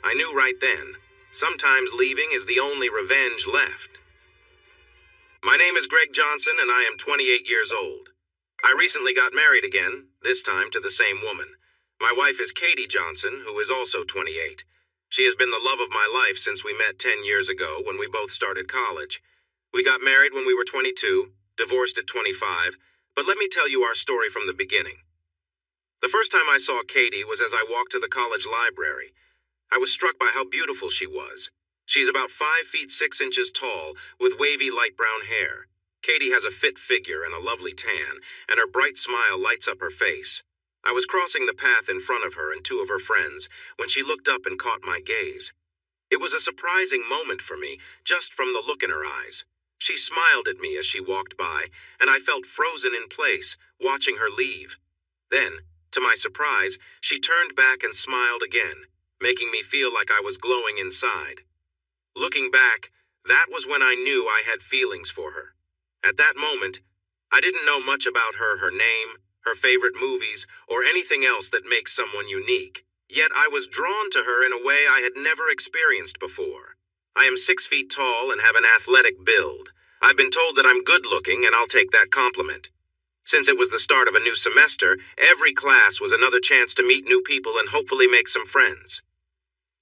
I knew right then, sometimes leaving is the only revenge left. My name is Greg Johnson and I am 28 years old. I recently got married again, this time to the same woman. My wife is Katie Johnson, who is also 28. She has been the love of my life since we met 10 years ago when we both started college. We got married when we were 22, divorced at 25, but let me tell you our story from the beginning. The first time I saw Katie was as I walked to the college library. I was struck by how beautiful she was. She's about 5 feet 6 inches tall, with wavy light brown hair. Katie has a fit figure and a lovely tan, and her bright smile lights up her face. I was crossing the path in front of her and two of her friends when she looked up and caught my gaze. It was a surprising moment for me, just from the look in her eyes. She smiled at me as she walked by, and I felt frozen in place, watching her leave. Then, to my surprise, she turned back and smiled again, making me feel like I was glowing inside. Looking back, that was when I knew I had feelings for her. At that moment, I didn't know much about her name, her favorite movies, or anything else that makes someone unique. Yet I was drawn to her in a way I had never experienced before. I am 6 feet tall and have an athletic build. I've been told that I'm good-looking, and I'll take that compliment. Since it was the start of a new semester, every class was another chance to meet new people and hopefully make some friends.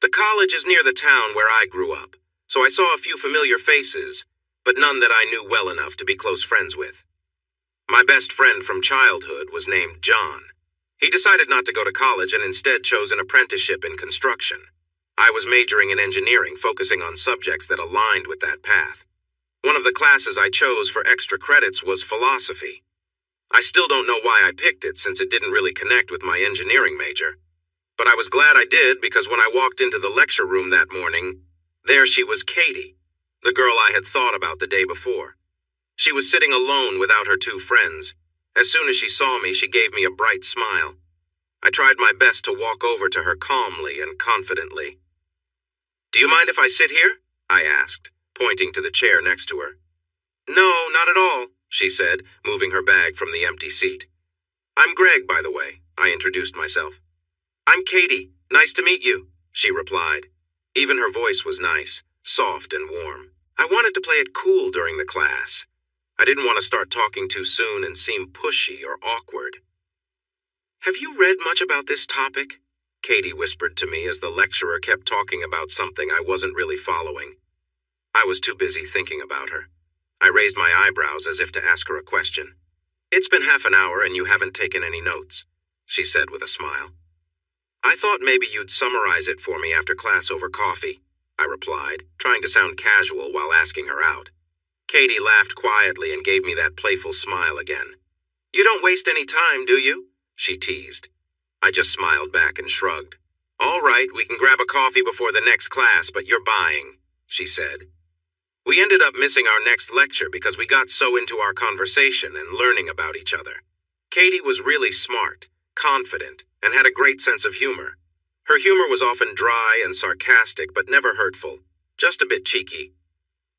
The college is near the town where I grew up, so I saw a few familiar faces, but none that I knew well enough to be close friends with. My best friend from childhood was named John. He decided not to go to college and instead chose an apprenticeship in construction. I was majoring in engineering, focusing on subjects that aligned with that path. One of the classes I chose for extra credits was philosophy. I still don't know why I picked it since it didn't really connect with my engineering major. But I was glad I did because when I walked into the lecture room that morning, there she was, Katie, the girl I had thought about the day before. She was sitting alone without her two friends. As soon as she saw me, she gave me a bright smile. I tried my best to walk over to her calmly and confidently. "Do you mind if I sit here?" I asked, pointing to the chair next to her. "No, not at all," she said, moving her bag from the empty seat. "I'm Greg, by the way," I introduced myself. "I'm Katie. Nice to meet you," she replied. Even her voice was nice, soft and warm. I wanted to play it cool during the class. I didn't want to start talking too soon and seem pushy or awkward. "Have you read much about this topic?" Katie whispered to me as the lecturer kept talking about something I wasn't really following. I was too busy thinking about her. I raised my eyebrows as if to ask her a question. "It's been half an hour and you haven't taken any notes," she said with a smile. "I thought maybe you'd summarize it for me after class over coffee," I replied, trying to sound casual while asking her out. Katie laughed quietly and gave me that playful smile again. "You don't waste any time, do you?" she teased. I just smiled back and shrugged. "All right, we can grab a coffee before the next class, but you're buying," she said. We ended up missing our next lecture because we got so into our conversation and learning about each other. Katie was really smart, confident, and had a great sense of humor. Her humor was often dry and sarcastic, but never hurtful, just a bit cheeky.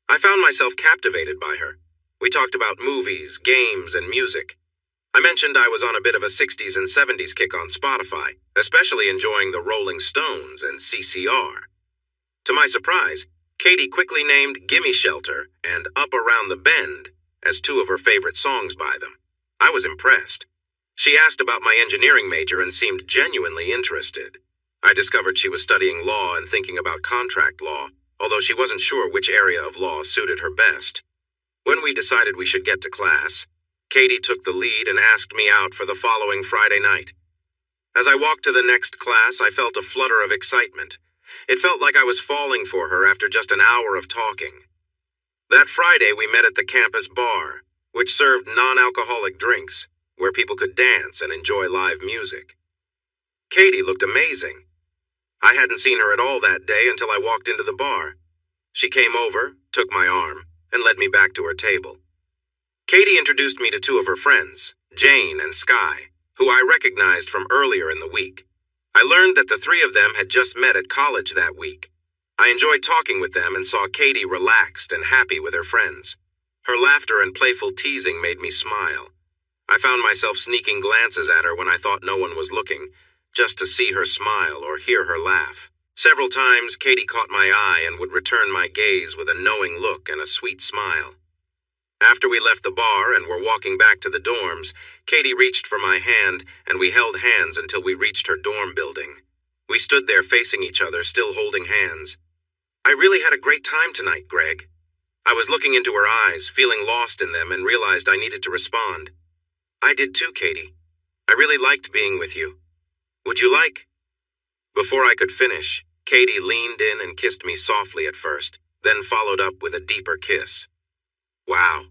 I found myself captivated by her. We talked about movies, games, and music. I mentioned I was on a bit of a 60s and 70s kick on Spotify, especially enjoying the Rolling Stones and CCR. To my surprise, Katie quickly named "Gimme Shelter" and "Up Around the Bend" as two of her favorite songs by them. I was impressed. She asked about my engineering major and seemed genuinely interested. I discovered she was studying law and thinking about contract law, although she wasn't sure which area of law suited her best. When we decided we should get to class, Katie took the lead and asked me out for the following Friday night. As I walked to the next class, I felt a flutter of excitement. It felt like I was falling for her after just an hour of talking. That Friday, we met at the campus bar, which served non-alcoholic drinks, where people could dance and enjoy live music. Katie looked amazing. I hadn't seen her at all that day until I walked into the bar. She came over, took my arm, and led me back to her table. Katie introduced me to two of her friends, Jane and Sky, who I recognized from earlier in the week. I learned that the three of them had just met at college that week. I enjoyed talking with them and saw Katie relaxed and happy with her friends. Her laughter and playful teasing made me smile. I found myself sneaking glances at her when I thought no one was looking, just to see her smile or hear her laugh. Several times, Katie caught my eye and would return my gaze with a knowing look and a sweet smile. After we left the bar and were walking back to the dorms, Katie reached for my hand, and we held hands until we reached her dorm building. We stood there facing each other, still holding hands. I really had a great time tonight, Greg. I was looking into her eyes, feeling lost in them, and realized I needed to respond. I did too, Katie. I really liked being with you. Would you like? Before I could finish, Katie leaned in and kissed me softly at first, then followed up with a deeper kiss. Wow.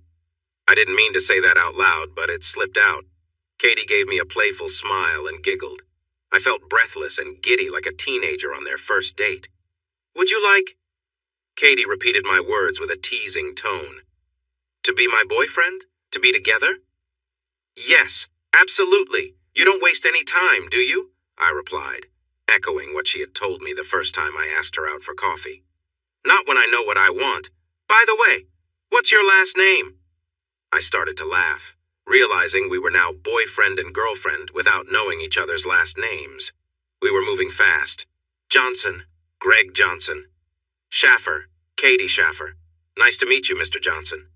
I didn't mean to say that out loud, but it slipped out. Katie gave me a playful smile and giggled. I felt breathless and giddy like a teenager on their first date. Would you like? Katie repeated my words with a teasing tone. To be my boyfriend? To be together? Yes, absolutely. You don't waste any time, do you? I replied, echoing what she had told me the first time I asked her out for coffee. Not when I know what I want. By the way, what's your last name? I started to laugh, realizing we were now boyfriend and girlfriend without knowing each other's last names. We were moving fast. Johnson, Greg Johnson. Schaffer, Katie Schaffer. Nice to meet you, Mr. Johnson.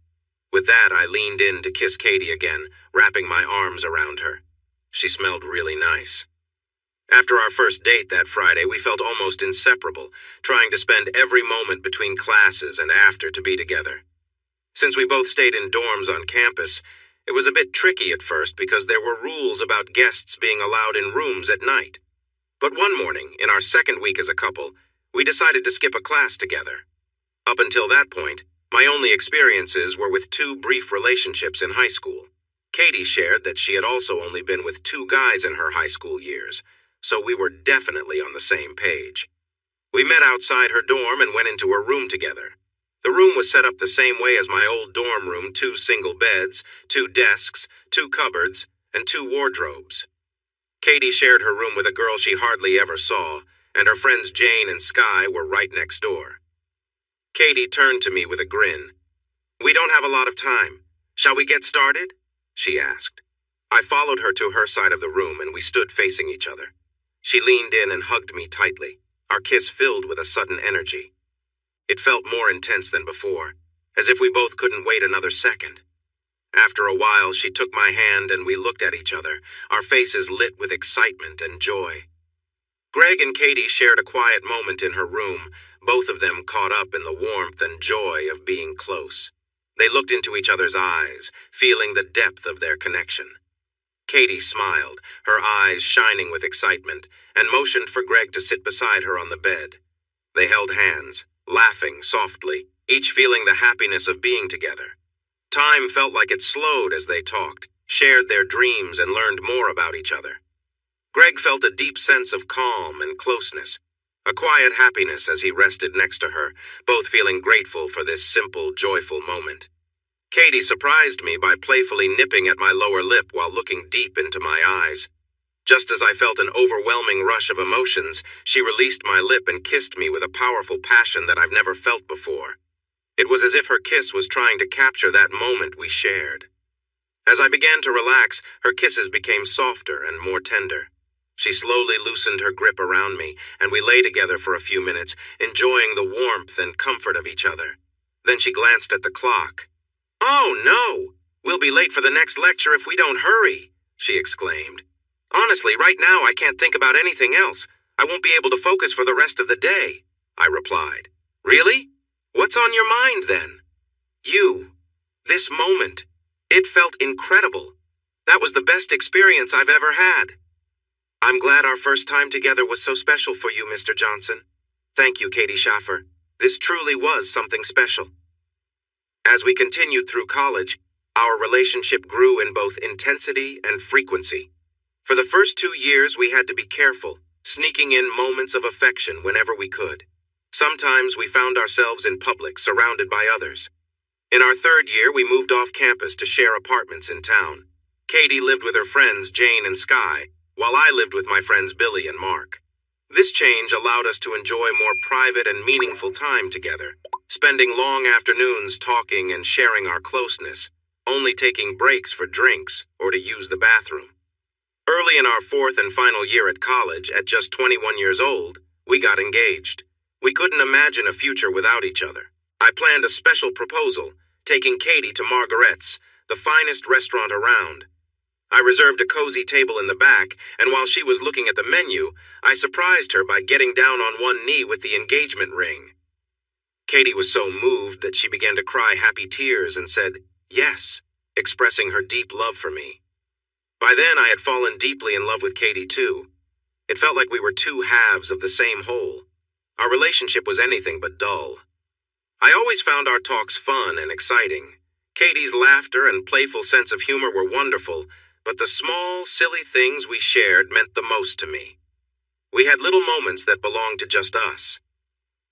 With that, I leaned in to kiss Katie again, wrapping my arms around her. She smelled really nice. After our first date that Friday, we felt almost inseparable, trying to spend every moment between classes and after to be together. Since we both stayed in dorms on campus, it was a bit tricky at first because there were rules about guests being allowed in rooms at night. But one morning, in our second week as a couple, we decided to skip a class together. Up until that point, my only experiences were with 2 brief relationships in high school. Katie shared that she had also only been with 2 guys in her high school years, so we were definitely on the same page. We met outside her dorm and went into her room together. The room was set up the same way as my old dorm room, 2 single beds, 2 desks, 2 cupboards, and 2 wardrobes. Katie shared her room with a girl she hardly ever saw, and her friends Jane and Sky were right next door. Katie turned to me with a grin. We don't have a lot of time. Shall we get started? She asked. I followed her to her side of the room and we stood facing each other. She leaned in and hugged me tightly, our kiss filled with a sudden energy. It felt more intense than before, as if we both couldn't wait another second. After a while, she took my hand and we looked at each other, our faces lit with excitement and joy. Greg and Katie shared a quiet moment in her room, both of them caught up in the warmth and joy of being close. They looked into each other's eyes, feeling the depth of their connection. Katie smiled, her eyes shining with excitement, and motioned for Greg to sit beside her on the bed. They held hands, laughing softly, each feeling the happiness of being together. Time felt like it slowed as they talked, shared their dreams, and learned more about each other. Greg felt a deep sense of calm and closeness, a quiet happiness as he rested next to her, both feeling grateful for this simple, joyful moment. Katie surprised me by playfully nipping at my lower lip while looking deep into my eyes. Just as I felt an overwhelming rush of emotions, she released my lip and kissed me with a powerful passion that I've never felt before. It was as if her kiss was trying to capture that moment we shared. As I began to relax, her kisses became softer and more tender. She slowly loosened her grip around me, and we lay together for a few minutes, enjoying the warmth and comfort of each other. Then she glanced at the clock. "Oh, no! We'll be late for the next lecture if we don't hurry," she exclaimed. "Honestly, right now I can't think about anything else. I won't be able to focus for the rest of the day," I replied. "Really? What's on your mind, then?" "You. This moment. It felt incredible. That was the best experience I've ever had." "I'm glad our first time together was so special for you, Mr. Johnson. Thank you, Katie Schaffer. This truly was something special." As we continued through college, our relationship grew in both intensity and frequency. For the first 2 years, we had to be careful, sneaking in moments of affection whenever we could. Sometimes we found ourselves in public, surrounded by others. In our 3rd year, we moved off campus to share apartments in town. Katie lived with her friends Jane and Sky, while I lived with my friends Billy and Mark. This change allowed us to enjoy more private and meaningful time together, spending long afternoons talking and sharing our closeness, only taking breaks for drinks or to use the bathroom. Early in our 4th and final year at college, at just 21 years old, We got engaged. We couldn't imagine a future without each other. I planned a special proposal, taking Katie to Margaret's, the finest restaurant around. I reserved a cozy table in the back, and while she was looking at the menu, I surprised her by getting down on one knee with the engagement ring. Katie was so moved that she began to cry happy tears and said, "Yes," expressing her deep love for me. By then, I had fallen deeply in love with Katie, too. It felt like we were two halves of the same whole. Our relationship was anything but dull. I always found our talks fun and exciting. Katie's laughter and playful sense of humor were wonderful, but the small, silly things we shared meant the most to me. We had little moments that belonged to just us.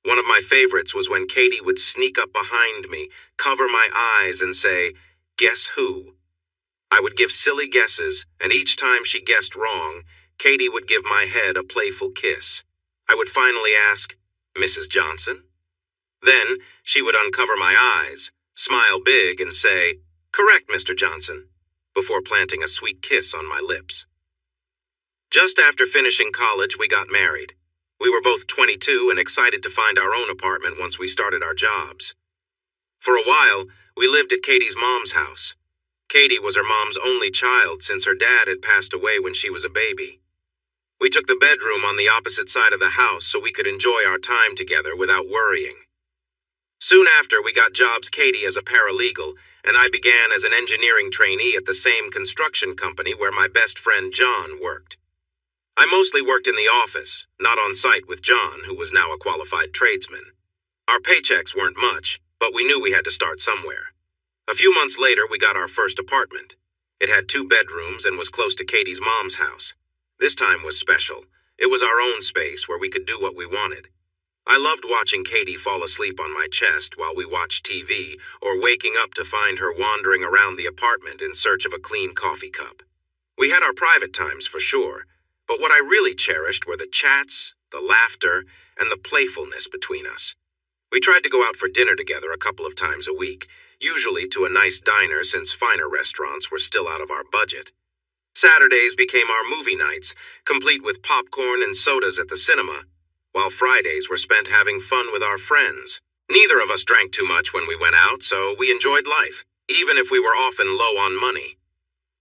One of my favorites was when Katie would sneak up behind me, cover my eyes, and say, "Guess who?" I would give silly guesses, and each time she guessed wrong, Katie would give my head a playful kiss. I would finally ask, "Mrs. Johnson?" Then she would uncover my eyes, smile big, and say, "Correct, Mr. Johnson," before planting a sweet kiss on my lips. Just after finishing college, we got married. We were both 22 and excited to find our own apartment once we started our jobs. For a while, we lived at Katie's mom's house. Katie was her mom's only child since her dad had passed away when she was a baby. We took the bedroom on the opposite side of the house so we could enjoy our time together without worrying. Soon after, we got jobs Katie as a paralegal, and I began as an engineering trainee at the same construction company where my best friend John worked. I mostly worked in the office, not on site with John, who was now a qualified tradesman. Our paychecks weren't much, but we knew we had to start somewhere. A few months later, we got our first apartment. It had 2 bedrooms and was close to Katie's mom's house. This time was special. It was our own space where we could do what we wanted. I loved watching Katie fall asleep on my chest while we watched TV, or waking up to find her wandering around the apartment in search of a clean coffee cup. We had our private times for sure, but what I really cherished were the chats, the laughter, and the playfulness between us. We tried to go out for dinner together a couple of times a week, usually to a nice diner since finer restaurants were still out of our budget. Saturdays became our movie nights, complete with popcorn and sodas at the cinema, while Fridays were spent having fun with our friends. Neither of us drank too much when we went out, so we enjoyed life, even if we were often low on money.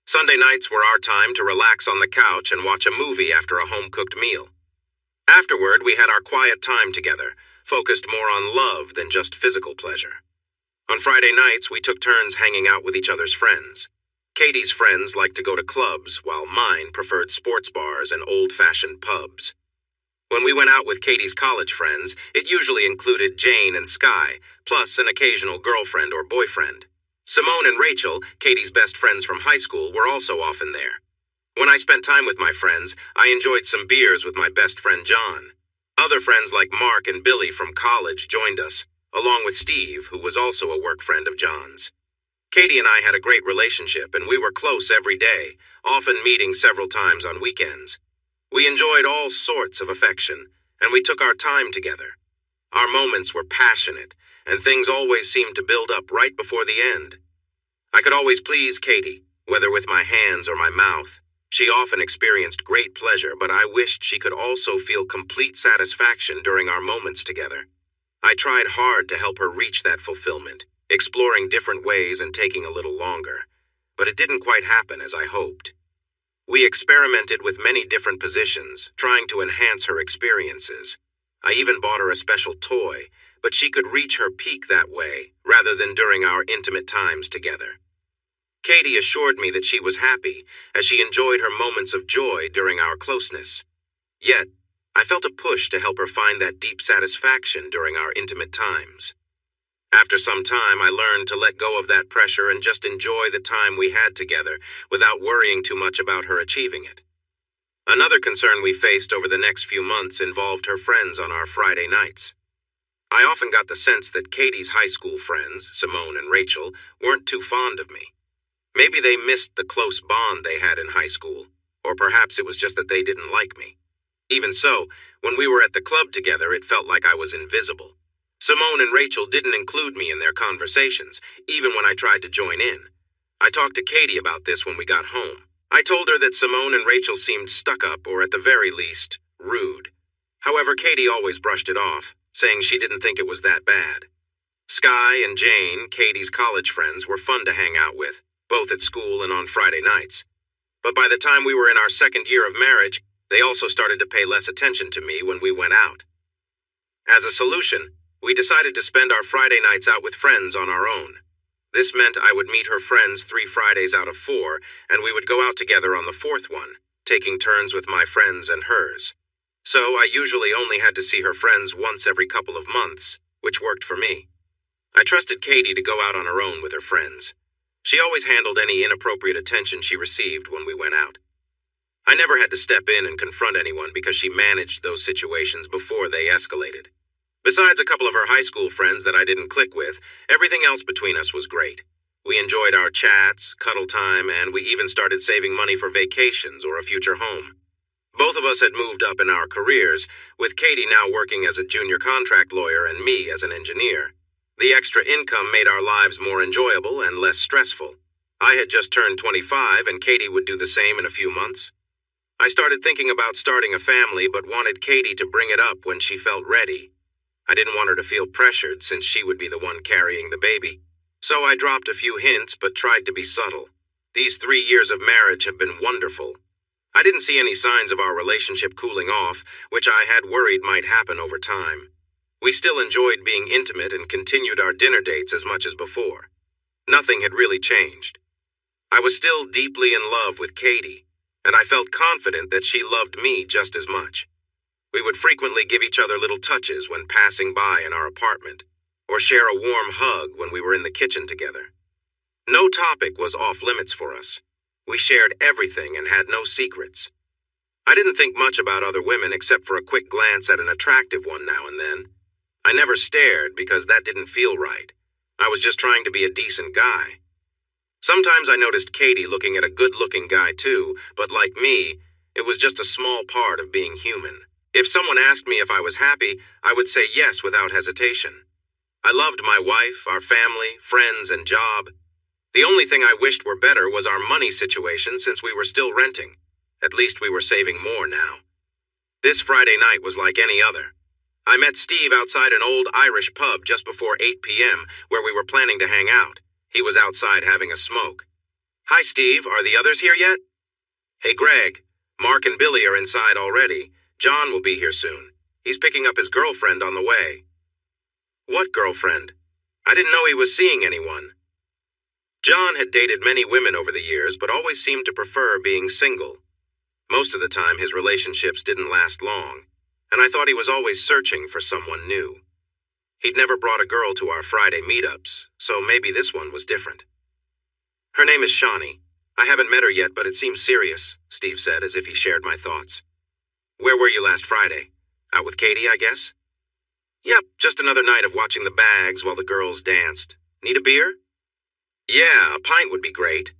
Sunday nights were our time to relax on the couch and watch a movie after a home-cooked meal. Afterward, we had our quiet time together, focused more on love than just physical pleasure. On Friday nights, we took turns hanging out with each other's friends. Katie's friends liked to go to clubs, while mine preferred sports bars and old-fashioned pubs. When we went out with Katie's college friends, it usually included Jane and Sky, plus an occasional girlfriend or boyfriend. Simone and Rachel, Katie's best friends from high school, were also often there. When I spent time with my friends, I enjoyed some beers with my best friend John. Other friends like Mark and Billy from college joined us, along with Steve, who was also a work friend of John's. Katie and I had a great relationship, and we were close every day, often meeting several times on weekends. We enjoyed all sorts of affection, and we took our time together. Our moments were passionate, and things always seemed to build up right before the end. I could always please Katie, whether with my hands or my mouth. She often experienced great pleasure, but I wished she could also feel complete satisfaction during our moments together. I tried hard to help her reach that fulfillment, exploring different ways and taking a little longer, but it didn't quite happen as I hoped. We experimented with many different positions, trying to enhance her experiences. I even bought her a special toy, but she could reach her peak that way, rather than during our intimate times together. Katie assured me that she was happy, as she enjoyed her moments of joy during our closeness. Yet, I felt a push to help her find that deep satisfaction during our intimate times. After some time, I learned to let go of that pressure and just enjoy the time we had together without worrying too much about her achieving it. Another concern we faced over the next few months involved her friends on our Friday nights. I often got the sense that Katie's high school friends, Simone and Rachel, weren't too fond of me. Maybe they missed the close bond they had in high school, or perhaps it was just that they didn't like me. Even so, when we were at the club together, it felt like I was invisible. Simone and Rachel didn't include me in their conversations, even when I tried to join in. I talked to Katie about this when we got home. I told her that Simone and Rachel seemed stuck up, or at the very least, rude. However, Katie always brushed it off, saying she didn't think it was that bad. Sky and Jane, Katie's college friends, were fun to hang out with, both at school and on Friday nights. But by the time we were in our second year of marriage, they also started to pay less attention to me when we went out. As a solution, we decided to spend our Friday nights out with friends on our own. This meant I would meet her friends 3 Fridays out of 4, and we would go out together on the 4th one, taking turns with my friends and hers. So I usually only had to see her friends once every couple of months, which worked for me. I trusted Katie to go out on her own with her friends. She always handled any inappropriate attention she received when we went out. I never had to step in and confront anyone because she managed those situations before they escalated. Besides a couple of her high school friends that I didn't click with, everything else between us was great. We enjoyed our chats, cuddle time, and we even started saving money for vacations or a future home. Both of us had moved up in our careers, with Katie now working as a junior contract lawyer and me as an engineer. The extra income made our lives more enjoyable and less stressful. I had just turned 25 and Katie would do the same in a few months. I started thinking about starting a family but wanted Katie to bring it up when she felt ready. I didn't want her to feel pressured since she would be the one carrying the baby. So I dropped a few hints but tried to be subtle. These 3 years of marriage have been wonderful. I didn't see any signs of our relationship cooling off, which I had worried might happen over time. We still enjoyed being intimate and continued our dinner dates as much as before. Nothing had really changed. I was still deeply in love with Katie, and I felt confident that she loved me just as much. We would frequently give each other little touches when passing by in our apartment, or share a warm hug when we were in the kitchen together. No topic was off limits for us. We shared everything and had no secrets. I didn't think much about other women except for a quick glance at an attractive one now and then. I never stared because that didn't feel right. I was just trying to be a decent guy. Sometimes I noticed Katie looking at a good-looking guy too, but like me, it was just a small part of being human. If someone asked me if I was happy, I would say yes without hesitation. I loved my wife, our family, friends, and job. The only thing I wished were better was our money situation since we were still renting. At least we were saving more now. This Friday night was like any other. I met Steve outside an old Irish pub just before 8 p.m. where we were planning to hang out. He was outside having a smoke. "Hi, Steve. Are the others here yet?" "Hey, Greg. Mark and Billy are inside already. John will be here soon. He's picking up his girlfriend on the way." "What girlfriend? I didn't know he was seeing anyone." John had dated many women over the years, but always seemed to prefer being single. Most of the time, his relationships didn't last long, and I thought he was always searching for someone new. He'd never brought a girl to our Friday meetups, so maybe this one was different. "Her name is Shawnee. I haven't met her yet, but it seems serious," Steve said as if he shared my thoughts. "Where were you last Friday? Out with Katie, I guess?" "Yep, just another night of watching the bags while the girls danced. Need a beer?" "Yeah, a pint would be great."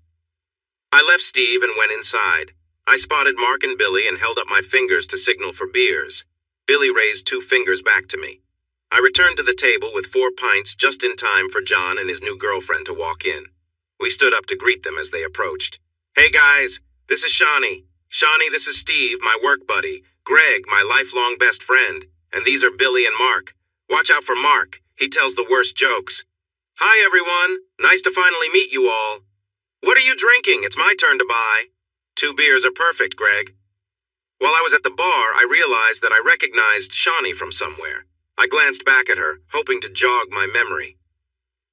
I left Steve and went inside. I spotted Mark and Billy and held up my fingers to signal for beers. Billy raised 2 fingers back to me. I returned to the table with 4 pints just in time for John and his new girlfriend to walk in. We stood up to greet them as they approached. "Hey guys, this is Shawnee. Shawnee, this is Steve, my work buddy. Greg, my lifelong best friend. And these are Billy and Mark. Watch out for Mark. He tells the worst jokes. Hi everyone. Nice to finally meet you all. What are you drinking? It's my turn to buy." 2 beers are perfect, Greg." While I was at the bar, I realized that I recognized Shawnee from somewhere. I glanced back at her, hoping to jog my memory.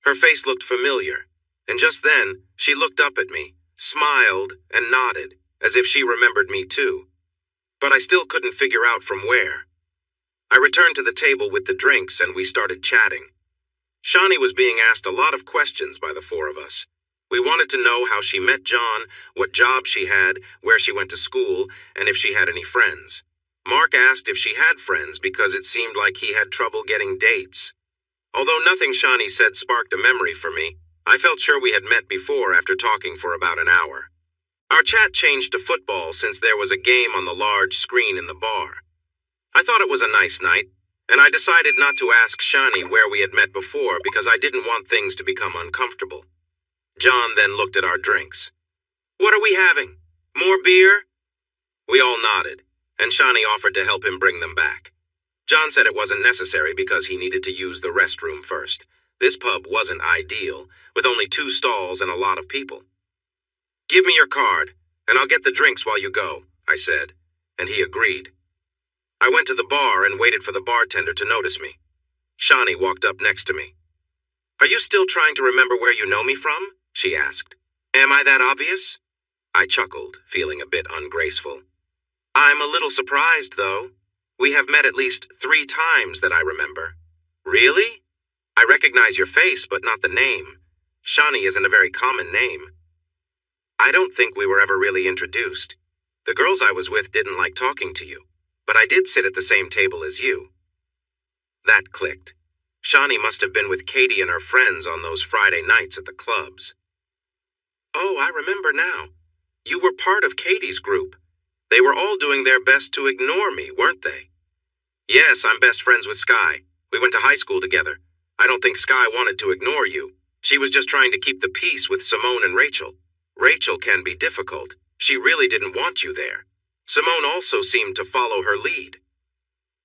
Her face looked familiar, and just then, she looked up at me, smiled, and nodded, as if she remembered me too. But I still couldn't figure out from where. I returned to the table with the drinks and we started chatting. Shawnee was being asked a lot of questions by the 4 of us. We wanted to know how she met John, what job she had, where she went to school, and if she had any friends. Mark asked if she had friends because it seemed like he had trouble getting dates. Although nothing Shawnee said sparked a memory for me, I felt sure we had met before after talking for about an hour. Our chat changed to football since there was a game on the large screen in the bar. I thought it was a nice night, and I decided not to ask Shawnee where we had met before because I didn't want things to become uncomfortable. John then looked at our drinks. "What are we having? More beer?" We all nodded, and Shawnee offered to help him bring them back. John said it wasn't necessary because he needed to use the restroom first. This pub wasn't ideal, with only 2 stalls and a lot of people. "Give me your card, and I'll get the drinks while you go," I said, and he agreed. I went to the bar and waited for the bartender to notice me. Shani walked up next to me. "Are you still trying to remember where you know me from?" she asked. "Am I that obvious?" I chuckled, feeling a bit ungraceful. "I'm a little surprised, though. We have met at least 3 times that I remember." "Really? I recognize your face, but not the name. Shani isn't a very common name." "I don't think we were ever really introduced. The girls I was with didn't like talking to you, but I did sit at the same table as you." That clicked. Shani must have been with Katie and her friends on those Friday nights at the clubs. "Oh, I remember now. You were part of Katie's group. They were all doing their best to ignore me, weren't they?" "Yes, I'm best friends with Sky. We went to high school together. I don't think Sky wanted to ignore you. She was just trying to keep the peace with Simone and Rachel. Rachel can be difficult. She really didn't want you there. Simone also seemed to follow her lead.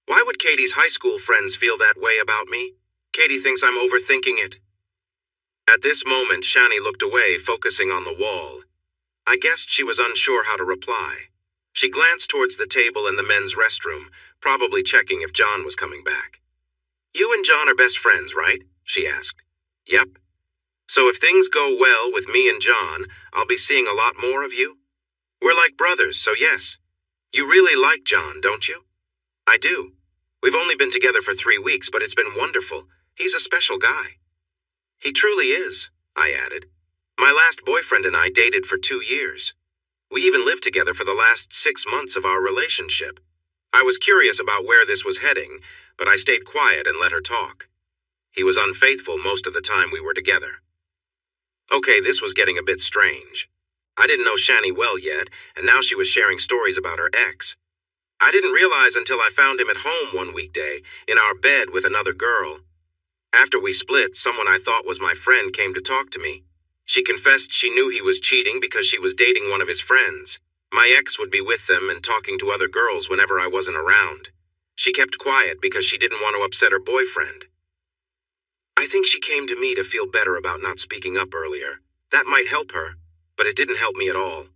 Why would Katie's high school friends feel that way about me? Katie thinks I'm overthinking it." At this moment, Shani looked away, focusing on the wall. I guessed she was unsure how to reply. She glanced towards the table in the men's restroom, probably checking if John was coming back. "You and John are best friends, right?" she asked. "Yep. So if things go well with me and John, I'll be seeing a lot more of you? We're like brothers, so yes. You really like John, don't you?" "I do. We've only been together for 3 weeks, but it's been wonderful. He's a special guy." "He truly is," I added. "My last boyfriend and I dated for 2 years. We even lived together for the last 6 months of our relationship. I was curious about where this was heading, but I stayed quiet and let her talk. He was unfaithful most of the time we were together." Okay, this was getting a bit strange. I didn't know Shani well yet, and now she was sharing stories about her ex. I didn't realize until I found him at home one weekday, in our bed with another girl. After we split, someone I thought was my friend came to talk to me. She confessed she knew he was cheating because she was dating one of his friends. My ex would be with them and talking to other girls whenever I wasn't around. She kept quiet because she didn't want to upset her boyfriend. I think she came to me to feel better about not speaking up earlier. That might help her, but it didn't help me at all.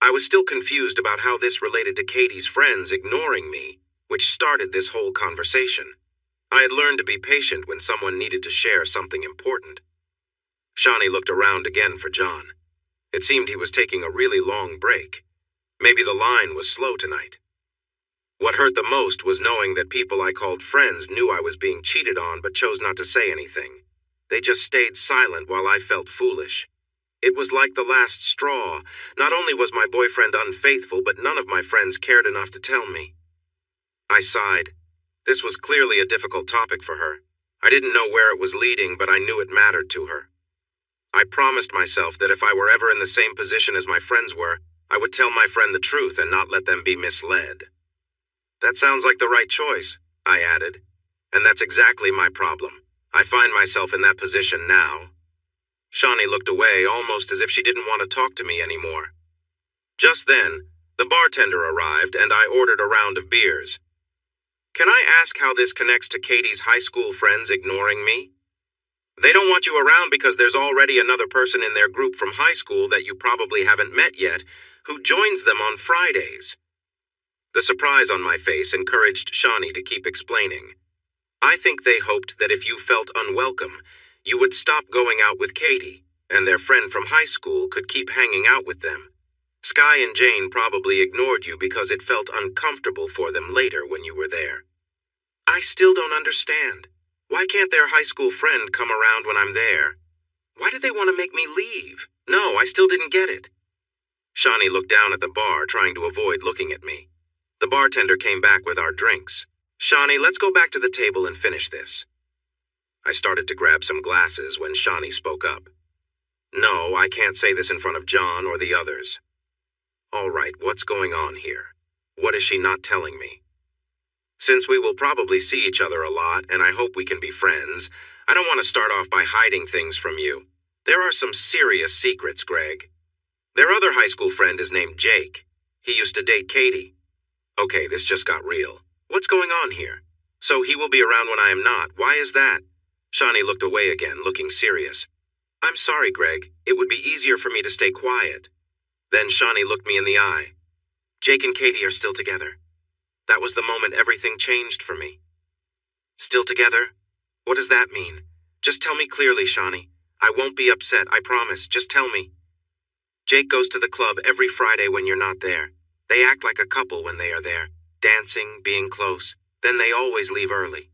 I was still confused about how this related to Katie's friends ignoring me, which started this whole conversation. I had learned to be patient when someone needed to share something important. Shani looked around again for John. It seemed he was taking a really long break. Maybe the line was slow tonight. What hurt the most was knowing that people I called friends knew I was being cheated on but chose not to say anything. They just stayed silent while I felt foolish. It was like the last straw. Not only was my boyfriend unfaithful, but none of my friends cared enough to tell me. I sighed. This was clearly a difficult topic for her. I didn't know where it was leading, but I knew it mattered to her. I promised myself that if I were ever in the same position as my friends were, I would tell my friend the truth and not let them be misled. That sounds like the right choice, I added. And that's exactly my problem. I find myself in that position now. Shani looked away, almost as if she didn't want to talk to me anymore. Just then, the bartender arrived and I ordered a round of beers. "Can I ask how this connects to Katie's high school friends ignoring me?" "They don't want you around because there's already another person in their group from high school that you probably haven't met yet, who joins them on Fridays." The surprise on my face encouraged Shani to keep explaining. "I think they hoped that if you felt unwelcome, you would stop going out with Katie, and their friend from high school could keep hanging out with them. Sky and Jane probably ignored you because it felt uncomfortable for them later when you were there." "I still don't understand. Why can't their high school friend come around when I'm there? Why did they want to make me leave? No, I still didn't get it." Shani looked down at the bar, trying to avoid looking at me. The bartender came back with our drinks. "Shani, let's go back to the table and finish this." I started to grab some glasses when Shani spoke up. "No, I can't say this in front of John or the others." "All right, what's going on here? What is she not telling me?" "Since we will probably see each other a lot, and I hope we can be friends, I don't want to start off by hiding things from you. There are some serious secrets, Greg. Their other high school friend is named Jake. He used to date Katie." Okay, this just got real. What's going on here? So he will be around when I am not. Why is that? Shawnee looked away again, looking serious. I'm sorry, Greg. It would be easier for me to stay quiet. Then Shawnee looked me in the eye. Jake and Katie are still together. That was the moment everything changed for me. Still together? What does that mean? Just tell me clearly, Shawnee. I won't be upset, I promise. Just tell me. Jake goes to the club every Friday when you're not there. They act like a couple when they are there, dancing, being close. Then they always leave early.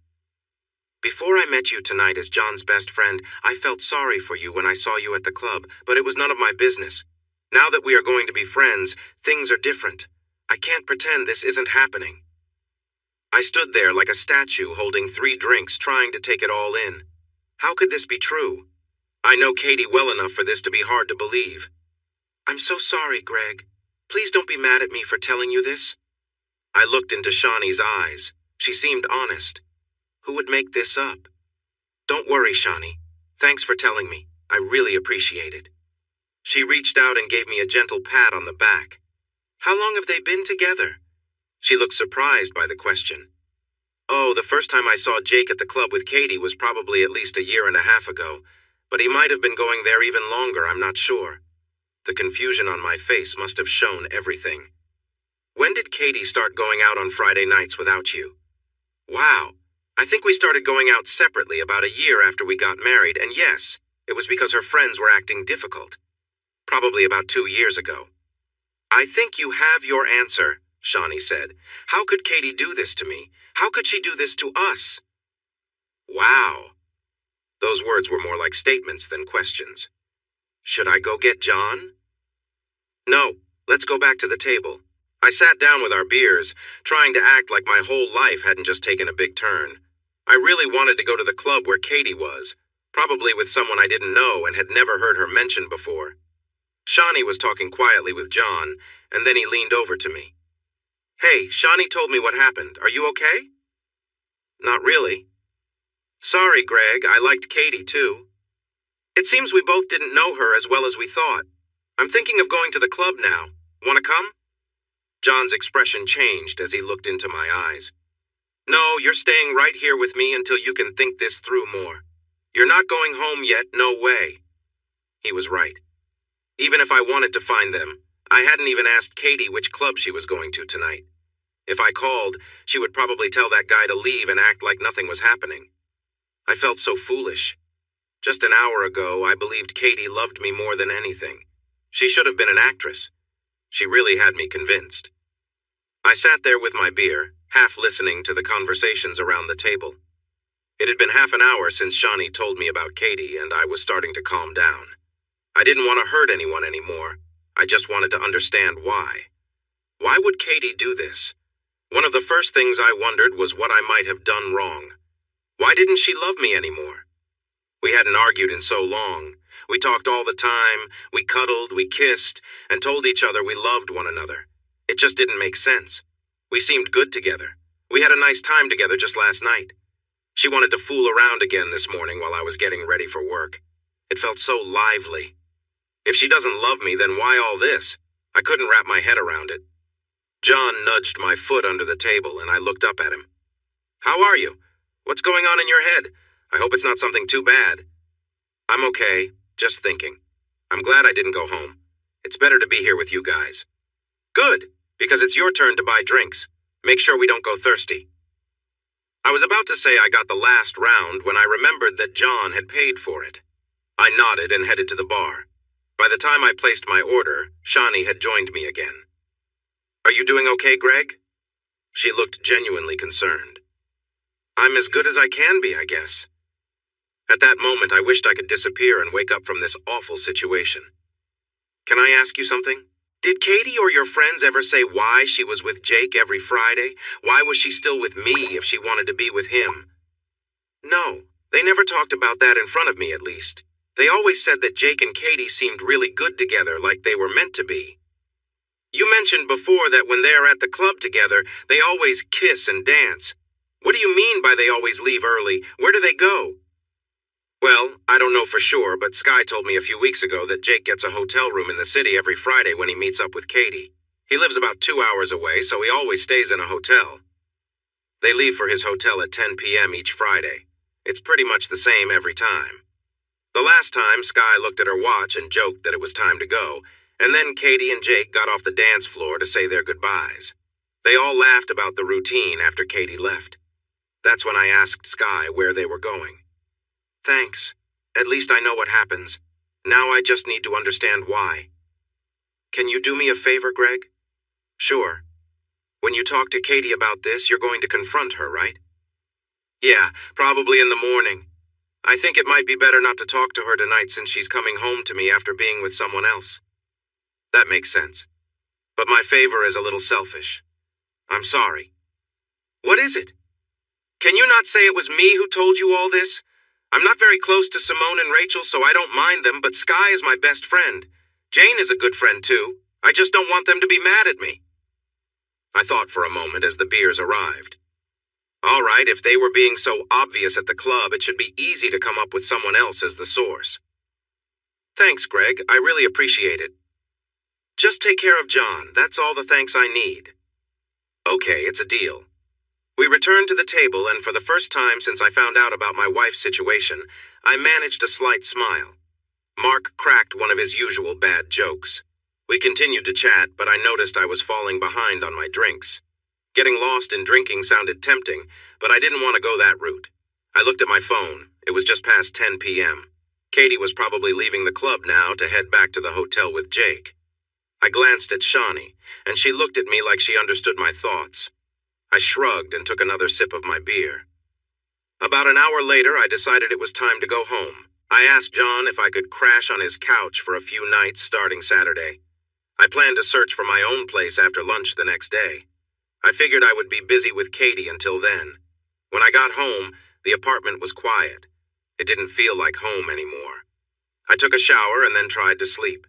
Before I met you tonight as John's best friend, I felt sorry for you when I saw you at the club, but it was none of my business. Now that we are going to be friends, things are different. I can't pretend this isn't happening. I stood there like a statue holding 3 drinks, trying to take it all in. How could this be true? I know Katie well enough for this to be hard to believe. I'm so sorry, Greg. Please don't be mad at me for telling you this. I looked into Shawnee's eyes. She seemed honest. Who would make this up? Don't worry, Shawnee. Thanks for telling me. I really appreciate it. She reached out and gave me a gentle pat on the back. How long have they been together? She looked surprised by the question. Oh, the first time I saw Jake at the club with Katie was probably at least 1.5 years ago, but he might have been going there even longer, I'm not sure. The confusion on my face must have shown everything. When did Katie start going out on Friday nights without you? Wow, I think we started going out separately about 1 year after we got married, and yes, it was because her friends were acting difficult. Probably about 2 years ago. I think you have your answer, Shawnee said. How could Katie do this to me? How could she do this to us? Wow. Those words were more like statements than questions. Should I go get John? No, let's go back to the table. I sat down with our beers, trying to act like my whole life hadn't just taken a big turn. I really wanted to go to the club where Katie was, probably with someone I didn't know and had never heard her mentioned before. Shawnee was talking quietly with John, and then he leaned over to me. Hey, Shawnee told me what happened. Are you okay? Not really. Sorry, Greg. I liked Katie, too. It seems we both didn't know her as well as we thought. I'm thinking of going to the club now. Want to come? John's expression changed as he looked into my eyes. No, you're staying right here with me until you can think this through more. You're not going home yet, no way. He was right. Even if I wanted to find them, I hadn't even asked Katie which club she was going to tonight. If I called, she would probably tell that guy to leave and act like nothing was happening. I felt so foolish. Just an hour ago, I believed Katie loved me more than anything. She should have been an actress. She really had me convinced. I sat there with my beer, half listening to the conversations around the table. It had been half an hour since Shawnee told me about Katie, and I was starting to calm down. I didn't want to hurt anyone anymore. I just wanted to understand why. Why would Katie do this? One of the first things I wondered was what I might have done wrong. Why didn't she love me anymore? We hadn't argued in so long. We talked all the time, we cuddled, we kissed, and told each other we loved one another. It just didn't make sense. We seemed good together. We had a nice time together just last night. She wanted to fool around again this morning while I was getting ready for work. It felt so lively. If she doesn't love me, then why all this? I couldn't wrap my head around it. John nudged my foot under the table, and I looked up at him. How are you? What's going on in your head? I hope it's not something too bad. I'm okay, just thinking. I'm glad I didn't go home. It's better to be here with you guys. Good, because it's your turn to buy drinks. Make sure we don't go thirsty. I was about to say I got the last round when I remembered that John had paid for it. I nodded and headed to the bar. By the time I placed my order, Shawnee had joined me again. Are you doing okay, Greg? She looked genuinely concerned. I'm as good as I can be, I guess. At that moment, I wished I could disappear and wake up from this awful situation. Can I ask you something? Did Katie or your friends ever say why she was with Jake every Friday? Why was she still with me if she wanted to be with him? No, they never talked about that in front of me, at least. They always said that Jake and Katie seemed really good together, like they were meant to be. You mentioned before that when they're at the club together, they always kiss and dance. What do you mean by they always leave early? Where do they go? Well, I don't know for sure, but Sky told me a few weeks ago that Jake gets a hotel room in the city every Friday when he meets up with Katie. He lives about 2 hours away, so he always stays in a hotel. They leave for his hotel at 10 p.m. each Friday. It's pretty much the same every time. The last time, Sky looked at her watch and joked that it was time to go, and then Katie and Jake got off the dance floor to say their goodbyes. They all laughed about the routine after Katie left. That's when I asked Sky where they were going. Thanks. At least I know what happens. Now I just need to understand why. Can you do me a favor, Greg? Sure. When you talk to Katie about this, you're going to confront her, right? Yeah, probably in the morning. I think it might be better not to talk to her tonight since she's coming home to me after being with someone else. That makes sense. But my favor is a little selfish. I'm sorry. What is it? Can you not say it was me who told you all this? I'm not very close to Simone and Rachel, so I don't mind them, but Sky is my best friend. Jane is a good friend, too. I just don't want them to be mad at me. I thought for a moment as the beers arrived. All right, if they were being so obvious at the club, it should be easy to come up with someone else as the source. Thanks, Greg. I really appreciate it. Just take care of John. That's all the thanks I need. Okay, it's a deal. We returned to the table, and for the first time since I found out about my wife's situation, I managed a slight smile. Mark cracked one of his usual bad jokes. We continued to chat, but I noticed I was falling behind on my drinks. Getting lost in drinking sounded tempting, but I didn't want to go that route. I looked at my phone. It was just past 10 p.m. Katie was probably leaving the club now to head back to the hotel with Jake. I glanced at Shawnee, and she looked at me like she understood my thoughts. I shrugged and took another sip of my beer. About an hour later, I decided it was time to go home. I asked John if I could crash on his couch for a few nights starting Saturday. I planned to search for my own place after lunch the next day. I figured I would be busy with Katie until then. When I got home, the apartment was quiet. It didn't feel like home anymore. I took a shower and then tried to sleep.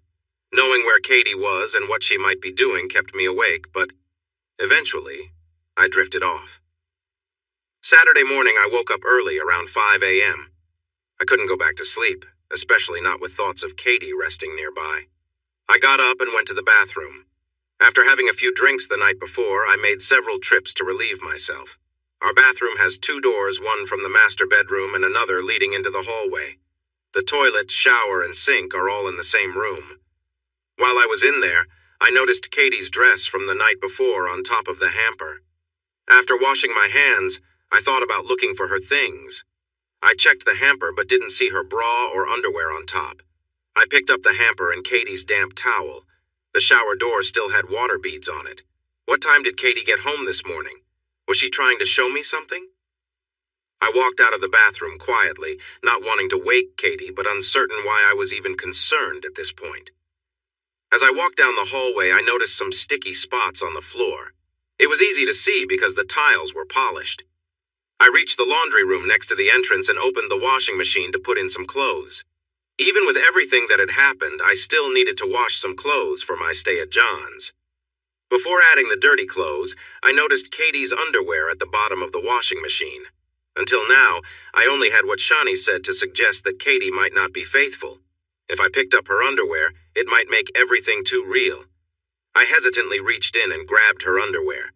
Knowing where Katie was and what she might be doing kept me awake, but eventually, I drifted off. Saturday morning, I woke up early, around 5 a.m. I couldn't go back to sleep, especially not with thoughts of Katie resting nearby. I got up and went to the bathroom. After having a few drinks the night before, I made several trips to relieve myself. Our bathroom has 2 doors, one from the master bedroom and another leading into the hallway. The toilet, shower, and sink are all in the same room. While I was in there, I noticed Katie's dress from the night before on top of the hamper. After washing my hands, I thought about looking for her things. I checked the hamper but didn't see her bra or underwear on top. I picked up the hamper and Katie's damp towel. The shower door still had water beads on it. What time did Katie get home this morning? Was she trying to show me something? I walked out of the bathroom quietly, not wanting to wake Katie, but uncertain why I was even concerned at this point. As I walked down the hallway, I noticed some sticky spots on the floor. It was easy to see because the tiles were polished. I reached the laundry room next to the entrance and opened the washing machine to put in some clothes. Even with everything that had happened, I still needed to wash some clothes for my stay at John's. Before adding the dirty clothes, I noticed Katie's underwear at the bottom of the washing machine. Until now, I only had what Shawnee said to suggest that Katie might not be faithful. If I picked up her underwear, it might make everything too real. I hesitantly reached in and grabbed her underwear.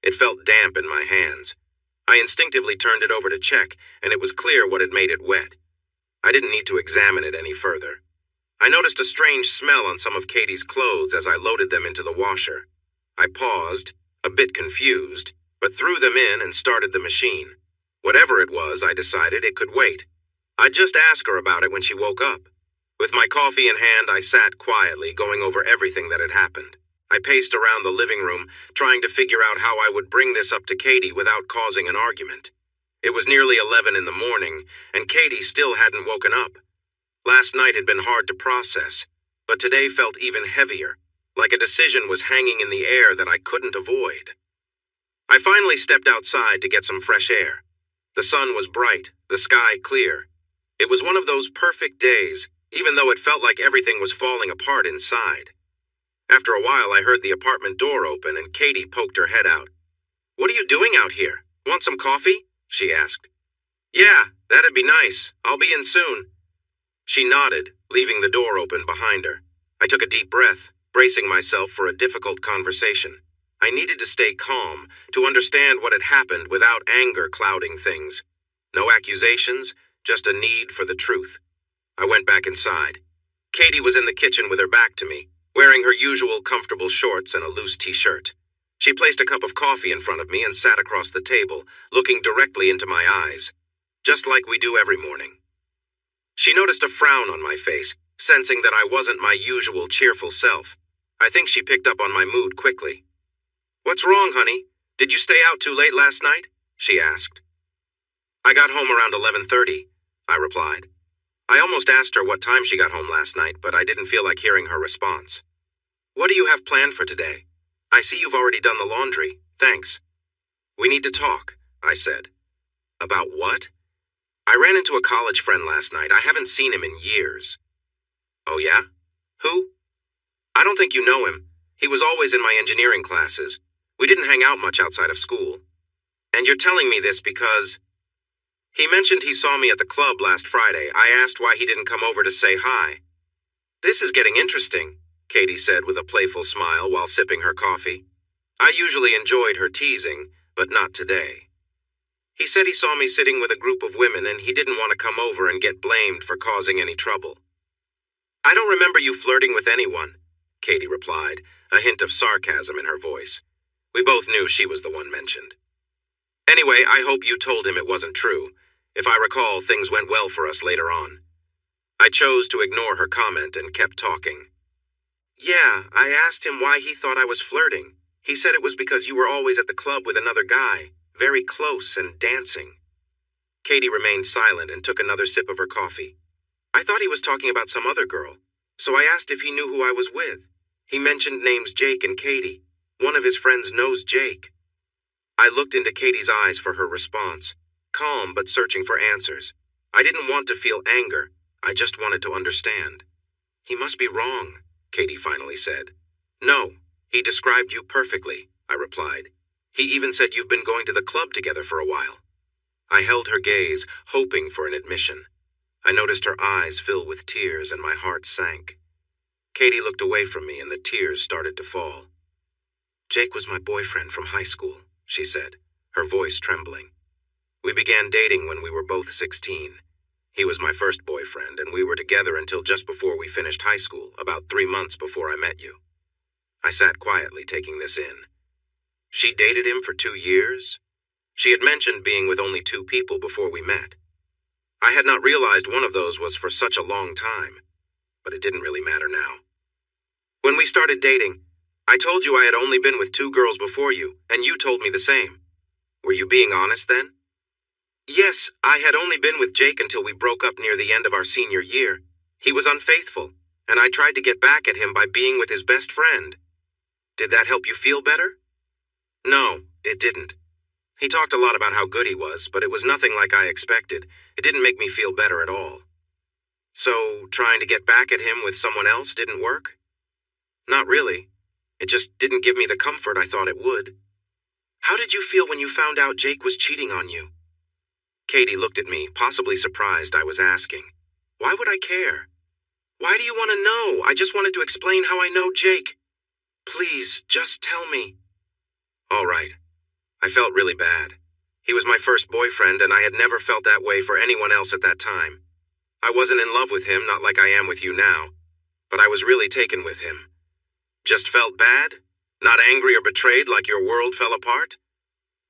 It felt damp in my hands. I instinctively turned it over to check, and it was clear what had made it wet. I didn't need to examine it any further. I noticed a strange smell on some of Katie's clothes as I loaded them into the washer. I paused, a bit confused, but threw them in and started the machine. Whatever it was, I decided it could wait. I'd just ask her about it when she woke up. With my coffee in hand, I sat quietly, going over everything that had happened. I paced around the living room, trying to figure out how I would bring this up to Katie without causing an argument. It was nearly 11 in the morning, and Katie still hadn't woken up. Last night had been hard to process, but today felt even heavier, like a decision was hanging in the air that I couldn't avoid. I finally stepped outside to get some fresh air. The sun was bright, the sky clear. It was one of those perfect days, even though it felt like everything was falling apart inside. After a while, I heard the apartment door open and Katie poked her head out. "What are you doing out here? Want some coffee?" she asked. "Yeah, that'd be nice. I'll be in soon." She nodded, leaving the door open behind her. I took a deep breath, bracing myself for a difficult conversation. I needed to stay calm, to understand what had happened without anger clouding things. No accusations, just a need for the truth. I went back inside. Katie was in the kitchen with her back to me, wearing her usual comfortable shorts and a loose t-shirt. She placed a cup of coffee in front of me and sat across the table, looking directly into my eyes, just like we do every morning. She noticed a frown on my face, sensing that I wasn't my usual cheerful self. I think she picked up on my mood quickly. "What's wrong, honey? Did you stay out too late last night?" she asked. "I got home around 11:30, I replied. I almost asked her what time she got home last night, but I didn't feel like hearing her response. "What do you have planned for today? I see you've already done the laundry. Thanks." "We need to talk," I said. "About what?" "I ran into a college friend last night. I haven't seen him in years." "Oh yeah? Who?" "I don't think you know him. He was always in my engineering classes. We didn't hang out much outside of school. And you're telling me this because... He mentioned he saw me at the club last Friday. I asked why he didn't come over to say hi." "This is getting interesting," Katie said with a playful smile while sipping her coffee. I usually enjoyed her teasing, but not today. "He said he saw me sitting with a group of women and he didn't want to come over and get blamed for causing any trouble." "I don't remember you flirting with anyone," Katie replied, a hint of sarcasm in her voice. We both knew she was the one mentioned. "Anyway, I hope you told him it wasn't true. If I recall, things went well for us later on." I chose to ignore her comment and kept talking. "Yeah, I asked him why he thought I was flirting. He said it was because you were always at the club with another guy, very close and dancing." Katie remained silent and took another sip of her coffee. "I thought he was talking about some other girl, so I asked if he knew who I was with. He mentioned names Jake and Katie. One of his friends knows Jake." I looked into Katie's eyes for her response, calm but searching for answers. I didn't want to feel anger. I just wanted to understand. "He must be wrong," Katie finally said. "No, he described you perfectly," I replied. "He even said you've been going to the club together for a while." I held her gaze, hoping for an admission. I noticed her eyes fill with tears and my heart sank. Katie looked away from me and the tears started to fall. "Jake was my boyfriend from high school," she said, her voice trembling. "We began dating when we were both 16. He was my first boyfriend, and we were together until just before we finished high school, about 3 months before I met you." I sat quietly, taking this in. She dated him for 2 years? She had mentioned being with only 2 people before we met. I had not realized one of those was for such a long time, but it didn't really matter now. "When we started dating, I told you I had only been with 2 girls before you, and you told me the same. Were you being honest then?" "Yes, I had only been with Jake until we broke up near the end of our senior year. He was unfaithful, and I tried to get back at him by being with his best friend. Did that help you feel better?" "No, it didn't. He talked a lot about how good he was, but it was nothing like I expected. It didn't make me feel better at all." "So, trying to get back at him with someone else didn't work?" "Not really. It just didn't give me the comfort I thought it would." "How did you feel when you found out Jake was cheating on you?" Katie looked at me, possibly surprised I was asking. Why would I care? "Why do you want to know? I just wanted to explain how I know Jake. Please, just tell me." "All right." I felt really bad. He was my first boyfriend, and I had never felt that way for anyone else at that time. I wasn't in love with him, not like I am with you now, but I was really taken with him. Just felt bad? Not angry or betrayed like your world fell apart?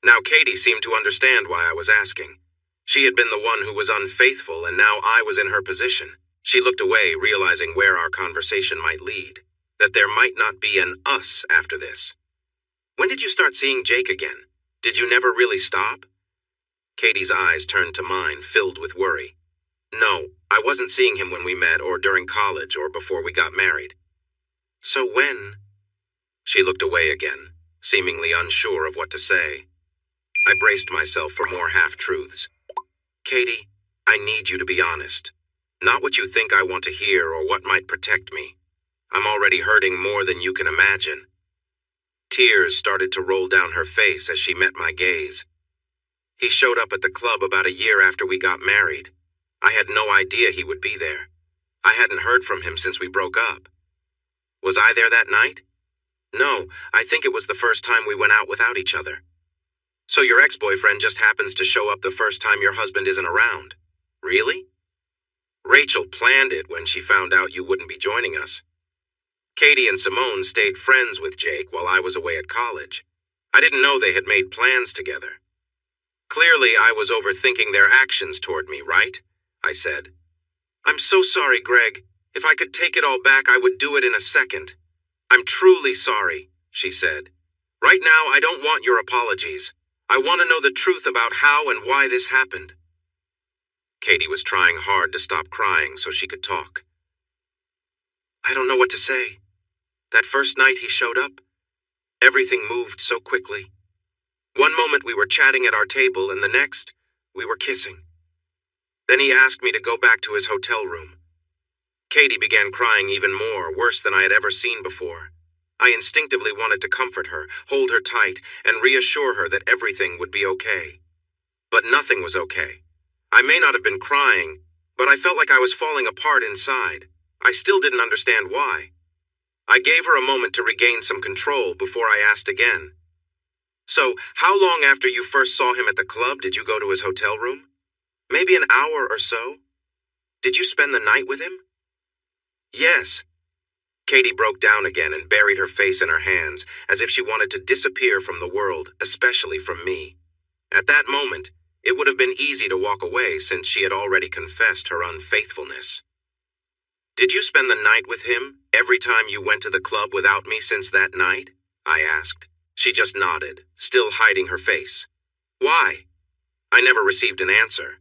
Now Katie seemed to understand why I was asking. She had been the one who was unfaithful, and now I was in her position. She looked away, realizing where our conversation might lead, that there might not be an us after this. "When did you start seeing Jake again? Did you never really stop?" Katie's eyes turned to mine, filled with worry. "No, I wasn't seeing him when we met, or during college, or before we got married." "So when?" She looked away again, seemingly unsure of what to say. I braced myself for more half-truths. "Katie, I need you to be honest. Not what you think I want to hear or what might protect me. I'm already hurting more than you can imagine." Tears started to roll down her face as she met my gaze. "He showed up at the club about a year after we got married. I had no idea he would be there. I hadn't heard from him since we broke up." "Was I there that night?" No, I think it was the first time we went out without each other. So your ex-boyfriend just happens to show up the first time your husband isn't around. Really? Rachel planned it when she found out you wouldn't be joining us. Katie and Simone stayed friends with Jake while I was away at college. I didn't know they had made plans together. Clearly, I was overthinking their actions toward me, right? I said. I'm so sorry, Greg. If I could take it all back, I would do it in a second. I'm truly sorry, she said. Right now, I don't want your apologies. I want to know the truth about how and why this happened. Katie was trying hard to stop crying so she could talk. I don't know what to say. That first night he showed up, everything moved so quickly. One moment we were chatting at our table, and the next, we were kissing. Then he asked me to go back to his hotel room. Katie began crying even more, worse than I had ever seen before. I instinctively wanted to comfort her, hold her tight, and reassure her that everything would be okay. But nothing was okay. I may not have been crying, but I felt like I was falling apart inside. I still didn't understand why. I gave her a moment to regain some control before I asked again. So, how long after you first saw him at the club did you go to his hotel room? Maybe an hour or so? Did you spend the night with him? Yes. Katie broke down again and buried her face in her hands, as if she wanted to disappear from the world, especially from me. At that moment, it would have been easy to walk away since she had already confessed her unfaithfulness. Did you spend the night with him every time you went to the club without me since that night? I asked. She just nodded, still hiding her face. Why? I never received an answer.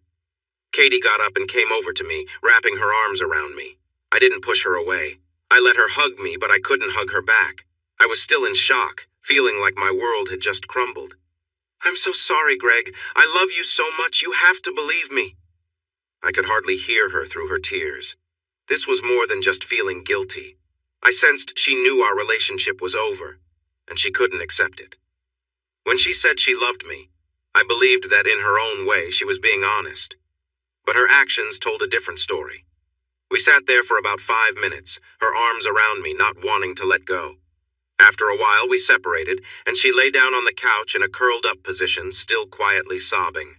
Katie got up and came over to me, wrapping her arms around me. I didn't push her away. I let her hug me, but I couldn't hug her back. I was still in shock, feeling like my world had just crumbled. I'm so sorry, Greg. I love you so much. You have to believe me. I could hardly hear her through her tears. This was more than just feeling guilty. I sensed she knew our relationship was over, and she couldn't accept it. When she said she loved me, I believed that in her own way she was being honest. But her actions told a different story. We sat there for about 5 minutes, her arms around me, not wanting to let go. After a while, we separated, and she lay down on the couch in a curled-up position, still quietly sobbing.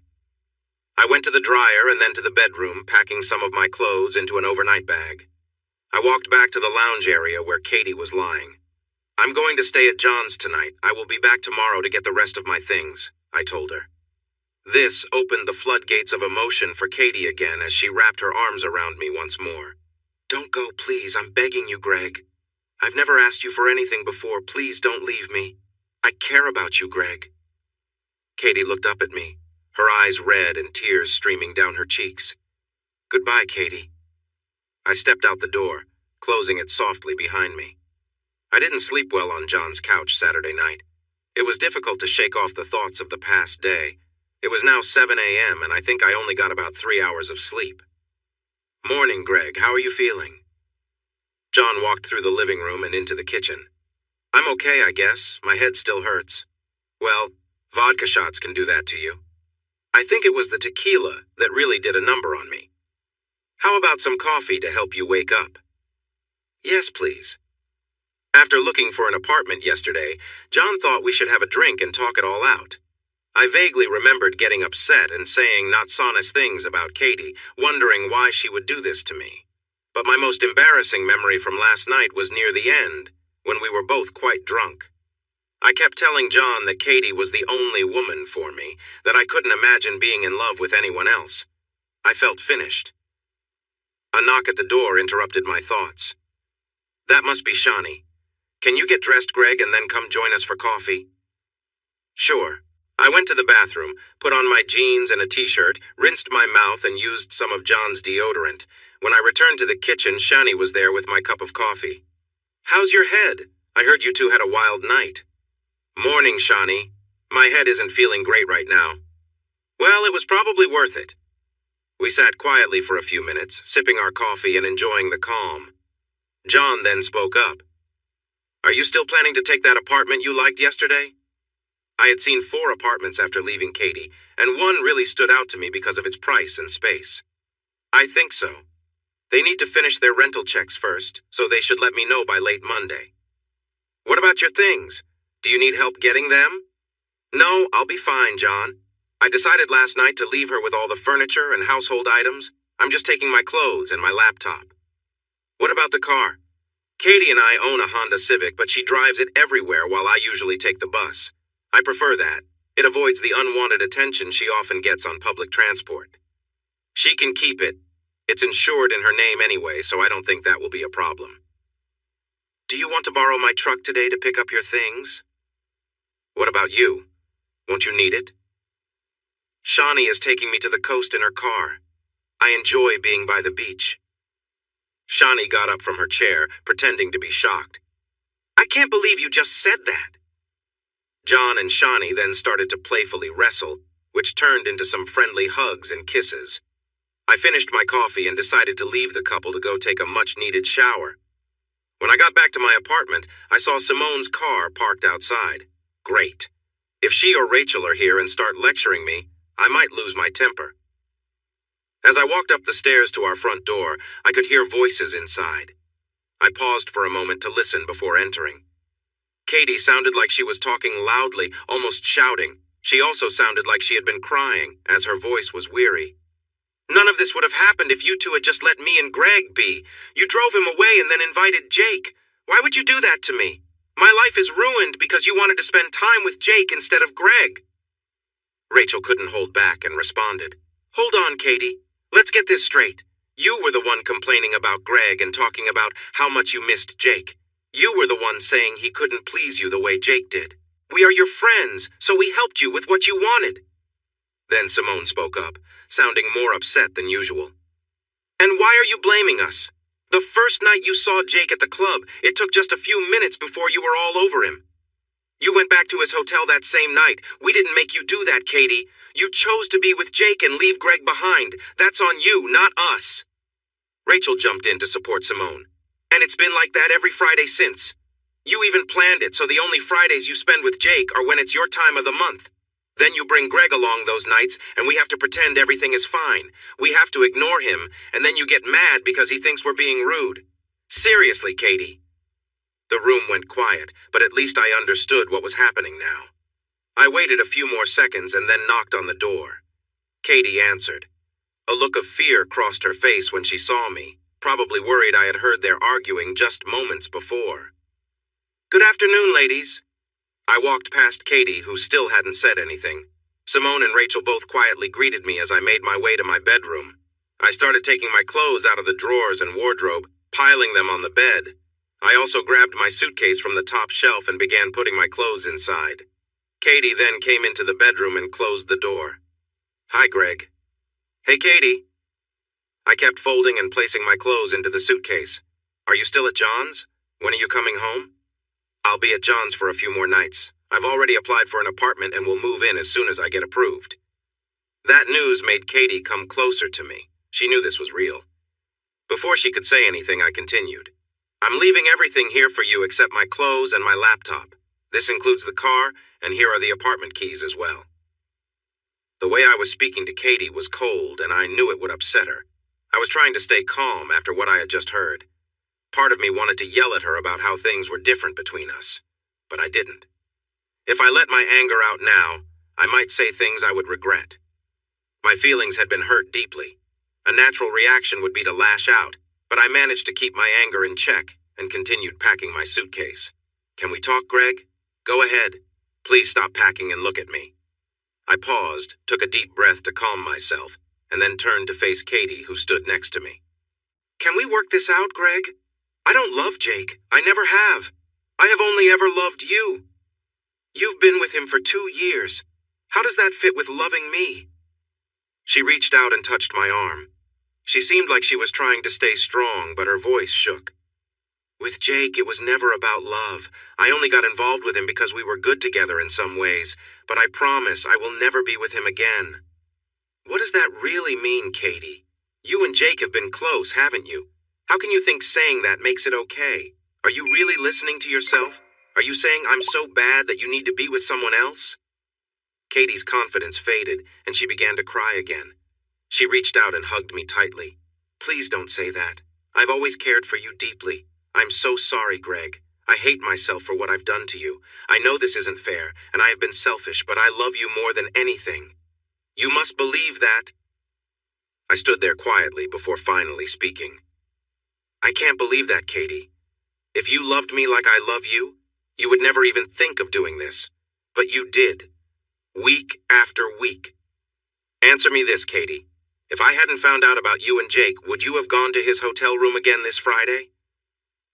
I went to the dryer and then to the bedroom, packing some of my clothes into an overnight bag. I walked back to the lounge area where Katie was lying. I'm going to stay at John's tonight. I will be back tomorrow to get the rest of my things, I told her. This opened the floodgates of emotion for Katie again as she wrapped her arms around me once more. Don't go, please. I'm begging you, Greg. I've never asked you for anything before. Please don't leave me. I care about you, Greg. Katie looked up at me, her eyes red and tears streaming down her cheeks. Goodbye, Katie. I stepped out the door, closing it softly behind me. I didn't sleep well on John's couch Saturday night. It was difficult to shake off the thoughts of the past day. It was now 7 a.m., and I think I only got about 3 hours of sleep. Morning, Greg. How are you feeling? John walked through the living room and into the kitchen. I'm okay, I guess. My head still hurts. Well, vodka shots can do that to you. I think it was the tequila that really did a number on me. How about some coffee to help you wake up? Yes, please. After looking for an apartment yesterday, John thought we should have a drink and talk it all out. I vaguely remembered getting upset and saying not honest things about Katie, wondering why she would do this to me. But my most embarrassing memory from last night was near the end, when we were both quite drunk. I kept telling John that Katie was the only woman for me, that I couldn't imagine being in love with anyone else. I felt finished. A knock at the door interrupted my thoughts. That must be Shani. Can you get dressed, Greg, and then come join us for coffee? Sure. I went to the bathroom, put on my jeans and a t-shirt, rinsed my mouth, and used some of John's deodorant. When I returned to the kitchen, Shani was there with my cup of coffee. How's your head? I heard you two had a wild night. Morning, Shani. My head isn't feeling great right now. Well, it was probably worth it. We sat quietly for a few minutes, sipping our coffee and enjoying the calm. John then spoke up. Are you still planning to take that apartment you liked yesterday? I had seen 4 apartments after leaving Katie, and one really stood out to me because of its price and space. I think so. They need to finish their rental checks first, so they should let me know by late Monday. What about your things? Do you need help getting them? No, I'll be fine, John. I decided last night to leave her with all the furniture and household items. I'm just taking my clothes and my laptop. What about the car? Katie and I own a Honda Civic, but she drives it everywhere while I usually take the bus. I prefer that. It avoids the unwanted attention she often gets on public transport. She can keep it. It's insured in her name anyway, so I don't think that will be a problem. Do you want to borrow my truck today to pick up your things? What about you? Won't you need it? Shawnee is taking me to the coast in her car. I enjoy being by the beach. Shawnee got up from her chair, pretending to be shocked. I can't believe you just said that. John and Shawnee then started to playfully wrestle, which turned into some friendly hugs and kisses. I finished my coffee and decided to leave the couple to go take a much-needed shower. When I got back to my apartment, I saw Simone's car parked outside. Great. If she or Rachel are here and start lecturing me, I might lose my temper. As I walked up the stairs to our front door, I could hear voices inside. I paused for a moment to listen before entering. Katie sounded like she was talking loudly, almost shouting. She also sounded like she had been crying, as her voice was weary. None of this would have happened if you two had just let me and Greg be. You drove him away and then invited Jake. Why would you do that to me? My life is ruined because you wanted to spend time with Jake instead of Greg. Rachel couldn't hold back and responded. Hold on, Katie. Let's get this straight. You were the one complaining about Greg and talking about how much you missed Jake. You were the one saying he couldn't please you the way Jake did. We are your friends, so we helped you with what you wanted. Then Simone spoke up, sounding more upset than usual. And why are you blaming us? The first night you saw Jake at the club, it took just a few minutes before you were all over him. You went back to his hotel that same night. We didn't make you do that, Katie. You chose to be with Jake and leave Greg behind. That's on you, not us. Rachel jumped in to support Simone. And it's been like that every Friday since. You even planned it so the only Fridays you spend with Jake are when it's your time of the month. Then you bring Greg along those nights, and we have to pretend everything is fine. We have to ignore him, and then you get mad because he thinks we're being rude. Seriously, Katie. The room went quiet, but at least I understood what was happening now. I waited a few more seconds and then knocked on the door. Katie answered. A look of fear crossed her face when she saw me, probably worried I had heard their arguing just moments before. Good afternoon, ladies. I walked past Katie, who still hadn't said anything. Simone and Rachel both quietly greeted me as I made my way to my bedroom. I started taking my clothes out of the drawers and wardrobe, piling them on the bed. I also grabbed my suitcase from the top shelf and began putting my clothes inside. Katie then came into the bedroom and closed the door. Hi, Greg. Hey, Katie. I kept folding and placing my clothes into the suitcase. Are you still at John's? When are you coming home? I'll be at John's for a few more nights. I've already applied for an apartment and will move in as soon as I get approved. That news made Katie come closer to me. She knew this was real. Before she could say anything, I continued. I'm leaving everything here for you except my clothes and my laptop. This includes the car, and here are the apartment keys as well. The way I was speaking to Katie was cold, and I knew it would upset her. I was trying to stay calm after what I had just heard. Part of me wanted to yell at her about how things were different between us, but I didn't. If I let my anger out now, I might say things I would regret. My feelings had been hurt deeply. A natural reaction would be to lash out, but I managed to keep my anger in check and continued packing my suitcase. Can we talk, Greg? Go ahead. Please stop packing and look at me. I paused, took a deep breath to calm myself, and then turned to face Katie, who stood next to me. Can we work this out, Greg? I don't love Jake. I never have. I have only ever loved you. You've been with him for 2 years. How does that fit with loving me? She reached out and touched my arm. She seemed like she was trying to stay strong, but her voice shook. With Jake, it was never about love. I only got involved with him because we were good together in some ways, but I promise I will never be with him again. What does that really mean, Katie? You and Jake have been close, haven't you? How can you think saying that makes it okay? Are you really listening to yourself? Are you saying I'm so bad that you need to be with someone else? Katie's confidence faded, and she began to cry again. She reached out and hugged me tightly. Please don't say that. I've always cared for you deeply. I'm so sorry, Greg. I hate myself for what I've done to you. I know this isn't fair, and I have been selfish, but I love you more than anything. You must believe that." I stood there quietly before finally speaking. "I can't believe that, Katie. If you loved me like I love you, you would never even think of doing this. But you did. Week after week. Answer me this, Katie. If I hadn't found out about you and Jake, would you have gone to his hotel room again this Friday?"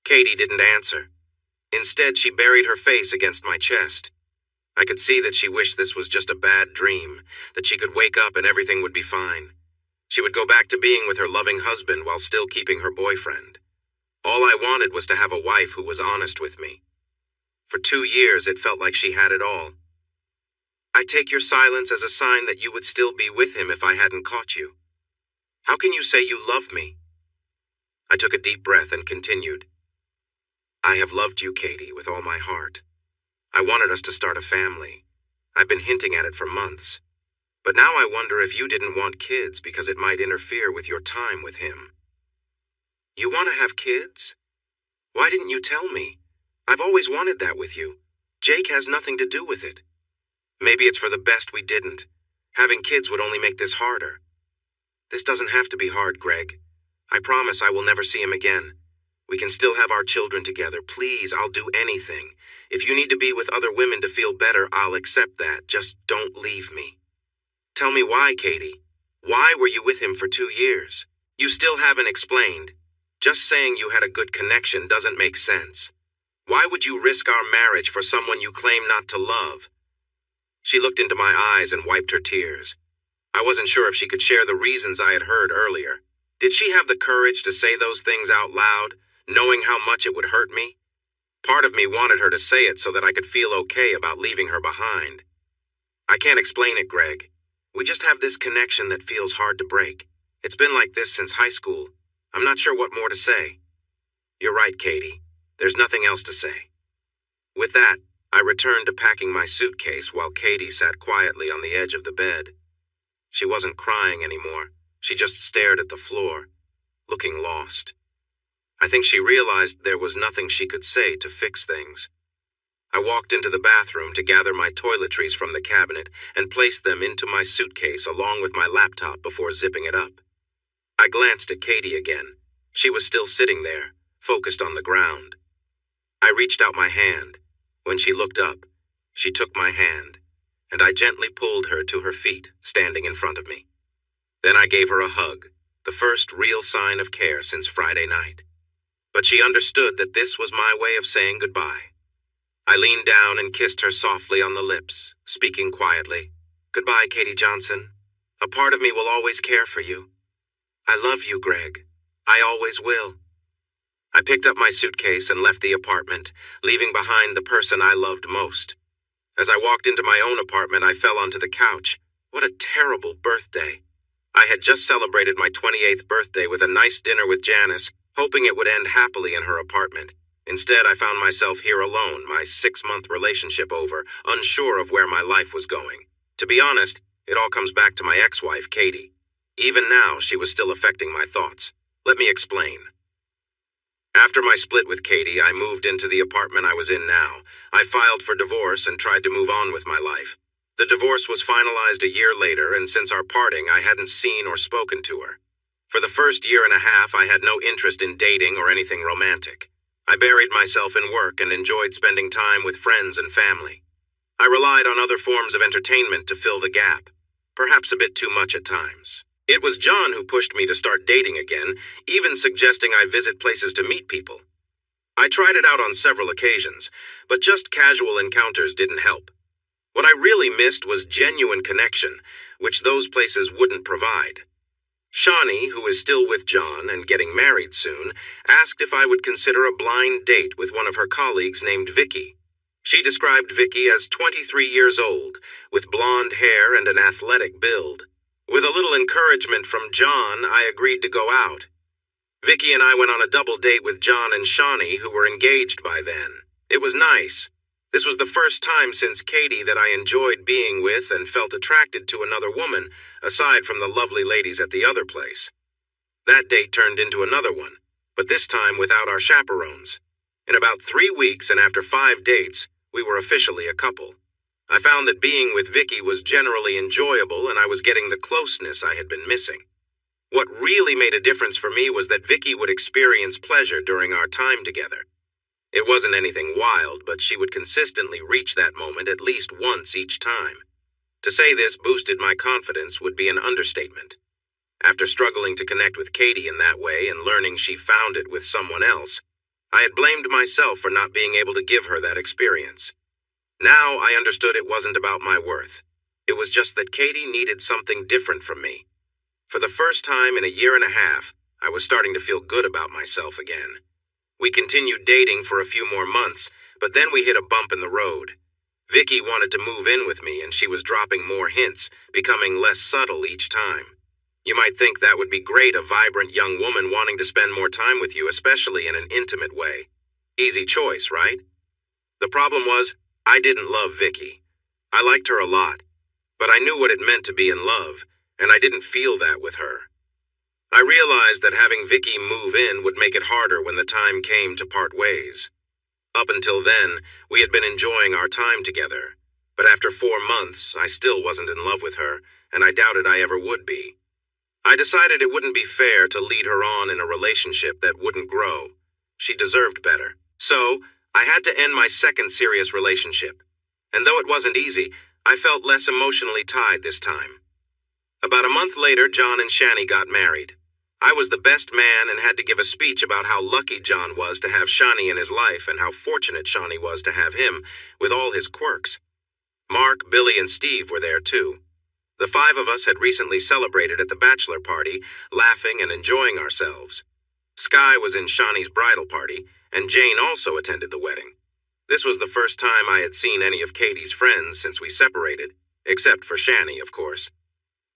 Katie didn't answer. Instead, she buried her face against my chest. I could see that she wished this was just a bad dream, that she could wake up and everything would be fine. She would go back to being with her loving husband while still keeping her boyfriend. All I wanted was to have a wife who was honest with me. For 2 years, it felt like she had it all. "I take your silence as a sign that you would still be with him if I hadn't caught you. How can you say you love me?" I took a deep breath and continued. "I have loved you, Katie, with all my heart. I wanted us to start a family. I've been hinting at it for months. But now I wonder if you didn't want kids because it might interfere with your time with him." "You want to have kids? Why didn't you tell me? I've always wanted that with you. Jake has nothing to do with it. Maybe it's for the best we didn't. Having kids would only make this harder. This doesn't have to be hard, Greg. I promise I will never see him again. We can still have our children together. Please, I'll do anything. If you need to be with other women to feel better, I'll accept that. Just don't leave me." "Tell me why, Katie. Why were you with him for 2 years? You still haven't explained. Just saying you had a good connection doesn't make sense. Why would you risk our marriage for someone you claim not to love?" She looked into my eyes and wiped her tears. I wasn't sure if she could share the reasons I had heard earlier. Did she have the courage to say those things out loud, knowing how much it would hurt me? Part of me wanted her to say it so that I could feel okay about leaving her behind. "I can't explain it, Greg. We just have this connection that feels hard to break. It's been like this since high school. I'm not sure what more to say." "You're right, Katie. There's nothing else to say." With that, I returned to packing my suitcase while Katie sat quietly on the edge of the bed. She wasn't crying anymore. She just stared at the floor, looking lost. I think she realized there was nothing she could say to fix things. I walked into the bathroom to gather my toiletries from the cabinet and place them into my suitcase along with my laptop before zipping it up. I glanced at Katie again. She was still sitting there, focused on the ground. I reached out my hand. When she looked up, she took my hand, and I gently pulled her to her feet, standing in front of me. Then I gave her a hug, the first real sign of care since Friday night. But she understood that this was my way of saying goodbye. I leaned down and kissed her softly on the lips, speaking quietly. "Goodbye, Katie Johnson. A part of me will always care for you. I love you, Greg. I always will." I picked up my suitcase and left the apartment, leaving behind the person I loved most. As I walked into my own apartment, I fell onto the couch. What a terrible birthday. I had just celebrated my 28th birthday with a nice dinner with Janice, hoping it would end happily in her apartment. Instead, I found myself here alone, my 6-month relationship over, unsure of where my life was going. To be honest, it all comes back to my ex-wife, Katie. Even now, she was still affecting my thoughts. Let me explain. After my split with Katie, I moved into the apartment I was in now. I filed for divorce and tried to move on with my life. The divorce was finalized a year later, and since our parting, I hadn't seen or spoken to her. For the first year and a half, I had no interest in dating or anything romantic. I buried myself in work and enjoyed spending time with friends and family. I relied on other forms of entertainment to fill the gap, perhaps a bit too much at times. It was John who pushed me to start dating again, even suggesting I visit places to meet people. I tried it out on several occasions, but just casual encounters didn't help. What I really missed was genuine connection, which those places wouldn't provide. Shawnee, who is still with John and getting married soon, asked if I would consider a blind date with one of her colleagues named Vicky. She described Vicky as 23 years old, with blonde hair and an athletic build. With a little encouragement from John, I agreed to go out. Vicky and I went on a double date with John and Shawnee, who were engaged by then. It was nice. This was the first time since Katie that I enjoyed being with and felt attracted to another woman, aside from the lovely ladies at the other place. That date turned into another one, but this time without our chaperones. In about 3 weeks and after 5 dates, we were officially a couple. I found that being with Vicky was generally enjoyable and I was getting the closeness I had been missing. What really made a difference for me was that Vicky would experience pleasure during our time together. It wasn't anything wild, but she would consistently reach that moment at least once each time. To say this boosted my confidence would be an understatement. After struggling to connect with Katie in that way and learning she found it with someone else, I had blamed myself for not being able to give her that experience. Now I understood it wasn't about my worth. It was just that Katie needed something different from me. For the first time in a year and a half, I was starting to feel good about myself again. We continued dating for a few more months, but then we hit a bump in the road. Vicky wanted to move in with me and she was dropping more hints, becoming less subtle each time. You might think that would be great, a vibrant young woman wanting to spend more time with you, especially in an intimate way. Easy choice, right? The problem was, I didn't love Vicky. I liked her a lot, but I knew what it meant to be in love, and I didn't feel that with her. I realized that having Vicky move in would make it harder when the time came to part ways. Up until then, we had been enjoying our time together, but after 4 months, I still wasn't in love with her, and I doubted I ever would be. I decided it wouldn't be fair to lead her on in a relationship that wouldn't grow. She deserved better. So, I had to end my second serious relationship. And though it wasn't easy, I felt less emotionally tied this time. About a month later, John and Shani got married. I was the best man and had to give a speech about how lucky John was to have Shani in his life and how fortunate Shani was to have him, with all his quirks. Mark, Billy, and Steve were there too. The 5 of us had recently celebrated at the bachelor party, laughing and enjoying ourselves. Sky was in Shani's bridal party, and Jane also attended the wedding. This was the first time I had seen any of Katie's friends since we separated, except for Shani, of course.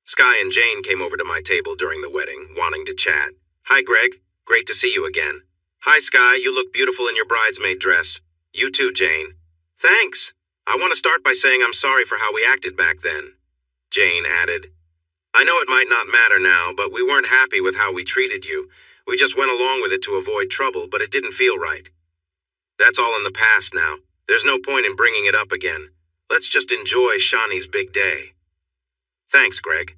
Sky and Jane came over to my table during the wedding, wanting to chat. "Hi, Greg. Great to see you again." "Hi, Sky. You look beautiful in your bridesmaid dress." "You too, Jane." "Thanks. I want to start by saying I'm sorry for how we acted back then," Jane added. "I know it might not matter now, but we weren't happy with how we treated you. We just went along with it to avoid trouble, but it didn't feel right. That's all in the past now. There's no point in bringing it up again. Let's just enjoy Shani's big day." "Thanks, Greg."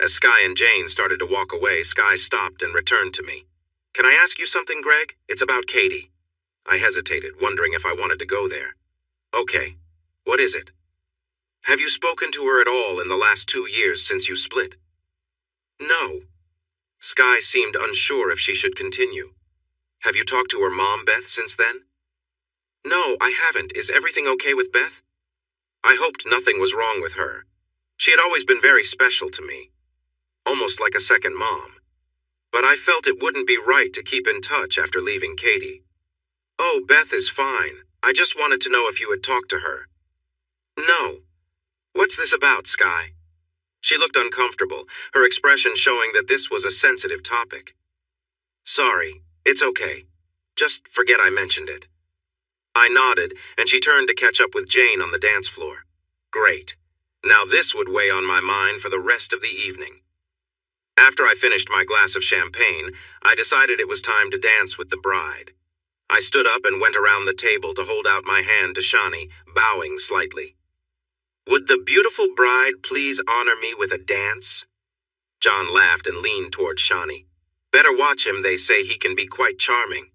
As Sky and Jane started to walk away, Sky stopped and returned to me. "Can I ask you something, Greg? It's about Katie." I hesitated, wondering if I wanted to go there. "Okay. What is it?" "Have you spoken to her at all in the last 2 years since you split?" "No." Sky seemed unsure if she should continue. "Have you talked to her mom, Beth, since then?" "No, I haven't. Is everything okay with Beth?" I hoped nothing was wrong with her. She had always been very special to me, almost like a second mom. But I felt it wouldn't be right to keep in touch after leaving Katie. "Oh, Beth is fine. I just wanted to know if you had talked to her." "No." "What's this about, Sky?" She looked uncomfortable, her expression showing that this was a sensitive topic. "Sorry, it's okay. Just forget I mentioned it." I nodded, and she turned to catch up with Jane on the dance floor. Great. Now this would weigh on my mind for the rest of the evening. After I finished my glass of champagne, I decided it was time to dance with the bride. I stood up and went around the table to hold out my hand to Shani, bowing slightly. "Would the beautiful bride please honor me with a dance?" John laughed and leaned toward Shani. "Better watch him, they say he can be quite charming."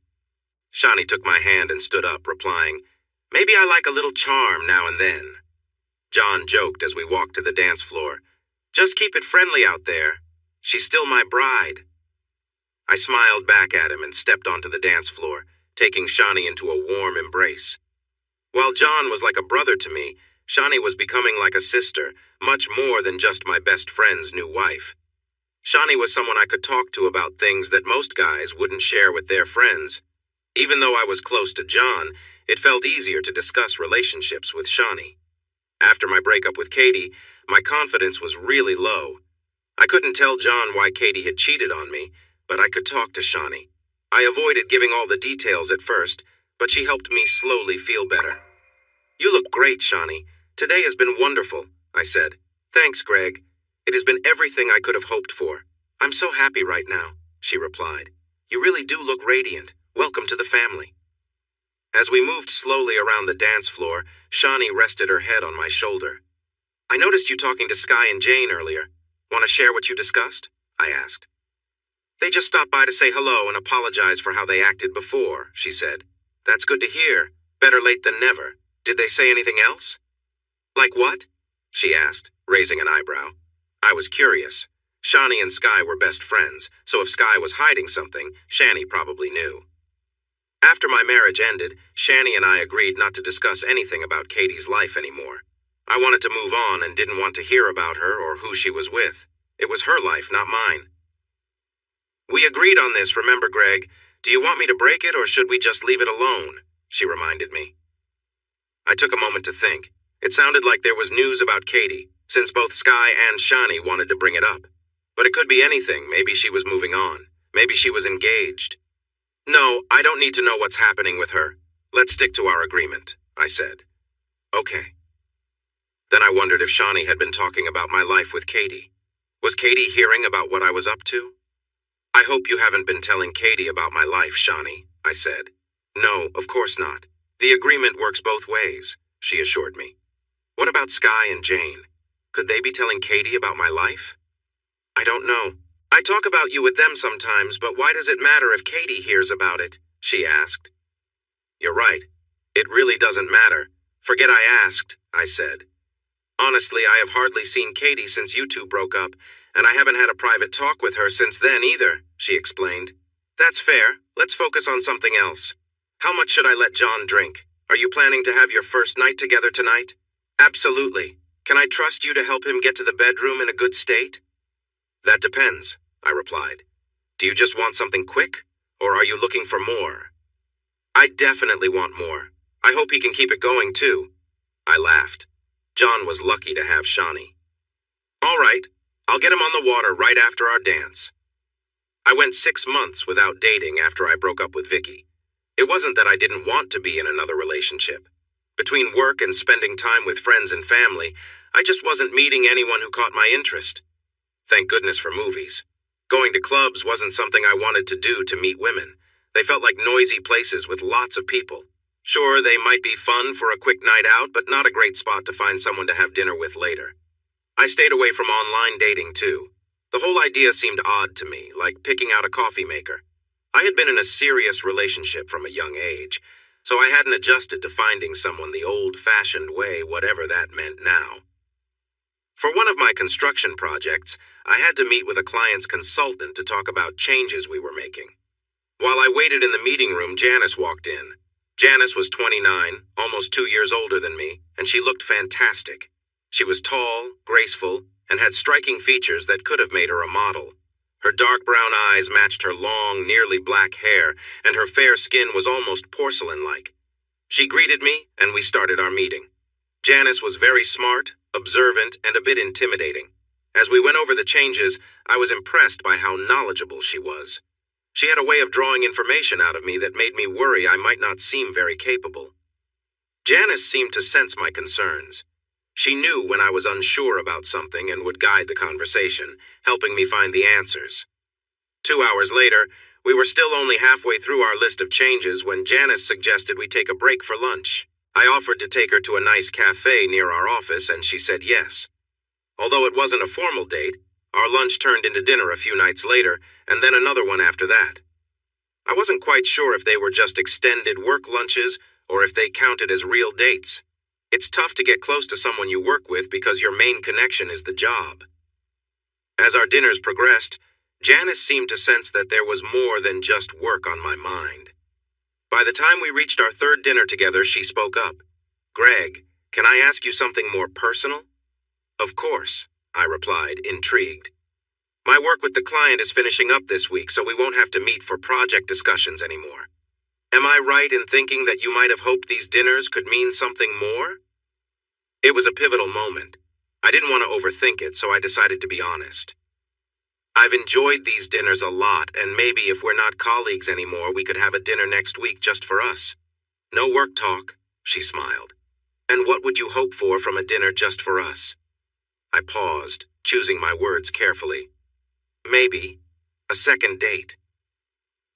Shani took my hand and stood up, replying, "Maybe I like a little charm now and then." John joked as we walked to the dance floor. "Just keep it friendly out there. She's still my bride." I smiled back at him and stepped onto the dance floor, taking Shani into a warm embrace. While John was like a brother to me, Shani was becoming like a sister, much more than just my best friend's new wife. Shani was someone I could talk to about things that most guys wouldn't share with their friends. Even though I was close to John, it felt easier to discuss relationships with Shani. After my breakup with Katie, my confidence was really low. I couldn't tell John why Katie had cheated on me, but I could talk to Shani. I avoided giving all the details at first, but she helped me slowly feel better. "You look great, Shani. Today has been wonderful," I said. "Thanks, Greg. It has been everything I could have hoped for. I'm so happy right now," she replied. "You really do look radiant. Welcome to the family." As we moved slowly around the dance floor, Shawnee rested her head on my shoulder. I noticed you talking to Sky and Jane earlier. Want to share what you discussed? I asked. They just stopped by to say hello and apologize for how they acted before, she said. That's good to hear. Better late than never. Did they say anything else? Like what? She asked, raising an eyebrow. I was curious. Shawnee and Sky were best friends, so if Sky was hiding something, Shani probably knew. After my marriage ended, Shani and I agreed not to discuss anything about Katie's life anymore. I wanted to move on and didn't want to hear about her or who she was with. It was her life, not mine. We agreed on this, remember, Greg? Do you want me to break it or should we just leave it alone? She reminded me. I took a moment to think. It sounded like there was news about Katie, since both Sky and Shani wanted to bring it up. But it could be anything. Maybe she was moving on. Maybe she was engaged. No, I don't need to know what's happening with her. Let's stick to our agreement, I said. Okay. Then I wondered if Shawnee had been talking about my life with Katie. Was Katie hearing about what I was up to? I hope you haven't been telling Katie about my life, Shawnee, I said. No, of course not. The agreement works both ways, she assured me. What about Sky and Jane? Could they be telling Katie about my life? I don't know. I talk about you with them sometimes, but why does it matter if Katie hears about it? She asked. You're right. It really doesn't matter. Forget I asked, I said. Honestly, I have hardly seen Katie since you two broke up, and I haven't had a private talk with her since then either, she explained. That's fair. Let's focus on something else. How much should I let John drink? Are you planning to have your first night together tonight? Absolutely. Can I trust you to help him get to the bedroom in a good state? That depends, I replied. Do you just want something quick, or are you looking for more? I definitely want more. I hope he can keep it going, too. I laughed. John was lucky to have Shawnee. All right, I'll get him on the water right after our dance. I went 6 months without dating after I broke up with Vicky. It wasn't that I didn't want to be in another relationship. Between work and spending time with friends and family, I just wasn't meeting anyone who caught my interest. Thank goodness for movies. Going to clubs wasn't something I wanted to do to meet women. They felt like noisy places with lots of people. Sure, they might be fun for a quick night out, but not a great spot to find someone to have dinner with later. I stayed away from online dating, too. The whole idea seemed odd to me, like picking out a coffee maker. I had been in a serious relationship from a young age, so I hadn't adjusted to finding someone the old-fashioned way, whatever that meant now. For one of my construction projects, I had to meet with a client's consultant to talk about changes we were making. While I waited in the meeting room, Janice walked in. Janice was 29, almost 2 years older than me, and she looked fantastic. She was tall, graceful, and had striking features that could have made her a model. Her dark brown eyes matched her long, nearly black hair, and her fair skin was almost porcelain-like. She greeted me, and we started our meeting. Janice was very smart, observant, and a bit intimidating. As we went over the changes, I was impressed by how knowledgeable she was. She had a way of drawing information out of me that made me worry I might not seem very capable. Janice seemed to sense my concerns. She knew when I was unsure about something and would guide the conversation, helping me find the answers. 2 hours later, we were still only halfway through our list of changes when Janice suggested we take a break for lunch. I offered to take her to a nice cafe near our office, and she said yes. Although it wasn't a formal date, our lunch turned into dinner a few nights later, and then another one after that. I wasn't quite sure if they were just extended work lunches or if they counted as real dates. It's tough to get close to someone you work with because your main connection is the job. As our dinners progressed, Janice seemed to sense that there was more than just work on my mind. By the time we reached our third dinner together, she spoke up. "Greg, can I ask you something more personal?" "Of course," I replied, intrigued. "My work with the client is finishing up this week, so we won't have to meet for project discussions anymore. Am I right in thinking that you might have hoped these dinners could mean something more?" It was a pivotal moment. I didn't want to overthink it, so I decided to be honest. "I've enjoyed these dinners a lot, and maybe if we're not colleagues anymore, we could have a dinner next week just for us. No work talk," she smiled. "And what would you hope for from a dinner just for us?" I paused, choosing my words carefully. "Maybe a second date."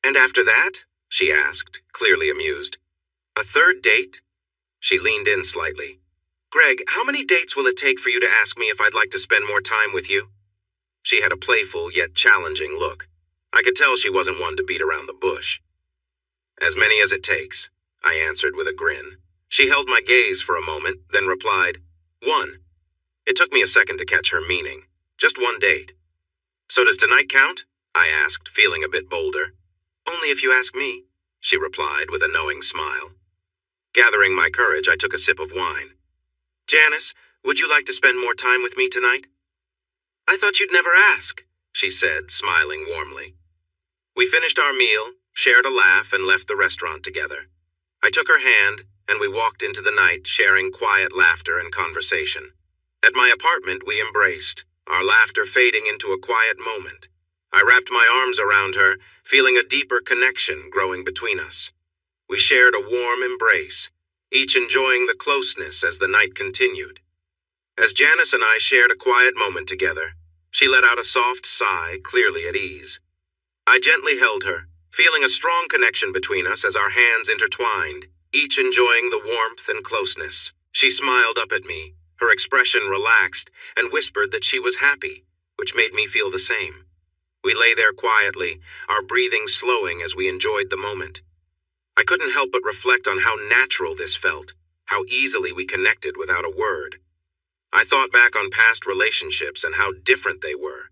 "And after that?" she asked, clearly amused. A third date? She leaned in slightly. Greg, how many dates will it take for you to ask me if I'd like to spend more time with you? She had a playful yet challenging look. I could tell she wasn't one to beat around the bush. As many as it takes, I answered with a grin. She held my gaze for a moment, then replied, 1. It took me a second to catch her meaning. Just one date. So does tonight count? I asked, feeling a bit bolder. Only if you ask me, she replied with a knowing smile. Gathering my courage, I took a sip of wine. Janice, would you like to spend more time with me tonight? I thought you'd never ask, she said, smiling warmly. We finished our meal, shared a laugh, and left the restaurant together. I took her hand, and we walked into the night, sharing quiet laughter and conversation. At my apartment, we embraced, our laughter fading into a quiet moment. I wrapped my arms around her, feeling a deeper connection growing between us. We shared a warm embrace, each enjoying the closeness as the night continued. As Janice and I shared a quiet moment together, she let out a soft sigh, clearly at ease. I gently held her, feeling a strong connection between us as our hands intertwined, each enjoying the warmth and closeness. She smiled up at me, her expression relaxed, and whispered that she was happy, which made me feel the same. We lay there quietly, our breathing slowing as we enjoyed the moment. I couldn't help but reflect on how natural this felt, how easily we connected without a word. I thought back on past relationships and how different they were.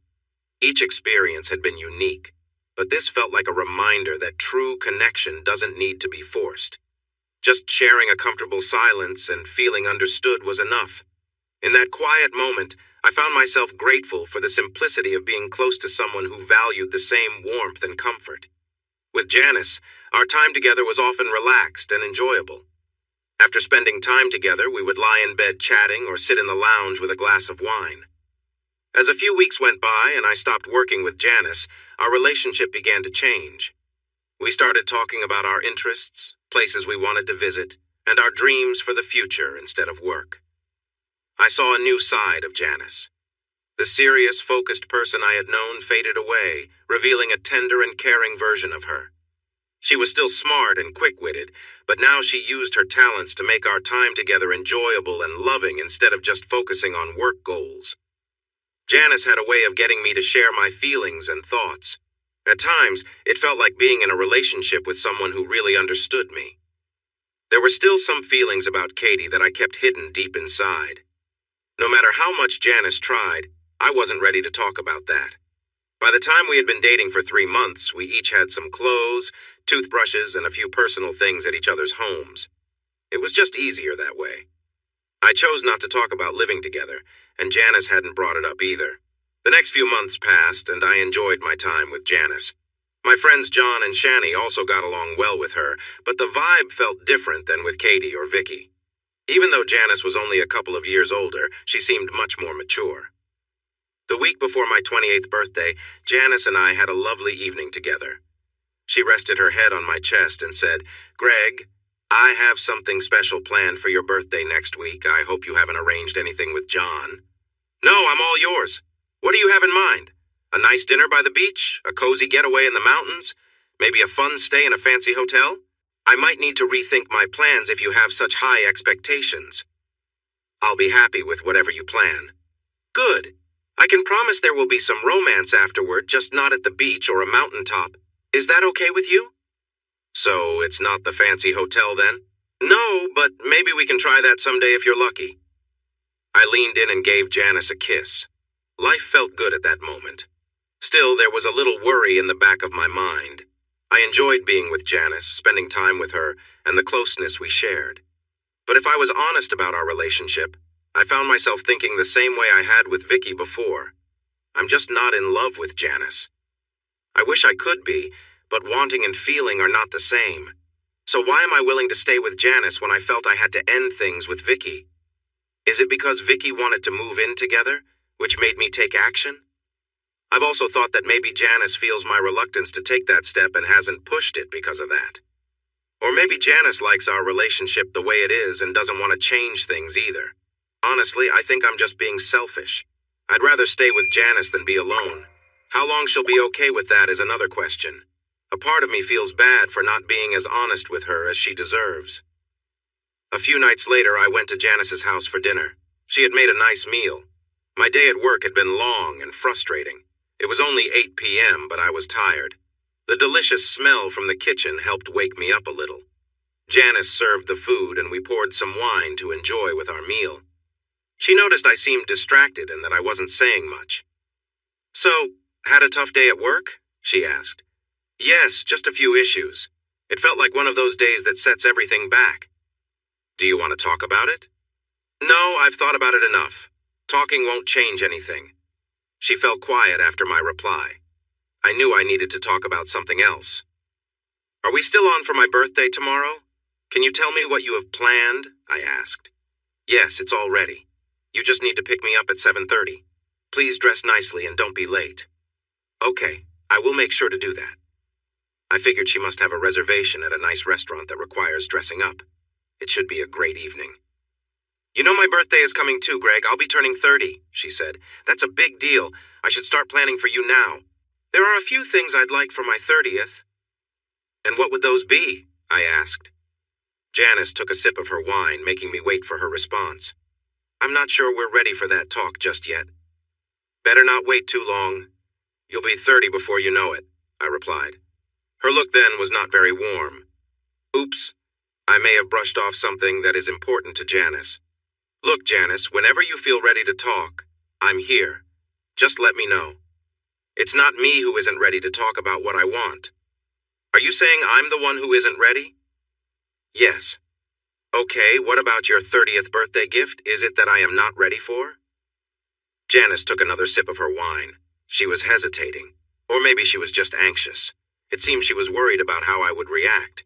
Each experience had been unique, but this felt like a reminder that true connection doesn't need to be forced. Just sharing a comfortable silence and feeling understood was enough. In that quiet moment, I found myself grateful for the simplicity of being close to someone who valued the same warmth and comfort. With Janice, our time together was often relaxed and enjoyable. After spending time together, we would lie in bed chatting or sit in the lounge with a glass of wine. As a few weeks went by and I stopped working with Janice, our relationship began to change. We started talking about our interests, places we wanted to visit, and our dreams for the future instead of work. I saw a new side of Janice. The serious, focused person I had known faded away, revealing a tender and caring version of her. She was still smart and quick-witted, but now she used her talents to make our time together enjoyable and loving instead of just focusing on work goals. Janice had a way of getting me to share my feelings and thoughts. At times, it felt like being in a relationship with someone who really understood me. There were still some feelings about Katie that I kept hidden deep inside. No matter how much Janice tried, I wasn't ready to talk about that. By the time we had been dating for 3 months, we each had some clothes, toothbrushes, and a few personal things at each other's homes. It was just easier that way. I chose not to talk about living together, and Janice hadn't brought it up either. The next few months passed, and I enjoyed my time with Janice. My friends John and Shani also got along well with her, but the vibe felt different than with Katie or Vicky. Even though Janice was only a couple of years older, she seemed much more mature. The week before my 28th birthday, Janice and I had a lovely evening together. She rested her head on my chest and said, "Greg, I have something special planned for your birthday next week. I hope you haven't arranged anything with John." "No, I'm all yours. What do you have in mind? A nice dinner by the beach? A cozy getaway in the mountains? Maybe a fun stay in a fancy hotel? I might need to rethink my plans if you have such high expectations." "I'll be happy with whatever you plan." "Good. I can promise there will be some romance afterward, just not at the beach or a mountaintop. Is that okay with you?" "So it's not the fancy hotel then?" "No, but maybe we can try that someday if you're lucky." I leaned in and gave Janice a kiss. Life felt good at that moment. Still, there was a little worry in the back of my mind. I enjoyed being with Janice, spending time with her, and the closeness we shared. But if I was honest about our relationship, I found myself thinking the same way I had with Vicky before. I'm just not in love with Janice. I wish I could be, but wanting and feeling are not the same. So why am I willing to stay with Janice when I felt I had to end things with Vicky? Is it because Vicky wanted to move in together, which made me take action? I've also thought that maybe Janice feels my reluctance to take that step and hasn't pushed it because of that. Or maybe Janice likes our relationship the way it is and doesn't want to change things either. Honestly, I think I'm just being selfish. I'd rather stay with Janice than be alone. How long she'll be okay with that is another question. A part of me feels bad for not being as honest with her as she deserves. A few nights later, I went to Janice's house for dinner. She had made a nice meal. My day at work had been long and frustrating. It was only 8 p.m., but I was tired. The delicious smell from the kitchen helped wake me up a little. Janice served the food, and we poured some wine to enjoy with our meal. She noticed I seemed distracted and that I wasn't saying much. "So, had a tough day at work?" she asked. "Yes, just a few issues. It felt like one of those days that sets everything back." "Do you want to talk about it?" "No, I've thought about it enough. Talking won't change anything." She fell quiet after my reply. I knew I needed to talk about something else. "Are we still on for my birthday tomorrow? Can you tell me what you have planned?" I asked. "Yes, it's all ready. You just need to pick me up at 7:30. Please dress nicely and don't be late." "Okay, I will make sure to do that." I figured she must have a reservation at a nice restaurant that requires dressing up. It should be a great evening. "You know my birthday is coming too, Greg. I'll be turning 30, she said. "That's a big deal. I should start planning for you now. There are a few things I'd like for my 30th. "And what would those be?" I asked. Janice took a sip of her wine, making me wait for her response. "I'm not sure we're ready for that talk just yet." "Better not wait too long. You'll be 30 before you know it," I replied. Her look then was not very warm. Oops, I may have brushed off something that is important to Janice. "Look, Janice, whenever you feel ready to talk, I'm here. Just let me know. It's not me who isn't ready to talk about what I want." "Are you saying I'm the one who isn't ready?" "Yes." "Okay, what about your 30th birthday gift? Is it that I am not ready for?" Janice took another sip of her wine. She was hesitating, or maybe she was just anxious. It seemed she was worried about how I would react.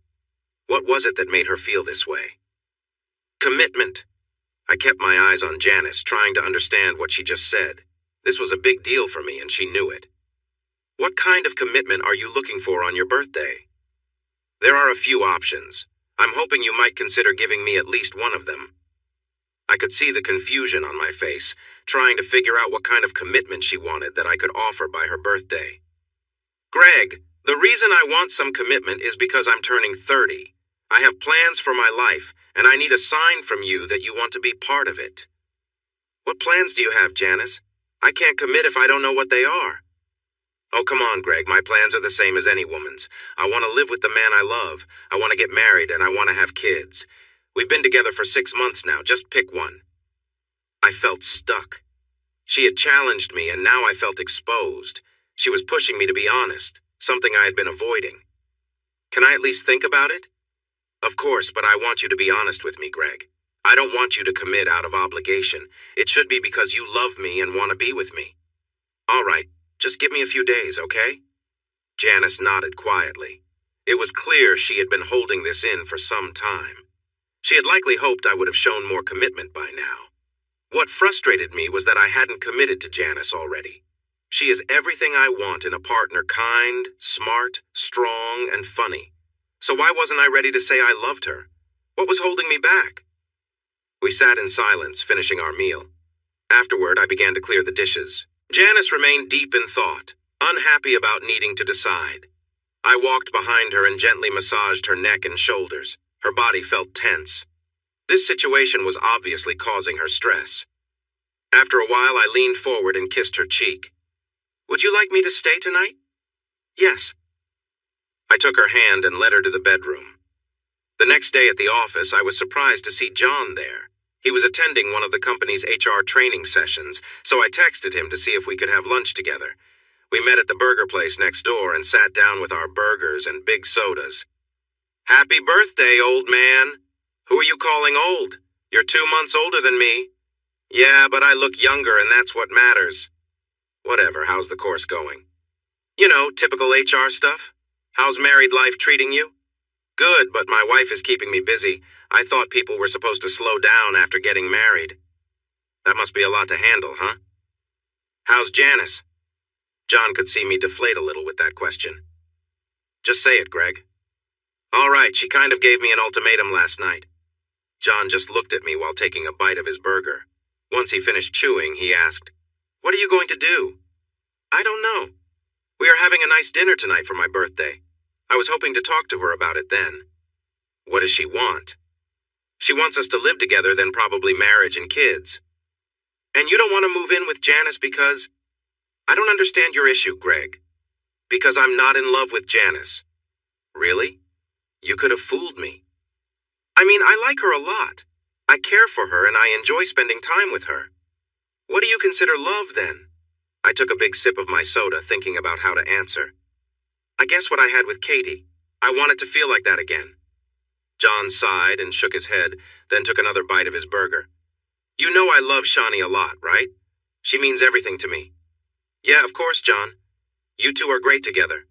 What was it that made her feel this way? "Commitment." I kept my eyes on Janice, trying to understand what she just said. This was a big deal for me, and she knew it. "What kind of commitment are you looking for on your birthday?" "There are a few options. I'm hoping you might consider giving me at least one of them." I could see the confusion on my face, trying to figure out what kind of commitment she wanted that I could offer by her birthday. "Greg, the reason I want some commitment is because I'm turning 30. I have plans for my life, and I need a sign from you that you want to be part of it." "What plans do you have, Janice? I can't commit if I don't know what they are." "Oh, come on, Greg. My plans are the same as any woman's. I want to live with the man I love. I want to get married, and I want to have kids. We've been together for 6 months now. Just pick one." I felt stuck. She had challenged me, and now I felt exposed. She was pushing me to be honest, something I had been avoiding. "Can I at least think about it?" "Of course, but I want you to be honest with me, Greg. I don't want you to commit out of obligation. It should be because you love me and want to be with me." "All right. Just give me a few days, okay?" Janice nodded quietly. It was clear she had been holding this in for some time. She had likely hoped I would have shown more commitment by now. What frustrated me was that I hadn't committed to Janice already. She is everything I want in a partner: kind, smart, strong, and funny. So why wasn't I ready to say I loved her? What was holding me back? We sat in silence, finishing our meal. Afterward, I began to clear the dishes. Janice remained deep in thought, unhappy about needing to decide. I walked behind her and gently massaged her neck and shoulders. Her body felt tense. This situation was obviously causing her stress. After a while, I leaned forward and kissed her cheek. "Would you like me to stay tonight?" "Yes." I took her hand and led her to the bedroom. The next day at the office, I was surprised to see John there. He was attending one of the company's HR training sessions, so I texted him to see if we could have lunch together. We met at the burger place next door and sat down with our burgers and big sodas. "Happy birthday, old man. Who are you calling old? You're 2 months older than me." "Yeah, but I look younger and that's what matters." "Whatever, how's the course going?" "You know, typical HR stuff. How's married life treating you?" "Good, but my wife is keeping me busy. I thought people were supposed to slow down after getting married." "That must be a lot to handle, huh?" "How's Janice?" John could see me deflate a little with that question. "Just say it, Greg." "All right, she kind of gave me an ultimatum last night." John just looked at me while taking a bite of his burger. Once he finished chewing, he asked, "What are you going to do?" "I don't know. We are having a nice dinner tonight for my birthday. I was hoping to talk to her about it then." "What does she want?" She wants us to live together, then probably marriage and kids. And you don't want to move in with Janice because... I don't understand your issue, Greg. Because I'm not in love with Janice. Really? You could have fooled me. I mean, I like her a lot. I care for her and I enjoy spending time with her. What do you consider love, then? I took a big sip of my soda, thinking about how to answer. I guess what I had with Katie. I wanted to feel like that again. John sighed and shook his head, then took another bite of his burger. You know I love Shani a lot, right? She means everything to me. Yeah, of course, John. You two are great together.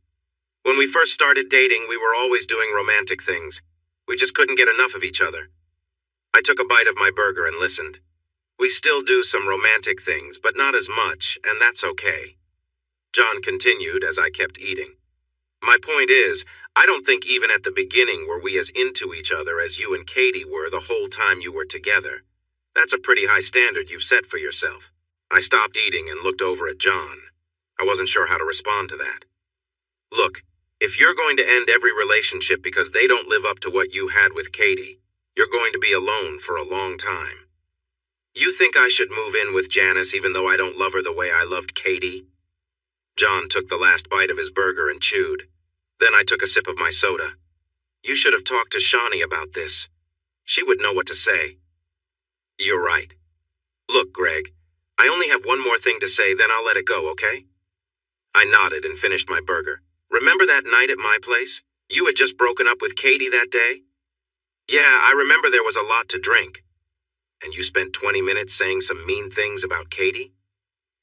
When we first started dating, we were always doing romantic things. We just couldn't get enough of each other. I took a bite of my burger and listened. We still do some romantic things, but not as much, and that's okay. John continued as I kept eating. My point is, I don't think even at the beginning were we as into each other as you and Katie were the whole time you were together. That's a pretty high standard you've set for yourself. I stopped eating and looked over at John. I wasn't sure how to respond to that. Look, if you're going to end every relationship because they don't live up to what you had with Katie, you're going to be alone for a long time. You think I should move in with Janice even though I don't love her the way I loved Katie? John took the last bite of his burger and chewed. Then I took a sip of my soda. You should have talked to Shani about this. She would know what to say. You're right. Look, Greg, I only have one more thing to say, then I'll let it go, okay? I nodded and finished my burger. Remember that night at my place? You had just broken up with Katie that day? Yeah, I remember there was a lot to drink. And you spent 20 minutes saying some mean things about Katie?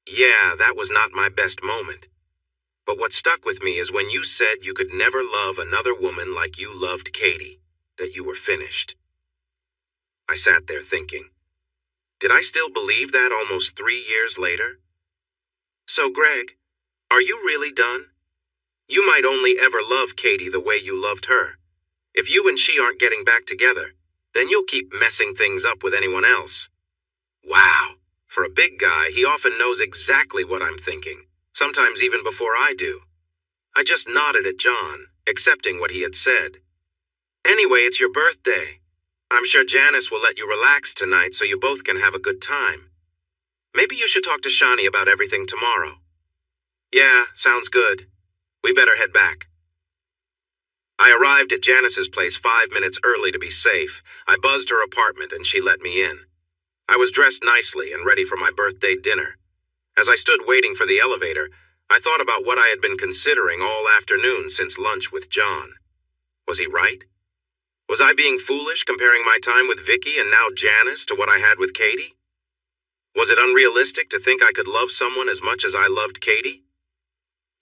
Yeah, that was not my best moment. But what stuck with me is when you said you could never love another woman like you loved Katie, that you were finished. I sat there thinking, did I still believe that almost 3 years later? So, Greg, are you really done? You might only ever love Katie the way you loved her. If you and she aren't getting back together, then you'll keep messing things up with anyone else. Wow, for a big guy, he often knows exactly what I'm thinking. Sometimes even before I do. I just nodded at John, accepting what he had said. Anyway, it's your birthday. I'm sure Janice will let you relax tonight so you both can have a good time. Maybe you should talk to Shani about everything tomorrow. Yeah, sounds good. We better head back. I arrived at Janice's place 5 minutes early to be safe. I buzzed her apartment and she let me in. I was dressed nicely and ready for my birthday dinner. As I stood waiting for the elevator, I thought about what I had been considering all afternoon since lunch with John. Was he right? Was I being foolish comparing my time with Vicky and now Janice to what I had with Katie? Was it unrealistic to think I could love someone as much as I loved Katie?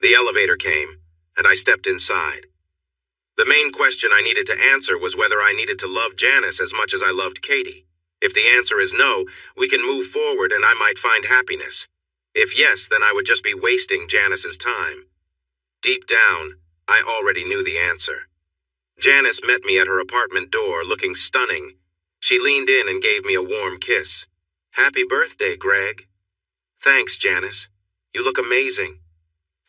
The elevator came, and I stepped inside. The main question I needed to answer was whether I needed to love Janice as much as I loved Katie. If the answer is no, we can move forward and I might find happiness. If yes, then I would just be wasting Janice's time. Deep down, I already knew the answer. Janice met me at her apartment door, looking stunning. She leaned in and gave me a warm kiss. Happy birthday, Greg. Thanks, Janice. You look amazing.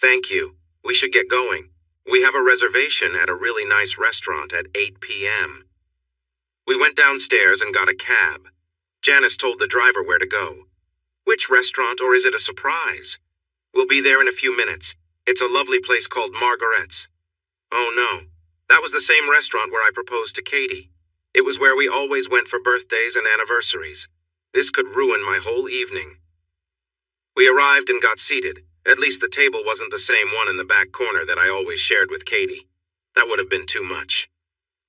Thank you. We should get going. We have a reservation at a really nice restaurant at 8 p.m. We went downstairs and got a cab. Janice told the driver where to go. Which restaurant, or is it a surprise? We'll be there in a few minutes. It's a lovely place called Margaret's. Oh no, that was the same restaurant where I proposed to Katie. It was where we always went for birthdays and anniversaries. This could ruin my whole evening. We arrived and got seated. At least the table wasn't the same one in the back corner that I always shared with Katie. That would have been too much.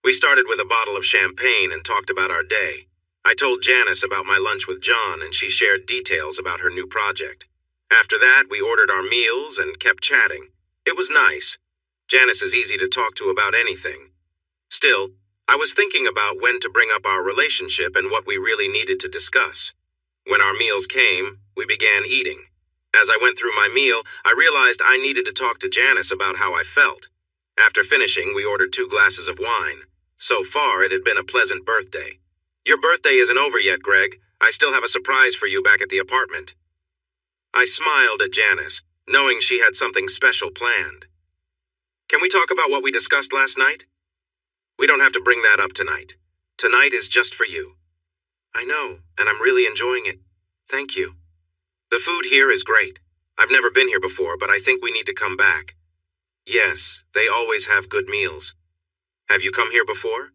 We started with a bottle of champagne and talked about our day. I told Janice about my lunch with John and she shared details about her new project. After that, we ordered our meals and kept chatting. It was nice. Janice is easy to talk to about anything. Still, I was thinking about when to bring up our relationship and what we really needed to discuss. When our meals came, we began eating. As I went through my meal, I realized I needed to talk to Janice about how I felt. After finishing, we ordered 2 glasses of wine. So far, it had been a pleasant birthday. Your birthday isn't over yet, Greg. I still have a surprise for you back at the apartment. I smiled at Janice, knowing she had something special planned. Can we talk about what we discussed last night? We don't have to bring that up tonight. Tonight is just for you. I know, and I'm really enjoying it. Thank you. The food here is great. I've never been here before, but I think we need to come back. Yes, they always have good meals. Have you come here before?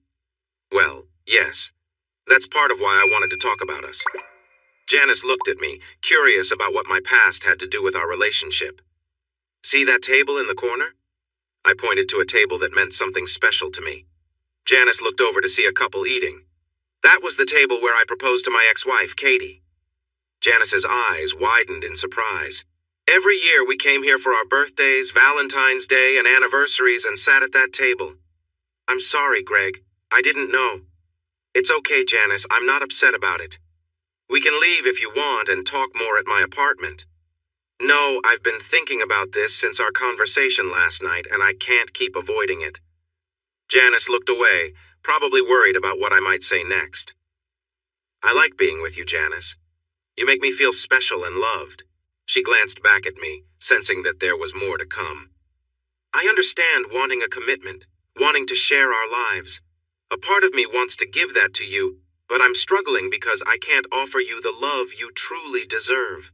Well, yes. That's part of why I wanted to talk about us. Janice looked at me, curious about what my past had to do with our relationship. See that table in the corner? I pointed to a table that meant something special to me. Janice looked over to see a couple eating. That was the table where I proposed to my ex-wife, Katie. Janice's eyes widened in surprise. Every year we came here for our birthdays, Valentine's Day, and anniversaries and sat at that table. I'm sorry, Greg. I didn't know. It's okay, Janice. I'm not upset about it. We can leave if you want and talk more at my apartment. No, I've been thinking about this since our conversation last night, and I can't keep avoiding it. Janice looked away, probably worried about what I might say next. I like being with you, Janice. You make me feel special and loved. She glanced back at me, sensing that there was more to come. I understand wanting a commitment, wanting to share our lives. A part of me wants to give that to you, but I'm struggling because I can't offer you the love you truly deserve.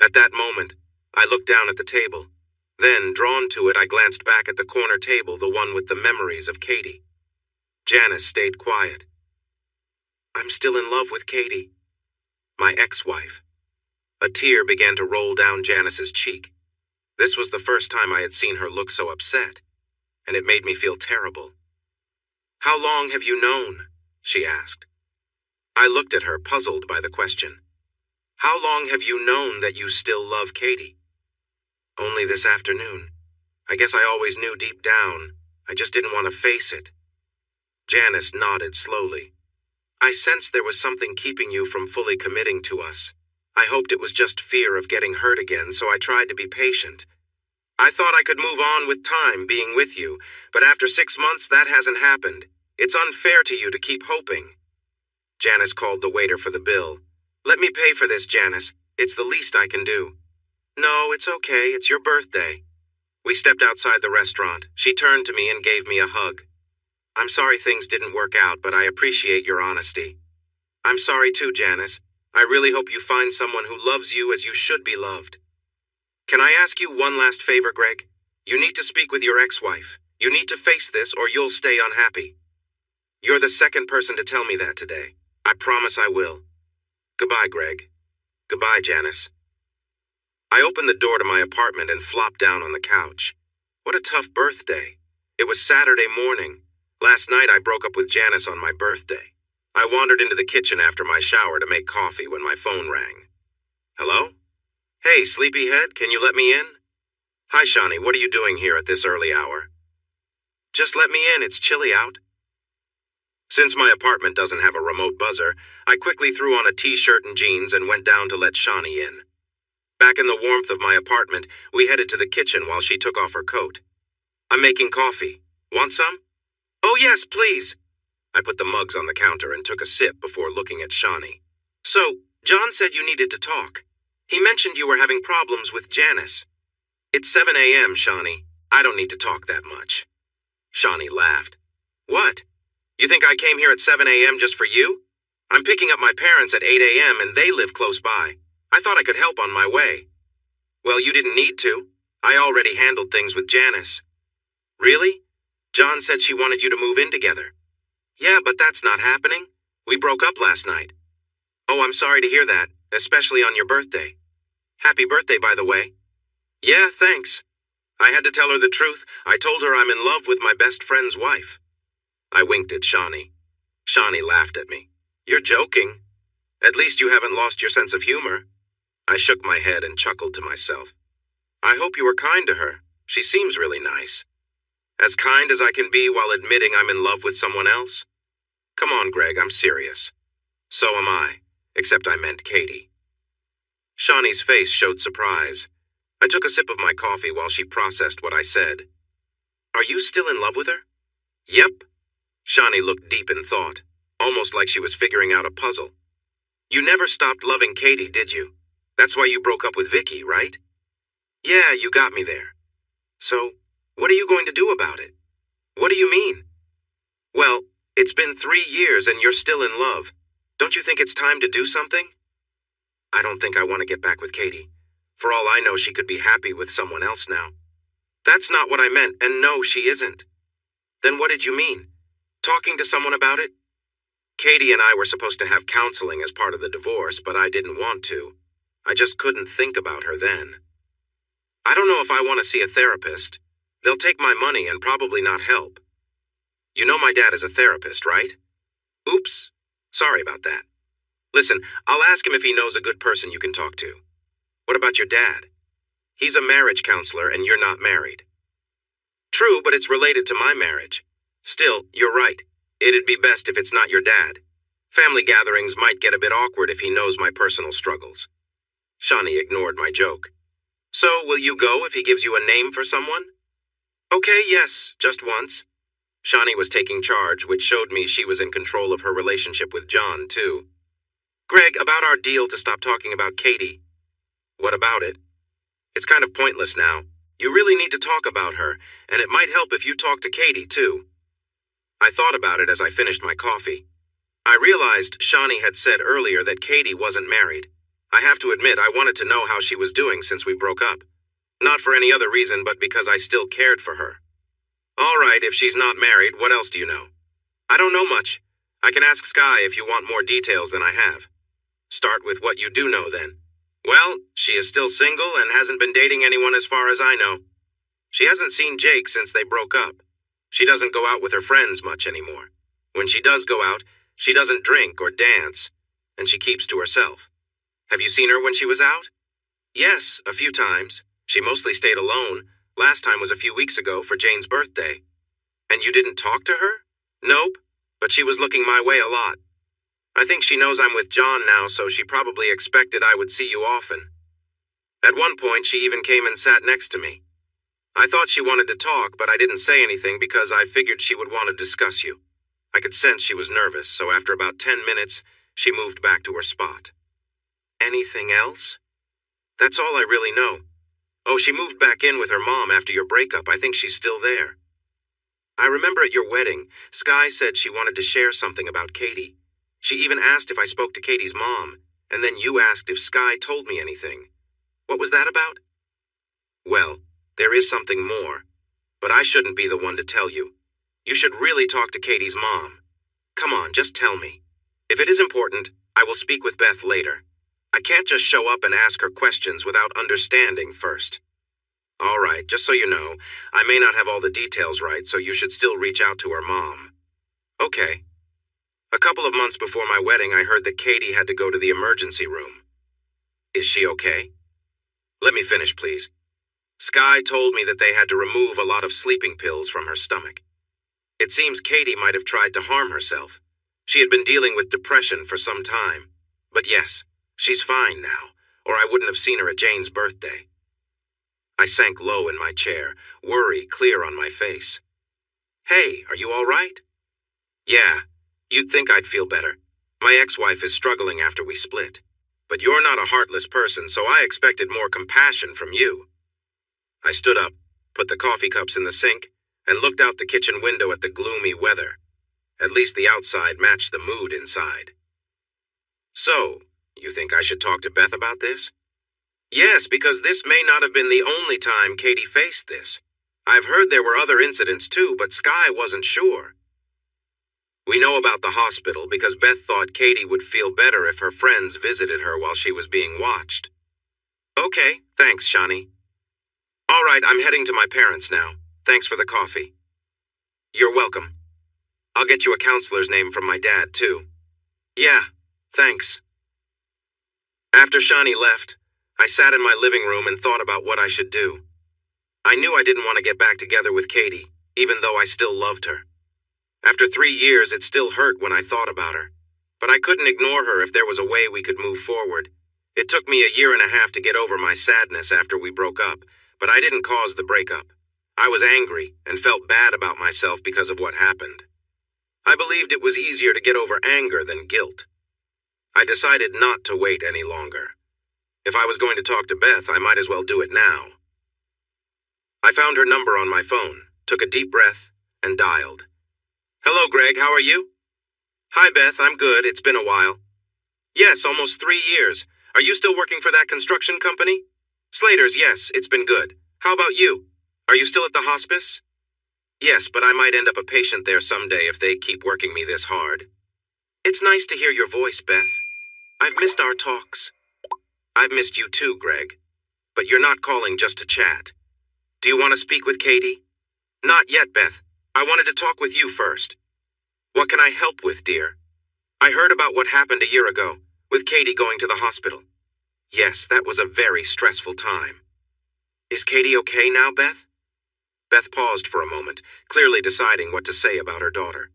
At that moment, I looked down at the table. Then, drawn to it, I glanced back at the corner table, the one with the memories of Katie. Janice stayed quiet. I'm still in love with Katie, my ex-wife. A tear began to roll down Janice's cheek. This was the first time I had seen her look so upset, and it made me feel terrible. How long have you known? She asked. I looked at her, puzzled by the question. How long have you known that you still love Katie? Only this afternoon. I guess I always knew deep down. I just didn't want to face it. Janice nodded slowly. I sensed there was something keeping you from fully committing to us. I hoped it was just fear of getting hurt again, so I tried to be patient. I thought I could move on with time being with you, but after 6 months that hasn't happened. It's unfair to you to keep hoping. Janice called the waiter for the bill. Let me pay for this, Janice. It's the least I can do. No, it's okay. It's your birthday. We stepped outside the restaurant. She turned to me and gave me a hug. I'm sorry things didn't work out, but I appreciate your honesty. I'm sorry too, Janice. I really hope you find someone who loves you as you should be loved. Can I ask you one last favor, Greg? You need to speak with your ex-wife. You need to face this or you'll stay unhappy. You're the second person to tell me that today. I promise I will. Goodbye, Greg. Goodbye, Janice. I opened the door to my apartment and flopped down on the couch. What a tough birthday. It was Saturday morning. Last night I broke up with Janice on my birthday. I wandered into the kitchen after my shower to make coffee when my phone rang. Hello? Hey, sleepyhead, can you let me in? Hi, Shawnee, what are you doing here at this early hour? Just let me in, it's chilly out. Since my apartment doesn't have a remote buzzer, I quickly threw on a t-shirt and jeans and went down to let Shawnee in. Back in the warmth of my apartment, we headed to the kitchen while she took off her coat. I'm making coffee. Want some? Oh yes, please. I put the mugs on the counter and took a sip before looking at Shawnee. So, John said you needed to talk. He mentioned you were having problems with Janice. It's 7 a.m., Shawnee. I don't need to talk that much. Shawnee laughed. What? You think I came here at 7 a.m. just for you? I'm picking up my parents at 8 a.m. and they live close by. I thought I could help on my way. Well, you didn't need to. I already handled things with Janice. Really? John said she wanted you to move in together. Yeah, but that's not happening. We broke up last night. Oh, I'm sorry to hear that, especially on your birthday. Happy birthday, by the way. Yeah, thanks. I had to tell her the truth. I told her I'm in love with my best friend's wife. I winked at Shawnee. Shawnee laughed at me. You're joking. At least you haven't lost your sense of humor. I shook my head and chuckled to myself. I hope you were kind to her. She seems really nice. As kind as I can be while admitting I'm in love with someone else? Come on, Greg, I'm serious. So am I, except I meant Katie. Shawnee's face showed surprise. I took a sip of my coffee while she processed what I said. Are you still in love with her? Yep. Shawnee looked deep in thought, almost like she was figuring out a puzzle. You never stopped loving Katie, did you? That's why you broke up with Vicky, right? Yeah, you got me there. So, what are you going to do about it? What do you mean? Well, It's been 3 years and you're still in love. Don't you think it's time to do something? I don't think I want to get back with Katie. For all I know, she could be happy with someone else now. That's not what I meant, and no, she isn't. Then what did you mean? Talking to someone about it? Katie and I were supposed to have counseling as part of the divorce, but I didn't want to. I just couldn't think about her then. I don't know if I want to see a therapist. They'll take my money and probably not help. You know my dad is a therapist, right? Oops. Sorry about that. Listen, I'll ask him if he knows a good person you can talk to. What about your dad? He's a marriage counselor and you're not married. True, but it's related to my marriage. Still, you're right. It'd be best if it's not your dad. Family gatherings might get a bit awkward if he knows my personal struggles. Shawnee ignored my joke. So, will you go if he gives you a name for someone? Okay, yes, just once. Shawnee was taking charge, which showed me she was in control of her relationship with John, too. Greg, about our deal to stop talking about Katie. What about it? It's kind of pointless now. You really need to talk about her, and it might help if you talk to Katie, too. I thought about it as I finished my coffee. I realized Shawnee had said earlier that Katie wasn't married. I have to admit I wanted to know how she was doing since we broke up. Not for any other reason but because I still cared for her. All right, if she's not married, what else do you know? I don't know much. I can ask Sky if you want more details than I have. Start with what you do know, then. Well, she is still single and hasn't been dating anyone as far as I know. She hasn't seen Jake since they broke up. She doesn't go out with her friends much anymore. When she does go out, she doesn't drink or dance, and she keeps to herself. Have you seen her when she was out? Yes, a few times. She mostly stayed alone. Last time was a few weeks ago for Jane's birthday. And you didn't talk to her? Nope, but she was looking my way a lot. I think she knows I'm with John now, so she probably expected I would see you often. At one point, she even came and sat next to me. I thought she wanted to talk, but I didn't say anything because I figured she would want to discuss you. I could sense she was nervous, so after about 10 minutes, she moved back to her spot. Anything else? That's all I really know. Oh, she moved back in with her mom after your breakup. I think she's still there. I remember at your wedding, Sky said she wanted to share something about Katie. She even asked if I spoke to Katie's mom, and then you asked if Sky told me anything. What was that about? Well, there is something more, but I shouldn't be the one to tell you. You should really talk to Katie's mom. Come on, just tell me. If it is important, I will speak with Beth later. I can't just show up and ask her questions without understanding first. All right, just so you know, I may not have all the details right, so you should still reach out to her mom. Okay. A couple of months before my wedding, I heard that Katie had to go to the emergency room. Is she okay? Let me finish, please. Sky told me that they had to remove a lot of sleeping pills from her stomach. It seems Katie might have tried to harm herself. She had been dealing with depression for some time. But yes, she's fine now, or I wouldn't have seen her at Jane's birthday. I sank low in my chair, worry clear on my face. Hey, are you all right? Yeah, you'd think I'd feel better. My ex-wife is struggling after we split. But you're not a heartless person, so I expected more compassion from you. I stood up, put the coffee cups in the sink, and looked out the kitchen window at the gloomy weather. At least the outside matched the mood inside. So, you think I should talk to Beth about this? Yes, because this may not have been the only time Katie faced this. I've heard there were other incidents too, but Sky wasn't sure. We know about the hospital because Beth thought Katie would feel better if her friends visited her while she was being watched. Okay, thanks, Shawnee. All right, I'm heading to my parents now. Thanks for the coffee. You're welcome. I'll get you a counselor's name from my dad, too. Yeah, thanks. After Shawnee left, I sat in my living room and thought about what I should do. I knew I didn't want to get back together with Katie, even though I still loved her. After 3 years, it still hurt when I thought about her. But I couldn't ignore her if there was a way we could move forward. It took me 1.5 years to get over my sadness after we broke up, but I didn't cause the breakup. I was angry and felt bad about myself because of what happened. I believed it was easier to get over anger than guilt. I decided not to wait any longer. If I was going to talk to Beth, I might as well do it now. I found her number on my phone, took a deep breath, and dialed. Hello, Greg. How are you? Hi, Beth. I'm good. It's been a while. Yes, almost 3 years. Are you still working for that construction company? Slater's, yes. It's been good. How about you? Are you still at the hospice? Yes, but I might end up a patient there someday if they keep working me this hard. It's nice to hear your voice, Beth. I've missed our talks. I've missed you too, Greg. But you're not calling just to chat. Do you want to speak with Katie? Not yet, Beth. I wanted to talk with you first. What can I help with, dear? I heard about what happened a year ago, with Katie going to the hospital. Yes, that was a very stressful time. Is Katie okay now, Beth? Beth paused for a moment, clearly deciding what to say about her daughter.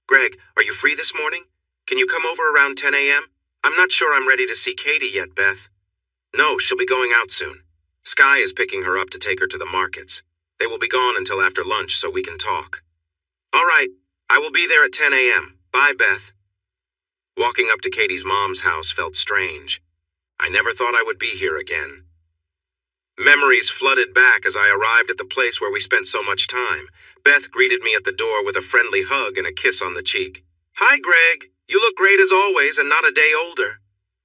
Greg, are you free this morning? Can you come over around 10 a.m.? I'm not sure I'm ready to see Katie yet, Beth. No, she'll be going out soon. Sky is picking her up to take her to the markets. They will be gone until after lunch so we can talk. All right, I will be there at 10 a.m. Bye, Beth. Walking up to Katie's mom's house felt strange. I never thought I would be here again. Memories flooded back as I arrived at the place where we spent so much time. Beth greeted me at the door with a friendly hug and a kiss on the cheek. Hi, Greg. You look great as always and not a day older.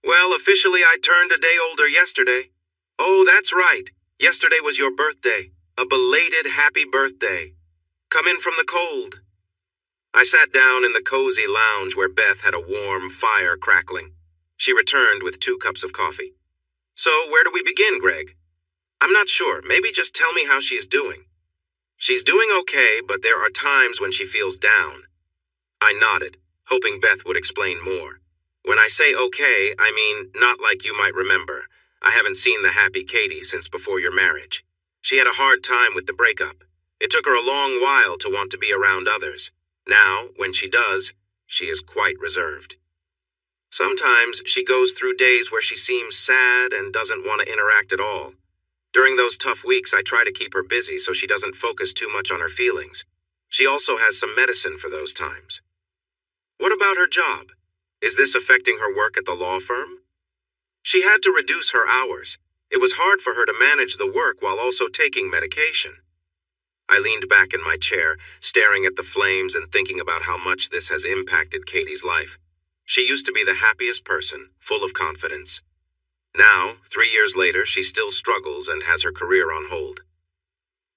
Well, officially I turned a day older yesterday. Oh, that's right. Yesterday was your birthday. A belated happy birthday. Come in from the cold. I sat down in the cozy lounge where Beth had a warm fire crackling. She returned with 2 cups of coffee. So, where do we begin, Greg? I'm not sure. Maybe just tell me how she is doing. She's doing okay, but there are times when she feels down. I nodded, hoping Beth would explain more. When I say okay, I mean not like you might remember. I haven't seen the happy Katie since before your marriage. She had a hard time with the breakup. It took her a long while to want to be around others. Now, when she does, she is quite reserved. Sometimes she goes through days where she seems sad and doesn't want to interact at all. During those tough weeks, I try to keep her busy so she doesn't focus too much on her feelings. She also has some medicine for those times. What about her job? Is this affecting her work at the law firm? She had to reduce her hours. It was hard for her to manage the work while also taking medication. I leaned back in my chair, staring at the flames and thinking about how much this has impacted Katie's life. She used to be the happiest person, full of confidence. Now, 3 years later, she still struggles and has her career on hold.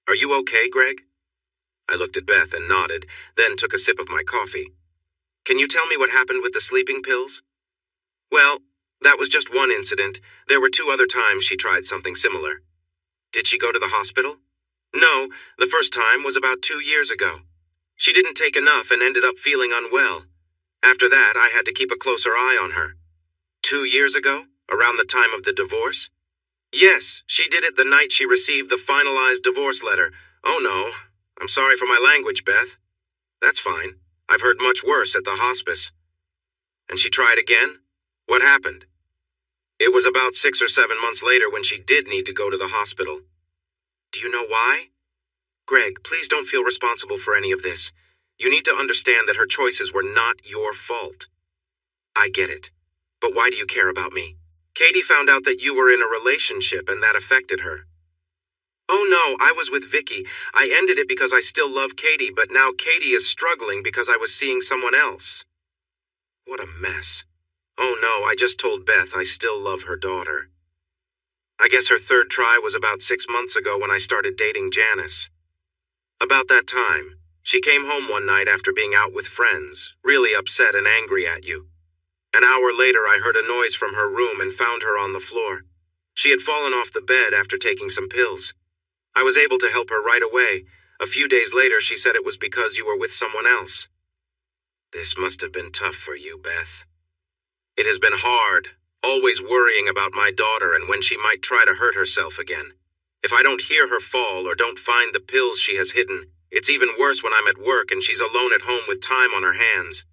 Are you okay, Greg? I looked at Beth and nodded, then took a sip of my coffee. Can you tell me what happened with the sleeping pills? Well, that was just one incident. There were 2 other times she tried something similar. Did she go to the hospital? No, the first time was about 2 years ago. She didn't take enough and ended up feeling unwell. After that, I had to keep a closer eye on her. 2 years ago? Around the time of the divorce? Yes, she did it the night she received the finalized divorce letter. Oh no, I'm sorry for my language, Beth. That's fine. I've heard much worse at the hospice. And she tried again? What happened? It was about 6 or 7 months later when she did need to go to the hospital. Do you know why? Greg, please don't feel responsible for any of this. You need to understand that her choices were not your fault. I get it. But why do you care about me? Katie found out that you were in a relationship and that affected her. Oh no, I was with Vicky. I ended it because I still love Katie, but now Katie is struggling because I was seeing someone else. What a mess. Oh no, I just told Beth I still love her daughter. I guess her 3rd try was about 6 months ago when I started dating Janice. About that time, she came home one night after being out with friends, really upset and angry at you. An hour later, I heard a noise from her room and found her on the floor. She had fallen off the bed after taking some pills. I was able to help her right away. A few days later, she said it was because you were with someone else. This must have been tough for you, Beth. It has been hard, always worrying about my daughter and when she might try to hurt herself again. If I don't hear her fall or don't find the pills she has hidden, it's even worse when I'm at work and she's alone at home with time on her hands.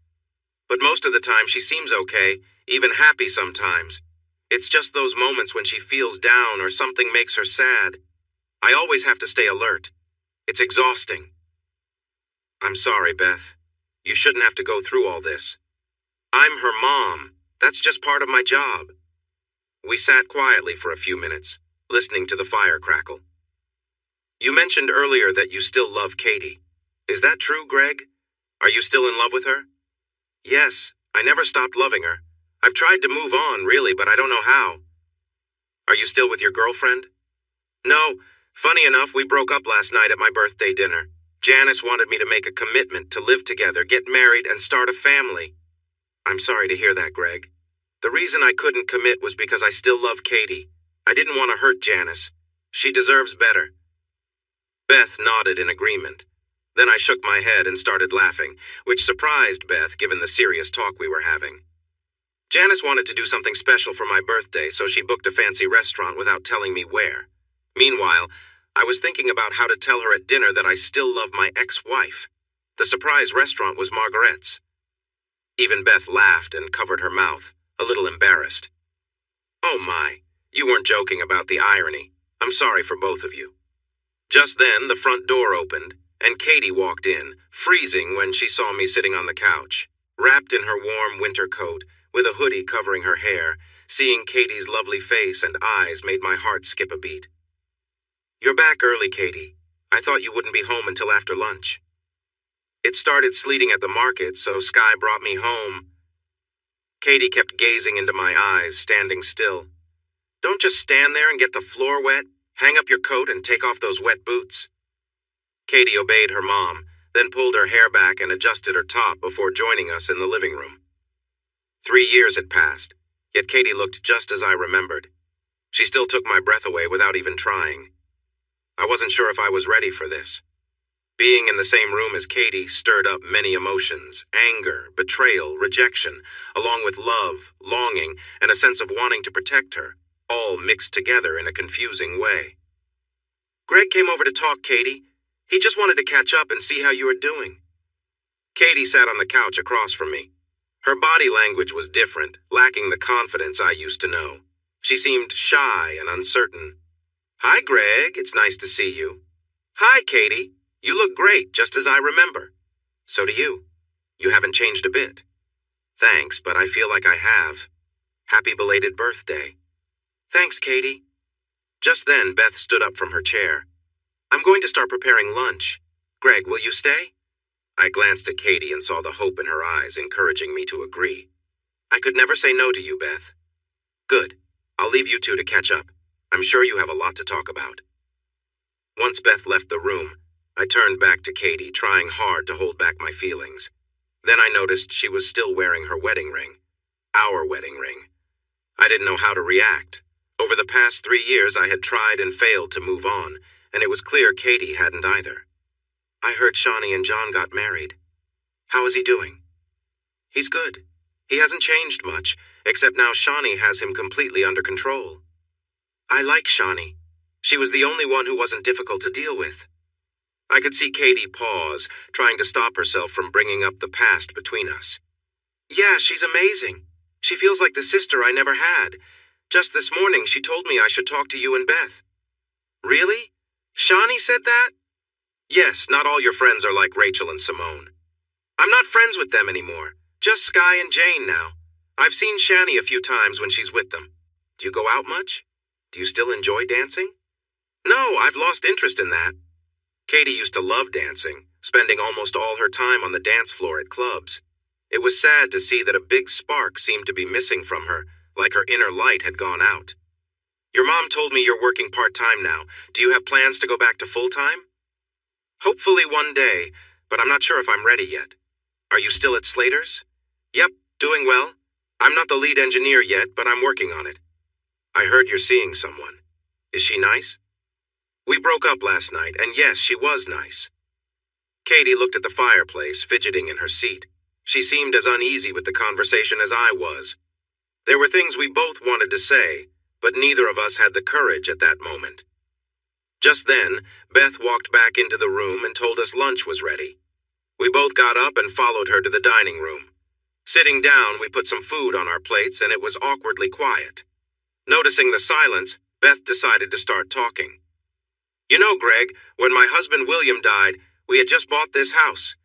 But most of the time she seems okay, even happy sometimes. It's just those moments when she feels down or something makes her sad. I always have to stay alert. It's exhausting. I'm sorry, Beth. You shouldn't have to go through all this. I'm her mom. That's just part of my job. We sat quietly for a few minutes, listening to the fire crackle. You mentioned earlier that you still love Katie. Is that true, Greg? Are you still in love with her? Yes, I never stopped loving her. I've tried to move on, really, but I don't know how. Are you still with your girlfriend? No. Funny enough, we broke up last night at my birthday dinner. Janice wanted me to make a commitment to live together, get married, and start a family. I'm sorry to hear that, Greg. The reason I couldn't commit was because I still love Katie. I didn't want to hurt Janice. She deserves better. Beth nodded in agreement. Then I shook my head and started laughing, which surprised Beth given the serious talk we were having. Janice wanted to do something special for my birthday, so she booked a fancy restaurant without telling me where. Meanwhile, I was thinking about how to tell her at dinner that I still love my ex-wife. The surprise restaurant was Margaret's. Even Beth laughed and covered her mouth, a little embarrassed. Oh my, you weren't joking about the irony. I'm sorry for both of you. Just then, the front door opened, and Katie walked in, freezing when she saw me sitting on the couch, wrapped in her warm winter coat, with a hoodie covering her hair. Seeing Katie's lovely face and eyes made my heart skip a beat. You're back early, Katie. I thought you wouldn't be home until after lunch. It started sleeting at the market, so Sky brought me home. Katie kept gazing into my eyes, standing still. Don't just stand there and get the floor wet. Hang up your coat and take off those wet boots. Katie obeyed her mom, then pulled her hair back and adjusted her top before joining us in the living room. 3 years had passed, yet Katie looked just as I remembered. She still took my breath away without even trying. I wasn't sure if I was ready for this. Being in the same room as Katie stirred up many emotions: anger, betrayal, rejection, along with love, longing, and a sense of wanting to protect her, all mixed together in a confusing way. Greg came over to talk, Katie. He just wanted to catch up and see how you were doing. Katie sat on the couch across from me. Her body language was different, lacking the confidence I used to know. She seemed shy and uncertain. Hi, Greg. It's nice to see you. Hi, Katie. You look great, just as I remember. So do you. You haven't changed a bit. Thanks, but I feel like I have. Happy belated birthday. Thanks, Katie. Just then, Beth stood up from her chair. I'm going to start preparing lunch. Greg, will you stay? I glanced at Katie and saw the hope in her eyes, encouraging me to agree. I could never say no to you, Beth. Good. I'll leave you two to catch up. I'm sure you have a lot to talk about. Once Beth left the room, I turned back to Katie, trying hard to hold back my feelings. Then I noticed she was still wearing her wedding ring. Our wedding ring. I didn't know how to react. Over the past 3 years, I had tried and failed to move on, and it was clear Katie hadn't either. I heard Shawnee and John got married. How is he doing? He's good. He hasn't changed much, except now Shawnee has him completely under control. I like Shawnee. She was the only one who wasn't difficult to deal with. I could see Katie pause, trying to stop herself from bringing up the past between us. Yeah, she's amazing. She feels like the sister I never had. Just this morning, she told me I should talk to you and Beth. Really? Shawnee said that? Yes, not all your friends are like Rachel and Simone. I'm not friends with them anymore. Just Sky and Jane now. I've seen Shani a few times when she's with them. Do you go out much? Do you still enjoy dancing? No, I've lost interest in that. Katie used to love dancing, spending almost all her time on the dance floor at clubs. It was sad to see that a big spark seemed to be missing from her, like her inner light had gone out. Your mom told me you're working part-time now. Do you have plans to go back to full-time? Hopefully one day, but I'm not sure if I'm ready yet. Are you still at Slater's? Yep, doing well. I'm not the lead engineer yet, but I'm working on it. I heard you're seeing someone. Is she nice? We broke up last night, and yes, she was nice. Katie looked at the fireplace, fidgeting in her seat. She seemed as uneasy with the conversation as I was. There were things we both wanted to say, but neither of us had the courage at that moment. Just then, Beth walked back into the room and told us lunch was ready. We both got up and followed her to the dining room. Sitting down, we put some food on our plates, and it was awkwardly quiet. Noticing the silence, Beth decided to start talking. You know, Greg, when my husband William died, we had just bought this house.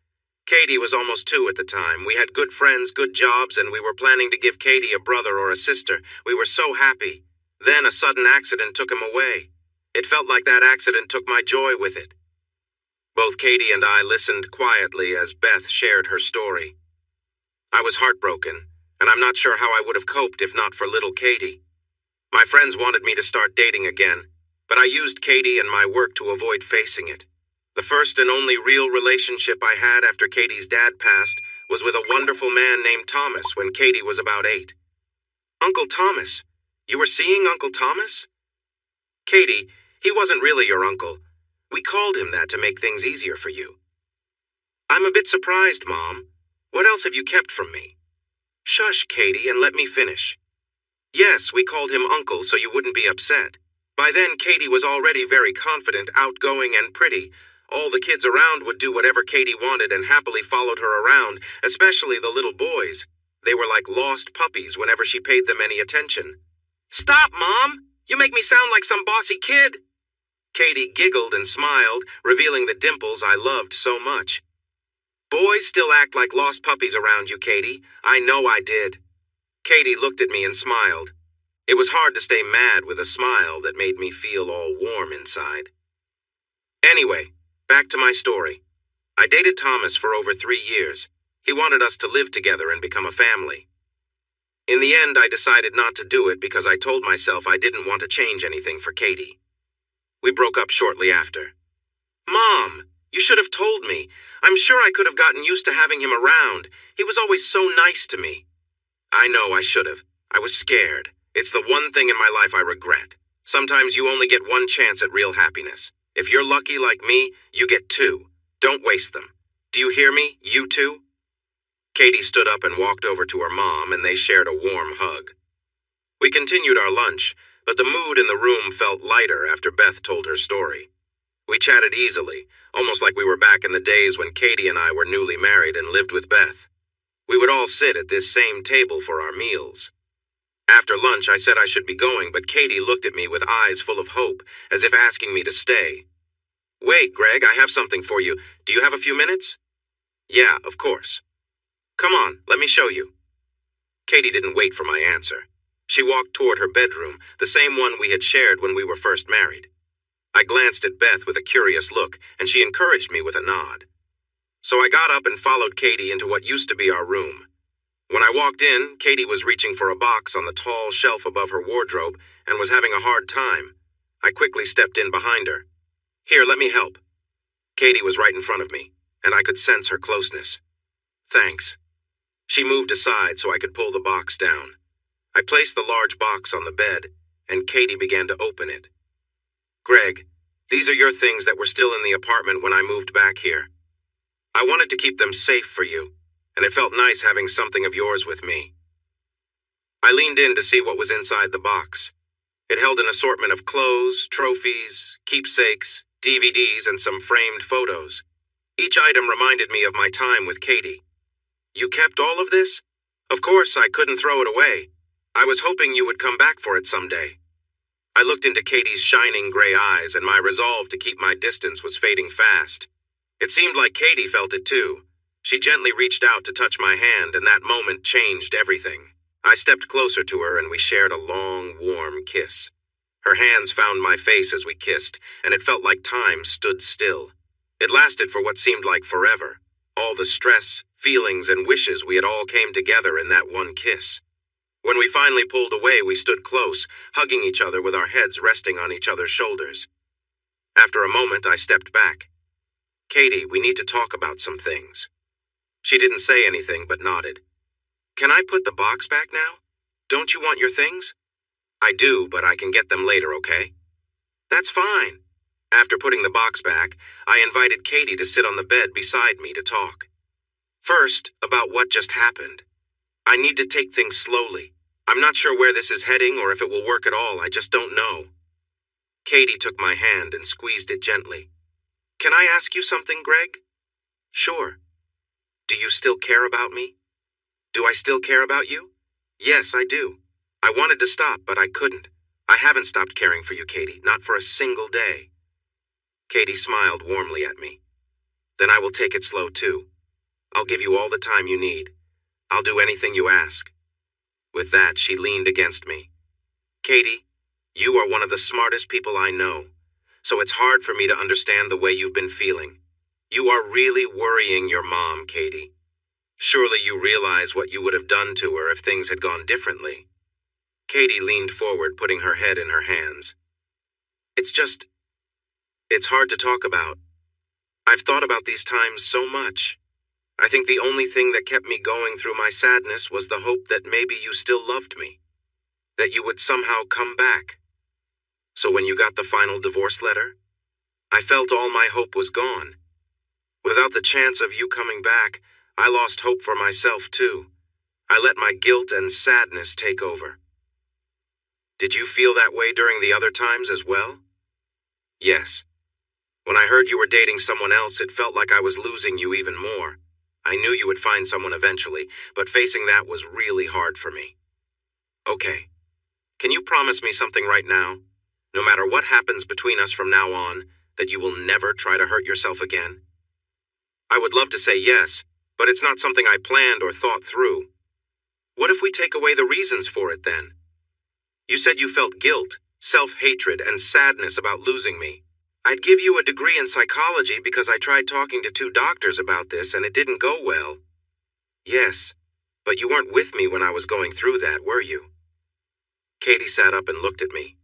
Katie was almost 2 at the time. We had good friends, good jobs, and we were planning to give Katie a brother or a sister. We were so happy. Then a sudden accident took him away. It felt like that accident took my joy with it. Both Katie and I listened quietly as Beth shared her story. I was heartbroken, and I'm not sure how I would have coped if not for little Katie. My friends wanted me to start dating again, but I used Katie and my work to avoid facing it. The first and only real relationship I had after Katie's dad passed was with a wonderful man named Thomas when Katie was about 8. Uncle Thomas? You were seeing Uncle Thomas? Katie, he wasn't really your uncle. We called him that to make things easier for you. I'm a bit surprised, Mom. What else have you kept from me? Shush, Katie, and let me finish. Yes, we called him Uncle so you wouldn't be upset. By then, Katie was already very confident, outgoing, and pretty. All the kids around would do whatever Katie wanted and happily followed her around, especially the little boys. They were like lost puppies whenever she paid them any attention. Stop, Mom! You make me sound like some bossy kid! Katie giggled and smiled, revealing the dimples I loved so much. Boys still act like lost puppies around you, Katie. I know I did. Katie looked at me and smiled. It was hard to stay mad with a smile that made me feel all warm inside. Anyway, back to my story. I dated Thomas for over 3 years. He wanted us to live together and become a family. In the end, I decided not to do it because I told myself I didn't want to change anything for Katie. We broke up shortly after. Mom, you should have told me. I'm sure I could have gotten used to having him around. He was always so nice to me. I know I should have. I was scared. It's the one thing in my life I regret. Sometimes you only get one chance at real happiness. If you're lucky like me, you get 2. Don't waste them. Do you hear me, you two? Katie stood up and walked over to her mom, and they shared a warm hug. We continued our lunch, but the mood in the room felt lighter after Beth told her story. We chatted easily, almost like we were back in the days when Katie and I were newly married and lived with Beth. We would all sit at this same table for our meals. After lunch, I said I should be going, but Katie looked at me with eyes full of hope, as if asking me to stay. Wait, Greg, I have something for you. Do you have a few minutes? Yeah, of course. Come on, let me show you. Katie didn't wait for my answer. She walked toward her bedroom, the same one we had shared when we were first married. I glanced at Beth with a curious look, and she encouraged me with a nod. So I got up and followed Katie into what used to be our room. When I walked in, Katie was reaching for a box on the tall shelf above her wardrobe and was having a hard time. I quickly stepped in behind her. Here, let me help. Katie was right in front of me, and I could sense her closeness. Thanks. She moved aside so I could pull the box down. I placed the large box on the bed, and Katie began to open it. Greg, these are your things that were still in the apartment when I moved back here. I wanted to keep them safe for you, and it felt nice having something of yours with me. I leaned in to see what was inside the box. It held an assortment of clothes, trophies, keepsakes, DVDs, and some framed photos. Each item reminded me of my time with Katie. You kept all of this? Of course, I couldn't throw it away. I was hoping you would come back for it someday. I looked into Katie's shining gray eyes, and my resolve to keep my distance was fading fast. It seemed like Katie felt it too. She gently reached out to touch my hand, and that moment changed everything. I stepped closer to her, and we shared a long, warm kiss. Her hands found my face as we kissed, and it felt like time stood still. It lasted for what seemed like forever. All the stress, feelings, and wishes we had all came together in that one kiss. When we finally pulled away, we stood close, hugging each other with our heads resting on each other's shoulders. After a moment, I stepped back. Katie, we need to talk about some things. She didn't say anything but nodded. Can I put the box back now? Don't you want your things? I do, but I can get them later, okay? That's fine. After putting the box back, I invited Katie to sit on the bed beside me to talk. First, about what just happened. I need to take things slowly. I'm not sure where this is heading or if it will work at all. I just don't know. Katie took my hand and squeezed it gently. Can I ask you something, Greg? Sure. Do you still care about me? Do I still care about you? Yes, I do. I wanted to stop, but I couldn't. I haven't stopped caring for you, Katie, not for a single day. Katie smiled warmly at me. Then I will take it slow, too. I'll give you all the time you need. I'll do anything you ask. With that, she leaned against me. Katie, you are one of the smartest people I know, so it's hard for me to understand the way you've been feeling. You are really worrying your mom, Katie. Surely you realize what you would have done to her if things had gone differently. Katie leaned forward, putting her head in her hands. It's hard to talk about. I've thought about these times so much. I think the only thing that kept me going through my sadness was the hope that maybe you still loved me, that you would somehow come back. So when you got the final divorce letter, I felt all my hope was gone. Without the chance of you coming back, I lost hope for myself too. I let my guilt and sadness take over. Did you feel that way during the other times as well? Yes. When I heard you were dating someone else, it felt like I was losing you even more. I knew you would find someone eventually, but facing that was really hard for me. Okay. Can you promise me something right now? No matter what happens between us from now on, that you will never try to hurt yourself again? I would love to say yes, but it's not something I planned or thought through. What if we take away the reasons for it then? You said you felt guilt, self-hatred, and sadness about losing me. I'd give you a degree in psychology because I tried talking to 2 doctors about this and it didn't go well. Yes, but you weren't with me when I was going through that, were you? Katie sat up and looked at me.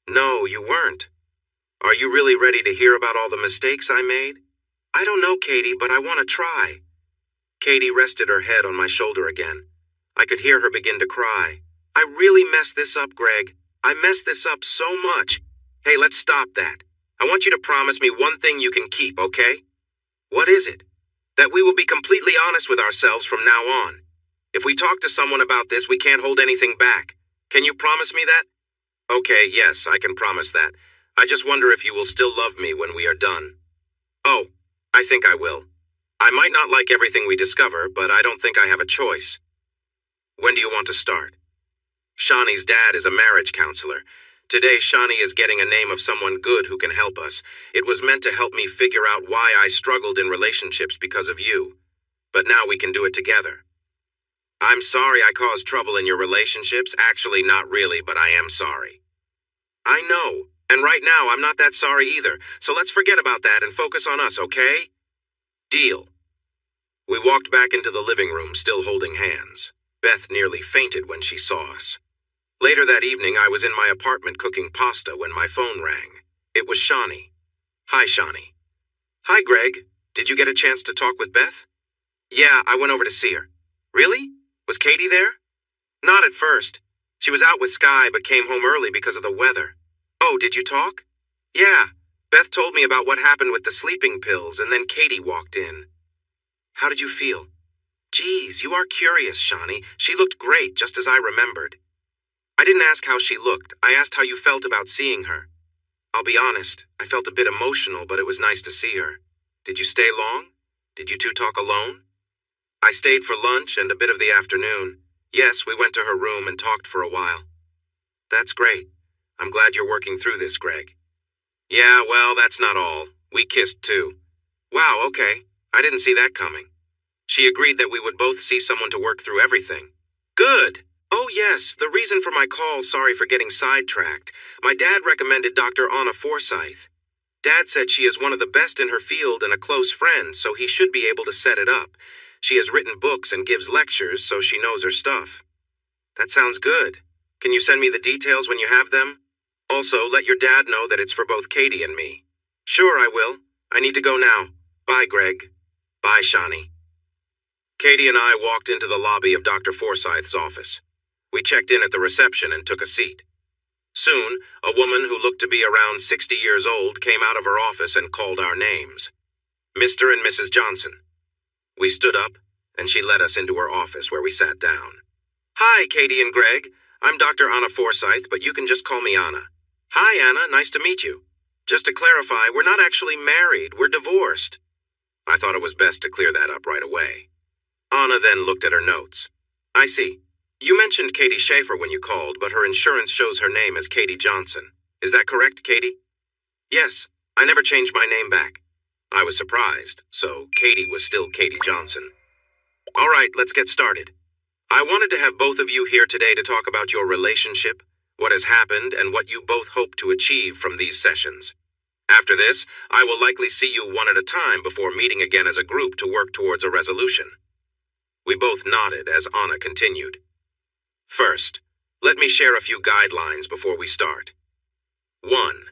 No, you weren't. Are you really ready to hear about all the mistakes I made? I don't know, Katie, but I want to try. Katie rested her head on my shoulder again. I could hear her begin to cry. I really messed this up, Greg. I messed this up so much. Hey, let's stop that. I want you to promise me one thing you can keep, okay? What is it? That we will be completely honest with ourselves from now on. If we talk to someone about this, we can't hold anything back. Can you promise me that? Okay, yes, I can promise that. I just wonder if you will still love me when we are done. Oh, I think I will. I might not like everything we discover, but I don't think I have a choice. When do you want to start? Shani's dad is a marriage counselor. Today, Shani is getting a name of someone good who can help us. It was meant to help me figure out why I struggled in relationships because of you. But now we can do it together. I'm sorry I caused trouble in your relationships. Actually, not really, but I am sorry. I know, and right now I'm not that sorry either, so let's forget about that and focus on us, okay? Deal. We walked back into the living room, still holding hands. Beth nearly fainted when she saw us. Later that evening, I was in my apartment cooking pasta when my phone rang. It was Shani. Hi, Shani. Hi, Greg. Did you get a chance to talk with Beth? Yeah, I went over to see her. Really? Was Katie there? Not at first. She was out with Sky but came home early because of the weather. Oh, did you talk? Yeah. Beth told me about what happened with the sleeping pills and then Katie walked in. How did you feel? Geez, you are curious, Shani. She looked great, just as I remembered. I didn't ask how she looked. I asked how you felt about seeing her. I'll be honest, I felt a bit emotional, but it was nice to see her. Did you stay long? Did you 2 talk alone? I stayed for lunch and a bit of the afternoon. Yes, we went to her room and talked for a while. That's great. I'm glad you're working through this, Greg. Yeah, well, that's not all. We kissed too. Wow, okay. I didn't see that coming. She agreed that we would both see someone to work through everything. Good. Oh yes, the reason for my call, sorry for getting sidetracked. My dad recommended Dr. Anna Forsyth. Dad said she is one of the best in her field and a close friend, so he should be able to set it up. She has written books and gives lectures, so she knows her stuff. That sounds good. Can you send me the details when you have them? Also, let your dad know that it's for both Katie and me. Sure, I will. I need to go now. Bye, Greg. Bye, Shani. Katie and I walked into the lobby of Dr. Forsyth's office. We checked in at the reception and took a seat. Soon, a woman who looked to be around 60 years old came out of her office and called our names. Mr. and Mrs. Johnson. We stood up, and she led us into her office where we sat down. Hi, Katie and Greg. I'm Dr. Anna Forsyth, but you can just call me Anna. Hi, Anna. Nice to meet you. Just to clarify, we're not actually married. We're divorced. I thought it was best to clear that up right away. Anna then looked at her notes. I see. You mentioned Katie Schaefer when you called, but her insurance shows her name as Katie Johnson. Is that correct, Katie? Yes, I never changed my name back. I was surprised, so Katie was still Katie Johnson. All right, let's get started. I wanted to have both of you here today to talk about your relationship, what has happened, and what you both hope to achieve from these sessions. After this, I will likely see you one at a time before meeting again as a group to work towards a resolution." We both nodded as Anna continued. "First, let me share a few guidelines before we start. 1.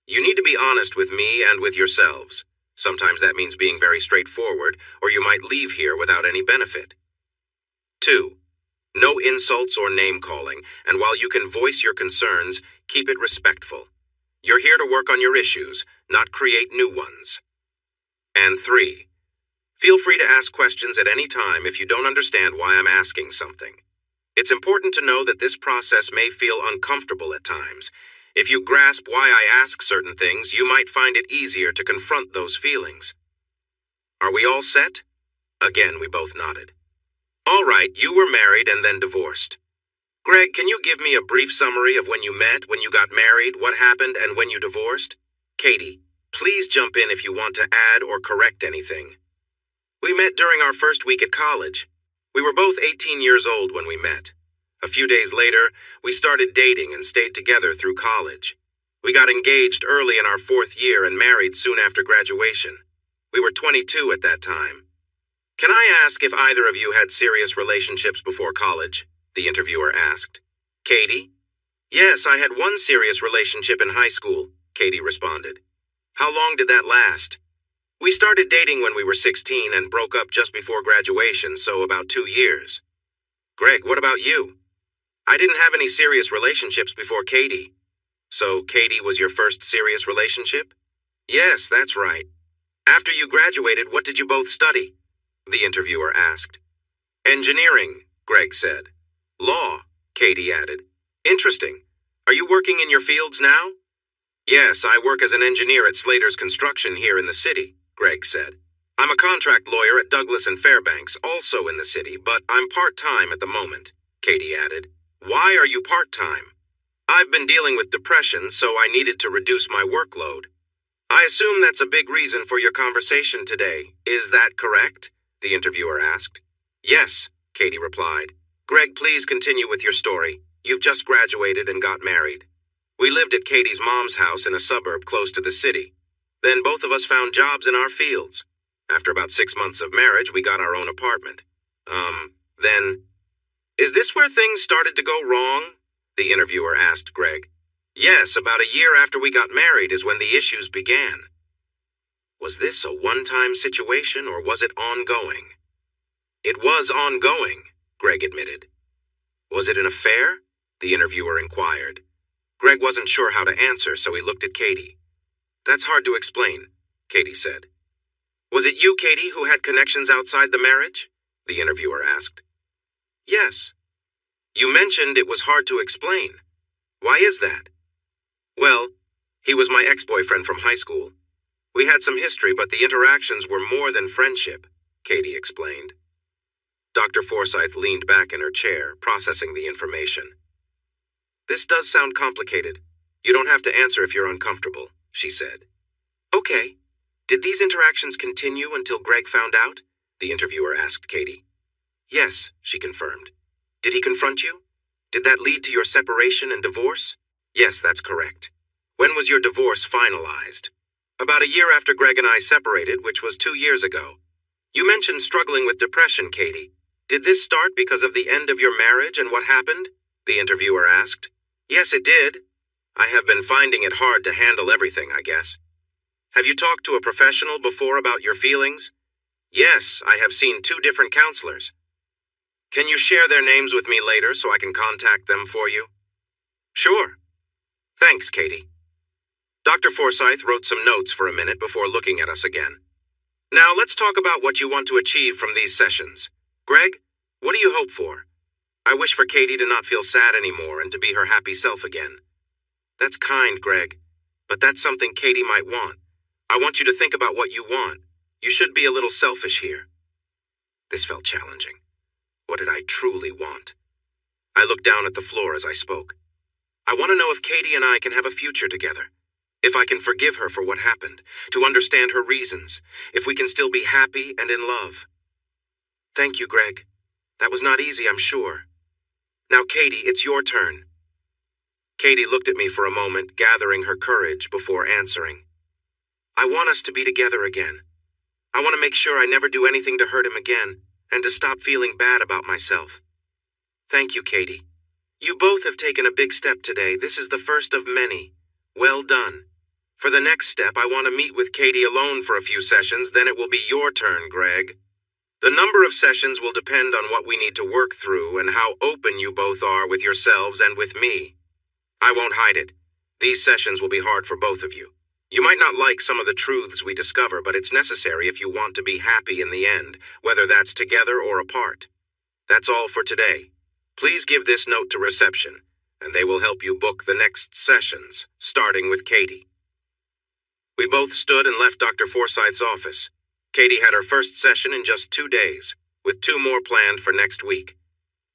You need to be honest with me and with yourselves. Sometimes that means being very straightforward, or you might leave here without any benefit. 2. No insults or name-calling, and while you can voice your concerns, keep it respectful. You're here to work on your issues, not create new ones. And 3. Feel free to ask questions at any time if you don't understand why I'm asking something. It's important to know that this process may feel uncomfortable at times. If you grasp why I ask certain things, you might find it easier to confront those feelings. Are we all set?" Again, we both nodded. "All right, you were married and then divorced. Greg, can you give me a brief summary of when you met, when you got married, what happened, and when you divorced? Katie, please jump in if you want to add or correct anything." "We met during our first week at college. We were both 18 years old when we met. A few days later, we started dating and stayed together through college. We got engaged early in our 4th year and married soon after graduation. We were 22 at that time. Can I ask if either of you had serious relationships before college?" the interviewer asked. "Katie?" "Yes, I had one serious relationship in high school," Katie responded. "How long did that last?" "We started dating when we were 16 and broke up just before graduation, so about 2 years. Greg, what about you?" "I didn't have any serious relationships before Katie." "So Katie was your first serious relationship?" "Yes, that's right." "After you graduated, what did you both study?" the interviewer asked. "Engineering," Greg said. "Law," Katie added. "Interesting. Are you working in your fields now?" "Yes, I work as an engineer at Slater's Construction here in the city," Greg said. "I'm a contract lawyer at Douglas and Fairbanks, also in the city, but I'm part-time at the moment," Katie added. "Why are you part-time?" "I've been dealing with depression, so I needed to reduce my workload." "I assume that's a big reason for your conversation today. Is that correct?" the interviewer asked. "Yes," Katie replied. "Greg, please continue with your story. You've just graduated and got married." "We lived at Katie's mom's house in a suburb close to the city. Then both of us found jobs in our fields. After about 6 months of marriage, we got our own apartment. Then... Is this where things started to go wrong?" the interviewer asked Greg. "Yes, about a year after we got married is when the issues began." Was this a one-time situation or was it ongoing? "It was ongoing," Greg admitted. "Was it an affair?" the interviewer inquired. Greg wasn't sure how to answer, so he looked at Katie. "That's hard to explain," Katie said. "Was it you, Katie, who had connections outside the marriage?" the interviewer asked. "Yes." "You mentioned it was hard to explain. Why is that?" "Well, he was my ex-boyfriend from high school. We had some history, but the interactions were more than friendship," Katie explained. Dr. Forsyth leaned back in her chair, processing the information. "This does sound complicated. You don't have to answer if you're uncomfortable," she said. "Okay. Did these interactions continue until Greg found out?" the interviewer asked Katie. "Yes," she confirmed. "Did he confront you? Did that lead to your separation and divorce?" "Yes, that's correct." "When was your divorce finalized?" "About a year after Greg and I separated, which was 2 years ago." "You mentioned struggling with depression, Katie. Did this start because of the end of your marriage and what happened?" the interviewer asked. "Yes, it did. I have been finding it hard to handle everything, I guess." "Have you talked to a professional before about your feelings?" "Yes, I have seen 2 different counselors." "Can you share their names with me later so I can contact them for you?" "Sure." "Thanks, Katie." Dr. Forsyth wrote some notes for a minute before looking at us again. "Now let's talk about what you want to achieve from these sessions. Greg, what do you hope for?" "I wish for Katie to not feel sad anymore and to be her happy self again." "That's kind, Greg. But that's something Katie might want. I want you to think about what you want. You should be a little selfish here." This felt challenging. What did I truly want? I looked down at the floor as I spoke. I want to know if Katie and I can have a future together. If I can forgive her for what happened, to understand her reasons, if we can still be happy and in love. "Thank you, Greg. That was not easy, I'm sure. Now, Katie, it's your turn." Katie looked at me for a moment, gathering her courage before answering. I want us to be together again. I want to make sure I never do anything to hurt him again, and to stop feeling bad about myself. Thank you, Katie. You both have taken a big step today. This is the first of many. Well done. For the next step, I want to meet with Katie alone for a few sessions, then it will be your turn, Greg. The number of sessions will depend on what we need to work through and how open you both are with yourselves and with me. I won't hide it. These sessions will be hard for both of you. You might not like some of the truths we discover, but it's necessary if you want to be happy in the end, whether that's together or apart. That's all for today. Please give this note to reception, and they will help you book the next sessions, starting with Katie. We both stood and left Dr. Forsythe's office. Katie had her first session in just 2 days, with 2 more planned for next week.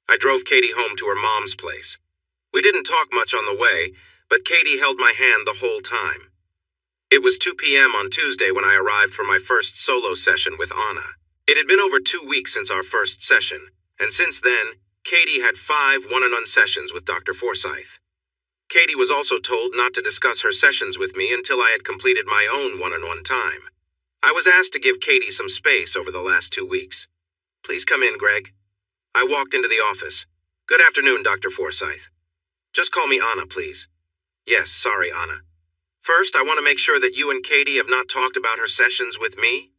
I drove Katie home to her mom's place. We didn't talk much on the way, but Katie held my hand the whole time. It was 2 p.m. on Tuesday when I arrived for my first solo session with Anna. It had been over 2 weeks since our first session, and since then, Katie had 5 one-on-one sessions with Dr. Forsythe. Katie was also told not to discuss her sessions with me until I had completed my own one-on-one time. I was asked to give Katie some space over the last 2 weeks. Please come in, Greg. I walked into the office. Good afternoon, Dr. Forsythe. Just call me Anna, please. Yes, sorry, Anna. First, I want to make sure that you and Katie have not talked about her sessions with me.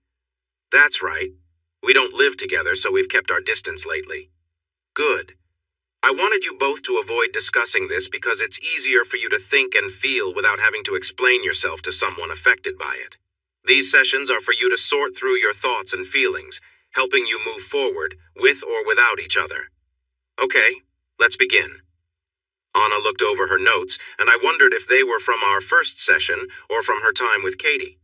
That's right. We don't live together, so we've kept our distance lately. Good. I wanted you both to avoid discussing this because it's easier for you to think and feel without having to explain yourself to someone affected by it. These sessions are for you to sort through your thoughts and feelings, helping you move forward, with or without each other. Okay, let's begin. Anna looked over her notes, and I wondered if they were from our first session or from her time with Katie.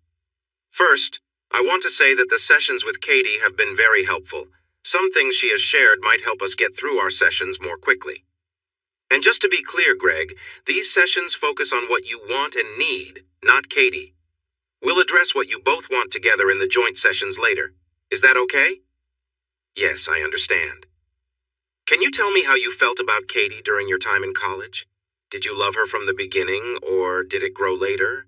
First, I want to say that the sessions with Katie have been very helpful. Some things she has shared might help us get through our sessions more quickly. And just to be clear, Greg, these sessions focus on what you want and need, not Katie. We'll address what you both want together in the joint sessions later. Is that okay? Yes, I understand. Can you tell me how you felt about Katie during your time in college? Did you love her from the beginning, or did it grow later?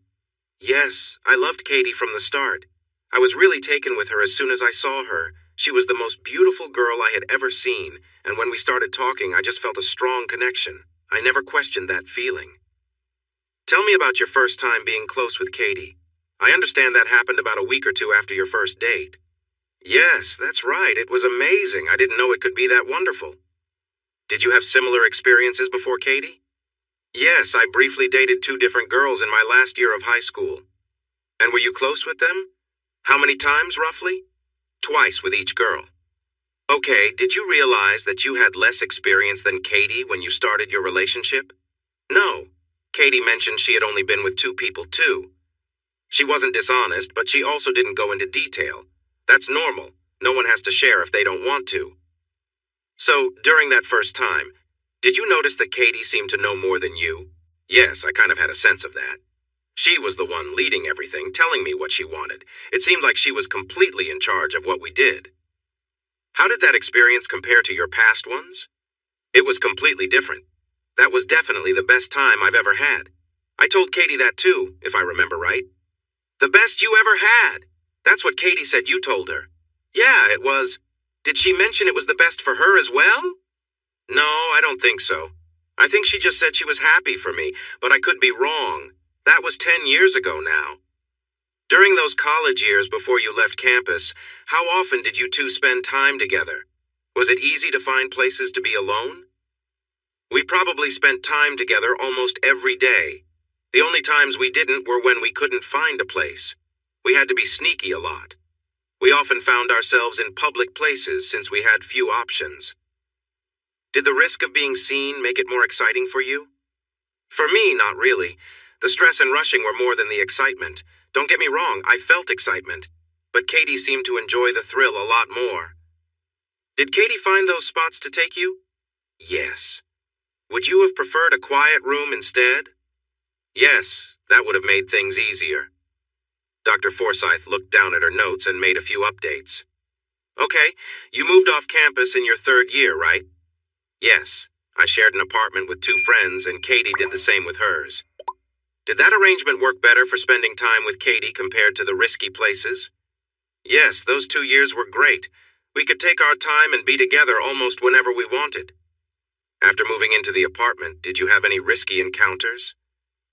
Yes, I loved Katie from the start. I was really taken with her as soon as I saw her. She was the most beautiful girl I had ever seen, and when we started talking, I just felt a strong connection. I never questioned that feeling. Tell me about your first time being close with Katie. I understand that happened about a week or 2 after your first date. Yes, that's right. It was amazing. I didn't know it could be that wonderful. Did you have similar experiences before Katie? Yes, I briefly dated 2 different girls in my last year of high school. And were you close with them? How many times, roughly? Twice with each girl. Okay, did you realize that you had less experience than Katie when you started your relationship? No. Katie mentioned she had only been with 2 people too. She wasn't dishonest, but she also didn't go into detail. That's normal. No one has to share if they don't want to. So, during that first time, did you notice that Katie seemed to know more than you? Yes, I kind of had a sense of that. She was the one leading everything, telling me what she wanted. It seemed like she was completely in charge of what we did. How did that experience compare to your past ones? It was completely different. That was definitely the best time I've ever had. I told Katie that too, if I remember right. The best you ever had! That's what Katie said you told her. Yeah, it was. Did she mention it was the best for her as well? No, I don't think so. I think she just said she was happy for me, but I could be wrong. That was 10 years ago now. During those college years before you left campus, how often did you two spend time together? Was it easy to find places to be alone? We probably spent time together almost every day. The only times we didn't were when we couldn't find a place. We had to be sneaky a lot. We often found ourselves in public places since we had few options. Did the risk of being seen make it more exciting for you? For me, not really. The stress and rushing were more than the excitement. Don't get me wrong, I felt excitement. But Katie seemed to enjoy the thrill a lot more. Did Katie find those spots to take you? Yes. Would you have preferred a quiet room instead? Yes, that would have made things easier. Dr. Forsythe looked down at her notes and made a few updates. Okay, you moved off campus in your 3rd year, right? Yes, I shared an apartment with 2 friends and Katie did the same with hers. Did that arrangement work better for spending time with Katie compared to the risky places? Yes, those 2 years were great. We could take our time and be together almost whenever we wanted. After moving into the apartment, did you have any risky encounters?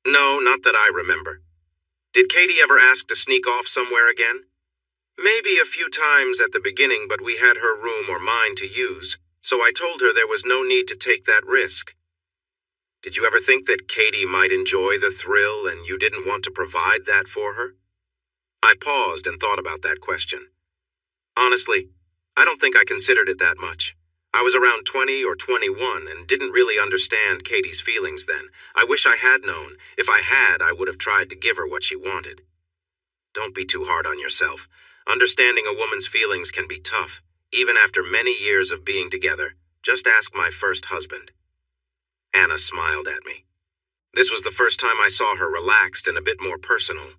No, not that I remember. Did Katie ever ask to sneak off somewhere again? Maybe a few times at the beginning, but we had her room or mine to use, so I told her there was no need to take that risk. Did you ever think that Katie might enjoy the thrill and you didn't want to provide that for her? I paused and thought about that question. Honestly, I don't think I considered it that much. I was around 20 or 21 and didn't really understand Katie's feelings then. I wish I had known. If I had, I would have tried to give her what she wanted. Don't be too hard on yourself. Understanding a woman's feelings can be tough, even after many years of being together. Just ask my first husband. Anna smiled at me. This was the first time I saw her relaxed and a bit more personal.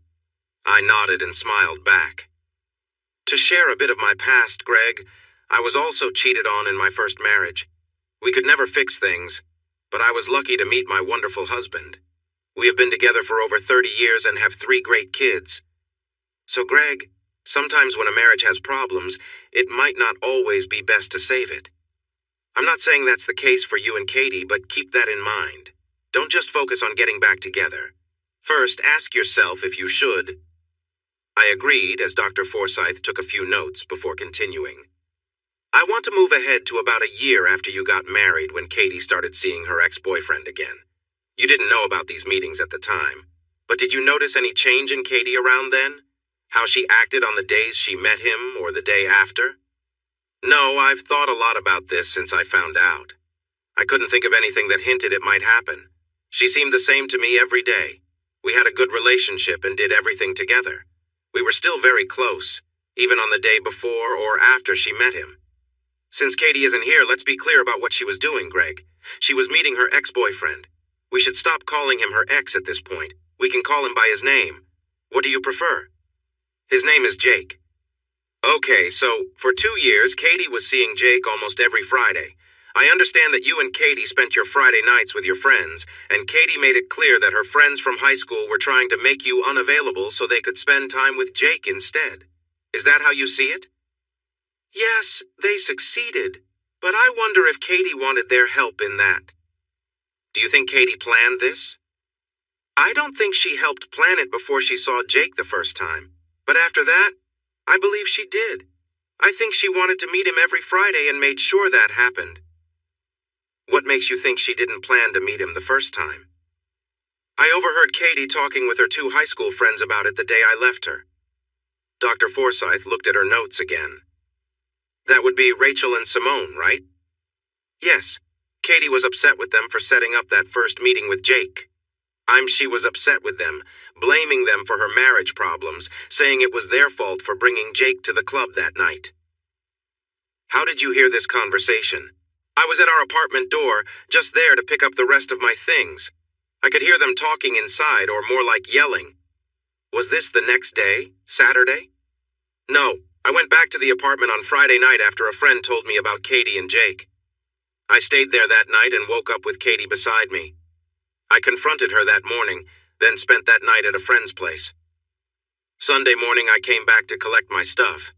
I nodded and smiled back. To share a bit of my past, Greg, I was also cheated on in my first marriage. We could never fix things, but I was lucky to meet my wonderful husband. We have been together for over 30 years and have 3 great kids. So, Greg, sometimes when a marriage has problems, it might not always be best to save it. I'm not saying that's the case for you and Katie, but keep that in mind. Don't just focus on getting back together. First, ask yourself if you should. I agreed as Dr. Forsyth took a few notes before continuing. I want to move ahead to about a year after you got married when Katie started seeing her ex-boyfriend again. You didn't know about these meetings at the time, but did you notice any change in Katie around then? How she acted on the days she met him or the day after? No, I've thought a lot about this since I found out. I couldn't think of anything that hinted it might happen. She seemed the same to me every day. We had a good relationship and did everything together. We were still very close, even on the day before or after she met him. Since Katie isn't here, let's be clear about what she was doing, Greg. She was meeting her ex-boyfriend. We should stop calling him her ex at this point. We can call him by his name. What do you prefer? His name is Jake. Okay, so for 2 years, Katie was seeing Jake almost every Friday. I understand that you and Katie spent your Friday nights with your friends, and Katie made it clear that her friends from high school were trying to make you unavailable so they could spend time with Jake instead. Is that how you see it? Yes, they succeeded, but I wonder if Katie wanted their help in that. Do you think Katie planned this? I don't think she helped plan it before she saw Jake the first time, but after that, I believe she did. I think she wanted to meet him every Friday and made sure that happened. What makes you think she didn't plan to meet him the first time? I overheard Katie talking with her 2 high school friends about it the day I left her. Dr. Forsyth looked at her notes again. That would be Rachel and Simone, right? Yes. Katie was upset with them for setting up that first meeting with Jake. She was upset with them, blaming them for her marriage problems, saying it was their fault for bringing Jake to the club that night. How did you hear this conversation? I was at our apartment door, just there to pick up the rest of my things. I could hear them talking inside, or more like yelling. Was this the next day, Saturday? No, I went back to the apartment on Friday night after a friend told me about Katie and Jake. I stayed there that night and woke up with Katie beside me. I confronted her that morning, then spent that night at a friend's place. Sunday morning, I came back to collect my stuff.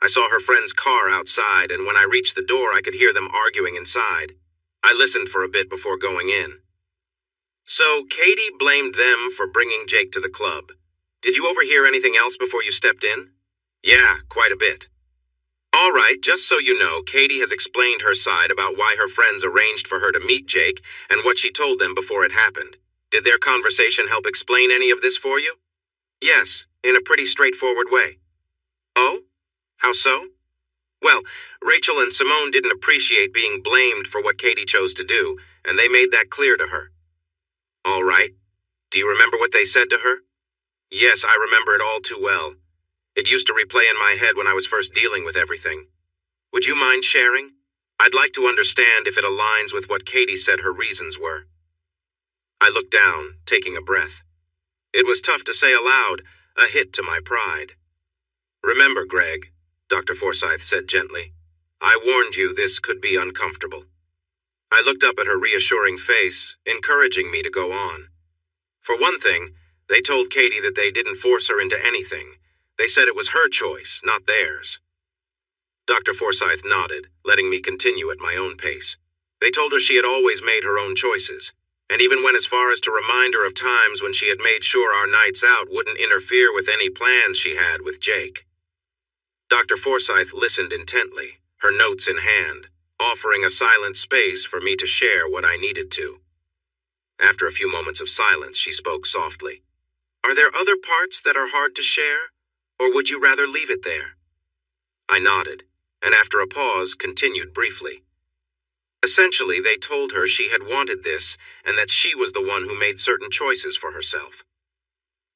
I saw her friend's car outside, and when I reached the door, I could hear them arguing inside. I listened for a bit before going in. So, Katie blamed them for bringing Jake to the club. Did you overhear anything else before you stepped in? Yeah, quite a bit. All right, just so you know, Katie has explained her side about why her friends arranged for her to meet Jake and what she told them before it happened. Did their conversation help explain any of this for you? Yes, in a pretty straightforward way. Oh? How so? Well, Rachel and Simone didn't appreciate being blamed for what Katie chose to do, and they made that clear to her. All right. Do you remember what they said to her? Yes, I remember it all too well. It used to replay in my head when I was first dealing with everything. Would you mind sharing? I'd like to understand if it aligns with what Katie said her reasons were. I looked down, taking a breath. It was tough to say aloud, a hit to my pride. Remember, Greg, Dr. Forsyth said gently, I warned you this could be uncomfortable. I looked up at her reassuring face, encouraging me to go on. For one thing, they told Katie that they didn't force her into anything. They said it was her choice, not theirs. Dr. Forsyth nodded, letting me continue at my own pace. They told her she had always made her own choices, and even went as far as to remind her of times when she had made sure our nights out wouldn't interfere with any plans she had with Jake. Dr. Forsyth listened intently, her notes in hand, offering a silent space for me to share what I needed to. After a few moments of silence, she spoke softly. "Are there other parts that are hard to share, or would you rather leave it there?" I nodded, and after a pause, continued briefly. Essentially, they told her she had wanted this and that she was the one who made certain choices for herself.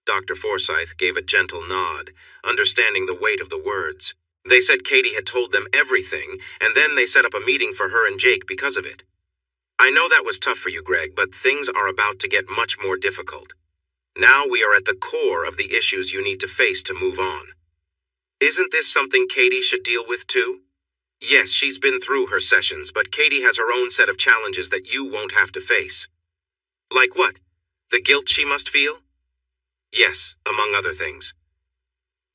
Dr. Forsyth gave a gentle nod, understanding the weight of the words. They said Katie had told them everything, and then they set up a meeting for her and Jake because of it. I know that was tough for you, Greg, but things are about to get much more difficult. Now we are at the core of the issues you need to face to move on. Isn't this something Katie should deal with too? Yes, she's been through her sessions, but Katie has her own set of challenges that you won't have to face. Like what? The guilt she must feel? Yes, among other things.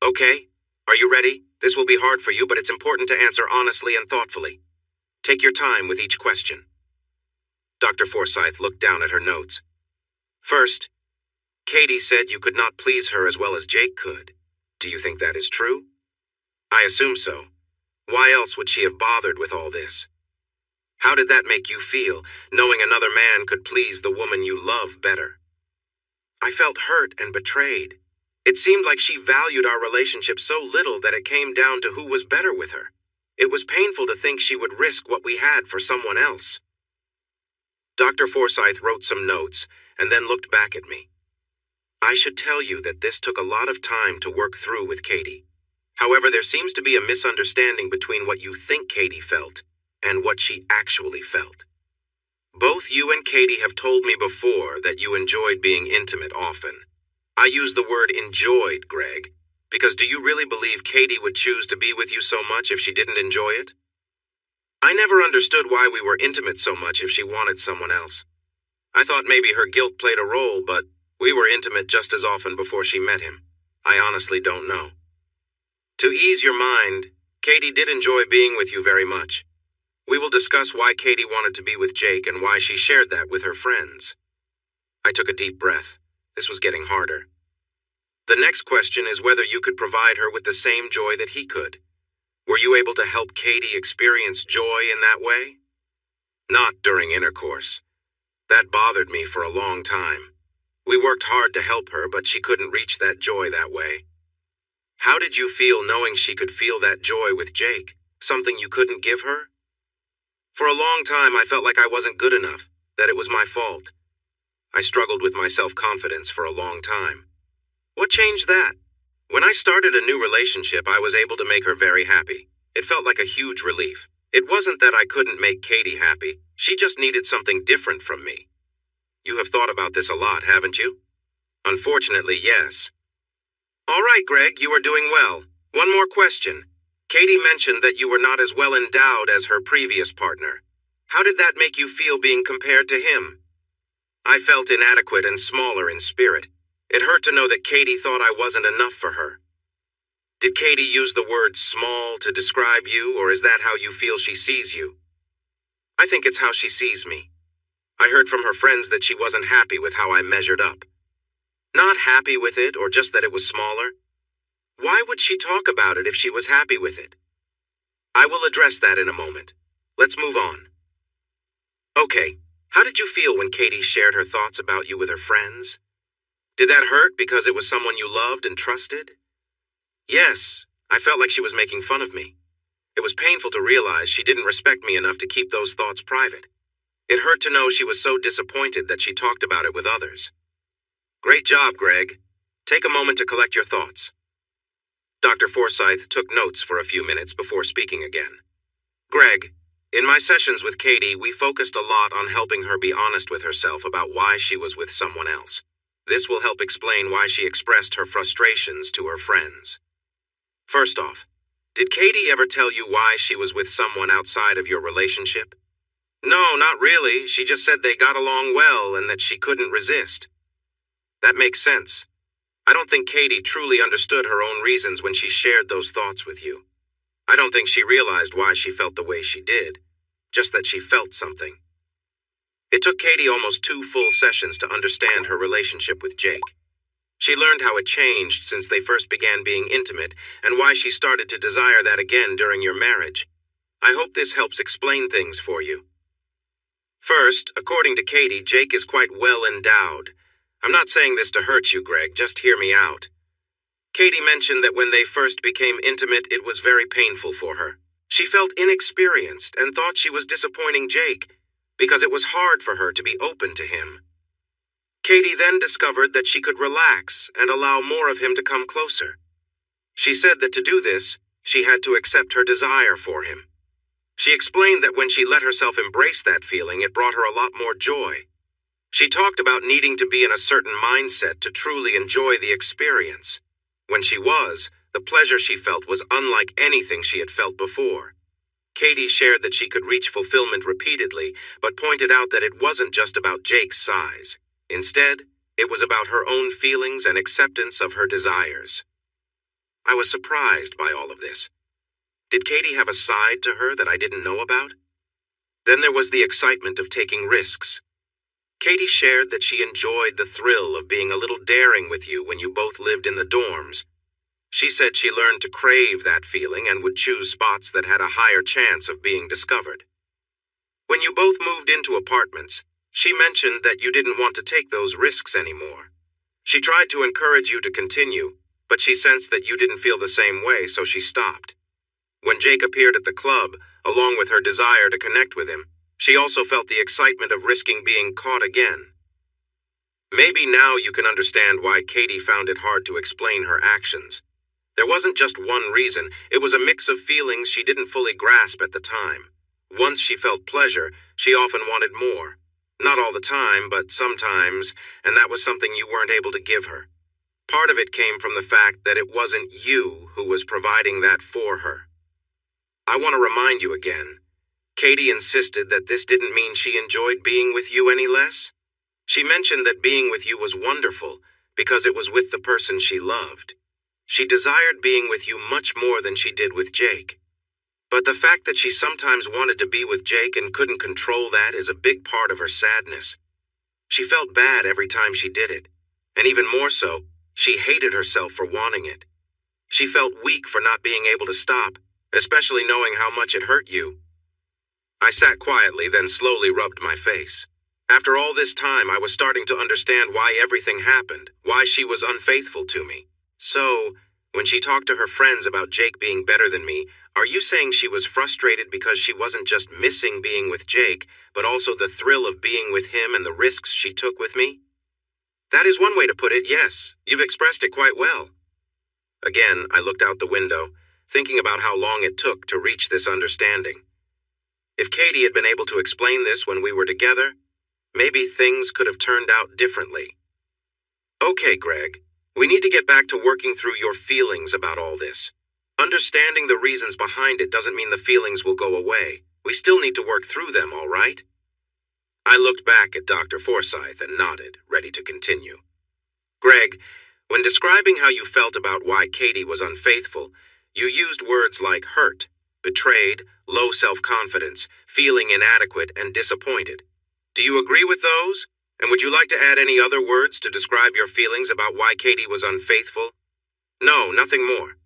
Okay, are you ready? This will be hard for you, but it's important to answer honestly and thoughtfully. Take your time with each question. Dr. Forsyth looked down at her notes. First, Katie said you could not please her as well as Jake could. Do you think that is true? I assume so. Why else would she have bothered with all this? How did that make you feel, knowing another man could please the woman you love better? I felt hurt and betrayed. It seemed like she valued our relationship so little that it came down to who was better with her. It was painful to think she would risk what we had for someone else. Dr. Forsyth wrote some notes and then looked back at me. I should tell you that this took a lot of time to work through with Katie. However, there seems to be a misunderstanding between what you think Katie felt and what she actually felt. Both you and Katie have told me before that you enjoyed being intimate often. I use the word enjoyed, Greg, because do you really believe Katie would choose to be with you so much if she didn't enjoy it? I never understood why we were intimate so much if she wanted someone else. I thought maybe her guilt played a role, but we were intimate just as often before she met him. I honestly don't know. To ease your mind, Katie did enjoy being with you very much. We will discuss why Katie wanted to be with Jake and why she shared that with her friends. I took a deep breath. This was getting harder. The next question is whether you could provide her with the same joy that he could. Were you able to help Katie experience joy in that way? Not during intercourse. That bothered me for a long time. We worked hard to help her, but she couldn't reach that joy that way. How did you feel knowing she could feel that joy with Jake, something you couldn't give her? For a long time, I felt like I wasn't good enough, that it was my fault. I struggled with my self-confidence for a long time. What changed that? When I started a new relationship, I was able to make her very happy. It felt like a huge relief. It wasn't that I couldn't make Katie happy. She just needed something different from me. You have thought about this a lot, haven't you? Unfortunately, yes. All right, Greg, you are doing well. One more question. Katie mentioned that you were not as well endowed as her previous partner. How did that make you feel being compared to him? I felt inadequate and smaller in spirit. It hurt to know that Katie thought I wasn't enough for her. Did Katie use the word small to describe you, or is that how you feel she sees you? I think it's how she sees me. I heard from her friends that she wasn't happy with how I measured up. Not happy with it, or just that it was smaller. Why would she talk about it if she was happy with it? I will address that in a moment. Let's move on. Okay, how did you feel when Katie shared her thoughts about you with her friends? Did that hurt because it was someone you loved and trusted? Yes, I felt like she was making fun of me. It was painful to realize she didn't respect me enough to keep those thoughts private. It hurt to know she was so disappointed that she talked about it with others. Great job, Greg. Take a moment to collect your thoughts. Dr. Forsyth took notes for a few minutes before speaking again. Greg, in my sessions with Katie, we focused a lot on helping her be honest with herself about why she was with someone else. This will help explain why she expressed her frustrations to her friends. First off, did Katie ever tell you why she was with someone outside of your relationship? No, not really. She just said they got along well and that she couldn't resist. That makes sense. I don't think Katie truly understood her own reasons when she shared those thoughts with you. I don't think she realized why she felt the way she did, just that she felt something. It took Katie almost 2 full sessions to understand her relationship with Jake. She learned how it changed since they first began being intimate and why she started to desire that again during your marriage. I hope this helps explain things for you. First, according to Katie, Jake is quite well endowed. I'm not saying this to hurt you, Greg, just hear me out. Katie mentioned that when they first became intimate, it was very painful for her. She felt inexperienced and thought she was disappointing Jake because it was hard for her to be open to him. Katie then discovered that she could relax and allow more of him to come closer. She said that to do this, she had to accept her desire for him. She explained that when she let herself embrace that feeling, it brought her a lot more joy. She talked about needing to be in a certain mindset to truly enjoy the experience. When she was, the pleasure she felt was unlike anything she had felt before. Katie shared that she could reach fulfillment repeatedly, but pointed out that it wasn't just about Jake's size. Instead, it was about her own feelings and acceptance of her desires. I was surprised by all of this. Did Katie have a side to her that I didn't know about? Then there was the excitement of taking risks. Katie shared that she enjoyed the thrill of being a little daring with you when you both lived in the dorms. She said she learned to crave that feeling and would choose spots that had a higher chance of being discovered. When you both moved into apartments, she mentioned that you didn't want to take those risks anymore. She tried to encourage you to continue, but she sensed that you didn't feel the same way, so she stopped. When Jake appeared at the club, along with her desire to connect with him, she also felt the excitement of risking being caught again. Maybe now you can understand why Katie found it hard to explain her actions. There wasn't just one reason, it was a mix of feelings she didn't fully grasp at the time. Once she felt pleasure, she often wanted more. Not all the time, but sometimes, and that was something you weren't able to give her. Part of it came from the fact that it wasn't you who was providing that for her. I want to remind you again, Katie insisted that this didn't mean she enjoyed being with you any less. She mentioned that being with you was wonderful because it was with the person she loved. She desired being with you much more than she did with Jake. But the fact that she sometimes wanted to be with Jake and couldn't control that is a big part of her sadness. She felt bad every time she did it, and even more so, she hated herself for wanting it. She felt weak for not being able to stop, especially knowing how much it hurt you. I sat quietly, then slowly rubbed my face. After all this time, I was starting to understand why everything happened, why she was unfaithful to me. So, when she talked to her friends about Jake being better than me, are you saying she was frustrated because she wasn't just missing being with Jake, but also the thrill of being with him and the risks she took with me? That is one way to put it, yes. You've expressed it quite well. Again, I looked out the window, thinking about how long it took to reach this understanding. If Katie had been able to explain this when we were together, maybe things could have turned out differently. Okay, Greg, we need to get back to working through your feelings about all this. Understanding the reasons behind it doesn't mean the feelings will go away. We still need to work through them, all right? I looked back at Dr. Forsyth and nodded, ready to continue. Greg, when describing how you felt about why Katie was unfaithful, you used words like hurt, betrayed, low self-confidence, feeling inadequate, and disappointed. Do you agree with those? And would you like to add any other words to describe your feelings about why Katie was unfaithful? No, nothing more.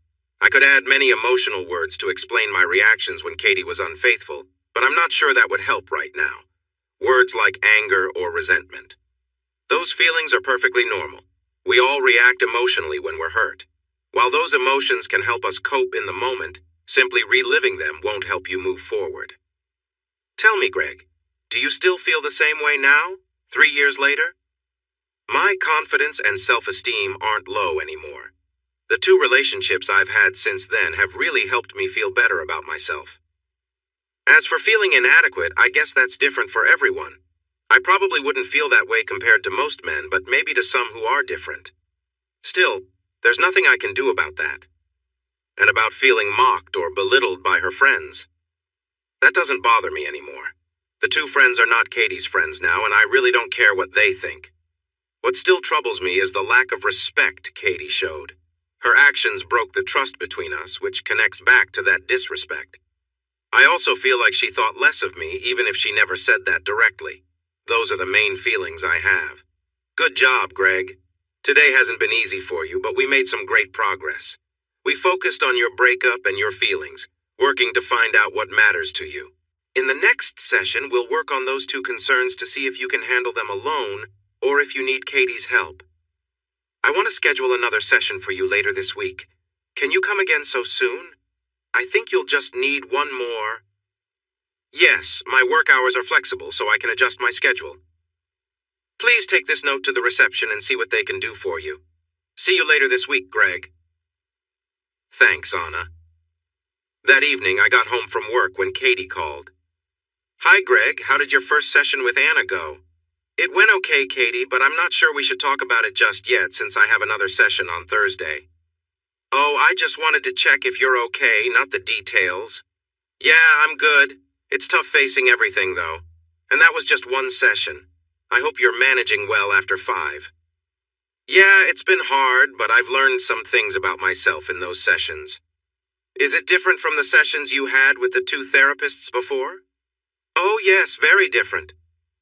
I could add many emotional words to explain my reactions when Katie was unfaithful, but I'm not sure that would help right now. Words like anger or resentment. Those feelings are perfectly normal. We all react emotionally when we're hurt. While those emotions can help us cope in the moment, simply reliving them won't help you move forward. Tell me, Greg, do you still feel the same way now, 3 years later? My confidence and self-esteem aren't low anymore. The 2 relationships I've had since then have really helped me feel better about myself. As for feeling inadequate, I guess that's different for everyone. I probably wouldn't feel that way compared to most men, but maybe to some who are different. Still, there's nothing I can do about that. And about feeling mocked or belittled by her friends. That doesn't bother me anymore. The 2 friends are not Katie's friends now, and I really don't care what they think. What still troubles me is the lack of respect Katie showed. Her actions broke the trust between us, which connects back to that disrespect. I also feel like she thought less of me, even if she never said that directly. Those are the main feelings I have. Good job, Greg. Today hasn't been easy for you, but we made some great progress. We focused on your breakup and your feelings, working to find out what matters to you. In the next session, we'll work on those two concerns to see if you can handle them alone or if you need Katie's help. I want to schedule another session for you later this week. Can you come again so soon? I think you'll just need one more. Yes, my work hours are flexible, so I can adjust my schedule. Please take this note to the reception and see what they can do for you. See you later this week, Greg. Thanks, Anna. That evening, I got home from work when Katie called. Hi, Greg. How did your first session with Anna go? It went okay, Katie, but I'm not sure we should talk about it just yet since I have another session on Thursday. Oh, I just wanted to check if you're okay, not the details. Yeah, I'm good. It's tough facing everything, though. And that was just one session. I hope you're managing well after 5. Yeah, it's been hard, but I've learned some things about myself in those sessions. Is it different from the sessions you had with the 2 therapists before? Oh, yes, very different.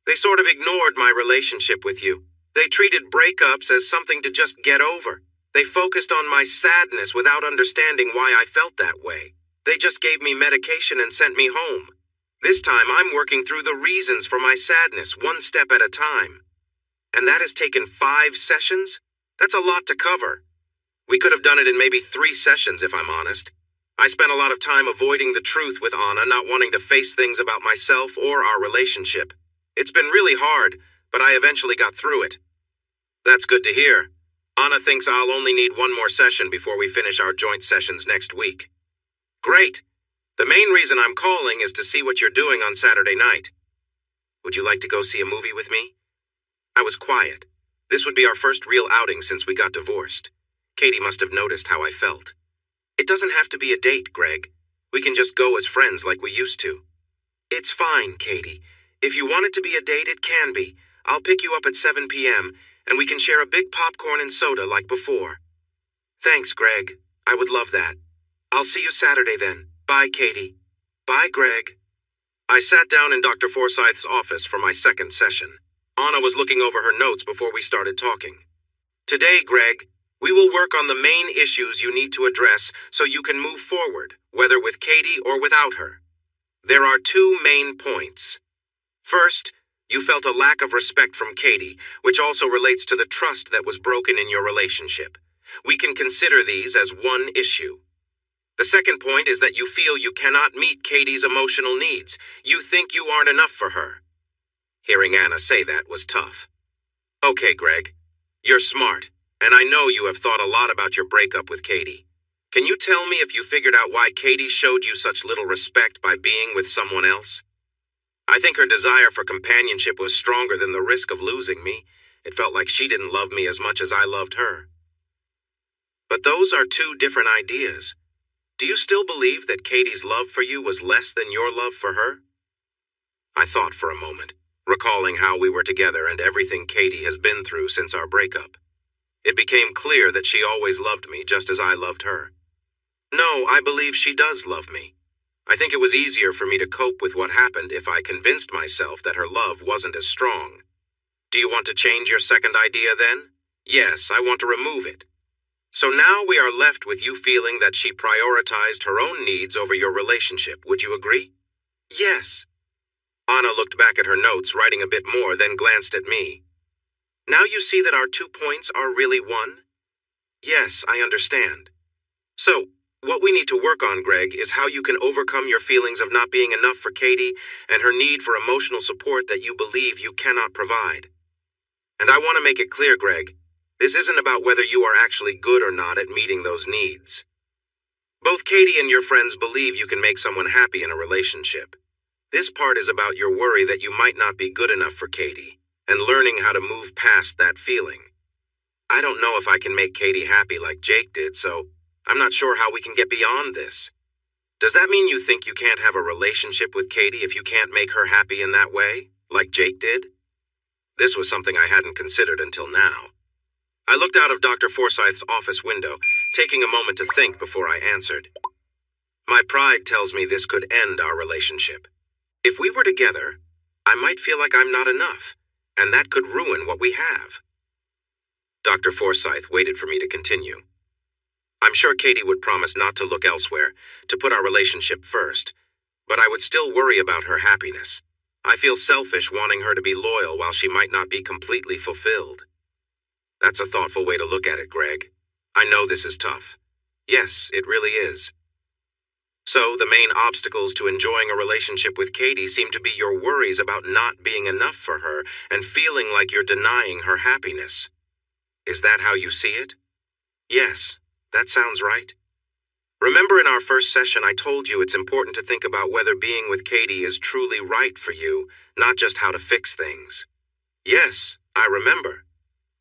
They sort of ignored my relationship with you. They treated breakups as something to just get over. They focused on my sadness without understanding why I felt that way. They just gave me medication and sent me home. This time I'm working through the reasons for my sadness, one step at a time. And that has taken 5 sessions? That's a lot to cover. We could have done it in maybe 3 sessions, if I'm honest. I spent a lot of time avoiding the truth with Anna, not wanting to face things about myself or our relationship. It's been really hard, but I eventually got through it. That's good to hear. Anna thinks I'll only need one more session before we finish our joint sessions next week. Great. The main reason I'm calling is to see what you're doing on Saturday night. Would you like to go see a movie with me? I was quiet. This would be our first real outing since we got divorced. Katie must have noticed how I felt. It doesn't have to be a date, Greg. We can just go as friends like we used to. It's fine, Katie. If you want it to be a date, it can be. I'll pick you up at 7 p.m., and we can share a big popcorn and soda like before. Thanks, Greg. I would love that. I'll see you Saturday then. Bye, Katie. Bye, Greg. I sat down in Dr. Forsyth's office for my second session. Anna was looking over her notes before we started talking. Today, Greg, we will work on the main issues you need to address so you can move forward, whether with Katie or without her. There are 2 main points. First, you felt a lack of respect from Katie, which also relates to the trust that was broken in your relationship. We can consider these as one issue. The second point is that you feel you cannot meet Katie's emotional needs. You think you aren't enough for her. Hearing Anna say that was tough. Okay, Greg, you're smart, and I know you have thought a lot about your breakup with Katie. Can you tell me if you figured out why Katie showed you such little respect by being with someone else? I think her desire for companionship was stronger than the risk of losing me. It felt like she didn't love me as much as I loved her. But those are 2 different ideas. Do you still believe that Katie's love for you was less than your love for her? I thought for a moment, recalling how we were together and everything Katie has been through since our breakup. It became clear that she always loved me just as I loved her. No, I believe she does love me. I think it was easier for me to cope with what happened if I convinced myself that her love wasn't as strong. Do you want to change your second idea then? Yes, I want to remove it. So now we are left with you feeling that she prioritized her own needs over your relationship. Would you agree? Yes. Anna looked back at her notes, writing a bit more, then glanced at me. Now you see that our 2 points are really one? Yes, I understand. So, what we need to work on, Greg, is how you can overcome your feelings of not being enough for Katie and her need for emotional support that you believe you cannot provide. And I want to make it clear, Greg, this isn't about whether you are actually good or not at meeting those needs. Both Katie and your friends believe you can make someone happy in a relationship. This part is about your worry that you might not be good enough for Katie and learning how to move past that feeling. I don't know if I can make Katie happy like Jake did, so I'm not sure how we can get beyond this. Does that mean you think you can't have a relationship with Katie if you can't make her happy in that way, like Jake did? This was something I hadn't considered until now. I looked out of Dr. Forsyth's office window, taking a moment to think before I answered. My pride tells me this could end our relationship. If we were together, I might feel like I'm not enough, and that could ruin what we have. Dr. Forsyth waited for me to continue. I'm sure Katie would promise not to look elsewhere, to put our relationship first, but I would still worry about her happiness. I feel selfish wanting her to be loyal while she might not be completely fulfilled. That's a thoughtful way to look at it, Greg. I know this is tough. Yes, it really is. So, the main obstacles to enjoying a relationship with Katie seem to be your worries about not being enough for her and feeling like you're denying her happiness. Is that how you see it? Yes, that sounds right. Remember in our first session I told you it's important to think about whether being with Katie is truly right for you, not just how to fix things. Yes, I remember.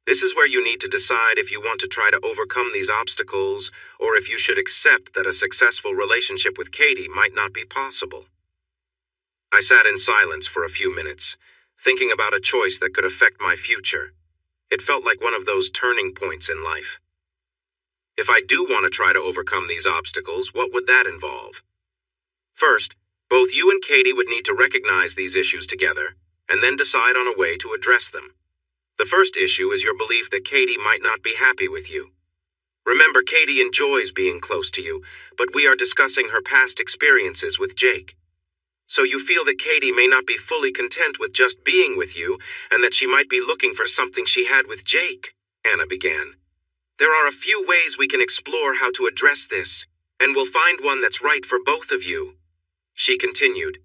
This is where you need to decide if you want to try to overcome these obstacles or if you should accept that a successful relationship with Katie might not be possible. I sat in silence for a few minutes, thinking about a choice that could affect my future. It felt like one of those turning points in life. If I do want to try to overcome these obstacles, what would that involve? First, both you and Katie would need to recognize these issues together and then decide on a way to address them. The first issue is your belief that Katie might not be happy with you. Remember, Katie enjoys being close to you, but we are discussing her past experiences with Jake. So you feel that Katie may not be fully content with just being with you and that she might be looking for something she had with Jake, Anna began. There are a few ways we can explore how to address this, and we'll find one that's right for both of you. She continued.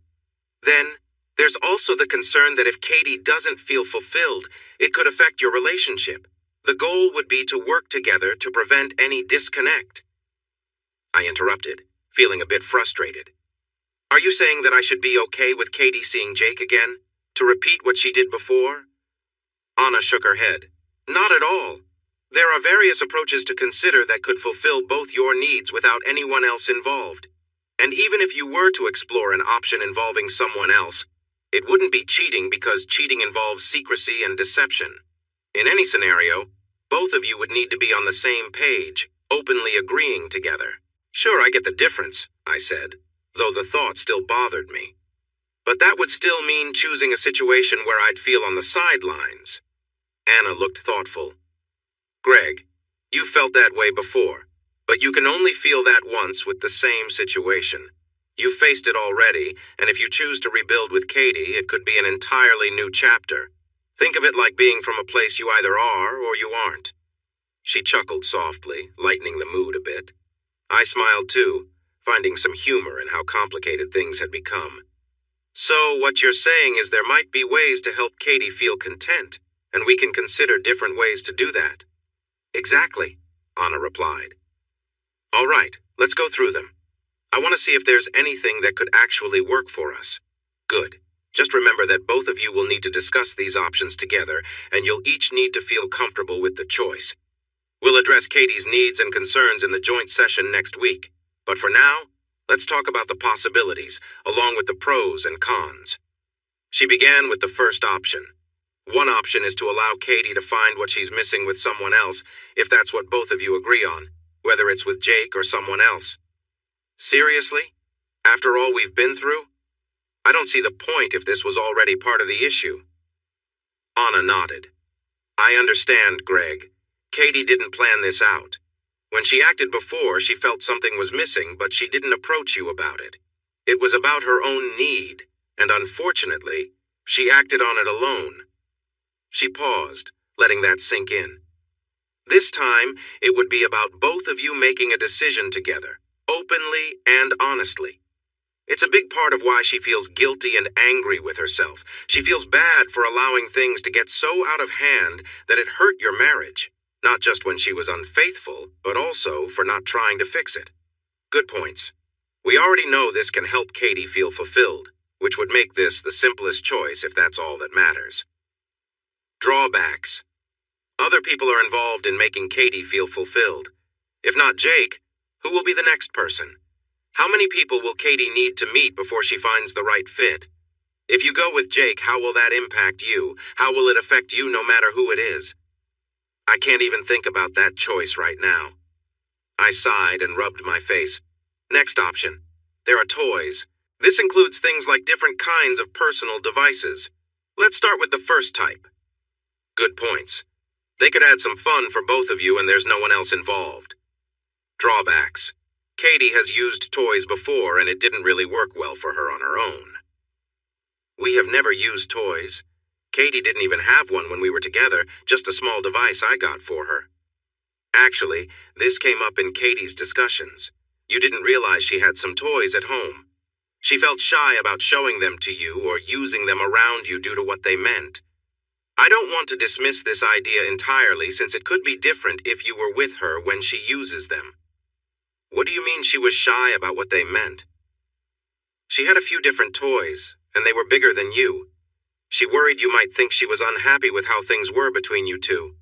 Then, there's also the concern that if Katie doesn't feel fulfilled, it could affect your relationship. The goal would be to work together to prevent any disconnect. I interrupted, feeling a bit frustrated. Are you saying that I should be okay with Katie seeing Jake again? To repeat what she did before? Anna shook her head. Not at all. There are various approaches to consider that could fulfill both your needs without anyone else involved. And even if you were to explore an option involving someone else, it wouldn't be cheating because cheating involves secrecy and deception. In any scenario, both of you would need to be on the same page, openly agreeing together. Sure, I get the difference, I said, though the thought still bothered me. But that would still mean choosing a situation where I'd feel on the sidelines. Anna looked thoughtful. Greg, you felt that way before, but you can only feel that once with the same situation. You've faced it already, and if you choose to rebuild with Katie, it could be an entirely new chapter. Think of it like being from a place you either are or you aren't. She chuckled softly, lightening the mood a bit. I smiled too, finding some humor in how complicated things had become. So what you're saying is there might be ways to help Katie feel content, and we can consider different ways to do that. Exactly, Anna replied. All right, let's go through them. I want to see if there's anything that could actually work for us. Good. Just remember that both of you will need to discuss these options together, and you'll each need to feel comfortable with the choice. We'll address Katie's needs and concerns in the joint session next week. But for now, let's talk about the possibilities, along with the pros and cons. She began with the first option. One option is to allow Katie to find what she's missing with someone else, if that's what both of you agree on, whether it's with Jake or someone else. Seriously? After all we've been through? I don't see the point if this was already part of the issue. Anna nodded. I understand, Greg. Katie didn't plan this out. When she acted before, she felt something was missing, but she didn't approach you about it. It was about her own need, and unfortunately, she acted on it alone. She paused, letting that sink in. This time, it would be about both of you making a decision together, openly and honestly. It's a big part of why she feels guilty and angry with herself. She feels bad for allowing things to get so out of hand that it hurt your marriage, not just when she was unfaithful, but also for not trying to fix it. Good points. We already know this can help Katie feel fulfilled, which would make this the simplest choice if that's all that matters. Drawbacks. Other people are involved in making Katie feel fulfilled. If not Jake, who will be the next person? How many people will Katie need to meet before she finds the right fit? If you go with Jake, how will that impact you? How will it affect you no matter who it is? I can't even think about that choice right now. I sighed and rubbed my face. Next option. There are toys. This includes things like different kinds of personal devices. Let's start with the first type. Good points. They could add some fun for both of you and there's no one else involved. Drawbacks. Katie has used toys before and it didn't really work well for her on her own. We have never used toys. Katie didn't even have one when we were together, just a small device I got for her. Actually, this came up in Katie's discussions. You didn't realize she had some toys at home. She felt shy about showing them to you or using them around you due to what they meant. I don't want to dismiss this idea entirely since it could be different if you were with her when she uses them. What do you mean she was shy about what they meant? She had a few different toys, and they were bigger than you. She worried you might think she was unhappy with how things were between you two.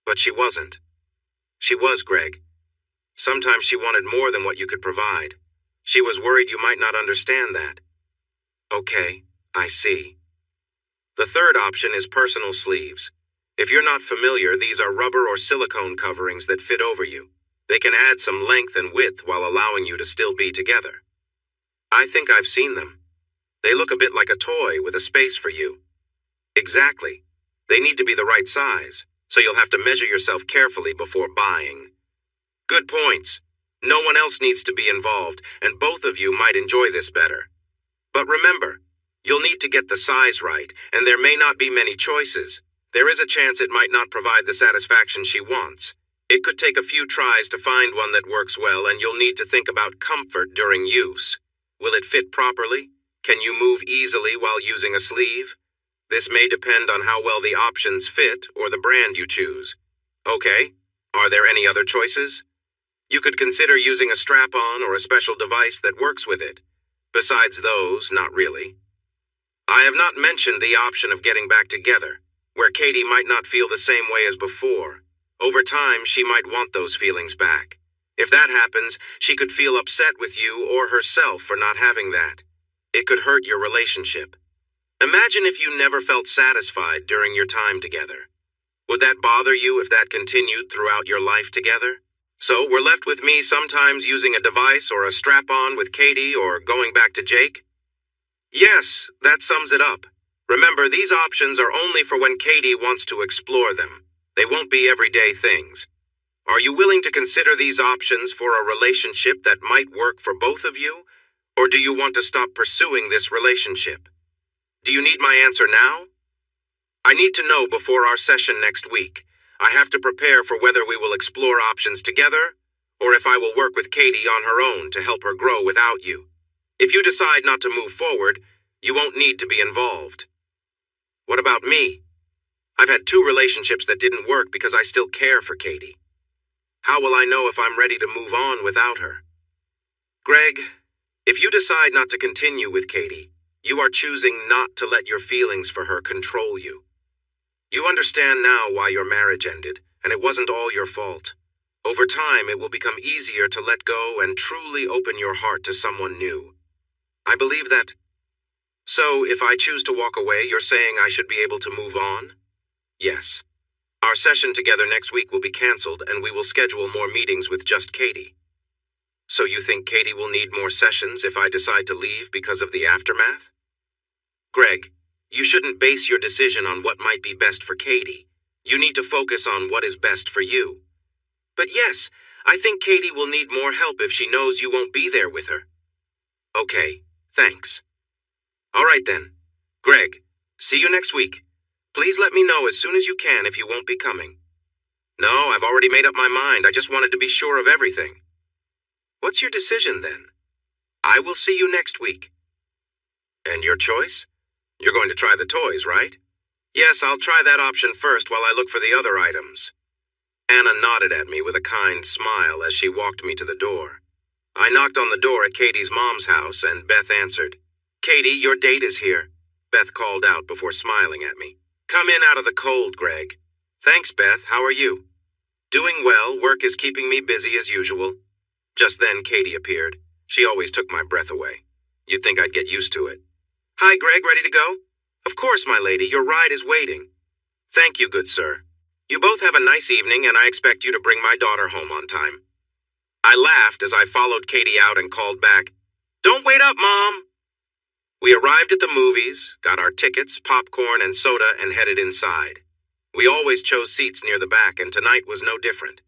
But she wasn't. She was, Greg. Sometimes she wanted more than what you could provide. She was worried you might not understand that. Okay, I see. The third option is personal sleeves. If you're not familiar, these are rubber or silicone coverings that fit over you. They can add some length and width while allowing you to still be together. I think I've seen them. They look a bit like a toy with a space for you. Exactly. They need to be the right size, so you'll have to measure yourself carefully before buying. Good points. No one else needs to be involved, and both of you might enjoy this better. But remember, you'll need to get the size right, and there may not be many choices. There is a chance it might not provide the satisfaction she wants. It could take a few tries to find one that works well, and you'll need to think about comfort during use. Will it fit properly? Can you move easily while using a sleeve? This may depend on how well the options fit or the brand you choose. Okay, are there any other choices? You could consider using a strap-on or a special device that works with it. Besides those, not really. I have not mentioned the option of getting back together, where Katie might not feel the same way as before. Over time, she might want those feelings back. If that happens, she could feel upset with you or herself for not having that. It could hurt your relationship. Imagine if you never felt satisfied during your time together. Would that bother you if that continued throughout your life together? So we're left with me sometimes using a device or a strap-on with Katie or going back to Jake? Yes, that sums it up. Remember, these options are only for when Katie wants to explore them. They won't be everyday things. Are you willing to consider these options for a relationship that might work for both of you? Or do you want to stop pursuing this relationship? Do you need my answer now? I need to know before our session next week. I have to prepare for whether we will explore options together, or if I will work with Katie on her own to help her grow without you. If you decide not to move forward, you won't need to be involved. What about me? I've had 2 relationships that didn't work because I still care for Katie. How will I know if I'm ready to move on without her? Greg, if you decide not to continue with Katie, you are choosing not to let your feelings for her control you. You understand now why your marriage ended, and it wasn't all your fault. Over time, it will become easier to let go and truly open your heart to someone new. I believe that. So, if I choose to walk away, you're saying I should be able to move on? Yes. Our session together next week will be canceled, and we will schedule more meetings with just Katie. So you think Katie will need more sessions if I decide to leave because of the aftermath? Greg, you shouldn't base your decision on what might be best for Katie. You need to focus on what is best for you. But yes, I think Katie will need more help if she knows you won't be there with her. Okay, thanks. All right then. Greg, see you next week. Please let me know as soon as you can if you won't be coming. No, I've already made up my mind. I just wanted to be sure of everything. What's your decision then? I will see you next week. And your choice? You're going to try the toys, right? Yes, I'll try that option first while I look for the other items. Anna nodded at me with a kind smile as she walked me to the door. I knocked on the door at Katie's mom's house and Beth answered. Katie, your date is here, Beth called out before smiling at me. Come in out of the cold, Greg. Thanks, Beth. How are you? Doing well. Work is keeping me busy as usual. Just then, Katie appeared. She always took my breath away. You'd think I'd get used to it. Hi, Greg, ready to go? Of course, my lady, your ride is waiting. Thank you, good sir. You both have a nice evening, and I expect you to bring my daughter home on time. I laughed as I followed Katie out and called back, Don't wait up, Mom! We arrived at the movies, got our tickets, popcorn, and soda, and headed inside. We always chose seats near the back, and tonight was no different.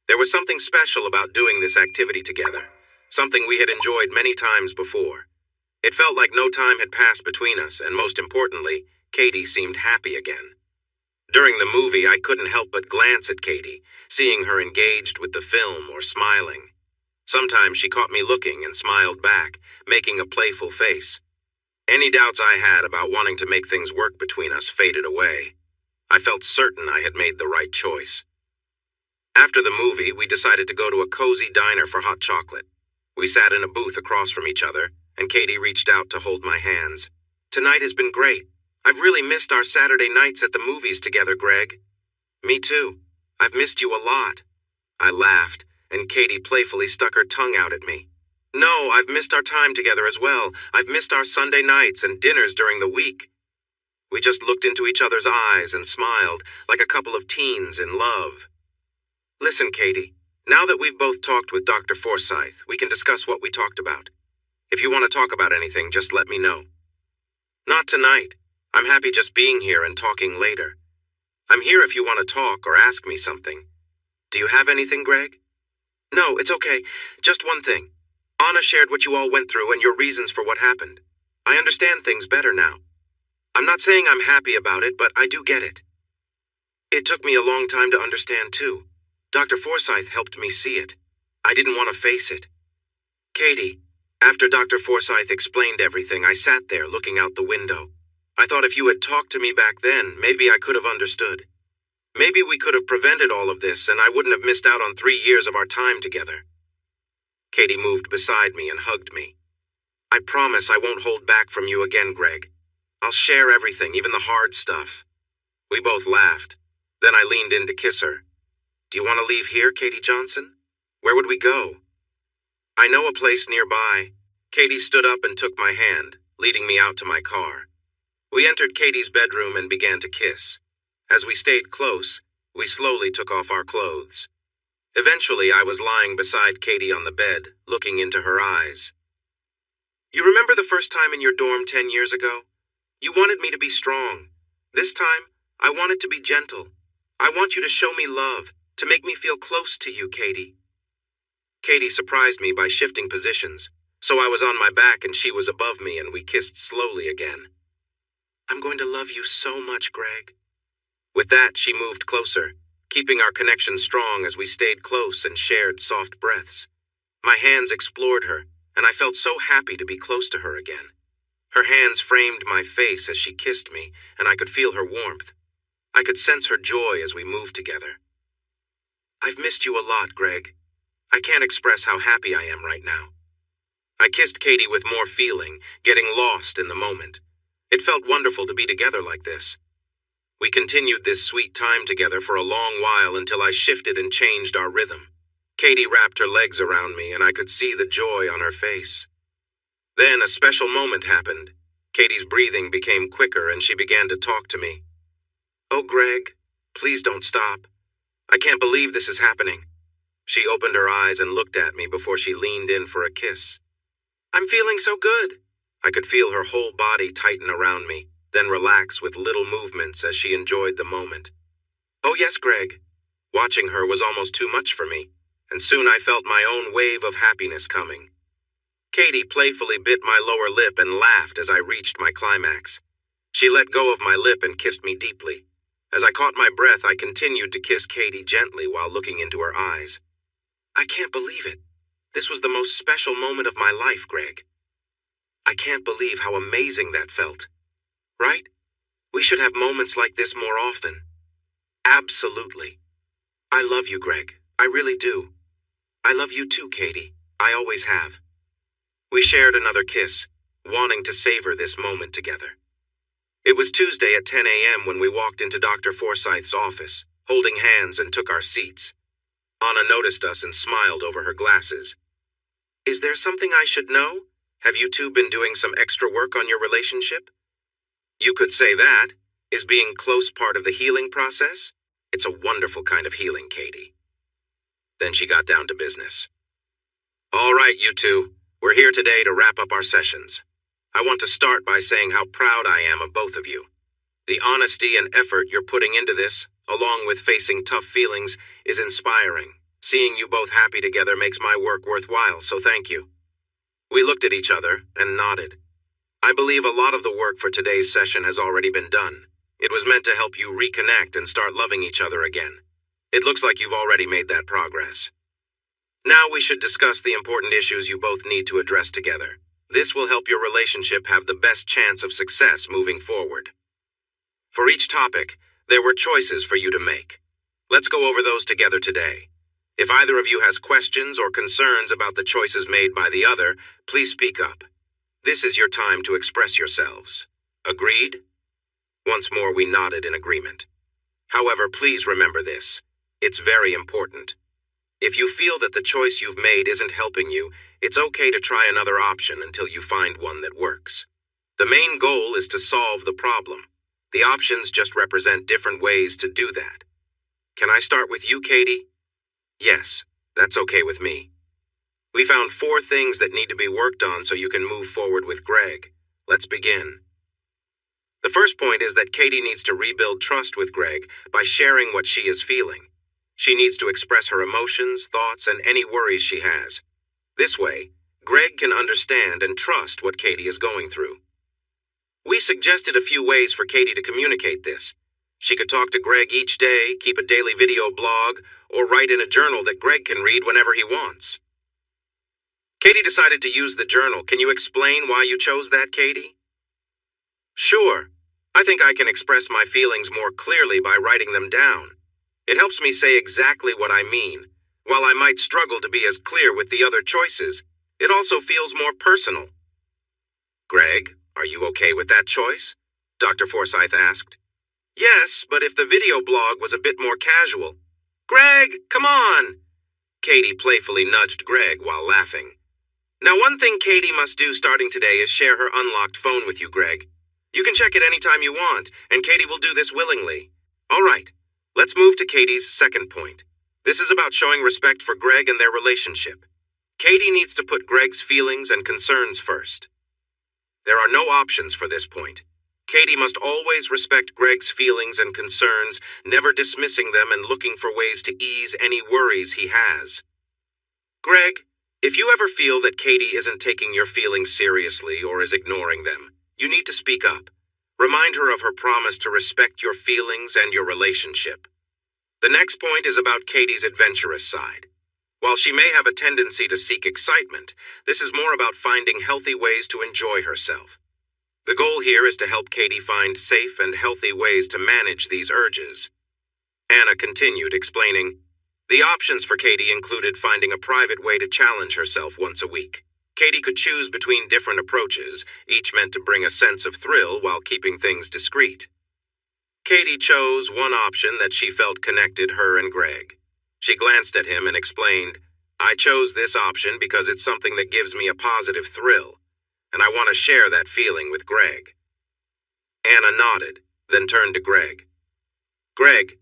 There was something special about doing this activity together, something we had enjoyed many times before. It felt like no time had passed between us, and most importantly, Katie seemed happy again. During the movie, I couldn't help but glance at Katie, seeing her engaged with the film or smiling. Sometimes she caught me looking and smiled back, making a playful face. Any doubts I had about wanting to make things work between us faded away. I felt certain I had made the right choice. After the movie, we decided to go to a cozy diner for hot chocolate. We sat in a booth across from each other, and Katie reached out to hold my hands. Tonight has been great. I've really missed our Saturday nights at the movies together, Greg. Me too. I've missed you a lot. I laughed, and Katie playfully stuck her tongue out at me. No, I've missed our time together as well. I've missed our Sunday nights and dinners during the week. We just looked into each other's eyes and smiled, like a couple of teens in love. Listen, Katie, now that we've both talked with Dr. Forsyth, we can discuss what we talked about. If you want to talk about anything, just let me know. Not tonight. I'm happy just being here and talking later. I'm here if you want to talk or ask me something. Do you have anything, Greg? No, it's okay. Just one thing. Anna shared what you all went through and your reasons for what happened. I understand things better now. I'm not saying I'm happy about it, but I do get it. It took me a long time to understand, too. Dr. Forsyth helped me see it. I didn't want to face it. Katie, after Dr. Forsyth explained everything, I sat there looking out the window. I thought if you had talked to me back then, maybe I could have understood. Maybe we could have prevented all of this, and I wouldn't have missed out on 3 years of our time together. Katie moved beside me and hugged me. I promise I won't hold back from you again, Greg. I'll share everything, even the hard stuff. We both laughed. Then I leaned in to kiss her. Do you want to leave here, Katie Johnson? Where would we go? I know a place nearby. Katie stood up and took my hand, leading me out to my car. We entered Katie's bedroom and began to kiss. As we stayed close, we slowly took off our clothes. Eventually, I was lying beside Katie on the bed, looking into her eyes. You remember the first time in your dorm 10 years ago? You wanted me to be strong. This time, I wanted to be gentle. I want you to show me love, to make me feel close to you, Katie. Katie surprised me by shifting positions, so I was on my back and she was above me and we kissed slowly again. I'm going to love you so much, Greg. With that, she moved closer, keeping our connection strong as we stayed close and shared soft breaths. My hands explored her, and I felt so happy to be close to her again. Her hands framed my face as she kissed me, and I could feel her warmth. I could sense her joy as we moved together. I've missed you a lot, Greg. I can't express how happy I am right now. I kissed Katie with more feeling, getting lost in the moment. It felt wonderful to be together like this. We continued this sweet time together for a long while until I shifted and changed our rhythm. Katie wrapped her legs around me, and I could see the joy on her face. Then a special moment happened. Katie's breathing became quicker, and she began to talk to me. Oh, Greg, please don't stop. I can't believe this is happening. She opened her eyes and looked at me before she leaned in for a kiss. I'm feeling so good. I could feel her whole body tighten around me, then relax with little movements as she enjoyed the moment. Oh yes, Greg. Watching her was almost too much for me, and soon I felt my own wave of happiness coming. Katie playfully bit my lower lip and laughed as I reached my climax. She let go of my lip and kissed me deeply. As I caught my breath, I continued to kiss Katie gently while looking into her eyes. I can't believe it. This was the most special moment of my life, Greg. I can't believe how amazing that felt. Right? We should have moments like this more often. Absolutely. I love you, Greg. I really do. I love you too, Katie. I always have. We shared another kiss, wanting to savor this moment together. It was Tuesday at 10 a.m. when we walked into Dr. Forsyth's office, holding hands and took our seats. Anna noticed us and smiled over her glasses. Is there something I should know? Have you two been doing some extra work on your relationship? You could say that. Is being close part of the healing process? It's a wonderful kind of healing, Katie. Then she got down to business. All right, you two. We're here today to wrap up our sessions. I want to start by saying how proud I am of both of you. The honesty and effort you're putting into this, along with facing tough feelings, is inspiring. Seeing you both happy together makes my work worthwhile, so thank you. We looked at each other and nodded. I believe a lot of the work for today's session has already been done. It was meant to help you reconnect and start loving each other again. It looks like you've already made that progress. Now we should discuss the important issues you both need to address together. This will help your relationship have the best chance of success moving forward. For each topic, there were choices for you to make. Let's go over those together today. If either of you has questions or concerns about the choices made by the other, please speak up. This is your time to express yourselves. Agreed? Once more, we nodded in agreement. However, please remember this. It's very important. If you feel that the choice you've made isn't helping you, it's okay to try another option until you find one that works. The main goal is to solve the problem. The options just represent different ways to do that. Can I start with you, Katie? Yes, that's okay with me. We found 4 things that need to be worked on so you can move forward with Greg. Let's begin. The first point is that Katie needs to rebuild trust with Greg by sharing what she is feeling. She needs to express her emotions, thoughts, and any worries she has. This way, Greg can understand and trust what Katie is going through. We suggested a few ways for Katie to communicate this. She could talk to Greg each day, keep a daily video blog, or write in a journal that Greg can read whenever he wants. Katie decided to use the journal. Can you explain why you chose that, Katie? Sure. I think I can express my feelings more clearly by writing them down. It helps me say exactly what I mean. While I might struggle to be as clear with the other choices, it also feels more personal. Greg, are you okay with that choice? Dr. Forsyth asked. Yes, but if the video blog was a bit more casual. Greg, come on! Katie playfully nudged Greg while laughing. Now, one thing Katie must do starting today is share her unlocked phone with you, Greg. You can check it anytime you want, and Katie will do this willingly. All right, let's move to Katie's second point. This is about showing respect for Greg and their relationship. Katie needs to put Greg's feelings and concerns first. There are no options for this point. Katie must always respect Greg's feelings and concerns, never dismissing them and looking for ways to ease any worries he has. Greg, if you ever feel that Katie isn't taking your feelings seriously or is ignoring them, you need to speak up. Remind her of her promise to respect your feelings and your relationship. The next point is about Katie's adventurous side. While she may have a tendency to seek excitement, this is more about finding healthy ways to enjoy herself. The goal here is to help Katie find safe and healthy ways to manage these urges. Anna continued, explaining, the options for Katie included finding a private way to challenge herself once a week. Katie could choose between different approaches, each meant to bring a sense of thrill while keeping things discreet. Katie chose one option that she felt connected her and Greg. She glanced at him and explained, I chose this option because it's something that gives me a positive thrill, and I want to share that feeling with Greg. Anna nodded, then turned to Greg. Greg,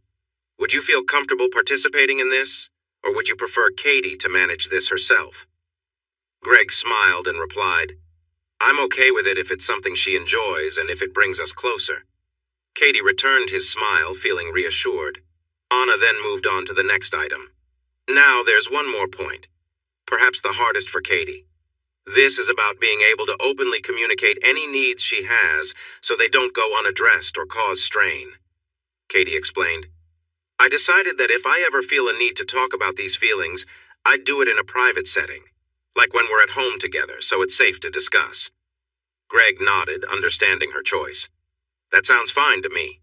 would you feel comfortable participating in this, or would you prefer Katie to manage this herself? Greg smiled and replied, I'm okay with it if it's something she enjoys and if it brings us closer. Katie returned his smile, feeling reassured. Anna then moved on to the next item. Now there's one more point, perhaps the hardest for Katie. This is about being able to openly communicate any needs she has so they don't go unaddressed or cause strain. Katie explained, I decided that if I ever feel a need to talk about these feelings, I'd do it in a private setting, like when we're at home together, so it's safe to discuss. Greg nodded, understanding her choice. That sounds fine to me.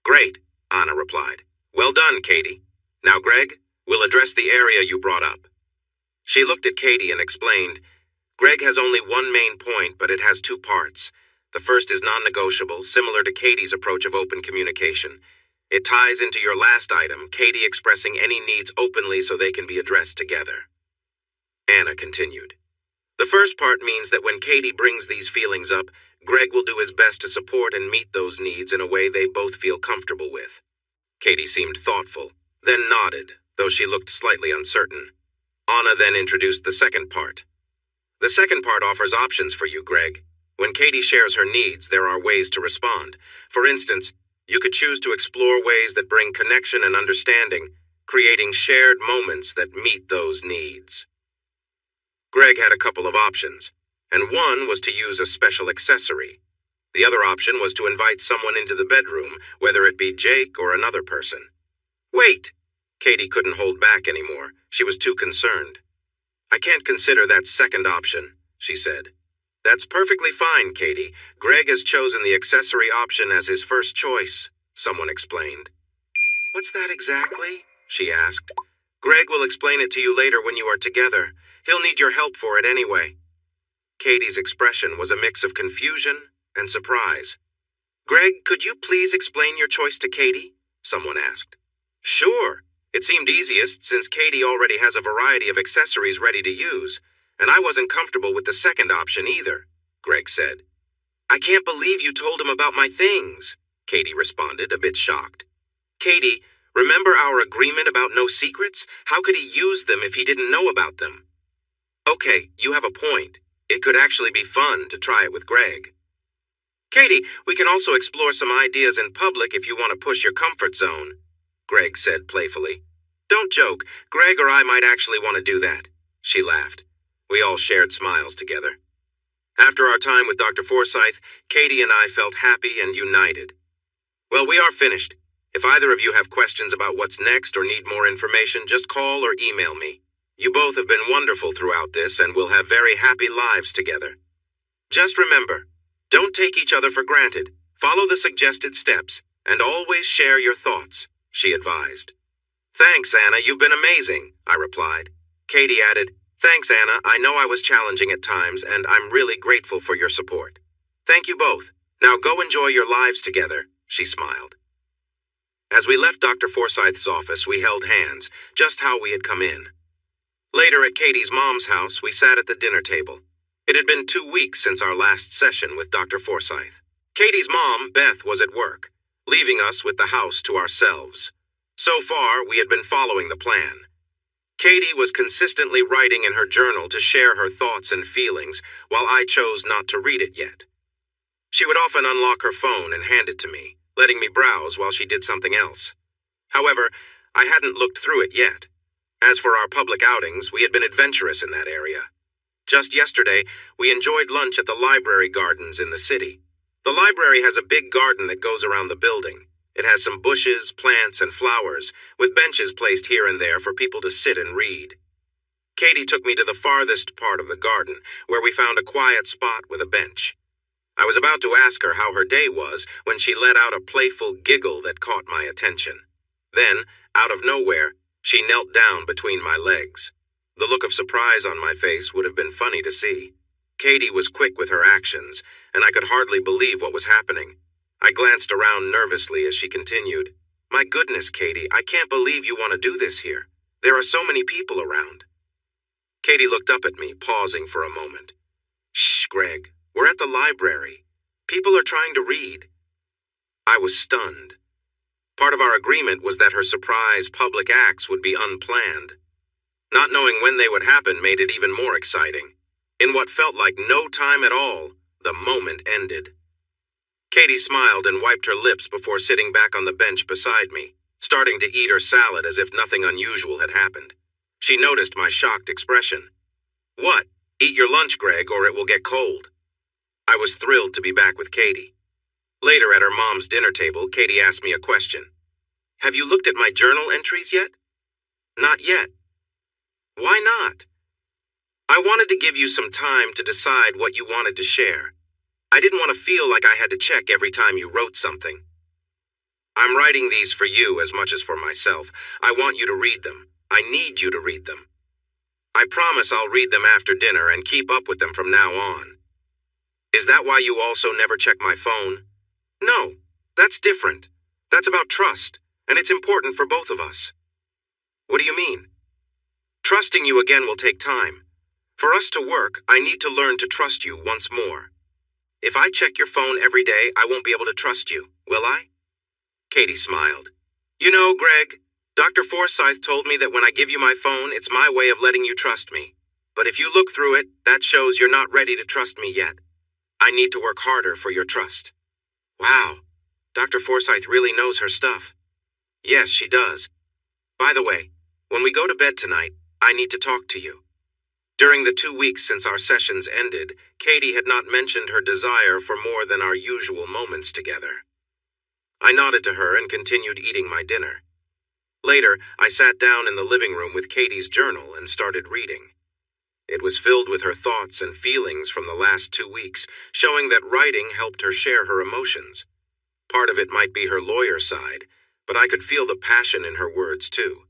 Great, Anna replied. Well done, Katie. Now, Greg, we'll address the area you brought up. She looked at Katie and explained, Greg has only one main point, but it has 2 parts. The first is non-negotiable, similar to Katie's approach of open communication. It ties into your last item, Katie expressing any needs openly so they can be addressed together. Anna continued. The first part means that when Katie brings these feelings up, Greg will do his best to support and meet those needs in a way they both feel comfortable with. Katie seemed thoughtful, then nodded, though she looked slightly uncertain. Anna then introduced the second part. The second part offers options for you, Greg. When Katie shares her needs, there are ways to respond. For instance, you could choose to explore ways that bring connection and understanding, creating shared moments that meet those needs. Greg had a couple of options, and one was to use a special accessory. The other option was to invite someone into the bedroom, whether it be Jake or another person. Wait! Katie couldn't hold back anymore. She was too concerned. I can't consider that second option, she said. That's perfectly fine, Katie. Greg has chosen the accessory option as his first choice, someone explained. What's that exactly? She asked. Greg will explain it to you later when you are together. He'll need your help for it anyway. Katie's expression was a mix of confusion and surprise. Greg, could you please explain your choice to Katie? Someone asked. Sure. It seemed easiest since Katie already has a variety of accessories ready to use, and I wasn't comfortable with the second option either, Greg said. I can't believe you told him about my things, Katie responded, a bit shocked. Katie, remember our agreement about no secrets? How could he use them if he didn't know about them? Okay, you have a point. It could actually be fun to try it with Greg. Katie, we can also explore some ideas in public if you want to push your comfort zone, Greg said playfully. Don't joke. Greg or I might actually want to do that. She laughed. We all shared smiles together. After our time with Dr. Forsyth, Katie and I felt happy and united. Well, we are finished. If either of you have questions about what's next or need more information, just call or email me. You both have been wonderful throughout this and will have very happy lives together. Just remember, don't take each other for granted. Follow the suggested steps and always share your thoughts, she advised. Thanks, Anna, you've been amazing, I replied. Katie added, Thanks, Anna, I know I was challenging at times and I'm really grateful for your support. Thank you both. Now go enjoy your lives together, she smiled. As we left Dr. Forsyth's office, we held hands, just how we had come in. Later at Katie's mom's house, we sat at the dinner table. It had been 2 weeks since our last session with Dr. Forsyth. Katie's mom, Beth, was at work, leaving us with the house to ourselves. So far, we had been following the plan. Katie was consistently writing in her journal to share her thoughts and feelings, while I chose not to read it yet. She would often unlock her phone and hand it to me, letting me browse while she did something else. However, I hadn't looked through it yet. As for our public outings, we had been adventurous in that area. Just yesterday, we enjoyed lunch at the library gardens in the city. The library has a big garden that goes around the building. It has some bushes, plants, and flowers, with benches placed here and there for people to sit and read. Katie took me to the farthest part of the garden, where we found a quiet spot with a bench. I was about to ask her how her day was when she let out a playful giggle that caught my attention. Then, out of nowhere, she knelt down between my legs. The look of surprise on my face would have been funny to see. Katie was quick with her actions, and I could hardly believe what was happening. I glanced around nervously as she continued. My goodness, Katie, I can't believe you want to do this here. There are so many people around. Katie looked up at me, pausing for a moment. Shh, Greg, we're at the library. People are trying to read. I was stunned. Part of our agreement was that her surprise public acts would be unplanned. Not knowing when they would happen made it even more exciting. In what felt like no time at all, the moment ended. Katie smiled and wiped her lips before sitting back on the bench beside me, starting to eat her salad as if nothing unusual had happened. She noticed my shocked expression. What? Eat your lunch, Greg, or it will get cold. I was thrilled to be back with Katie. Later at her mom's dinner table, Katie asked me a question. Have you looked at my journal entries yet? Not yet. Why not? I wanted to give you some time to decide what you wanted to share. I didn't want to feel like I had to check every time you wrote something. I'm writing these for you as much as for myself. I want you to read them. I need you to read them. I promise I'll read them after dinner and keep up with them from now on. Is that why you also never check my phone? No, that's different. That's about trust, and it's important for both of us. What do you mean? Trusting you again will take time. For us to work, I need to learn to trust you once more. If I check your phone every day, I won't be able to trust you, will I? Katie smiled. You know, Greg, Dr. Forsyth told me that when I give you my phone, it's my way of letting you trust me. But if you look through it, that shows you're not ready to trust me yet. I need to work harder for your trust. Wow, Dr. Forsyth really knows her stuff. Yes, she does. By the way, when we go to bed tonight, I need to talk to you. During the 2 weeks since our sessions ended, Katie had not mentioned her desire for more than our usual moments together. I nodded to her and continued eating my dinner. Later, I sat down in the living room with Katie's journal and started reading. It was filled with her thoughts and feelings from the last 2 weeks, showing that writing helped her share her emotions. Part of it might be her lawyer side, but I could feel the passion in her words too.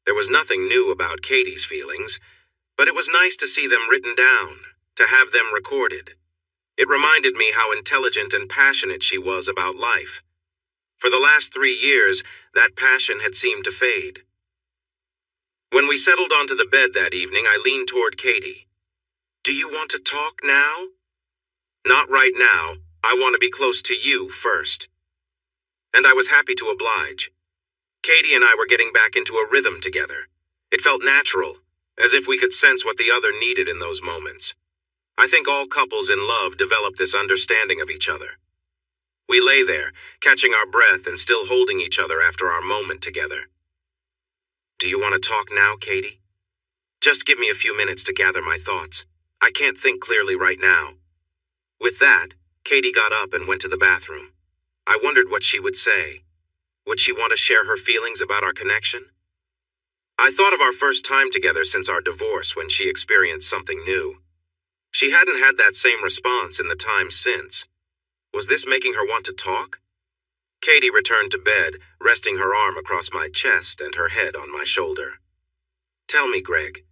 There was nothing new about Katie's feelings, but it was nice to see them written down, to have them recorded. It reminded me how intelligent and passionate she was about life. For the last 3 years, that passion had seemed to fade. When we settled onto the bed that evening, I leaned toward Katie. Do you want to talk now? Not right now. I want to be close to you first. And I was happy to oblige. Katie and I were getting back into a rhythm together. It felt natural, as if we could sense what the other needed in those moments. I think all couples in love develop this understanding of each other. We lay there, catching our breath and still holding each other after our moment together. Do you want to talk now, Katie? Just give me a few minutes to gather my thoughts. I can't think clearly right now. With that, Katie got up and went to the bathroom. I wondered what she would say. Would she want to share her feelings about our connection? I thought of our first time together since our divorce when she experienced something new. She hadn't had that same response in the time since. Was this making her want to talk? Katie returned to bed, resting her arm across my chest and her head on my shoulder. Tell me, Greg,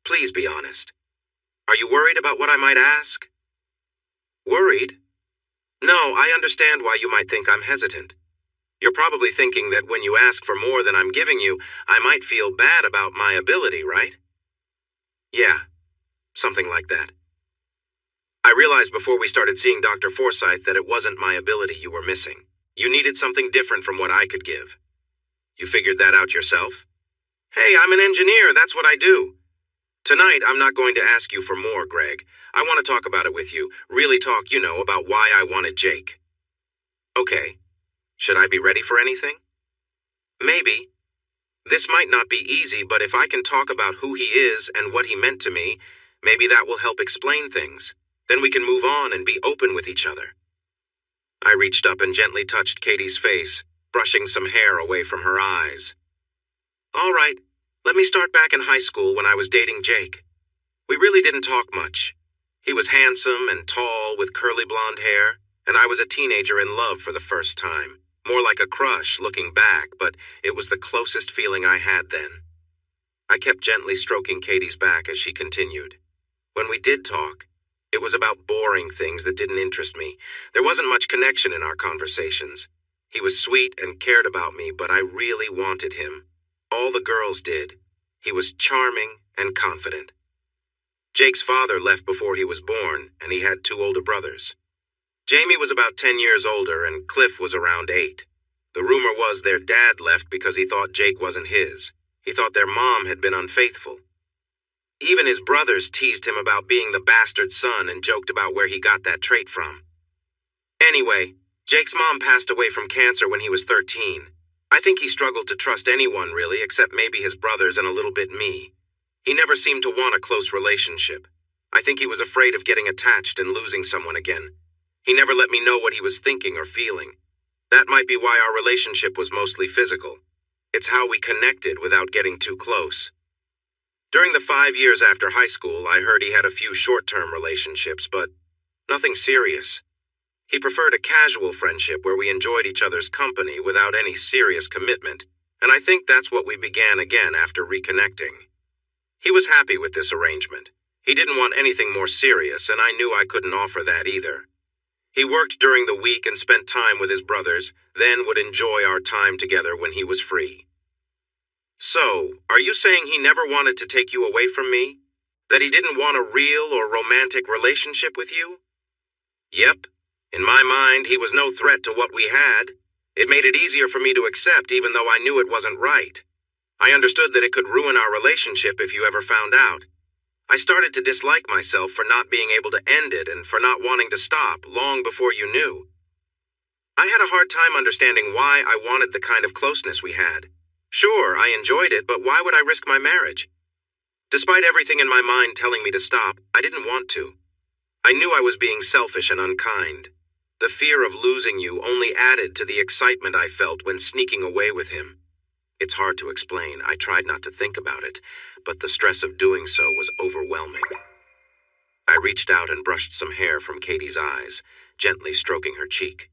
please be honest. Are you worried about what I might ask? Worried? No, I understand why you might think I'm hesitant. You're probably thinking that when you ask for more than I'm giving you, I might feel bad about my ability, right? Yeah, something like that. I realized before we started seeing Dr. Forsyth that it wasn't my ability you were missing. You needed something different from what I could give. You figured that out yourself? Hey, I'm an engineer, that's what I do. Tonight, I'm not going to ask you for more, Greg. I want to talk about it with you. Really talk, about why I wanted Jake. Okay. Should I be ready for anything? Maybe. This might not be easy, but if I can talk about who he is and what he meant to me, maybe that will help explain things. Then we can move on and be open with each other. I reached up and gently touched Katie's face, brushing some hair away from her eyes. All right, let me start back in high school when I was dating Jake. We really didn't talk much. He was handsome and tall with curly blonde hair, and I was a teenager in love for the first time. More like a crush looking back, but it was the closest feeling I had then. I kept gently stroking Katie's back as she continued. When we did talk, it was about boring things that didn't interest me. There wasn't much connection in our conversations. He was sweet and cared about me, but I really wanted him. All the girls did. He was charming and confident. Jake's father left before he was born, and he had 2 older brothers. Jamie was about 10 years older, and Cliff was around 8. The rumor was their dad left because he thought Jake wasn't his. He thought their mom had been unfaithful. Even his brothers teased him about being the bastard son and joked about where he got that trait from. Anyway, Jake's mom passed away from cancer when he was 13. I think he struggled to trust anyone, really, except maybe his brothers and a little bit me. He never seemed to want a close relationship. I think he was afraid of getting attached and losing someone again. He never let me know what he was thinking or feeling. That might be why our relationship was mostly physical. It's how we connected without getting too close. During the 5 years after high school, I heard he had a few short-term relationships, but nothing serious. He preferred a casual friendship where we enjoyed each other's company without any serious commitment, and I think that's what we began again after reconnecting. He was happy with this arrangement. He didn't want anything more serious, and I knew I couldn't offer that either. He worked during the week and spent time with his brothers, then would enjoy our time together when he was free. So, are you saying he never wanted to take you away from me? That he didn't want a real or romantic relationship with you? Yep. In my mind, he was no threat to what we had. It made it easier for me to accept even though I knew it wasn't right. I understood that it could ruin our relationship if you ever found out. I started to dislike myself for not being able to end it and for not wanting to stop long before you knew. I had a hard time understanding why I wanted the kind of closeness we had. Sure, I enjoyed it, but why would I risk my marriage? Despite everything in my mind telling me to stop, I didn't want to. I knew I was being selfish and unkind. The fear of losing you only added to the excitement I felt when sneaking away with him. It's hard to explain. I tried not to think about it, but the stress of doing so was overwhelming. I reached out and brushed some hair from Katie's eyes, gently stroking her cheek.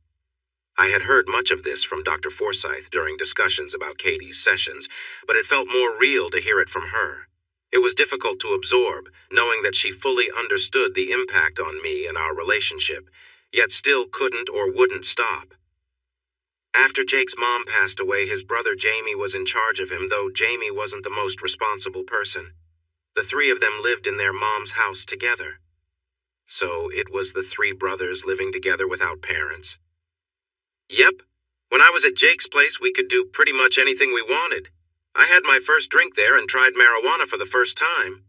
I had heard much of this from Dr. Forsyth during discussions about Katie's sessions, but it felt more real to hear it from her. It was difficult to absorb, knowing that she fully understood the impact on me and our relationship, yet still couldn't or wouldn't stop. After Jake's mom passed away, his brother Jamie was in charge of him, though Jamie wasn't the most responsible person. The three of them lived in their mom's house together. So it was the three brothers living together without parents. Yep. When I was at Jake's place, we could do pretty much anything we wanted. I had my first drink there and tried marijuana for the first time.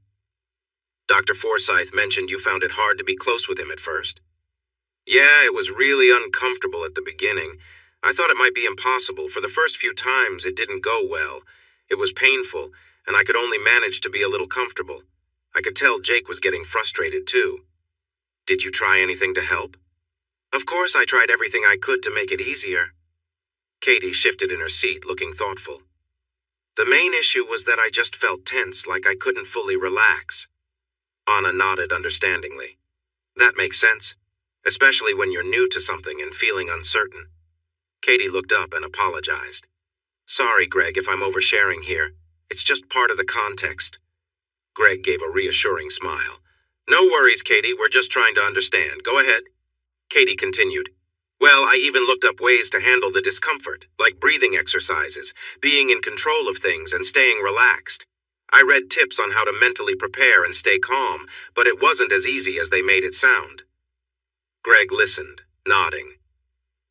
Dr. Forsyth mentioned you found it hard to be close with him at first. Yeah, it was really uncomfortable at the beginning. I thought it might be impossible. For the first few times, it didn't go well. It was painful, and I could only manage to be a little comfortable. I could tell Jake was getting frustrated, too. Did you try anything to help? Of course I tried everything I could to make it easier. Katie shifted in her seat, looking thoughtful. The main issue was that I just felt tense, like I couldn't fully relax. Anna nodded understandingly. That makes sense, especially when you're new to something and feeling uncertain. Katie looked up and apologized. Sorry, Greg, if I'm oversharing here. It's just part of the context. Greg gave a reassuring smile. No worries, Katie. We're just trying to understand. Go ahead. Katie continued. Well, I even looked up ways to handle the discomfort, like breathing exercises, being in control of things, and staying relaxed. I read tips on how to mentally prepare and stay calm, but it wasn't as easy as they made it sound. Greg listened, nodding.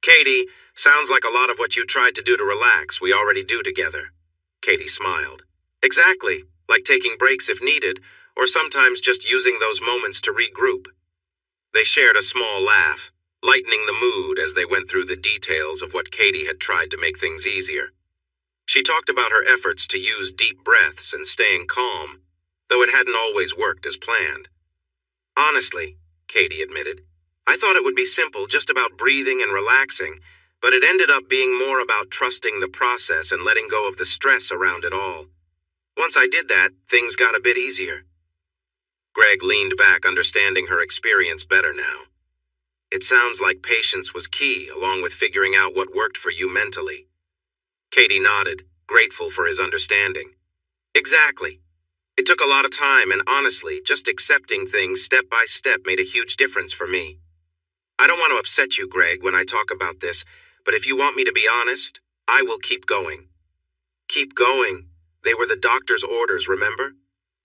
Katie, sounds like a lot of what you tried to do to relax we already do together. Katie smiled. Exactly, like taking breaks if needed, or sometimes just using those moments to regroup. They shared a small laugh, lightening the mood as they went through the details of what Katie had tried to make things easier. She talked about her efforts to use deep breaths and staying calm, though it hadn't always worked as planned. Honestly, Katie admitted, I thought it would be simple, just about breathing and relaxing, but it ended up being more about trusting the process and letting go of the stress around it all. Once I did that, things got a bit easier. Greg leaned back, understanding her experience better now. It sounds like patience was key, along with figuring out what worked for you mentally. Katie nodded, grateful for his understanding. Exactly. It took a lot of time, and honestly, just accepting things step by step made a huge difference for me. I don't want to upset you, Greg, when I talk about this, but if you want me to be honest, I will keep going. Keep going. They were the doctor's orders, remember?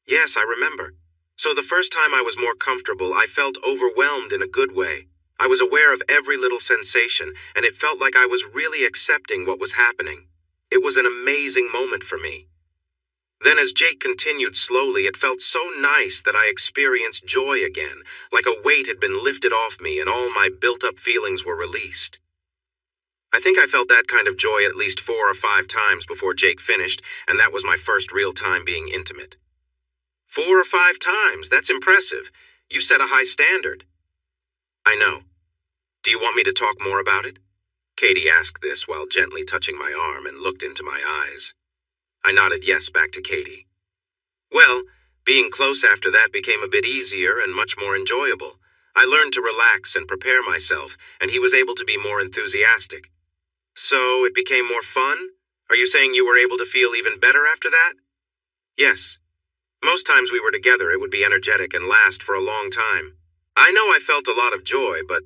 Yes, I remember. So the first time I was more comfortable, I felt overwhelmed in a good way. I was aware of every little sensation, and it felt like I was really accepting what was happening. It was an amazing moment for me. Then as Jake continued slowly, it felt so nice that I experienced joy again, like a weight had been lifted off me and all my built-up feelings were released. I think I felt that kind of joy at least 4 or 5 times before Jake finished, and that was my first real time being intimate. 4 or 5 times, that's impressive. You set a high standard. I know. Do you want me to talk more about it? Katie asked this while gently touching my arm and looked into my eyes. I nodded yes back to Katie. Well, being close after that became a bit easier and much more enjoyable. I learned to relax and prepare myself, and he was able to be more enthusiastic. So it became more fun? Are you saying you were able to feel even better after that? Yes. Most times we were together, it would be energetic and last for a long time. I know I felt a lot of joy, but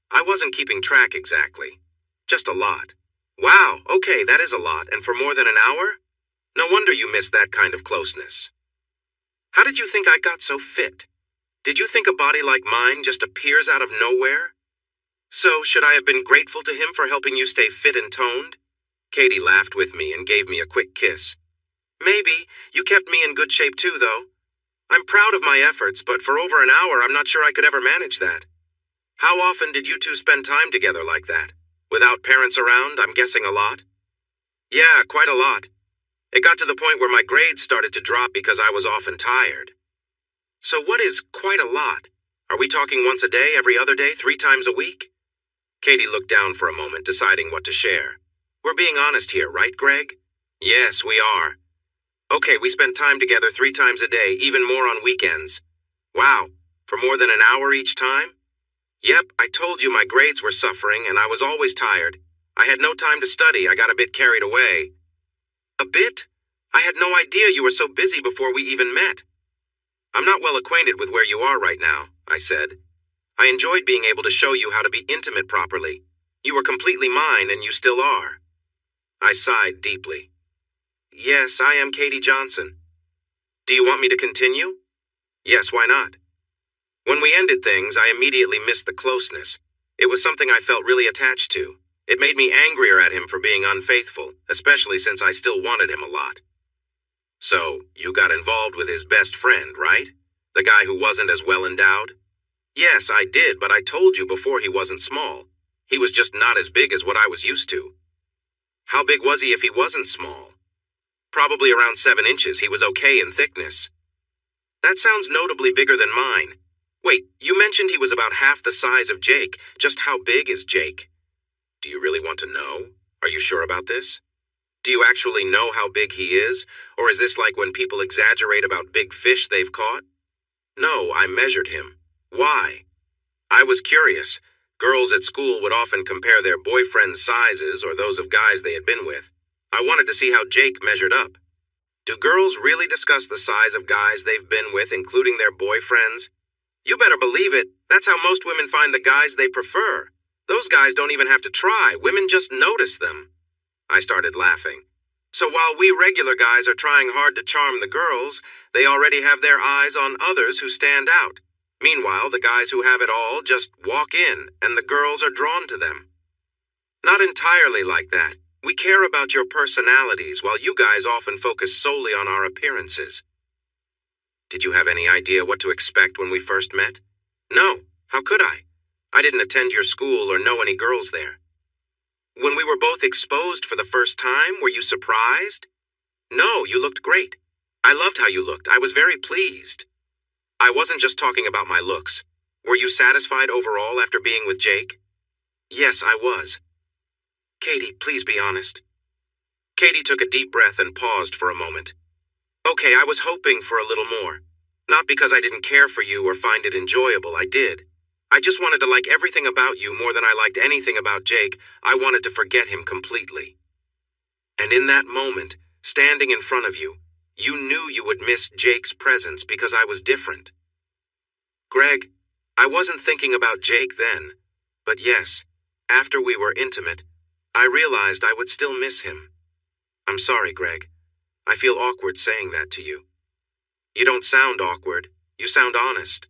I wasn't keeping track exactly. Just a lot. Wow, okay, that is a lot, and for more than an hour? No wonder you missed that kind of closeness. How did you think I got so fit? Did you think a body like mine just appears out of nowhere? So, should I have been grateful to him for helping you stay fit and toned? Katie laughed with me and gave me a quick kiss. Maybe. You kept me in good shape too, though. I'm proud of my efforts, but for over an hour, I'm not sure I could ever manage that. How often did you two spend time together like that? Without parents around, I'm guessing a lot? Yeah, quite a lot. It got to the point where my grades started to drop because I was often tired. So what is quite a lot? Are we talking once a day, every other day, 3 times a week? Katie looked down for a moment, deciding what to share. We're being honest here, right, Greg? Yes, we are. Okay, we spent time together 3 times a day, even more on weekends. Wow, for more than an hour each time? Yep, I told you my grades were suffering and I was always tired. I had no time to study, I got a bit carried away. A bit? I had no idea you were so busy before we even met. I'm not well acquainted with where you are right now, I said. I enjoyed being able to show you how to be intimate properly. You were completely mine and you still are. I sighed deeply. Yes, I am Katie Johnson. Do you want me to continue? Yes, why not? When we ended things, I immediately missed the closeness. It was something I felt really attached to. It made me angrier at him for being unfaithful, especially since I still wanted him a lot. So, you got involved with his best friend, right? The guy who wasn't as well endowed? Yes, I did, but I told you before he wasn't small. He was just not as big as what I was used to. How big was he if he wasn't small? Probably around 7 inches. He was okay in thickness. That sounds notably bigger than mine. Wait, you mentioned he was about half the size of Jake. Just how big is Jake? Do you really want to know? Are you sure about this? Do you actually know how big he is? Or is this like when people exaggerate about big fish they've caught? No, I measured him. Why? I was curious. Girls at school would often compare their boyfriends' sizes or those of guys they had been with. I wanted to see how Jake measured up. Do girls really discuss the size of guys they've been with, including their boyfriends? You better believe it. That's how most women find the guys they prefer. Those guys don't even have to try. Women just notice them. I started laughing. So while we regular guys are trying hard to charm the girls, they already have their eyes on others who stand out. Meanwhile, the guys who have it all just walk in, and the girls are drawn to them. Not entirely like that. We care about your personalities, while you guys often focus solely on our appearances. Did you have any idea what to expect when we first met? No. How could I? I didn't attend your school or know any girls there. When we were both exposed for the first time, were you surprised? No, you looked great. I loved how you looked. I was very pleased. I wasn't just talking about my looks. Were you satisfied overall after being with Jake? Yes, I was. Katie, please be honest. Katie took a deep breath and paused for a moment. Okay, I was hoping for a little more. Not because I didn't care for you or find it enjoyable, I did. I just wanted to like everything about you more than I liked anything about Jake. I wanted to forget him completely. And in that moment, standing in front of you, you knew you would miss Jake's presence because I was different. Greg, I wasn't thinking about Jake then, but yes, after we were intimate, I realized I would still miss him. I'm sorry, Greg. I feel awkward saying that to you. You don't sound awkward. You sound honest.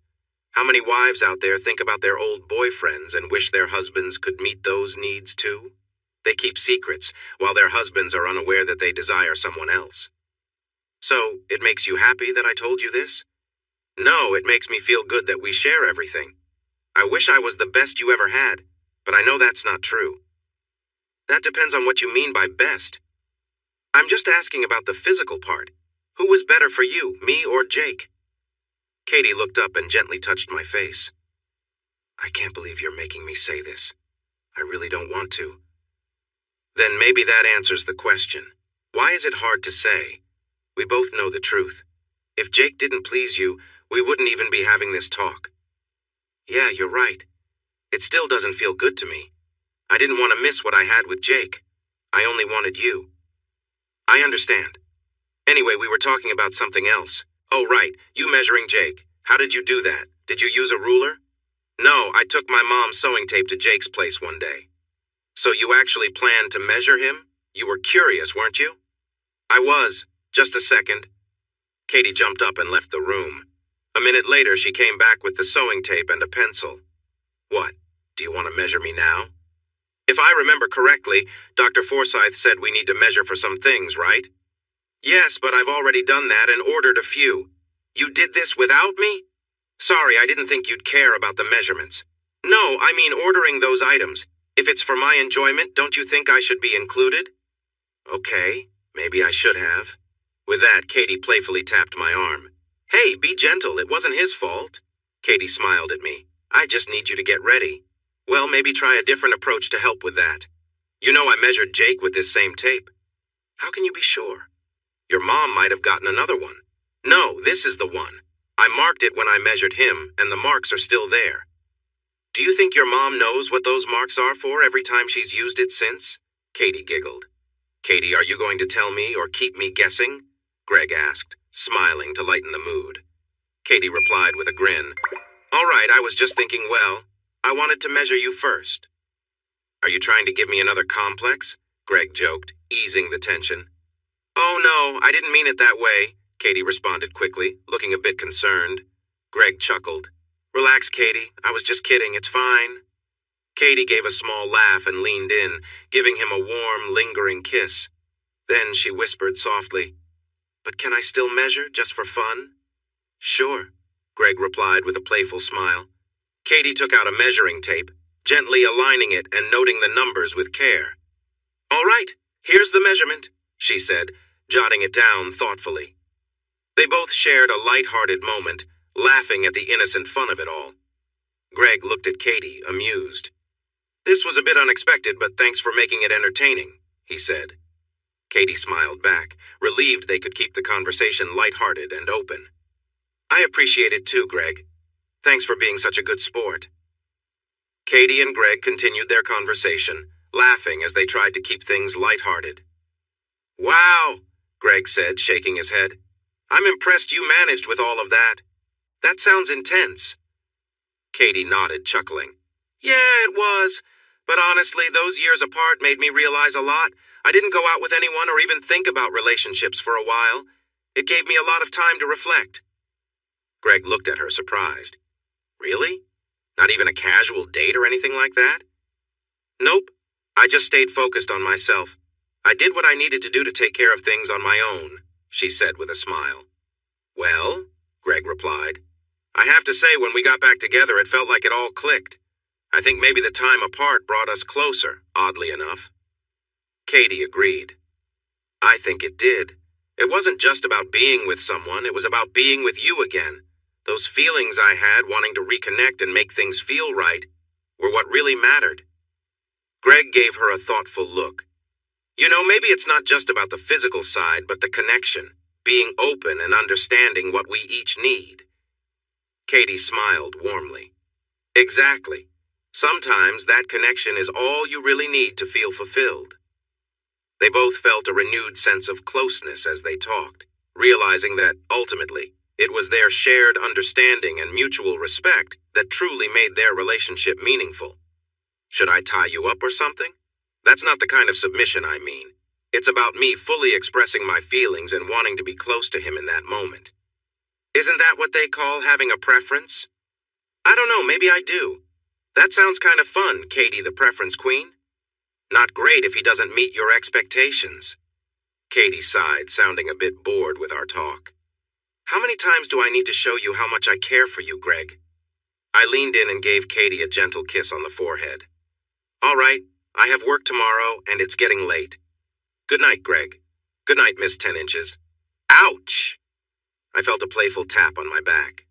How many wives out there think about their old boyfriends and wish their husbands could meet those needs too? They keep secrets, while their husbands are unaware that they desire someone else. So, it makes you happy that I told you this? No, it makes me feel good that we share everything. I wish I was the best you ever had, but I know that's not true. That depends on what you mean by best. I'm just asking about the physical part. Who was better for you, me or Jake? Katie looked up and gently touched my face. I can't believe you're making me say this. I really don't want to. Then maybe that answers the question. Why is it hard to say? We both know the truth. If Jake didn't please you, we wouldn't even be having this talk. Yeah, you're right. It still doesn't feel good to me. I didn't want to miss what I had with Jake. I only wanted you. I understand. Anyway, we were talking about something else. Oh, right, you measuring Jake. How did you do that? Did you use a ruler? No, I took my mom's sewing tape to Jake's place one day. So you actually planned to measure him? You were curious, weren't you? I was. Just a second. Katie jumped up and left the room. A minute later, she came back with the sewing tape and a pencil. What? Do you want to measure me now? If I remember correctly, Dr. Forsyth said we need to measure for some things, right? Yes, but I've already done that and ordered a few. You did this without me? Sorry, I didn't think you'd care about the measurements. No, I mean ordering those items. If it's for my enjoyment, don't you think I should be included? Okay, maybe I should have. With that, Katie playfully tapped my arm. Hey, be gentle, it wasn't his fault. Katie smiled at me. I just need you to get ready. Well, maybe try a different approach to help with that. You know I measured Jake with this same tape. How can you be sure? Your mom might have gotten another one. No, this is the one. I marked it when I measured him, and the marks are still there. Do you think your mom knows what those marks are for every time she's used it since? Katie giggled. Katie, are you going to tell me or keep me guessing? Greg asked, smiling to lighten the mood. Katie replied with a grin. All right, I was just thinking, well, I wanted to measure you first. Are you trying to give me another complex? Greg joked, easing the tension. Oh no, I didn't mean it that way, Katie responded quickly, looking a bit concerned. Greg chuckled. Relax, Katie, I was just kidding, it's fine. Katie gave a small laugh and leaned in, giving him a warm, lingering kiss. Then she whispered softly, But can I still measure, just for fun? Sure, Greg replied with a playful smile. Katie took out a measuring tape, gently aligning it and noting the numbers with care. All right, here's the measurement, she said, jotting it down thoughtfully. They both shared a light-hearted moment, laughing at the innocent fun of it all. Greg looked at Katie, amused. This was a bit unexpected, but thanks for making it entertaining, he said. Katie smiled back, relieved they could keep the conversation light-hearted and open. I appreciate it too, Greg. Thanks for being such a good sport. Katie and Greg continued their conversation, laughing as they tried to keep things light-hearted. Wow, Greg said, shaking his head. I'm impressed you managed with all of that. That sounds intense. Katie nodded, chuckling. Yeah, it was. But honestly, those years apart made me realize a lot. I didn't go out with anyone or even think about relationships for a while. It gave me a lot of time to reflect. Greg looked at her, surprised. Really? Not even a casual date or anything like that? Nope. I just stayed focused on myself. I did what I needed to do to take care of things on my own, she said with a smile. Well, Greg replied, I have to say when we got back together it felt like it all clicked. I think maybe the time apart brought us closer, oddly enough. Katie agreed. I think it did. It wasn't just about being with someone, it was about being with you again. Those feelings I had wanting to reconnect and make things feel right were what really mattered. Greg gave her a thoughtful look. You know, maybe it's not just about the physical side, but the connection, being open and understanding what we each need. Katie smiled warmly. Exactly. Sometimes that connection is all you really need to feel fulfilled. They both felt a renewed sense of closeness as they talked, realizing that, ultimately, it was their shared understanding and mutual respect that truly made their relationship meaningful. Should I tie you up or something? That's not the kind of submission I mean. It's about me fully expressing my feelings and wanting to be close to him in that moment. Isn't that what they call having a preference? I don't know, maybe I do. That sounds kind of fun, Katie the preference queen. Not great if he doesn't meet your expectations. Katie sighed, sounding a bit bored with our talk. How many times do I need to show you how much I care for you, Greg? I leaned in and gave Katie a gentle kiss on the forehead. All right, I have work tomorrow, and it's getting late. Good night, Greg. Good night, Miss 10 Inches. Ouch! I felt a playful tap on my back.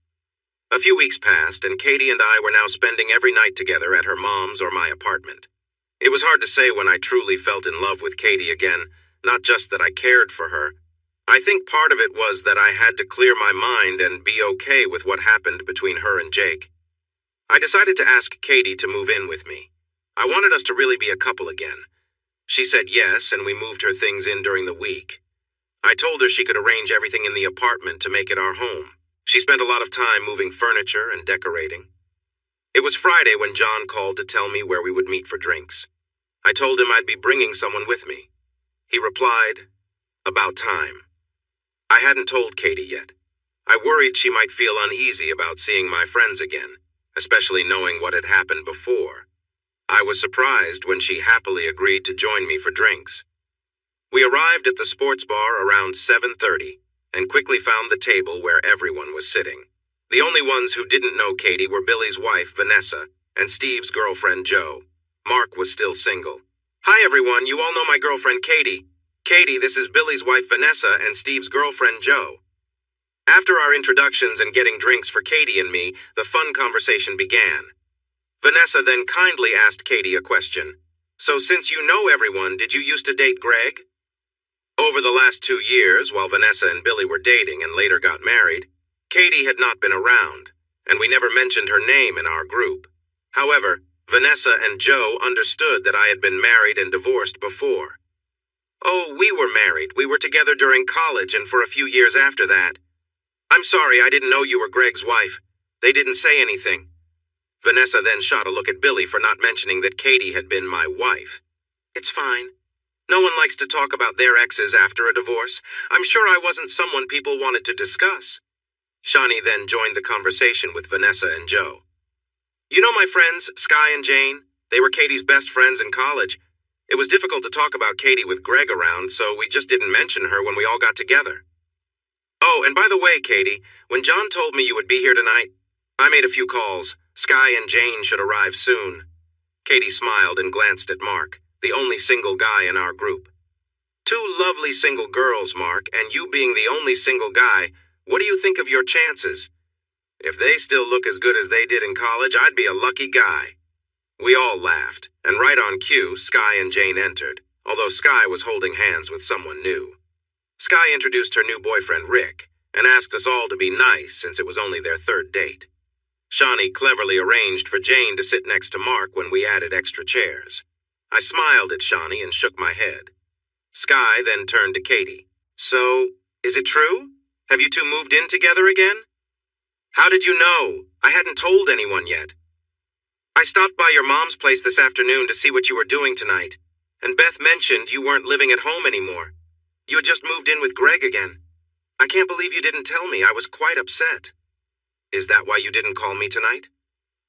A few weeks passed, and Katie and I were now spending every night together at her mom's or my apartment. It was hard to say when I truly felt in love with Katie again, not just that I cared for her. I think part of it was that I had to clear my mind and be okay with what happened between her and Jake. I decided to ask Katie to move in with me. I wanted us to really be a couple again. She said yes, and we moved her things in during the week. I told her she could arrange everything in the apartment to make it our home. She spent a lot of time moving furniture and decorating. It was Friday when John called to tell me where we would meet for drinks. I told him I'd be bringing someone with me. He replied, "About time." I hadn't told Katie yet. I worried she might feel uneasy about seeing my friends again, especially knowing what had happened before. I was surprised when she happily agreed to join me for drinks. We arrived at the sports bar around 7:30 and quickly found the table where everyone was sitting. The only ones who didn't know Katie were Billy's wife, Vanessa, and Steve's girlfriend, Joe. Mark was still single. "Hi, everyone. You all know my girlfriend, Katie. Katie, this is Billy's wife, Vanessa, and Steve's girlfriend, Joe." After our introductions and getting drinks for Katie and me, the fun conversation began. Vanessa then kindly asked Katie a question. "So since you know everyone, did you used to date Greg?" Over the last 2 years, while Vanessa and Billy were dating and later got married, Katie had not been around, and we never mentioned her name in our group. However, Vanessa and Joe understood that I had been married and divorced before. "Oh, we were married. We were together during college and for a few years after that. I'm sorry, I didn't know you were Greg's wife. They didn't say anything." Vanessa then shot a look at Billy for not mentioning that Katie had been my wife. "It's fine. No one likes to talk about their exes after a divorce. I'm sure I wasn't someone people wanted to discuss." Shani then joined the conversation with Vanessa and Joe. "You know my friends, Sky and Jane? They were Katie's best friends in college. It was difficult to talk about Katie with Greg around, so we just didn't mention her when we all got together. Oh, and by the way, Katie, when John told me you would be here tonight, I made a few calls. Sky and Jane should arrive soon." Katie smiled and glanced at Mark, the only single guy in our group. "Two lovely single girls, Mark, and you being the only single guy, what do you think of your chances? If they still look as good as they did in college, I'd be a lucky guy." We all laughed, and right on cue, Sky and Jane entered, although Sky was holding hands with someone new. Sky introduced her new boyfriend, Rick, and asked us all to be nice since it was only their 3rd date. Shani cleverly arranged for Jane to sit next to Mark when we added extra chairs. I smiled at Shani and shook my head. Sky then turned to Katie. "So, is it true? Have you two moved in together again?" "How did you know? I hadn't told anyone yet." "I stopped by your mom's place this afternoon to see what you were doing tonight, and Beth mentioned you weren't living at home anymore. You had just moved in with Greg again. I can't believe you didn't tell me. I was quite upset." "Is that why you didn't call me tonight?"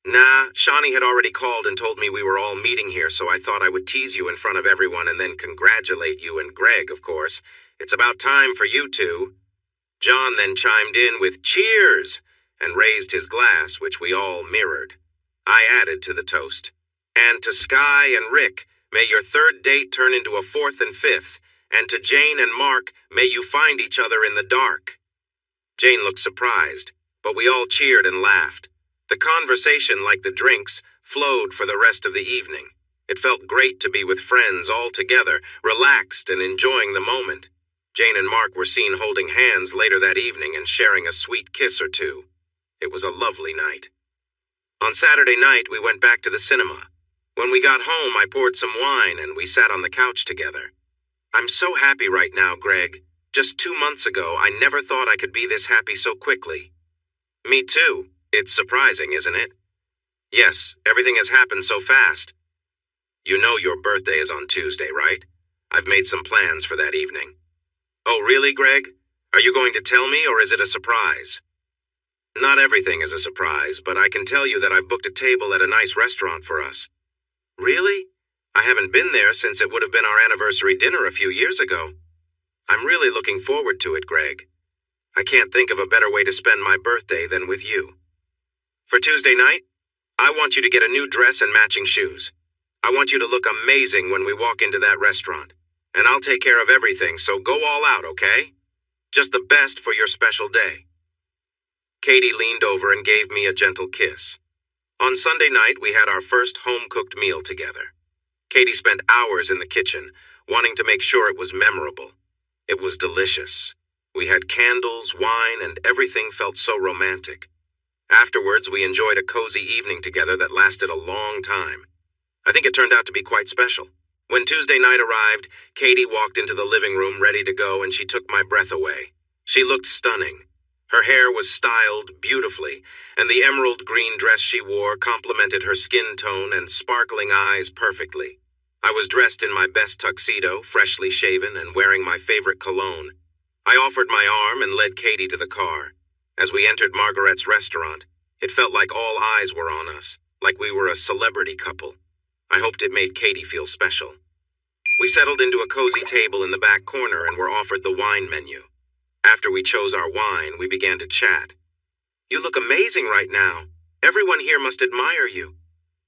"Nah, Shani had already called and told me we were all meeting here, so I thought I would tease you in front of everyone and then congratulate you and Greg, of course. It's about time for you two." John then chimed in with "Cheers!" and raised his glass, which we all mirrored. I added to the toast. "And to Sky and Rick, may your 3rd date turn into a 4th and 5th, and to Jane and Mark, may you find each other in the dark." Jane looked surprised, but we all cheered and laughed. The conversation, like the drinks, flowed for the rest of the evening. It felt great to be with friends all together, relaxed and enjoying the moment. Jane and Mark were seen holding hands later that evening and sharing a sweet kiss or two. It was a lovely night. On Saturday night, we went back to the cinema. When we got home, I poured some wine and we sat on the couch together. "I'm so happy right now, Greg. Just 2 months ago, I never thought I could be this happy so quickly." "Me too. It's surprising, isn't it?" "Yes, everything has happened so fast." "You know your birthday is on Tuesday, right? I've made some plans for that evening." "Oh, really, Greg? Are you going to tell me, or is it a surprise?" "Not everything is a surprise, but I can tell you that I've booked a table at a nice restaurant for us." "Really? I haven't been there since it would have been our anniversary dinner a few years ago. I'm really looking forward to it, Greg. I can't think of a better way to spend my birthday than with you. For Tuesday night, I want you to get a new dress and matching shoes. I want you to look amazing when we walk into that restaurant. And I'll take care of everything, so go all out, okay? Just the best for your special day." Katie leaned over and gave me a gentle kiss. On Sunday night, we had our first home-cooked meal together. Katie spent hours in the kitchen, wanting to make sure it was memorable. It was delicious. We had candles, wine, and everything felt so romantic. Afterwards, we enjoyed a cozy evening together that lasted a long time. I think it turned out to be quite special. When Tuesday night arrived, Katie walked into the living room ready to go, and she took my breath away. She looked stunning. Her hair was styled beautifully, and the emerald green dress she wore complemented her skin tone and sparkling eyes perfectly. I was dressed in my best tuxedo, freshly shaven, and wearing my favorite cologne. I offered my arm and led Katie to the car. As we entered Margaret's restaurant, it felt like all eyes were on us, like we were a celebrity couple. I hoped it made Katie feel special. We settled into a cozy table in the back corner and were offered the wine menu. After we chose our wine, we began to chat. "You look amazing right now. Everyone here must admire you.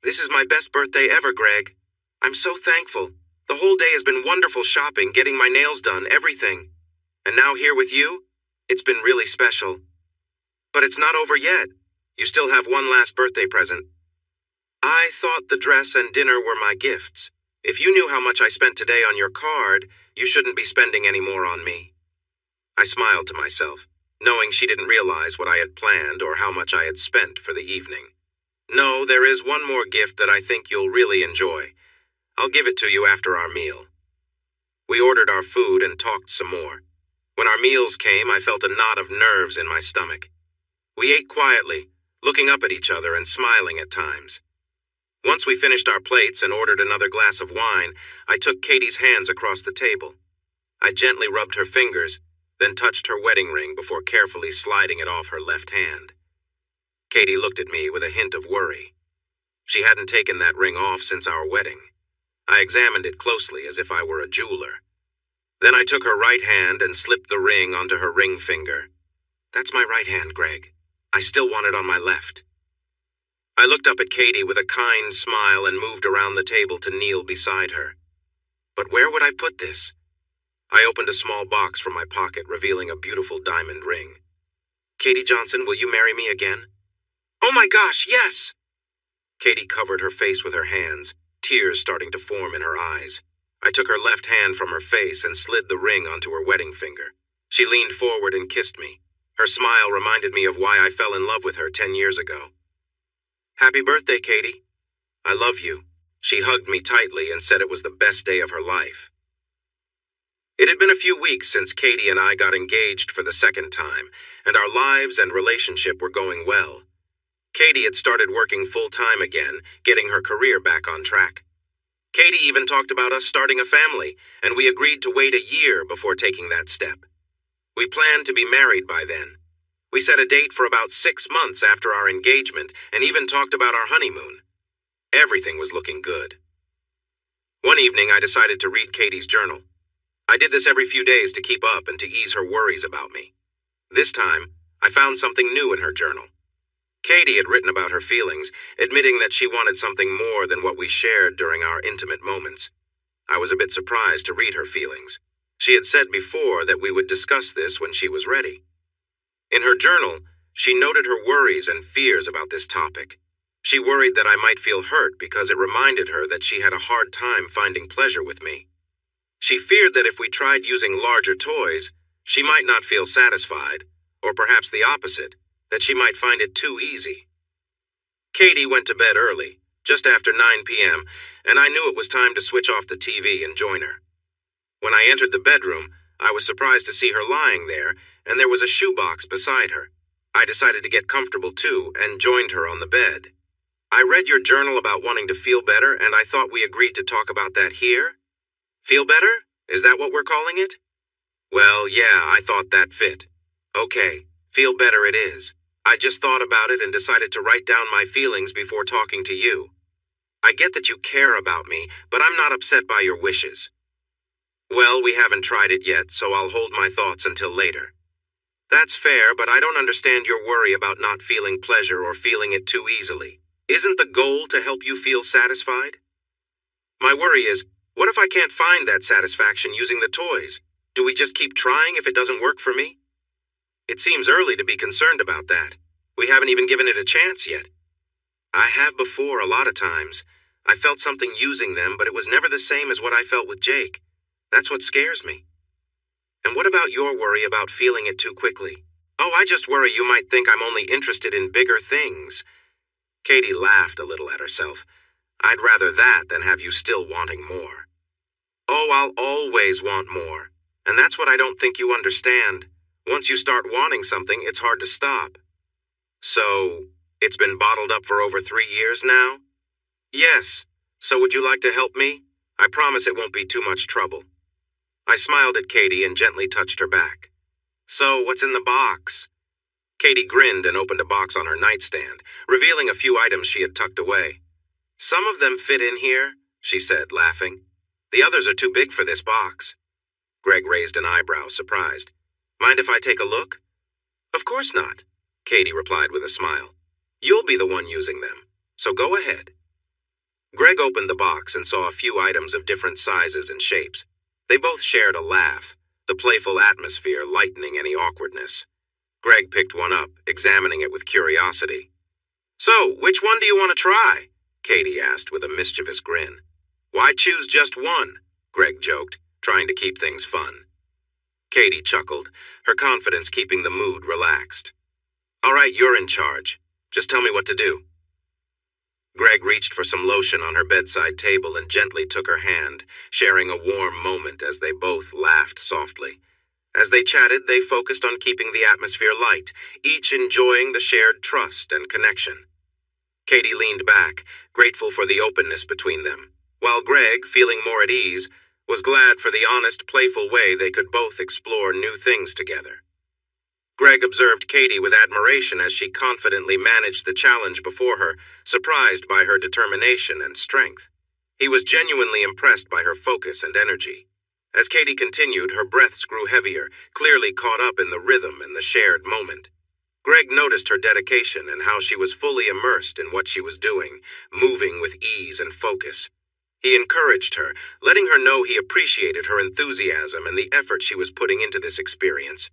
This is my best birthday ever, Greg. I'm so thankful. The whole day has been wonderful shopping, getting my nails done, everything. And now here with you? It's been really special. But it's not over yet. You still have one last birthday present." I thought the dress and dinner were my gifts. If you knew how much I spent today on your card, you shouldn't be spending any more on me. I smiled to myself, knowing she didn't realize what I had planned or how much I had spent for the evening. "No, there is one more gift that I think you'll really enjoy. I'll give it to you after our meal." We ordered our food and talked some more. When our meals came, I felt a knot of nerves in my stomach. We ate quietly, looking up at each other and smiling at times. Once we finished our plates and ordered another glass of wine, I took Katie's hands across the table. I gently rubbed her fingers, then touched her wedding ring before carefully sliding it off her left hand. Katie looked at me with a hint of worry. She hadn't taken that ring off since our wedding. I examined it closely as if I were a jeweler. Then I took her right hand and slipped the ring onto her ring finger. "That's my right hand, Greg. I still want it on my left." I looked up at Katie with a kind smile and moved around the table to kneel beside her. But where would I put this? I opened a small box from my pocket, revealing a beautiful diamond ring. "Katie Johnson, will you marry me again?" "Oh my gosh, yes!" Katie covered her face with her hands, tears starting to form in her eyes. I took her left hand from her face and slid the ring onto her wedding finger. She leaned forward and kissed me. Her smile reminded me of why I fell in love with her 10 years ago. "Happy birthday, Katie. I love you." She hugged me tightly and said it was the best day of her life. It had been a few weeks since Katie and I got engaged for the second time, and our lives and relationship were going well. Katie had started working full-time again, getting her career back on track. Katie even talked about us starting a family, and we agreed to wait a year before taking that step. We planned to be married by then. We set a date for about 6 months after our engagement and even talked about our honeymoon. Everything was looking good. One evening, I decided to read Katie's journal. I did this every few days to keep up and to ease her worries about me. This time, I found something new in her journal. Katie had written about her feelings, admitting that she wanted something more than what we shared during our intimate moments. I was a bit surprised to read her feelings. She had said before that we would discuss this when she was ready. In her journal, she noted her worries and fears about this topic. She worried that I might feel hurt because it reminded her that she had a hard time finding pleasure with me. She feared that if we tried using larger toys, she might not feel satisfied, or perhaps the opposite, that she might find it too easy. Katie went to bed early, just after 9 p.m., and I knew it was time to switch off the TV and join her. When I entered the bedroom, I was surprised to see her lying there, and there was a shoebox beside her. I decided to get comfortable too, and joined her on the bed. "I read your journal about wanting to feel better, and I thought we agreed to talk about that here." "Feel better? Is that what we're calling it?" "Well, yeah, I thought that fit." "Okay, feel better it is. I just thought about it and decided to write down my feelings before talking to you. I get that you care about me, but I'm not upset by your wishes." "Well, we haven't tried it yet, so I'll hold my thoughts until later." "That's fair, but I don't understand your worry about not feeling pleasure or feeling it too easily. Isn't the goal to help you feel satisfied?" "My worry is, what if I can't find that satisfaction using the toys? Do we just keep trying if it doesn't work for me?" "It seems early to be concerned about that. We haven't even given it a chance yet." "I have before a lot of times. I felt something using them, but it was never the same as what I felt with Jake. That's what scares me." "And what about your worry about feeling it too quickly?" "Oh, I just worry you might think I'm only interested in bigger things." Katie laughed a little at herself. "I'd rather that than have you still wanting more." "Oh, I'll always want more. And that's what I don't think you understand. Once you start wanting something, it's hard to stop." "So, it's been bottled up for over 3 years now?" "Yes. So would you like to help me? I promise it won't be too much trouble." I smiled at Katie and gently touched her back. So, what's in the box? Katie grinned and opened a box on her nightstand, revealing a few items she had tucked away. Some of them fit in here, she said, laughing. The others are too big for this box. Greg raised an eyebrow, surprised. Mind if I take a look? Of course not, Katie replied with a smile. You'll be the one using them, so go ahead. Greg opened the box and saw a few items of different sizes and shapes. They both shared a laugh, the playful atmosphere lightening any awkwardness. Greg picked one up, examining it with curiosity. So, which one do you want to try? Katie asked with a mischievous grin. Why choose just one? Greg joked, trying to keep things fun. Katie chuckled, her confidence keeping the mood relaxed. All right, you're in charge. Just tell me what to do. Greg reached for some lotion on her bedside table and gently took her hand, sharing a warm moment as they both laughed softly. As they chatted, they focused on keeping the atmosphere light, each enjoying the shared trust and connection. Katie leaned back, grateful for the openness between them, while Greg, feeling more at ease, was glad for the honest, playful way they could both explore new things together. Greg observed Katie with admiration as she confidently managed the challenge before her, surprised by her determination and strength. He was genuinely impressed by her focus and energy. As Katie continued, her breaths grew heavier, clearly caught up in the rhythm and the shared moment. Greg noticed her dedication and how she was fully immersed in what she was doing, moving with ease and focus. He encouraged her, letting her know he appreciated her enthusiasm and the effort she was putting into this experience.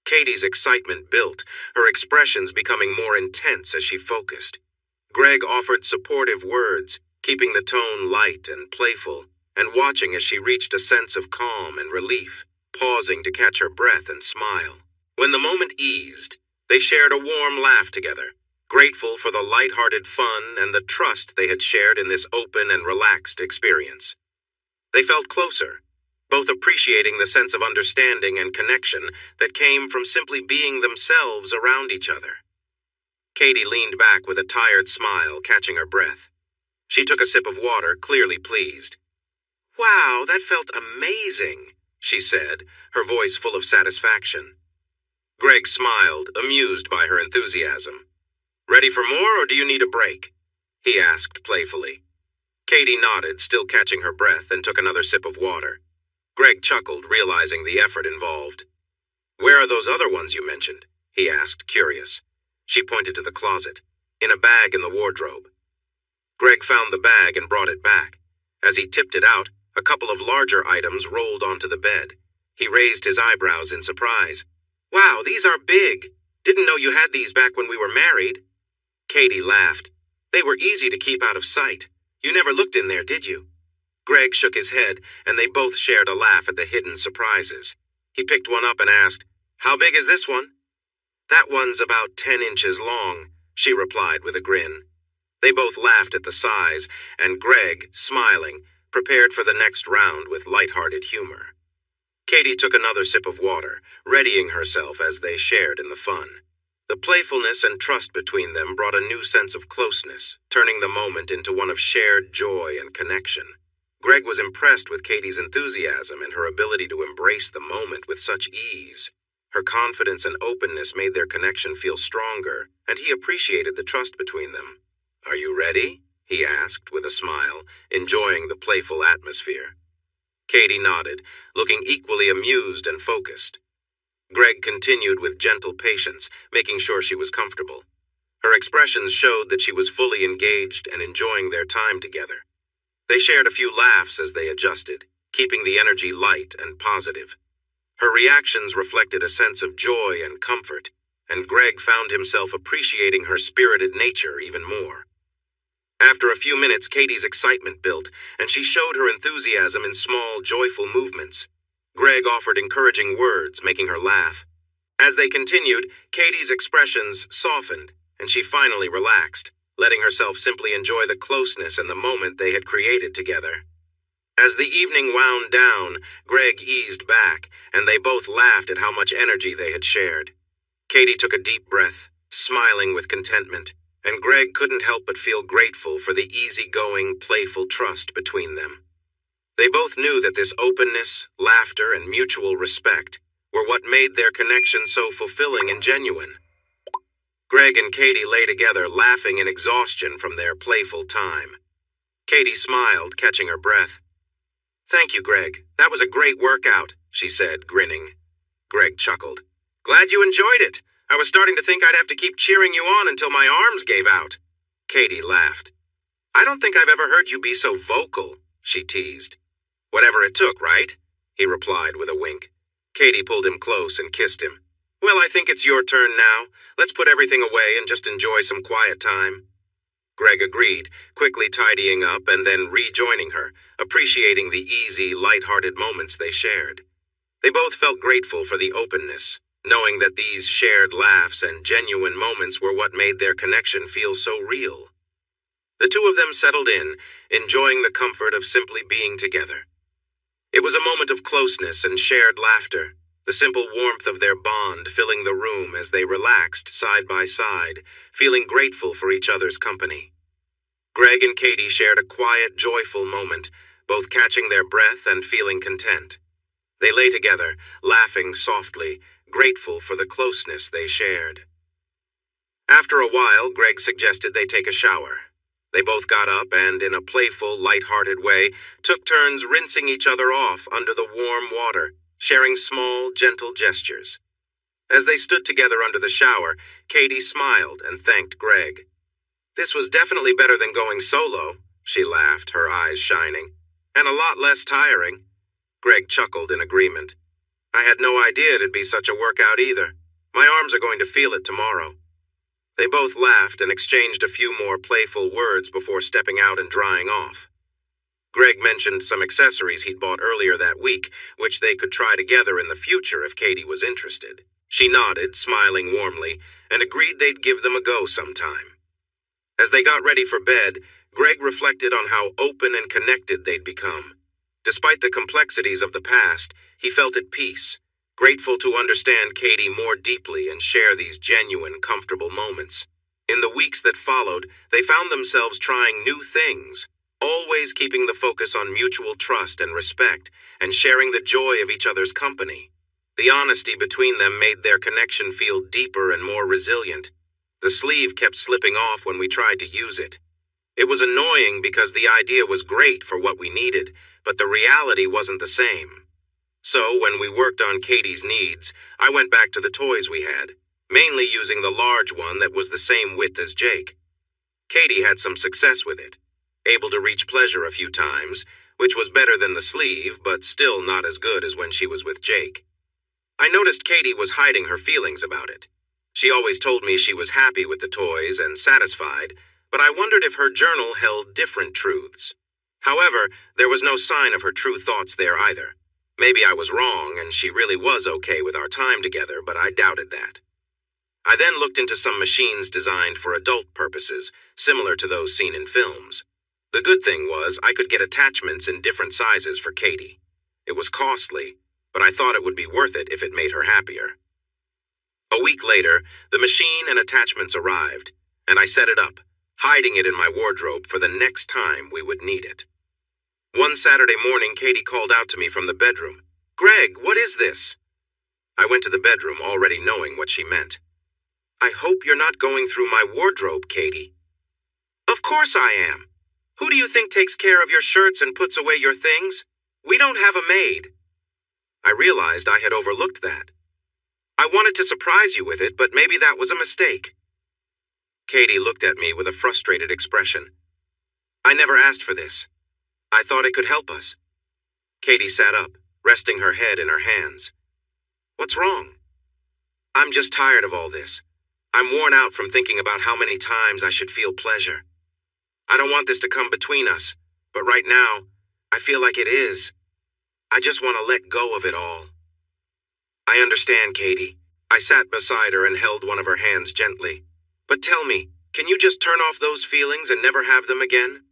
Katie's excitement built, her expressions becoming more intense as she focused. Greg offered supportive words, keeping the tone light and playful, and watching as she reached a sense of calm and relief, pausing to catch her breath and smile. When the moment eased, they shared a warm laugh together, grateful for the light-hearted fun and the trust they had shared in this open and relaxed experience. They felt closer, both appreciating the sense of understanding and connection that came from simply being themselves around each other. Katie leaned back with a tired smile, catching her breath. She took a sip of water, clearly pleased. Wow, that felt amazing, she said, her voice full of satisfaction. Greg smiled, amused by her enthusiasm. Ready for more, or do you need a break? He asked playfully. Katie nodded, still catching her breath, and took another sip of water. Greg chuckled, realizing the effort involved. Where are those other ones you mentioned? He asked, curious. She pointed to the closet. In a bag in the wardrobe. Greg found the bag and brought it back. As he tipped it out, a couple of larger items rolled onto the bed. He raised his eyebrows in surprise. Wow, these are big. Didn't know you had these back when we were married. Katie laughed. They were easy to keep out of sight. You never looked in there, did you? Greg shook his head, and they both shared a laugh at the hidden surprises. He picked one up and asked, How big is this one? That one's about 10 inches long, she replied with a grin. They both laughed at the size, and Greg, smiling, prepared for the next round with light-hearted humor. Katie took another sip of water, readying herself as they shared in the fun. The playfulness and trust between them brought a new sense of closeness, turning the moment into one of shared joy and connection. Greg was impressed with Katie's enthusiasm and her ability to embrace the moment with such ease. Her confidence and openness made their connection feel stronger, and he appreciated the trust between them. Are you ready? He asked with a smile, enjoying the playful atmosphere. Katie nodded, looking equally amused and focused. Greg continued with gentle patience, making sure she was comfortable. Her expressions showed that she was fully engaged and enjoying their time together. They shared a few laughs as they adjusted, keeping the energy light and positive. Her reactions reflected a sense of joy and comfort, and Greg found himself appreciating her spirited nature even more. After a few minutes, Katie's excitement built, and she showed her enthusiasm in small, joyful movements. Greg offered encouraging words, making her laugh. As they continued, Katie's expressions softened, and she finally relaxed, letting herself simply enjoy the closeness and the moment they had created together. As the evening wound down, Greg eased back, and they both laughed at how much energy they had shared. Katie took a deep breath, smiling with contentment, and Greg couldn't help but feel grateful for the easygoing, playful trust between them. They both knew that this openness, laughter, and mutual respect were what made their connection so fulfilling and genuine. Greg and Katie lay together, laughing in exhaustion from their playful time. Katie smiled, catching her breath. "Thank you, Greg. That was a great workout," she said, grinning. Greg chuckled. "Glad you enjoyed it. I was starting to think I'd have to keep cheering you on until my arms gave out." Katie laughed. "I don't think I've ever heard you be so vocal," she teased. "Whatever it took, right?" he replied with a wink. Katie pulled him close and kissed him. "Well, I think it's your turn now. Let's put everything away and just enjoy some quiet time." Greg agreed, quickly tidying up and then rejoining her, appreciating the easy, light-hearted moments they shared. They both felt grateful for the openness, knowing that these shared laughs and genuine moments were what made their connection feel so real. The two of them settled in, enjoying the comfort of simply being together. It was a moment of closeness and shared laughter, the simple warmth of their bond filling the room as they relaxed side by side, feeling grateful for each other's company. Greg and Katie shared a quiet, joyful moment, both catching their breath and feeling content. They lay together, laughing softly, grateful for the closeness they shared. After a while, Greg suggested they take a shower. They both got up and, in a playful, light-hearted way, took turns rinsing each other off under the warm water, sharing small, gentle gestures. As they stood together under the shower, Katie smiled and thanked Greg. "This was definitely better than going solo," she laughed, her eyes shining. "And a lot less tiring." Greg chuckled in agreement. "I had no idea it'd be such a workout either. My arms are going to feel it tomorrow." They both laughed and exchanged a few more playful words before stepping out and drying off. Greg mentioned some accessories he'd bought earlier that week, which they could try together in the future if Katie was interested. She nodded, smiling warmly, and agreed they'd give them a go sometime. As they got ready for bed, Greg reflected on how open and connected they'd become. Despite the complexities of the past, he felt at peace, grateful to understand Katie more deeply and share these genuine, comfortable moments. In the weeks that followed, they found themselves trying new things, always keeping the focus on mutual trust and respect, and sharing the joy of each other's company. The honesty between them made their connection feel deeper and more resilient. The sleeve kept slipping off when we tried to use it. It was annoying because the idea was great for what we needed, but the reality wasn't the same. So, when we worked on Katie's needs, I went back to the toys we had, mainly using the large one that was the same width as Jake. Katie had some success with it, able to reach pleasure a few times, which was better than the sleeve, but still not as good as when she was with Jake. I noticed Katie was hiding her feelings about it. She always told me she was happy with the toys and satisfied, but I wondered if her journal held different truths. However, there was no sign of her true thoughts there either. Maybe I was wrong and she really was okay with our time together, but I doubted that. I then looked into some machines designed for adult purposes, similar to those seen in films. The good thing was I could get attachments in different sizes for Katie. It was costly, but I thought it would be worth it if it made her happier. A week later, the machine and attachments arrived, and I set it up, hiding it in my wardrobe for the next time we would need it. One Saturday morning, Katie called out to me from the bedroom. "Greg, what is this?" I went to the bedroom, already knowing what she meant. "I hope you're not going through my wardrobe, Katie." "Of course I am. Who do you think takes care of your shirts and puts away your things? We don't have a maid." I realized I had overlooked that. I wanted to surprise you with it, but maybe that was a mistake. Katie looked at me with a frustrated expression. "I never asked for this. I thought it could help us." Katie sat up, resting her head in her hands. "What's wrong?" "I'm just tired of all this. I'm worn out from thinking about how many times I should feel pleasure. I don't want this to come between us, but right now, I feel like it is. I just want to let go of it all." "I understand, Katie." I sat beside her and held one of her hands gently. "But tell me, can you just turn off those feelings and never have them again?"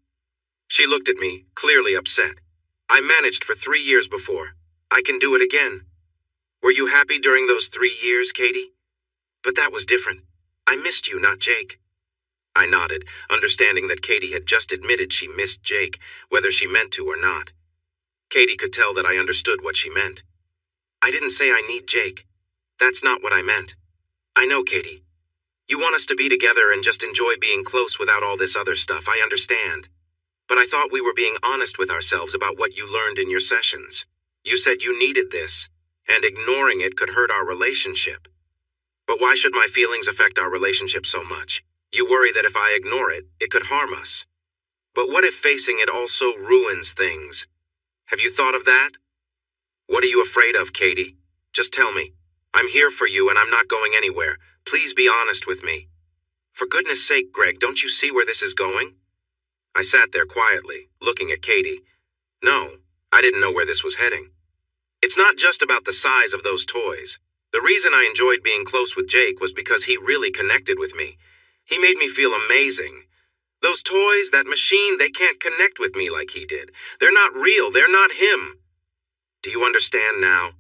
She looked at me, clearly upset. "I managed for 3 years before. I can do it again." "Were you happy during those 3 years, Katie?" "But that was different. I missed you, not Jake." I nodded, understanding that Katie had just admitted she missed Jake, whether she meant to or not. Katie could tell that I understood what she meant. I didn't say I need Jake. That's not what I meant. I know, Katie. You want us to be together and just enjoy being close without all this other stuff, I understand. But I thought we were being honest with ourselves about what you learned in your sessions. You said you needed this, and ignoring it could hurt our relationship. But why should my feelings affect our relationship so much? You worry that if I ignore it, it could harm us. But what if facing it also ruins things? Have you thought of that? What are you afraid of, Katie? Just tell me. I'm here for you and I'm not going anywhere. Please be honest with me. For goodness sake, Greg, don't you see where this is going? I sat there quietly, looking at Katie. No, I didn't know where this was heading. It's not just about the size of those toys. The reason I enjoyed being close with Jake was because he really connected with me. He made me feel amazing. Those toys, that machine, they can't connect with me like he did. They're not real. They're not him. Do you understand now?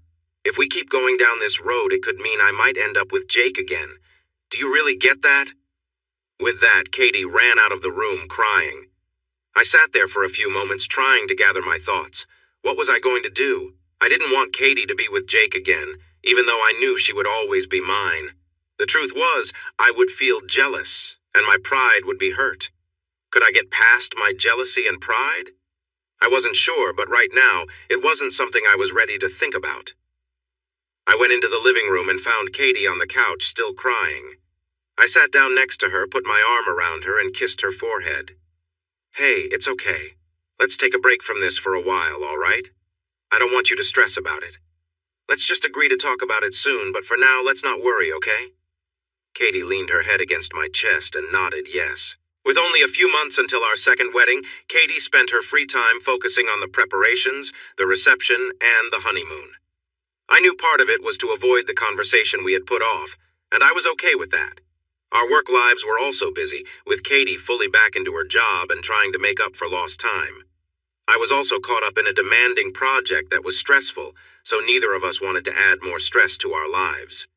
If we keep going down this road, it could mean I might end up with Jake again. Do you really get that? With that, Katie ran out of the room crying. I sat there for a few moments trying to gather my thoughts. What was I going to do? I didn't want Katie to be with Jake again, even though I knew she would always be mine. The truth was, I would feel jealous, and my pride would be hurt. Could I get past my jealousy and pride? I wasn't sure, but right now, it wasn't something I was ready to think about. I went into the living room and found Katie on the couch, still crying. I sat down next to her, put my arm around her, and kissed her forehead. Hey, it's okay. Let's take a break from this for a while, all right? I don't want you to stress about it. Let's just agree to talk about it soon, but for now, let's not worry, okay? Katie leaned her head against my chest and nodded yes. With only a few months until our second wedding, Katie spent her free time focusing on the preparations, the reception, and the honeymoon. I knew part of it was to avoid the conversation we had put off, and I was okay with that. Our work lives were also busy, with Katie fully back into her job and trying to make up for lost time. I was also caught up in a demanding project that was stressful, so neither of us wanted to add more stress to our lives.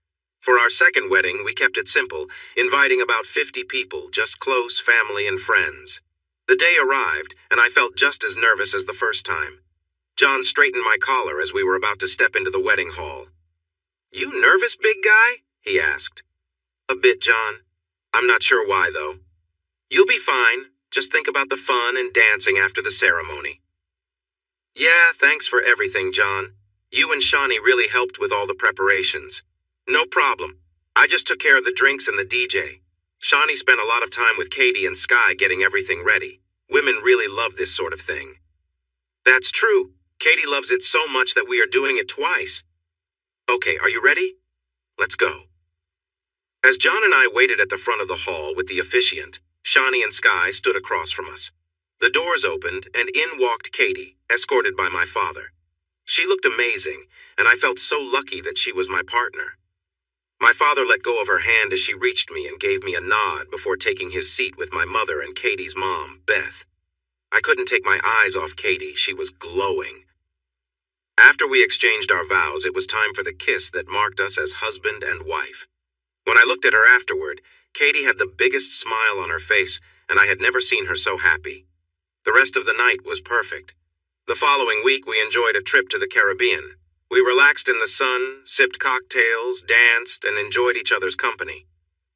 For our second wedding, we kept it simple, inviting about 50 people, just close family and friends. The day arrived, and I felt just as nervous as the first time. John straightened my collar as we were about to step into the wedding hall. "You nervous, big guy?" he asked. "A bit, John. I'm not sure why, though." "You'll be fine. Just think about the fun and dancing after the ceremony." "Yeah, thanks for everything, John. You and Shawnee really helped with all the preparations." "No problem. I just took care of the drinks and the DJ. Shawnee spent a lot of time with Katie and Sky getting everything ready. Women really love this sort of thing." "That's true. Katie loves it so much that we are doing it twice." "Okay, are you ready? Let's go." As John and I waited at the front of the hall with the officiant, Shawnee and Sky stood across from us. The doors opened, and in walked Katie, escorted by my father. She looked amazing, and I felt so lucky that she was my partner. My father let go of her hand as she reached me and gave me a nod before taking his seat with my mother and Katie's mom, Beth. I couldn't take my eyes off Katie. She was glowing. After we exchanged our vows, it was time for the kiss that marked us as husband and wife. When I looked at her afterward, Katie had the biggest smile on her face, and I had never seen her so happy. The rest of the night was perfect. The following week, we enjoyed a trip to the Caribbean. We relaxed in the sun, sipped cocktails, danced, and enjoyed each other's company.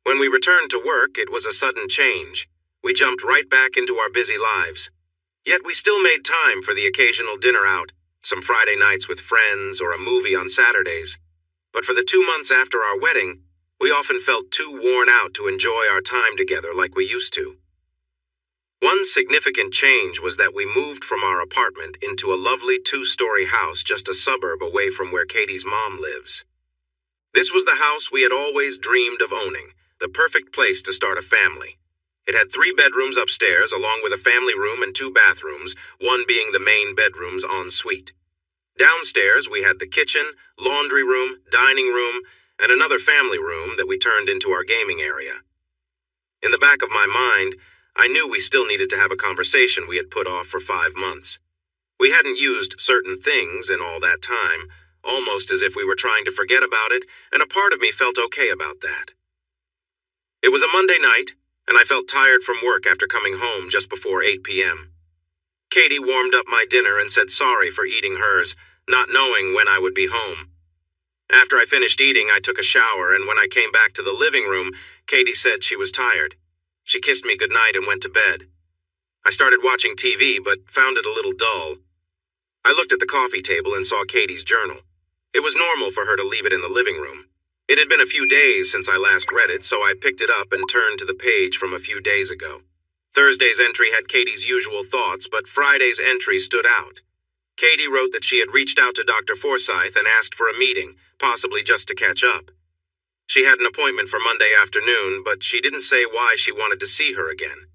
When we returned to work, it was a sudden change. We jumped right back into our busy lives. Yet we still made time for the occasional dinner out, some Friday nights with friends, or a movie on Saturdays. But for the 2 months after our wedding, we often felt too worn out to enjoy our time together like we used to. One significant change was that we moved from our apartment into a lovely 2-story house just a suburb away from where Katie's mom lives. This was the house we had always dreamed of owning, the perfect place to start a family. It had 3 bedrooms upstairs, along with a family room and 2 bathrooms, one being the main bedroom's ensuite. Downstairs, we had the kitchen, laundry room, dining room, and another family room that we turned into our gaming area. In the back of my mind, I knew we still needed to have a conversation we had put off for 5 months. We hadn't used certain things in all that time, almost as if we were trying to forget about it, and a part of me felt okay about that. It was a Monday night, and I felt tired from work after coming home just before 8 p.m. Katie warmed up my dinner and said sorry for eating hers, not knowing when I would be home. After I finished eating, I took a shower, and when I came back to the living room, Katie said she was tired. She kissed me goodnight and went to bed. I started watching TV, but found it a little dull. I looked at the coffee table and saw Katie's journal. It was normal for her to leave it in the living room. It had been a few days since I last read it, so I picked it up and turned to the page from a few days ago. Thursday's entry had Katie's usual thoughts, but Friday's entry stood out. Katie wrote that she had reached out to Dr. Forsyth and asked for a meeting, possibly just to catch up. She had an appointment for Monday afternoon, but she didn't say why she wanted to see her again.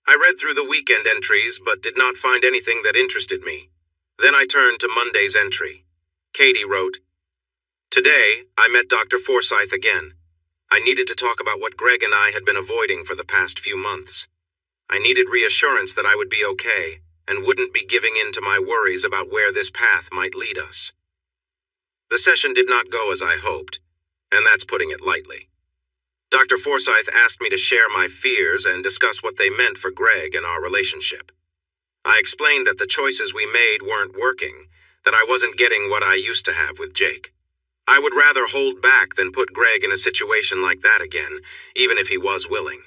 I read through the weekend entries, but did not find anything that interested me. Then I turned to Monday's entry. Katie wrote, "Today, I met Dr. Forsyth again. I needed to talk about what Greg and I had been avoiding for the past few months. I needed reassurance that I would be okay and wouldn't be giving in to my worries about where this path might lead us." The session did not go as I hoped, and that's putting it lightly. Dr. Forsyth asked me to share my fears and discuss what they meant for Greg and our relationship. I explained that the choices we made weren't working, that I wasn't getting what I used to have with Jake. I would rather hold back than put Greg in a situation like that again, even if he was willing.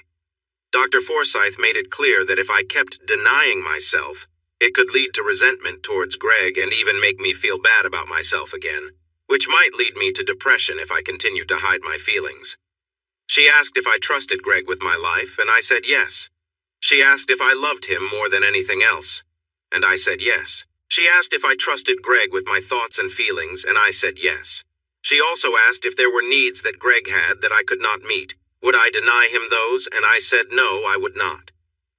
Dr. Forsyth made it clear that if I kept denying myself, it could lead to resentment towards Greg and even make me feel bad about myself again, which might lead me to depression if I continued to hide my feelings. She asked if I trusted Greg with my life, and I said yes. She asked if I loved him more than anything else, and I said yes. She asked if I trusted Greg with my thoughts and feelings, and I said yes. She also asked if there were needs that Greg had that I could not meet. Would I deny him those? And I said no, I would not.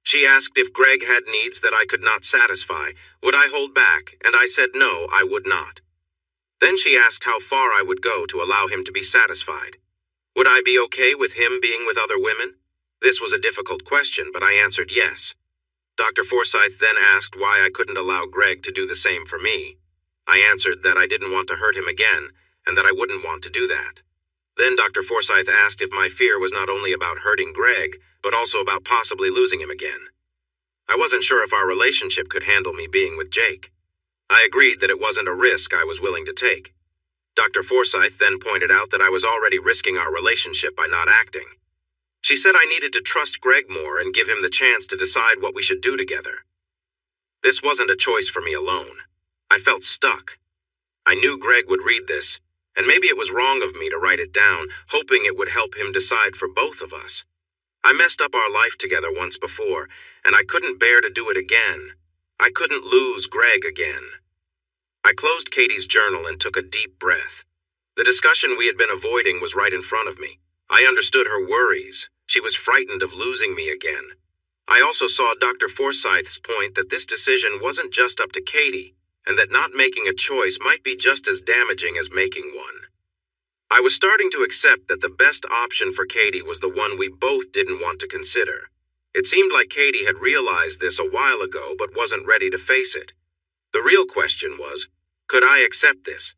She asked if Greg had needs that I could not satisfy. Would I hold back? And I said no, I would not. Then she asked how far I would go to allow him to be satisfied. Would I be okay with him being with other women? This was a difficult question, but I answered yes. Dr. Forsyth then asked why I couldn't allow Greg to do the same for me. I answered that I didn't want to hurt him again, and that I wouldn't want to do that. Then Dr. Forsyth asked if my fear was not only about hurting Greg, but also about possibly losing him again. I wasn't sure if our relationship could handle me being with Jake. I agreed that it wasn't a risk I was willing to take. Dr. Forsyth then pointed out that I was already risking our relationship by not acting. She said I needed to trust Greg more and give him the chance to decide what we should do together. This wasn't a choice for me alone. I felt stuck. I knew Greg would read this, and maybe it was wrong of me to write it down, hoping it would help him decide for both of us. I messed up our life together once before, and I couldn't bear to do it again. I couldn't lose Greg again. I closed Katie's journal and took a deep breath. The discussion we had been avoiding was right in front of me. I understood her worries. She was frightened of losing me again. I also saw Dr. Forsyth's point that this decision wasn't just up to Katie, and that not making a choice might be just as damaging as making one. I was starting to accept that the best option for Katie was the one we both didn't want to consider. It seemed like Katie had realized this a while ago but wasn't ready to face it. The real question was, could I accept this?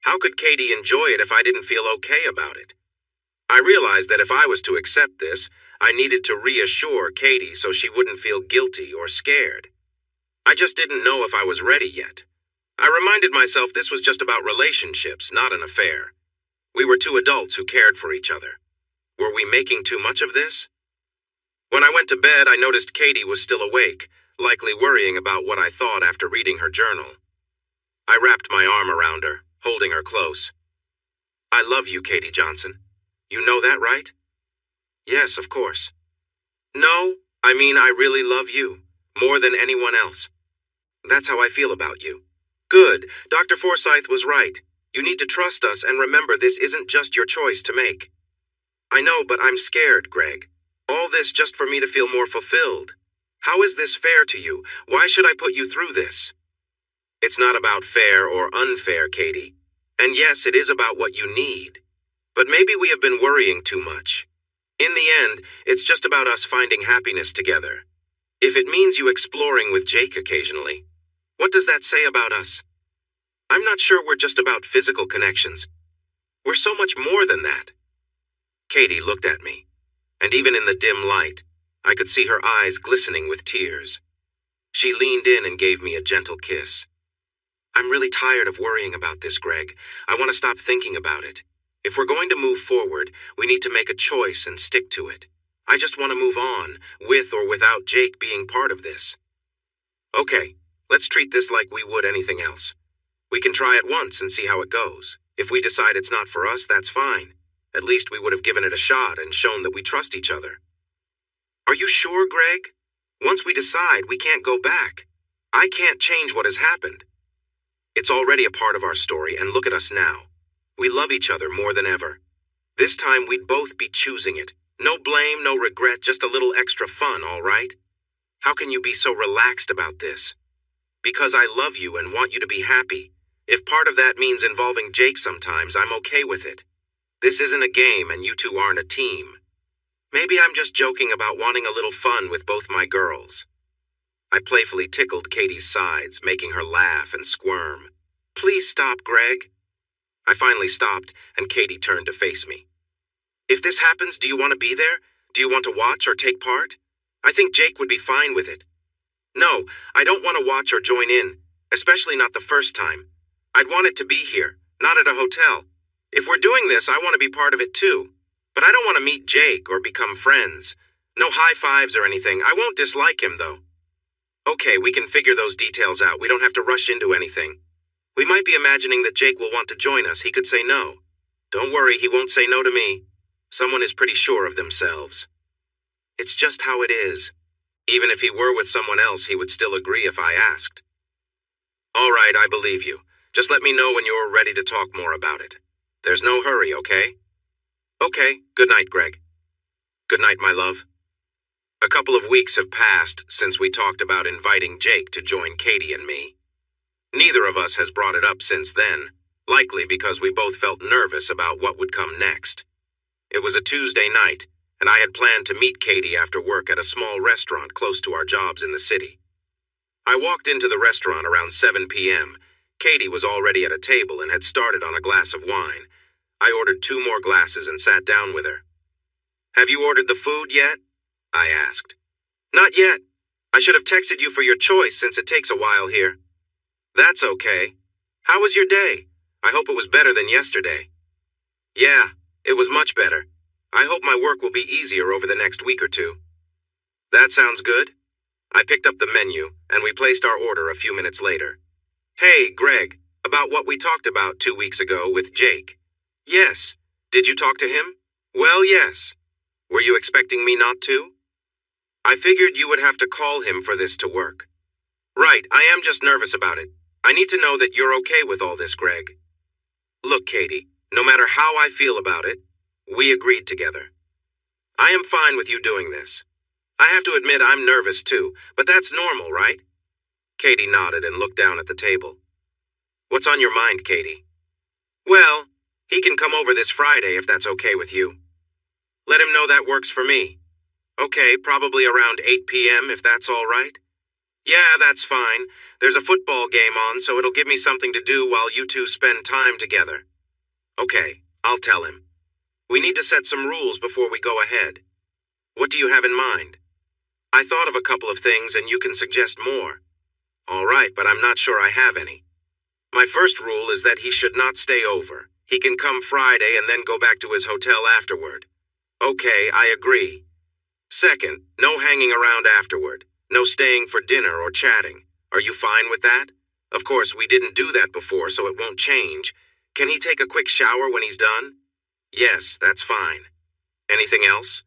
How could Katie enjoy it if I didn't feel okay about it? I realized that if I was to accept this, I needed to reassure Katie so she wouldn't feel guilty or scared. I just didn't know if I was ready yet. I reminded myself this was just about relationships, not an affair. We were two adults who cared for each other. Were we making too much of this? When I went to bed, I noticed Katie was still awake, likely worrying about what I thought after reading her journal. I wrapped my arm around her, holding her close. "I love you, Katie Johnson. You know that, right?" "Yes, of course." "No, I mean I really love you, more than anyone else. That's how I feel about you." "Good. Dr. Forsyth was right. You need to trust us and remember this isn't just your choice to make." "I know, but I'm scared, Greg. All this just for me to feel more fulfilled. How is this fair to you? Why should I put you through this?" "It's not about fair or unfair, Katie. And yes, it is about what you need. But maybe we have been worrying too much. In the end, it's just about us finding happiness together. If it means you exploring with Jake occasionally, what does that say about us? I'm not sure we're just about physical connections. We're so much more than that." Katie looked at me, and even in the dim light, I could see her eyes glistening with tears. She leaned in and gave me a gentle kiss. I'm really tired of worrying about this, Greg. I want to stop thinking about it. If we're going to move forward, we need to make a choice and stick to it. I just want to move on, with or without Jake being part of this. Okay, let's treat this like we would anything else. We can try it once and see how it goes. If we decide it's not for us, that's fine. At least we would have given it a shot and shown that we trust each other. Are you sure, Greg? Once we decide, we can't go back. I can't change what has happened. It's already a part of our story, and look at us now. We love each other more than ever. This time we'd both be choosing it. No blame, no regret, just a little extra fun, all right? How can you be so relaxed about this? Because I love you and want you to be happy. If part of that means involving Jake sometimes, I'm okay with it. This isn't a game and you two aren't a team. Maybe I'm just joking about wanting a little fun with both my girls. I playfully tickled Katie's sides, making her laugh and squirm. Please stop, Greg. I finally stopped, and Katie turned to face me. If this happens, do you want to be there? Do you want to watch or take part? I think Jake would be fine with it. No, I don't want to watch or join in, especially not the first time. I'd want it to be here, not at a hotel. If we're doing this, I want to be part of it too. But I don't want to meet Jake or become friends. No high fives or anything. I won't dislike him, though. Okay, we can figure those details out. We don't have to rush into anything. We might be imagining that Jake will want to join us. He could say no. Don't worry, he won't say no to me. Someone is pretty sure of themselves. It's just how it is. Even if he were with someone else, he would still agree if I asked. All right, I believe you. Just let me know when you're ready to talk more about it. There's no hurry, okay? Okay, good night, Greg. Good night, my love. A couple of weeks have passed since we talked about inviting Jake to join Katie and me. Neither of us has brought it up since then, likely because we both felt nervous about what would come next. It was a Tuesday night, and I had planned to meet Katie after work at a small restaurant close to our jobs in the city. I walked into the restaurant around 7 p.m. Katie was already at a table and had started on a glass of wine. I ordered 2 more glasses and sat down with her. Have you ordered the food yet? I asked. Not yet. I should have texted you for your choice since it takes a while here. That's okay. How was your day? I hope it was better than yesterday. Yeah, it was much better. I hope my work will be easier over the next week or two. That sounds good. I picked up the menu, and we placed our order a few minutes later. Hey, Greg, about what we talked about 2 weeks ago with Jake. Yes. Did you talk to him? Well, yes. Were you expecting me not to? I figured you would have to call him for this to work. Right, I am just nervous about it. I need to know that you're okay with all this, Greg. Look, Katie, no matter how I feel about it, we agreed together. I am fine with you doing this. I have to admit I'm nervous too, but that's normal, right? Katie nodded and looked down at the table. What's on your mind, Katie? Well, he can come over this Friday if that's okay with you. Let him know that works for me. Okay, probably around 8 p.m. if that's all right. Yeah, that's fine. There's a football game on, so it'll give me something to do while you two spend time together. Okay, I'll tell him. We need to set some rules before we go ahead. What do you have in mind? I thought of a couple of things and you can suggest more. All right, but I'm not sure I have any. My first rule is that he should not stay over. He can come Friday and then go back to his hotel afterward. Okay, I agree. Second, no hanging around afterward. No staying for dinner or chatting. Are you fine with that? Of course, we didn't do that before, so it won't change. Can he take a quick shower when he's done? Yes, that's fine. Anything else?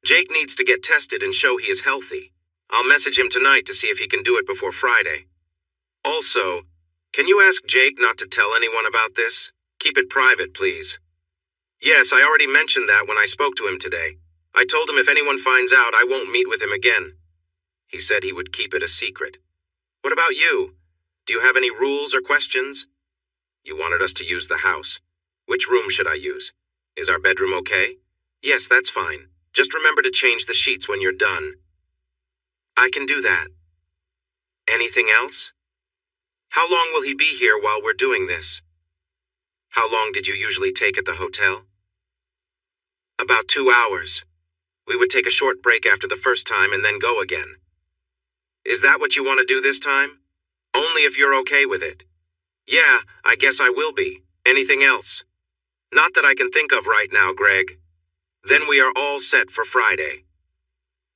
Jake needs to get tested and show he is healthy. I'll message him tonight to see if he can do it before Friday. Also, can you ask Jake not to tell anyone about this? Keep it private, please. Yes, I already mentioned that when I spoke to him today. I told him if anyone finds out, I won't meet with him again. He said he would keep it a secret. What about you? Do you have any rules or questions? You wanted us to use the house. Which room should I use? Is our bedroom okay? Yes, that's fine. Just remember to change the sheets when you're done. I can do that. Anything else? How long will he be here while we're doing this? How long did you usually take at the hotel? About 2 hours. We would take a short break after the first time and then go again. Is that what you want to do this time? Only if you're okay with it. Yeah, I guess I will be. Anything else? Not that I can think of right now, Greg. Then we are all set for Friday.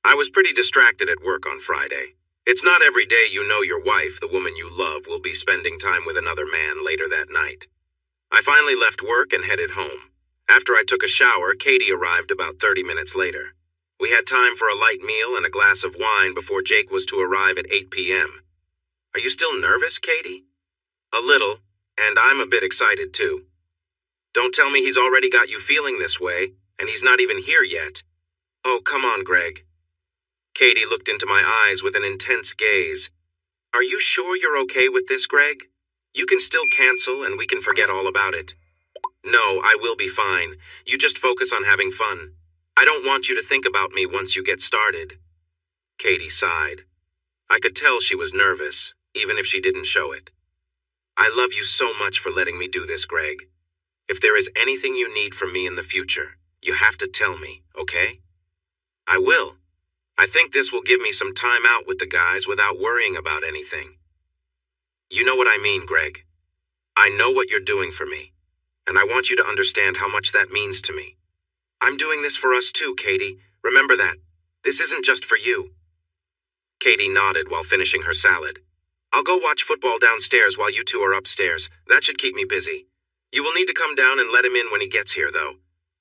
I was pretty distracted at work on Friday. It's not every day you know your wife, the woman you love, will be spending time with another man later that night. I finally left work and headed home. After I took a shower, Katie arrived about 30 minutes later. We had time for a light meal and a glass of wine before Jake was to arrive at 8 p.m. Are you still nervous, Katie? A little, and I'm a bit excited too. Don't tell me he's already got you feeling this way, and he's not even here yet. Oh, come on, Greg. Katie looked into my eyes with an intense gaze. Are you sure you're okay with this, Greg? You can still cancel and we can forget all about it. No, I will be fine. You just focus on having fun. I don't want you to think about me once you get started. Katie sighed. I could tell she was nervous, even if she didn't show it. I love you so much for letting me do this, Greg. If there is anything you need from me in the future, you have to tell me, okay? I will. I think this will give me some time out with the guys without worrying about anything. You know what I mean, Greg. I know what you're doing for me, and I want you to understand how much that means to me. I'm doing this for us too, Katie. Remember that. This isn't just for you. Katie nodded while finishing her salad. I'll go watch football downstairs while you two are upstairs. That should keep me busy. You will need to come down and let him in when he gets here, though.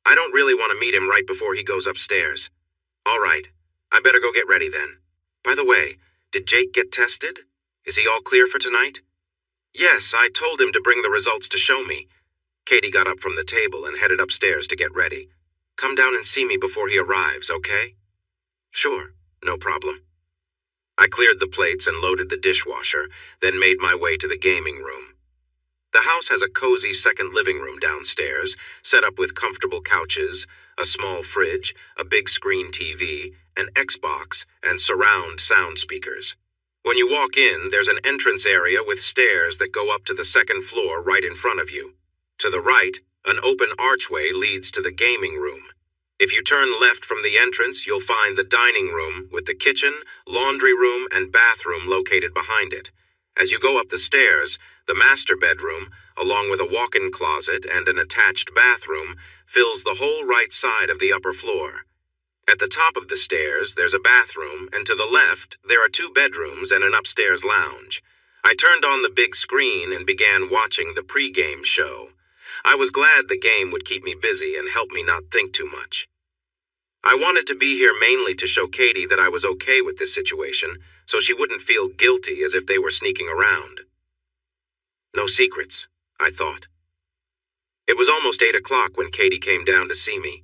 I don't really want to meet him right before he goes upstairs. All right. I better go get ready then. By the way, did Jake get tested? Is he all clear for tonight? Yes, I told him to bring the results to show me. Katie got up from the table and headed upstairs to get ready. Come down and see me before he arrives, okay? Sure, no problem. I cleared the plates and loaded the dishwasher, then made my way to the gaming room. The house has a cozy second living room downstairs, set up with comfortable couches, a small fridge, a big screen TV, an Xbox, and surround sound speakers. When you walk in, there's an entrance area with stairs that go up to the second floor right in front of you. To the right, an open archway leads to the gaming room. If you turn left from the entrance, you'll find the dining room with the kitchen, laundry room, and bathroom located behind it. As you go up the stairs, the master bedroom, along with a walk-in closet and an attached bathroom, fills the whole right side of the upper floor. At the top of the stairs, there's a bathroom, and to the left, there are 2 bedrooms and an upstairs lounge. I turned on the big screen and began watching the pre-game show. I was glad the game would keep me busy and help me not think too much. I wanted to be here mainly to show Katie that I was okay with this situation, so she wouldn't feel guilty as if they were sneaking around. No secrets, I thought. It was almost 8 o'clock when Katie came down to see me.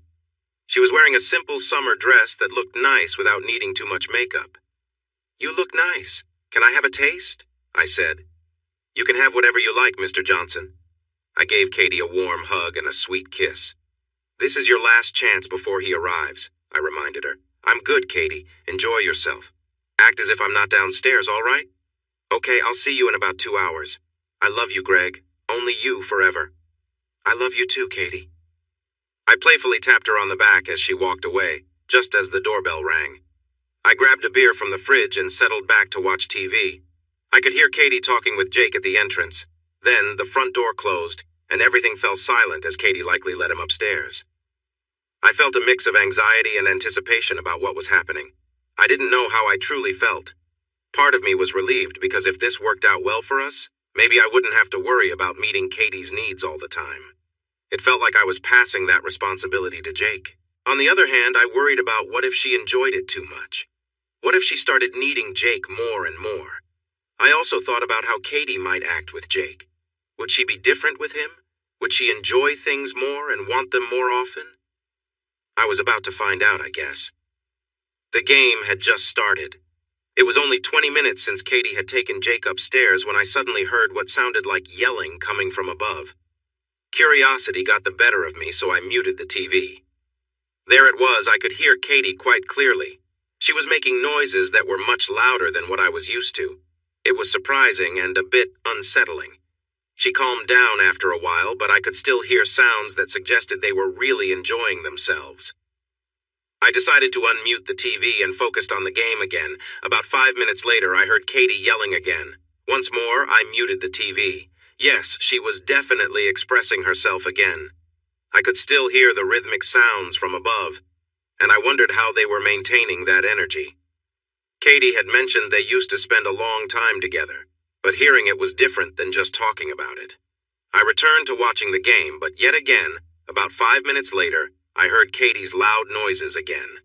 She was wearing a simple summer dress that looked nice without needing too much makeup. You look nice. Can I have a taste? I said. You can have whatever you like, Mr. Johnson. I gave Katie a warm hug and a sweet kiss. This is your last chance before he arrives, I reminded her. I'm good, Katie. Enjoy yourself. Act as if I'm not downstairs, all right? Okay, I'll see you in about 2 hours. I love you, Greg. Only you forever. I love you too, Katie. I playfully tapped her on the back as she walked away, just as the doorbell rang. I grabbed a beer from the fridge and settled back to watch TV. I could hear Katie talking with Jake at the entrance. Then the front door closed, and everything fell silent as Katie likely led him upstairs. I felt a mix of anxiety and anticipation about what was happening. I didn't know how I truly felt. Part of me was relieved because if this worked out well for us, maybe I wouldn't have to worry about meeting Katie's needs all the time. It felt like I was passing that responsibility to Jake. On the other hand, I worried about what if she enjoyed it too much. What if she started needing Jake more and more? I also thought about how Katie might act with Jake. Would she be different with him? Would she enjoy things more and want them more often? I was about to find out, I guess. The game had just started. It was only 20 minutes since Katie had taken Jake upstairs when I suddenly heard what sounded like yelling coming from above. Curiosity got the better of me, so I muted the TV. There it was, I could hear Katie quite clearly. She was making noises that were much louder than what I was used to. It was surprising and a bit unsettling. She calmed down after a while, but I could still hear sounds that suggested they were really enjoying themselves. I decided to unmute the TV and focused on the game again. About 5 minutes later, I heard Katie yelling again. Once more, I muted the TV. Yes, she was definitely expressing herself again. I could still hear the rhythmic sounds from above, and I wondered how they were maintaining that energy. Katie had mentioned they used to spend a long time together, but hearing it was different than just talking about it. I returned to watching the game, but yet again, about 5 minutes later, I heard Katie's loud noises again.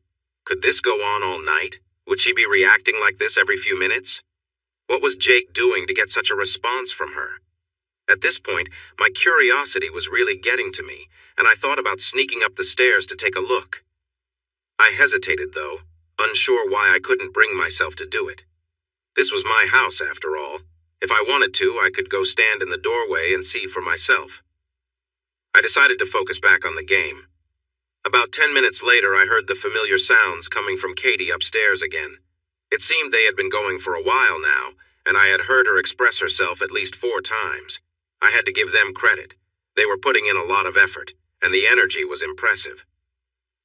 Could this go on all night? Would she be reacting like this every few minutes? What was Jake doing to get such a response from her? At this point, my curiosity was really getting to me, and I thought about sneaking up the stairs to take a look. I hesitated, though, unsure why I couldn't bring myself to do it. This was my house, after all. If I wanted to, I could go stand in the doorway and see for myself. I decided to focus back on the game. About 10 minutes later, I heard the familiar sounds coming from Katie upstairs again. It seemed they had been going for a while now, and I had heard her express herself at least 4 times. I had to give them credit. They were putting in a lot of effort, and the energy was impressive.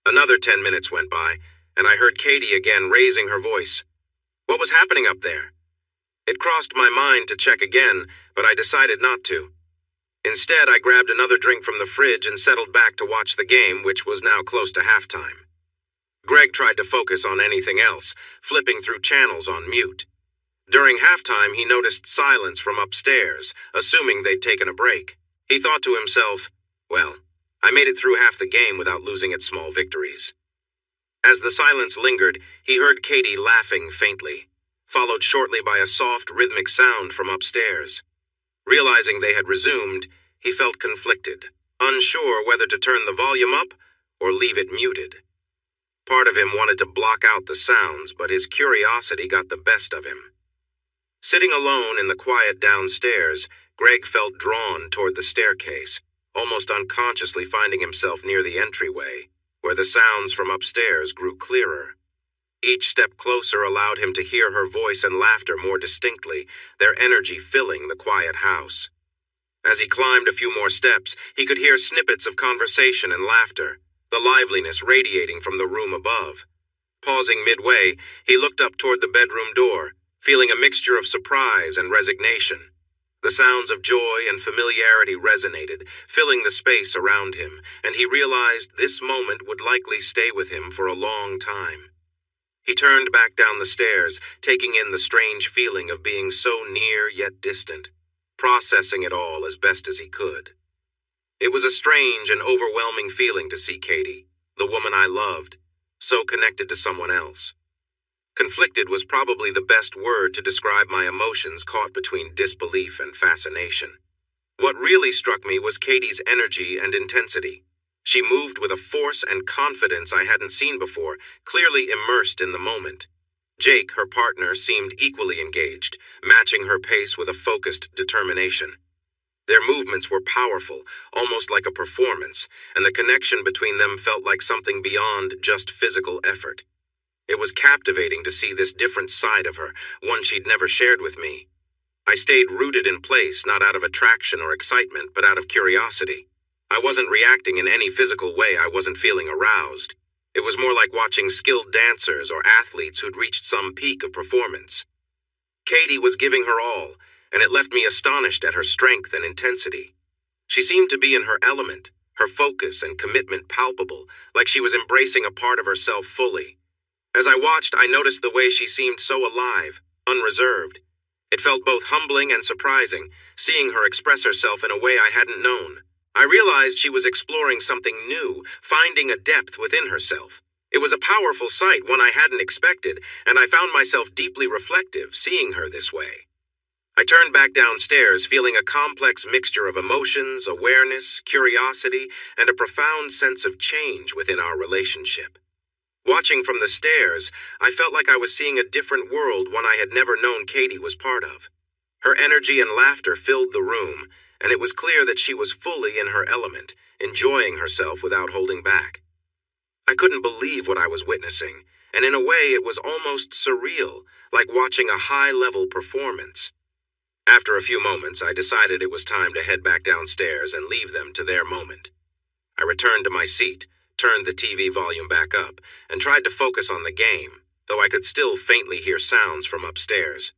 Another 10 minutes went by, and I heard Katie again raising her voice. What was happening up there? It crossed my mind to check again, but I decided not to. Instead, I grabbed another drink from the fridge and settled back to watch the game, which was now close to halftime. Greg tried to focus on anything else, flipping through channels on mute. During halftime, he noticed silence from upstairs, assuming they'd taken a break. He thought to himself, well, I made it through half the game without losing its small victories. As the silence lingered, he heard Katie laughing faintly, followed shortly by a soft, rhythmic sound from upstairs. Realizing they had resumed, he felt conflicted, unsure whether to turn the volume up or leave it muted. Part of him wanted to block out the sounds, but his curiosity got the best of him. Sitting alone in the quiet downstairs, Greg felt drawn toward the staircase, almost unconsciously finding himself near the entryway, where the sounds from upstairs grew clearer. Each step closer allowed him to hear her voice and laughter more distinctly, their energy filling the quiet house. As he climbed a few more steps, he could hear snippets of conversation and laughter, the liveliness radiating from the room above. Pausing midway, he looked up toward the bedroom door, feeling a mixture of surprise and resignation. The sounds of joy and familiarity resonated, filling the space around him, and he realized this moment would likely stay with him for a long time. He turned back down the stairs, taking in the strange feeling of being so near yet distant, processing it all as best as he could. It was a strange and overwhelming feeling to see Katie, the woman I loved, so connected to someone else. Conflicted was probably the best word to describe my emotions caught between disbelief and fascination. What really struck me was Katie's energy and intensity. She moved with a force and confidence I hadn't seen before, clearly immersed in the moment. Jake, her partner, seemed equally engaged, matching her pace with a focused determination. Their movements were powerful, almost like a performance, and the connection between them felt like something beyond just physical effort. It was captivating to see this different side of her, one she'd never shared with me. I stayed rooted in place, not out of attraction or excitement, but out of curiosity. I wasn't reacting in any physical way. I wasn't feeling aroused. It was more like watching skilled dancers or athletes who'd reached some peak of performance. Katie was giving her all, and it left me astonished at her strength and intensity. She seemed to be in her element, her focus and commitment palpable, like she was embracing a part of herself fully. As I watched, I noticed the way she seemed so alive, unreserved. It felt both humbling and surprising, seeing her express herself in a way I hadn't known. I realized she was exploring something new, finding a depth within herself. It was a powerful sight, one I hadn't expected, and I found myself deeply reflective, seeing her this way. I turned back downstairs, feeling a complex mixture of emotions, awareness, curiosity, and a profound sense of change within our relationship. Watching from the stairs, I felt like I was seeing a different world, one I had never known Katie was part of. Her energy and laughter filled the room, and it was clear that she was fully in her element, enjoying herself without holding back. I couldn't believe what I was witnessing, and in a way it was almost surreal, like watching a high-level performance. After a few moments, I decided it was time to head back downstairs and leave them to their moment. I returned to my seat, turned the TV volume back up, and tried to focus on the game, though I could still faintly hear sounds from upstairs.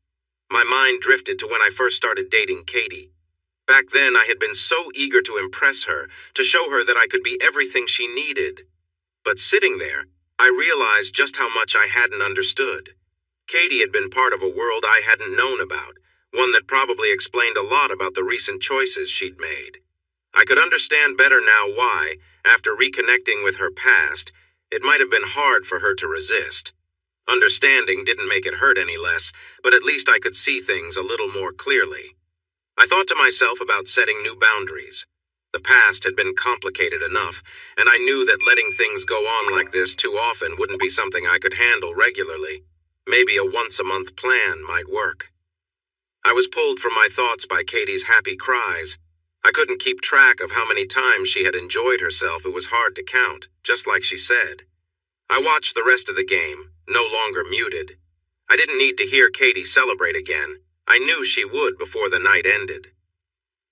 My mind drifted to when I first started dating Katie. Back then, I had been so eager to impress her, to show her that I could be everything she needed. But sitting there, I realized just how much I hadn't understood. Katie had been part of a world I hadn't known about, one that probably explained a lot about the recent choices she'd made. I could understand better now why, after reconnecting with her past, it might have been hard for her to resist. Understanding didn't make it hurt any less, but at least I could see things a little more clearly. I thought to myself about setting new boundaries. The past had been complicated enough, and I knew that letting things go on like this too often wouldn't be something I could handle regularly. Maybe a once-a-month plan might work. I was pulled from my thoughts by Katie's happy cries. I couldn't keep track of how many times she had enjoyed herself. It was hard to count, just like she said. I watched the rest of the game, no longer muted. I didn't need to hear Katie celebrate again. I knew she would before the night ended.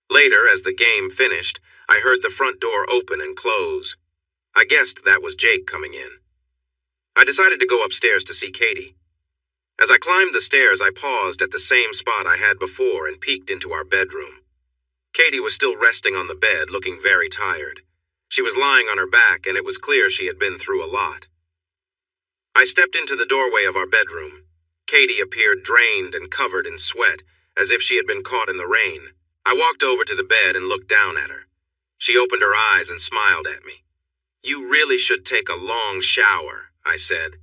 Later, as the game finished, I heard the front door open and close. I guessed that was Jake coming in. I decided to go upstairs to see Katie. As I climbed the stairs, I paused at the same spot I had before and peeked into our bedroom. Katie was still resting on the bed, looking very tired. She was lying on her back, and it was clear she had been through a lot. I stepped into the doorway of our bedroom. Katie appeared drained and covered in sweat, as if she had been caught in the rain. I walked over to the bed and looked down at her. She opened her eyes and smiled at me. "You really should take a long shower," I said.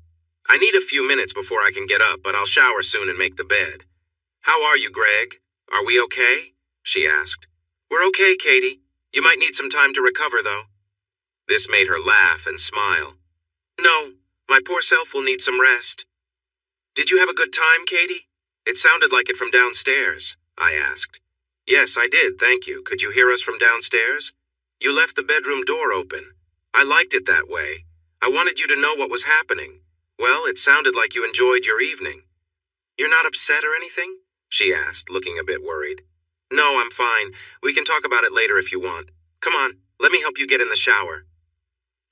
"I need a few minutes before I can get up, but I'll shower soon and make the bed." "How are you, Greg? Are we okay?" she asked. "We're okay, Katie. You might need some time to recover, though." This made her laugh and smile. "No, my poor self will need some rest." "Did you have a good time, Katie? It sounded like it from downstairs," I asked. "Yes, I did, thank you. Could you hear us from downstairs? You left the bedroom door open. I liked it that way. I wanted you to know what was happening. Well, it sounded like you enjoyed your evening." "You're not upset or anything?" she asked, looking a bit worried. "No, I'm fine. We can talk about it later if you want. Come on, let me help you get in the shower."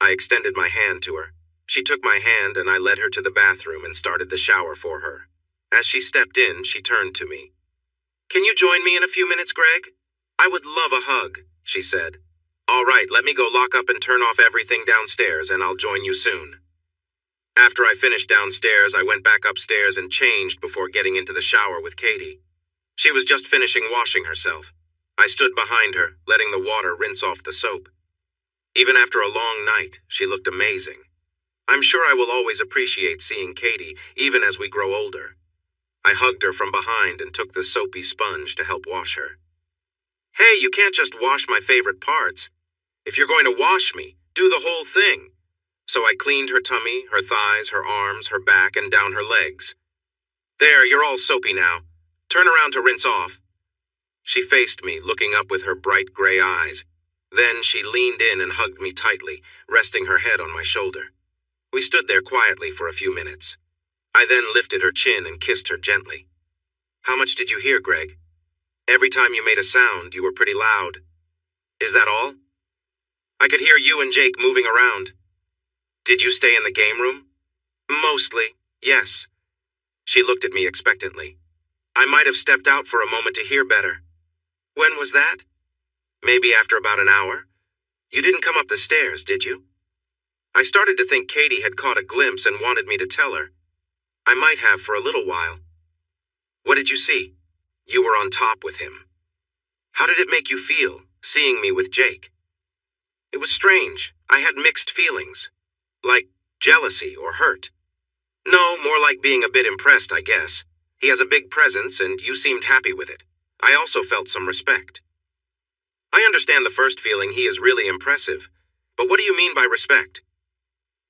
I extended my hand to her. She took my hand and I led her to the bathroom and started the shower for her. As she stepped in, she turned to me. "Can you join me in a few minutes, Greg? I would love a hug," she said. "All right, let me go lock up and turn off everything downstairs, and I'll join you soon." After I finished downstairs, I went back upstairs and changed before getting into the shower with Katie. She was just finishing washing herself. I stood behind her, letting the water rinse off the soap. Even after a long night, she looked amazing. I'm sure I will always appreciate seeing Katie, even as we grow older. I hugged her from behind and took the soapy sponge to help wash her. "Hey, you can't just wash my favorite parts. If you're going to wash me, do the whole thing." So I cleaned her tummy, her thighs, her arms, her back, and down her legs. "There, you're all soapy now. Turn around to rinse off." She faced me, looking up with her bright gray eyes. Then she leaned in and hugged me tightly, resting her head on my shoulder. We stood there quietly for a few minutes. I then lifted her chin and kissed her gently. "How much did you hear, Greg? Every time you made a sound, you were pretty loud. Is that all? I could hear you and Jake moving around. Did you stay in the game room?" "Mostly, yes." She looked at me expectantly. "I might have stepped out for a moment to hear better." "When was that?" "Maybe after about an hour. You didn't come up the stairs, did you?" I started to think Katie had caught a glimpse and wanted me to tell her. I might have for a little while. "What did you see?" "You were on top with him." "How did it make you feel, seeing me with Jake?" "It was strange. I had mixed feelings. Like jealousy or hurt." "No, more like being a bit impressed, I guess. He has a big presence and you seemed happy with it. I also felt some respect." "I understand the first feeling. He is really impressive. But what do you mean by respect?"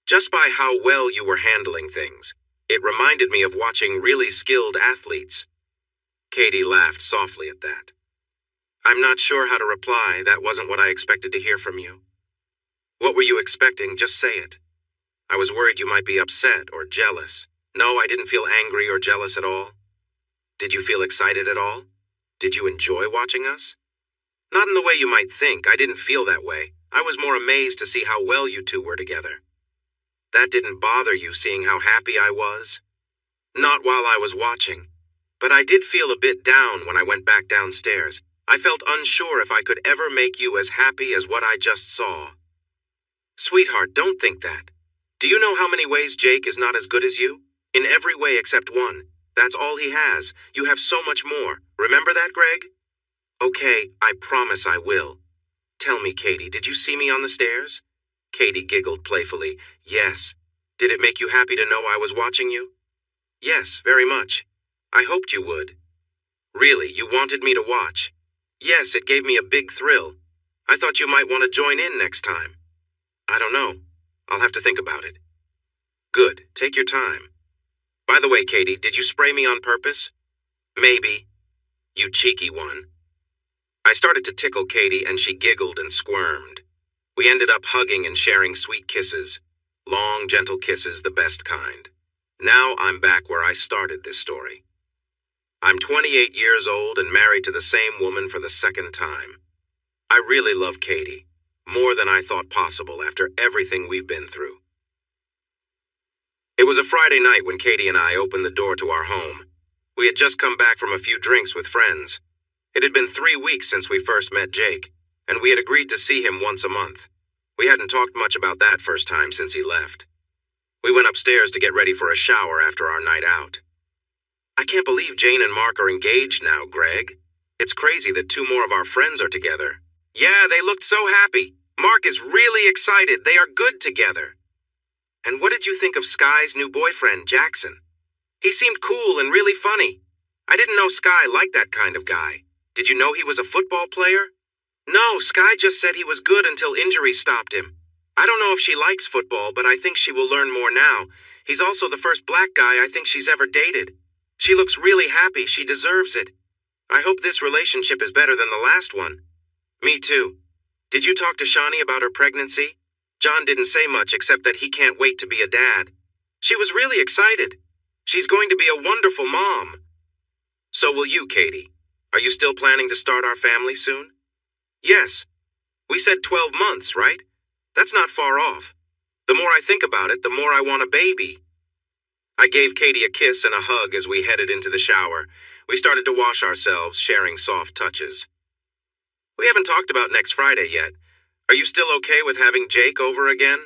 "Just by how well you were handling things. It reminded me of watching really skilled athletes." Katie laughed softly at that. "I'm not sure how to reply. That wasn't what I expected to hear from you." "What were you expecting? Just say it." "I was worried you might be upset or jealous." "No, I didn't feel angry or jealous at all." "Did you feel excited at all? Did you enjoy watching us?" "Not in the way you might think. I didn't feel that way. I was more amazed to see how well you two were together." "That didn't bother you, seeing how happy I was?" "Not while I was watching. But I did feel a bit down when I went back downstairs. I felt unsure if I could ever make you as happy as what I just saw. Sweetheart, don't think that. Do you know how many ways Jake is not as good as you? In every way except one. That's all he has. You have so much more. Remember that, Greg? Okay, I promise I will. Tell me, Katie, did you see me on the stairs? Katie giggled playfully. Yes. Did it make you happy to know I was watching you? Yes, very much. I hoped you would. Really, you wanted me to watch? Yes, it gave me a big thrill. I thought you might want to join in next time. I don't know. I'll have to think about it. Good. Take your time. By the way, Katie, did you spray me on purpose? Maybe. You cheeky one. I started to tickle Katie, and she giggled and squirmed. We ended up hugging and sharing sweet kisses. Long, gentle kisses, the best kind. Now I'm back where I started this story. I'm 28 years old and married to the same woman for the second time. I really love Katie, more than I thought possible after everything we've been through. It was a Friday night when Katie and I opened the door to our home. We had just come back from a few drinks with friends. It had been 3 weeks since we first met Jake, and we had agreed to see him once a month. We hadn't talked much about that first time since he left. We went upstairs to get ready for a shower after our night out. I can't believe Jane and Mark are engaged now, Greg. It's crazy that 2 more of our friends are together. Yeah, they looked so happy. Mark is really excited. They are good together. And what did you think of Sky's new boyfriend, Jackson? He seemed cool and really funny. I didn't know Sky liked that kind of guy. Did you know he was a football player? No, Sky just said he was good until injuries stopped him. I don't know if she likes football, but I think she will learn more now. He's also the first black guy I think she's ever dated. She looks really happy. She deserves it. I hope this relationship is better than the last one. Me too. Did you talk to Shani about her pregnancy? John didn't say much except that he can't wait to be a dad. She was really excited. She's going to be a wonderful mom. So will you, Katie. Are you still planning to start our family soon? Yes. We said 12 months, right? That's not far off. The more I think about it, the more I want a baby. I gave Katie a kiss and a hug as we headed into the shower. We started to wash ourselves, sharing soft touches. We haven't talked about next Friday yet. Are you still okay with having Jake over again?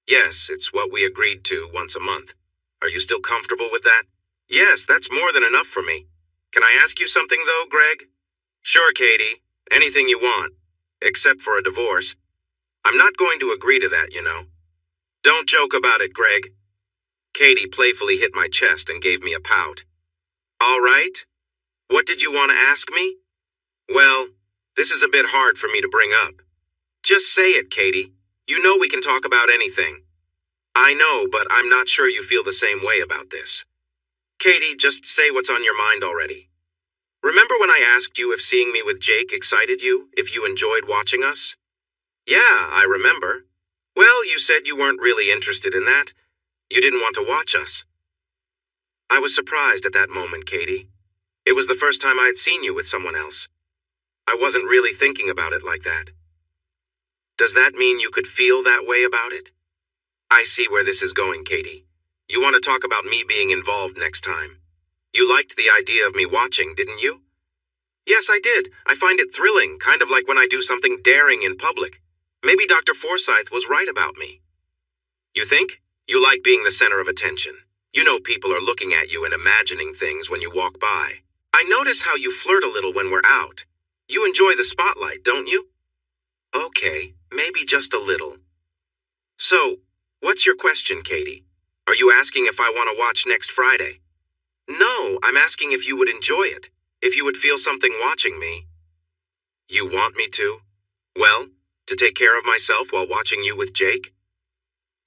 Yes, it's what we agreed to once a month. Are you still comfortable with that? Yes, that's more than enough for me. Can I ask you something, though, Greg? Sure, Katie. Anything you want. Except for a divorce. I'm not going to agree to that, you know. Don't joke about it, Greg. Katie playfully hit my chest and gave me a pout. All right. What did you want to ask me? Well, this is a bit hard for me to bring up. Just say it, Katie. You know we can talk about anything. I know, but I'm not sure you feel the same way about this. Katie, just say what's on your mind already. Remember when I asked you if seeing me with Jake excited you, if you enjoyed watching us? Yeah, I remember. Well, you said you weren't really interested in that. You didn't want to watch us. I was surprised at that moment, Katie. It was the first time I had seen you with someone else. I wasn't really thinking about it like that. Does that mean you could feel that way about it? I see where this is going, Katie. You want to talk about me being involved next time. You liked the idea of me watching, didn't you? Yes, I did. I find it thrilling, kind of like when I do something daring in public. Maybe Dr. Forsyth was right about me. You think? You like being the center of attention. You know people are looking at you and imagining things when you walk by. I notice how you flirt a little when we're out. You enjoy the spotlight, don't you? Okay, maybe just a little. So, what's your question, Katie? Are you asking if I want to watch next Friday? No, I'm asking if you would enjoy it, if you would feel something watching me. You want me to? Well, to take care of myself while watching you with Jake?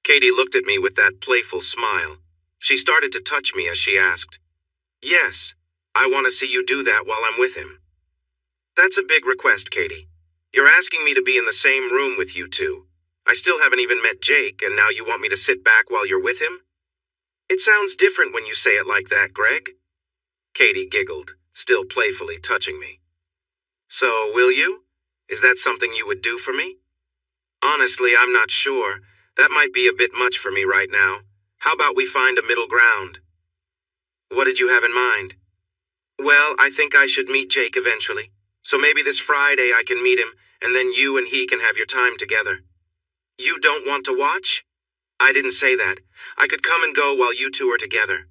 Katie looked at me with that playful smile. She started to touch me as she asked, Yes, I want to see you do that while I'm with him. That's a big request, Katie. You're asking me to be in the same room with you two. I still haven't even met Jake, and now you want me to sit back while you're with him? It sounds different when you say it like that, Greg. Katie giggled, still playfully touching me. So, will you? Is that something you would do for me? Honestly, I'm not sure. That might be a bit much for me right now. How about we find a middle ground? What did you have in mind? Well, I think I should meet Jake eventually. So maybe this Friday I can meet him, and then you and he can have your time together. You don't want to watch? I didn't say that. I could come and go while you two are together.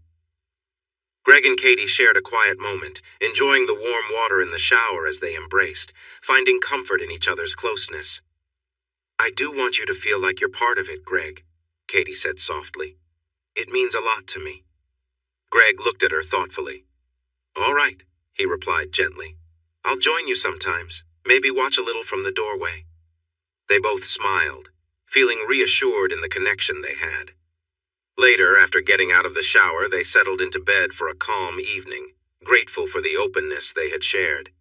Greg and Katie shared a quiet moment, enjoying the warm water in the shower as they embraced, finding comfort in each other's closeness. I do want you to feel like you're part of it, Greg, Katie said softly. It means a lot to me. Greg looked at her thoughtfully. All right, he replied gently. I'll join you sometimes, maybe watch a little from the doorway. They both smiled, feeling reassured in the connection they had. Later, after getting out of the shower, they settled into bed for a calm evening, grateful for the openness they had shared.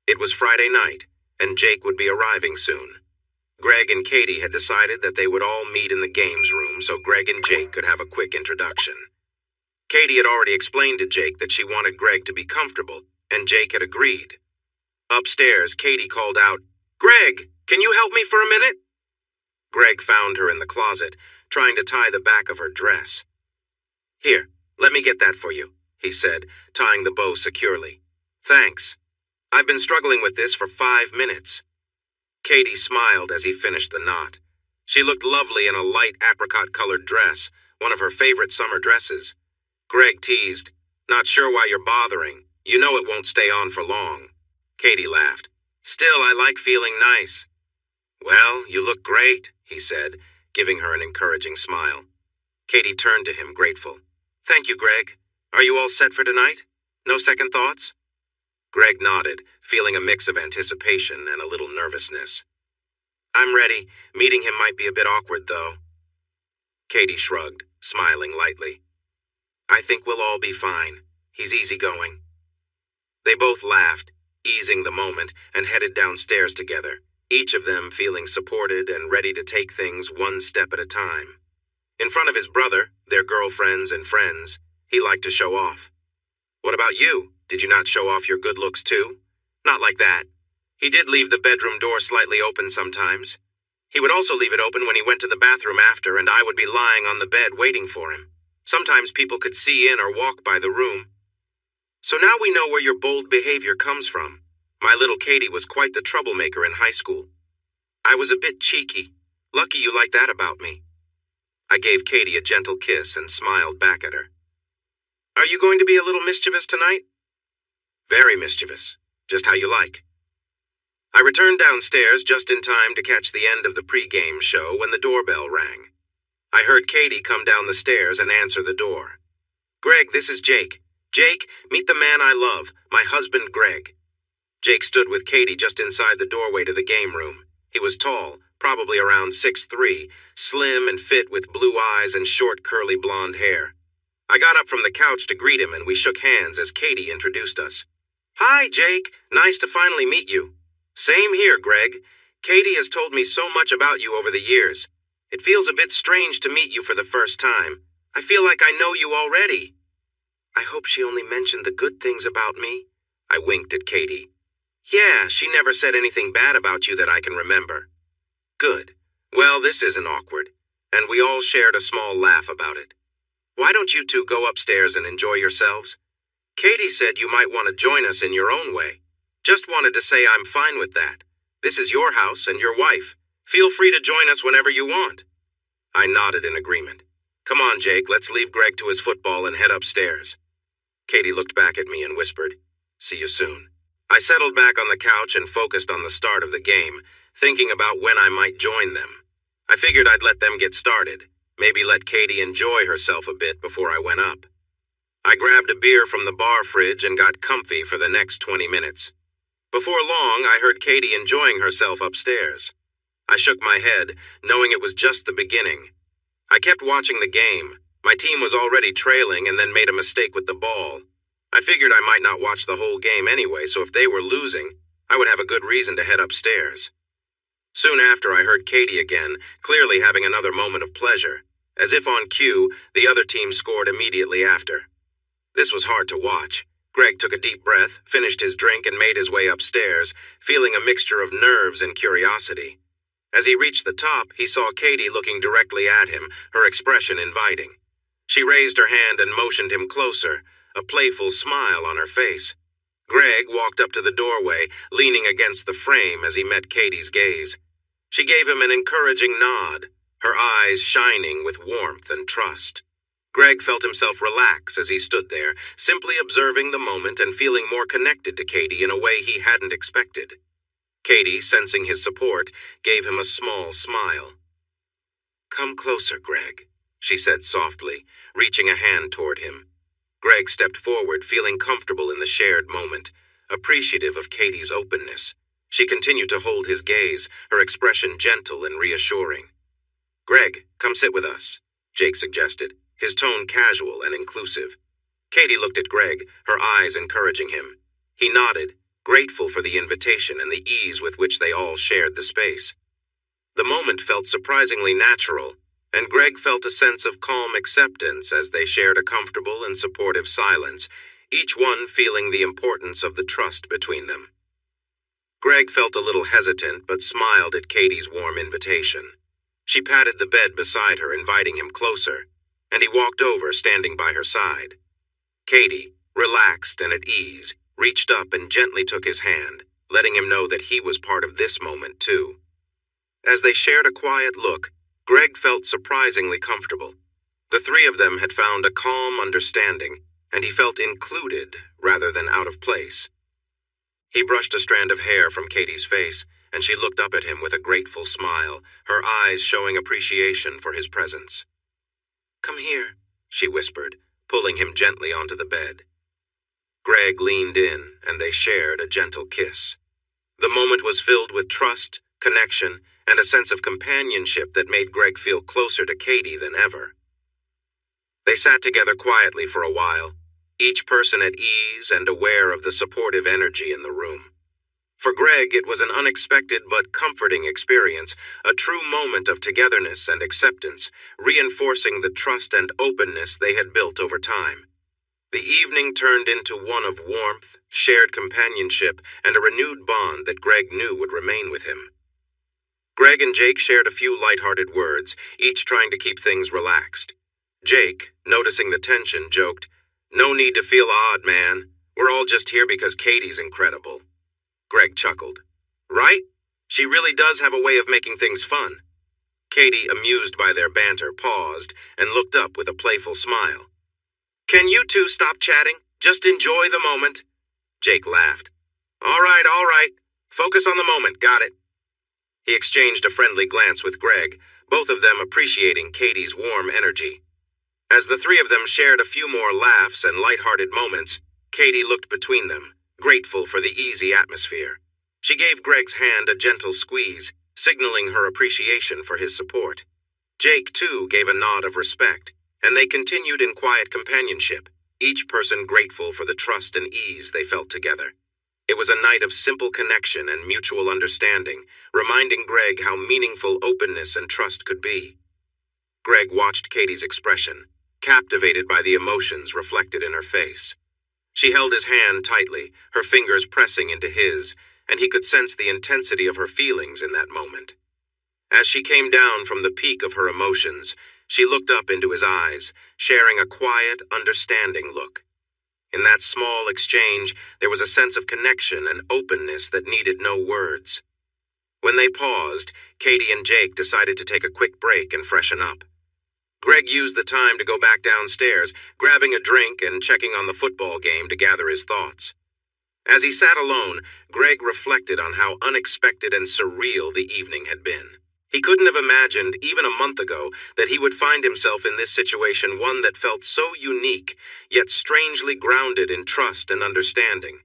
It was Friday night, and Jake would be arriving soon. Greg and Katie had decided that they would all meet in the games room so Greg and Jake could have a quick introduction. Katie had already explained to Jake that she wanted Greg to be comfortable, and Jake had agreed. Upstairs, Katie called out, "Greg, can you help me for a minute?" Greg found her in the closet, trying to tie the back of her dress. Here, let me get that for you, he said, tying the bow securely. Thanks. I've been struggling with this for 5 minutes. Katie smiled as he finished the knot. She looked lovely in a light apricot-colored dress, one of her favorite summer dresses. Greg teased, "Not sure why you're bothering. You know it won't stay on for long." Katie laughed. "Still, I like feeling nice." "Well, you look great," he said, giving her an encouraging smile. Katie turned to him, grateful. "Thank you, Greg. Are you all set for tonight? No second thoughts?" Greg nodded, feeling a mix of anticipation and a little nervousness. "I'm ready. Meeting him might be a bit awkward, though." Katie shrugged, smiling lightly. "I think we'll all be fine. He's easygoing." They both laughed, easing the moment, and headed downstairs together, each of them feeling supported and ready to take things one step at a time. In front of his brother, their girlfriends and friends, he liked to show off. "What about you? Did you not show off your good looks too?" "Not like that. He did leave the bedroom door slightly open sometimes. He would also leave it open when he went to the bathroom after, and I would be lying on the bed waiting for him. Sometimes people could see in or walk by the room. So now we know where your bold behavior comes from. My little Katie was quite the troublemaker in high school. I was a bit cheeky. Lucky you like that about me." I gave Katie a gentle kiss and smiled back at her. "Are you going to be a little mischievous tonight?" "Very mischievous. Just how you like." I returned downstairs just in time to catch the end of the pre-game show when the doorbell rang. I heard Katie come down the stairs and answer the door. "Greg, this is Jake. Jake, meet the man I love, my husband Greg." Jake stood with Katie just inside the doorway to the game room. He was tall, probably around 6'3", slim and fit with blue eyes and short curly blonde hair. I got up from the couch to greet him and we shook hands as Katie introduced us. "Hi, Jake. Nice to finally meet you." "Same here, Greg. Katie has told me so much about you over the years. It feels a bit strange to meet you for the first time. I feel like I know you already." "I hope she only mentioned the good things about me." I winked at Katie. "Yeah, she never said anything bad about you that I can remember." "Good. Well, this isn't awkward." And we all shared a small laugh about it. "Why don't you two go upstairs and enjoy yourselves? Katie said you might want to join us in your own way. Just wanted to say I'm fine with that. This is your house and your wife. Feel free to join us whenever you want." I nodded in agreement. "Come on, Jake, let's leave Greg to his football and head upstairs." Katie looked back at me and whispered, "See you soon." I settled back on the couch and focused on the start of the game, thinking about when I might join them. I figured I'd let them get started, maybe let Katie enjoy herself a bit before I went up. I grabbed a beer from the bar fridge and got comfy for the next 20 minutes. Before long, I heard Katie enjoying herself upstairs. I shook my head, knowing it was just the beginning. I kept watching the game. My team was already trailing and then made a mistake with the ball. I figured I might not watch the whole game anyway, so if they were losing, I would have a good reason to head upstairs. Soon after, I heard Katie again, clearly having another moment of pleasure. As if on cue, the other team scored immediately after. This was hard to watch. Greg took a deep breath, finished his drink, and made his way upstairs, feeling a mixture of nerves and curiosity. As he reached the top, he saw Katie looking directly at him, her expression inviting. She raised her hand and motioned him closer, a playful smile on her face. Greg walked up to the doorway, leaning against the frame as he met Katie's gaze. She gave him an encouraging nod, her eyes shining with warmth and trust. Greg felt himself relax as he stood there, simply observing the moment and feeling more connected to Katie in a way he hadn't expected. Katie, sensing his support, gave him a small smile. "Come closer, Greg," she said softly, reaching a hand toward him. Greg stepped forward, feeling comfortable in the shared moment, appreciative of Katie's openness. She continued to hold his gaze, her expression gentle and reassuring. "Greg, come sit with us," Jake suggested, his tone casual and inclusive. Katie looked at Greg, her eyes encouraging him. He nodded, grateful for the invitation and the ease with which they all shared the space. The moment felt surprisingly natural, and Greg felt a sense of calm acceptance as they shared a comfortable and supportive silence, each one feeling the importance of the trust between them. Greg felt a little hesitant but smiled at Katie's warm invitation. She patted the bed beside her, inviting him closer, and he walked over, standing by her side. Katie, relaxed and at ease, reached up and gently took his hand, letting him know that he was part of this moment too. As they shared a quiet look, Greg felt surprisingly comfortable. The three of them had found a calm understanding, and he felt included rather than out of place. He brushed a strand of hair from Katie's face, and she looked up at him with a grateful smile, her eyes showing appreciation for his presence. "Come here," she whispered, pulling him gently onto the bed. Greg leaned in, and they shared a gentle kiss. The moment was filled with trust, connection, and a sense of companionship that made Greg feel closer to Katie than ever. They sat together quietly for a while, each person at ease and aware of the supportive energy in the room. For Greg, it was an unexpected but comforting experience, a true moment of togetherness and acceptance, reinforcing the trust and openness they had built over time. The evening turned into one of warmth, shared companionship, and a renewed bond that Greg knew would remain with him. Greg and Jake shared a few lighthearted words, each trying to keep things relaxed. Jake, noticing the tension, joked, "No need to feel odd, man. We're all just here because Katie's incredible." Greg chuckled. "Right? She really does have a way of making things fun." Katie, amused by their banter, paused and looked up with a playful smile. "Can you two stop chatting? Just enjoy the moment." Jake laughed. All right. Focus on the moment, got it." He exchanged a friendly glance with Greg, both of them appreciating Katie's warm energy. As the three of them shared a few more laughs and lighthearted moments, Katie looked between them, grateful for the easy atmosphere. She gave Greg's hand a gentle squeeze, signaling her appreciation for his support. Jake, too, gave a nod of respect, and they continued in quiet companionship, each person grateful for the trust and ease they felt together. It was a night of simple connection and mutual understanding, reminding Greg how meaningful openness and trust could be. Greg watched Katie's expression, captivated by the emotions reflected in her face. She held his hand tightly, her fingers pressing into his, and he could sense the intensity of her feelings in that moment. As she came down from the peak of her emotions, she looked up into his eyes, sharing a quiet, understanding look. In that small exchange, there was a sense of connection and openness that needed no words. When they paused, Katie and Jake decided to take a quick break and freshen up. Greg used the time to go back downstairs, grabbing a drink and checking on the football game to gather his thoughts. As he sat alone, Greg reflected on how unexpected and surreal the evening had been. He couldn't have imagined, even a month ago, that he would find himself in this situation, one that felt so unique, yet strangely grounded in trust and understanding.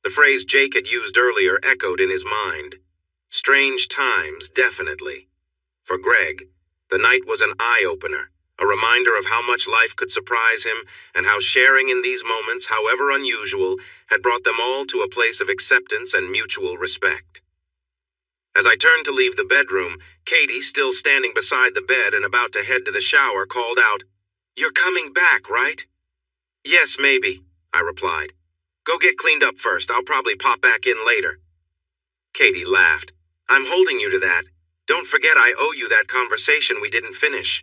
The phrase Jake had used earlier echoed in his mind. Strange times, definitely. For Greg, the night was an eye-opener, a reminder of how much life could surprise him and how sharing in these moments, however unusual, had brought them all to a place of acceptance and mutual respect. As I turned to leave the bedroom, Katie, still standing beside the bed and about to head to the shower, called out, "You're coming back, right?" "Yes, maybe," I replied. "Go get cleaned up first. I'll probably pop back in later." Katie laughed. "I'm holding you to that. Don't forget I owe you that conversation we didn't finish."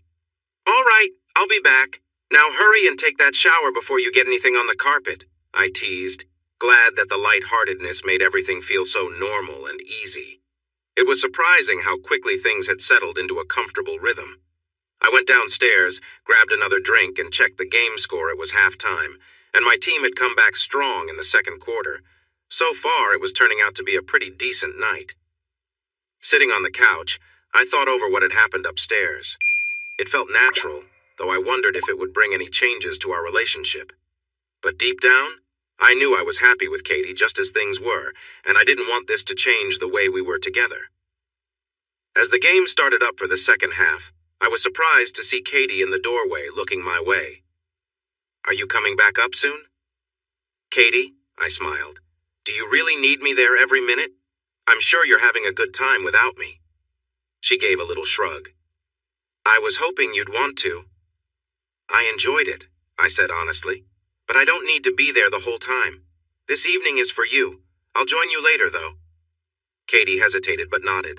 "All right, I'll be back. Now hurry and take that shower before you get anything on the carpet," I teased. glad that the lightheartedness made everything feel so normal and easy. It was surprising how quickly things had settled into a comfortable rhythm. I went downstairs, grabbed another drink, and checked the game score. It was halftime, and my team had come back strong in the second quarter. So far, it was turning out to be a pretty decent night. Sitting on the couch, I thought over what had happened upstairs. It felt natural, though I wondered if it would bring any changes to our relationship. But deep down, I knew I was happy with Katie just as things were, and I didn't want this to change the way we were together. As the game started up for the second half, I was surprised to see Katie in the doorway looking my way. "Are you coming back up soon?" "Katie," I smiled, "do you really need me there every minute? I'm sure you're having a good time without me." She gave a little shrug. "I was hoping you'd want to." "I enjoyed it," I said honestly, "but I don't need to be there the whole time. This evening is for you. I'll join you later, though." Katie hesitated but nodded.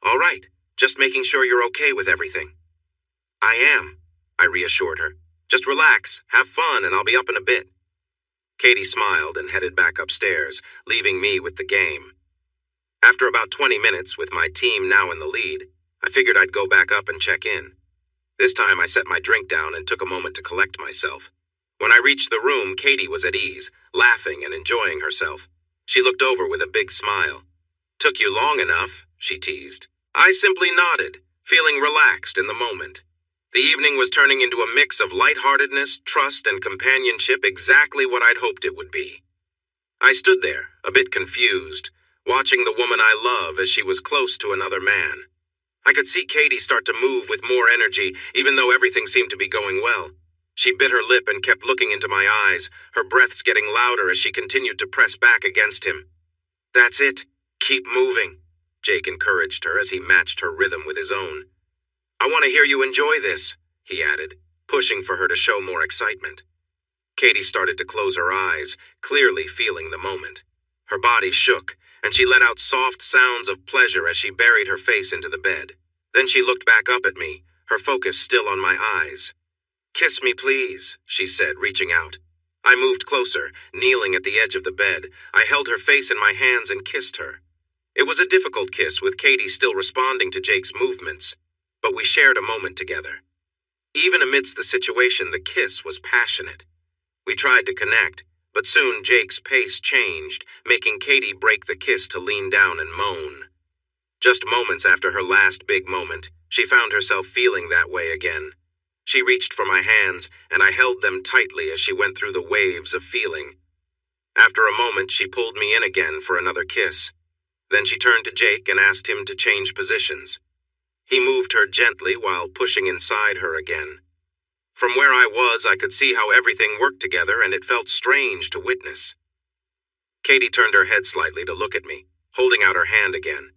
"All right, just making sure you're okay with everything." "I am," I reassured her. "Just relax, have fun, and I'll be up in a bit." Katie smiled and headed back upstairs, leaving me with the game. After about 20 minutes, with my team now in the lead, I figured I'd go back up and check in. This time I set my drink down and took a moment to collect myself. When I reached the room, Katie was at ease, laughing and enjoying herself. She looked over with a big smile. "Took you long enough," she teased. I simply nodded, feeling relaxed in the moment. The evening was turning into a mix of lightheartedness, trust, and companionship, exactly what I'd hoped it would be. I stood there, a bit confused, watching the woman I love as she was close to another man. I could see Katie start to move with more energy, even though everything seemed to be going well. She bit her lip and kept looking into my eyes, her breaths getting louder as she continued to press back against him. "That's it. Keep moving," Jake encouraged her as he matched her rhythm with his own. "I want to hear you enjoy this," he added, pushing for her to show more excitement. Katie started to close her eyes, clearly feeling the moment. Her body shook, and she let out soft sounds of pleasure as she buried her face into the bed. Then she looked back up at me, her focus still on my eyes. "Kiss me, please," she said, reaching out. I moved closer, kneeling at the edge of the bed. I held her face in my hands and kissed her. It was a difficult kiss, with Katie still responding to Jake's movements, but we shared a moment together. Even amidst the situation, the kiss was passionate. We tried to connect, but soon Jake's pace changed, making Katie break the kiss to lean down and moan. Just moments after her last big moment, she found herself feeling that way again. She reached for my hands, and I held them tightly as she went through the waves of feeling. After a moment, she pulled me in again for another kiss. Then she turned to Jake and asked him to change positions. He moved her gently while pushing inside her again. From where I was, I could see how everything worked together, and it felt strange to witness. Katie turned her head slightly to look at me, holding out her hand again.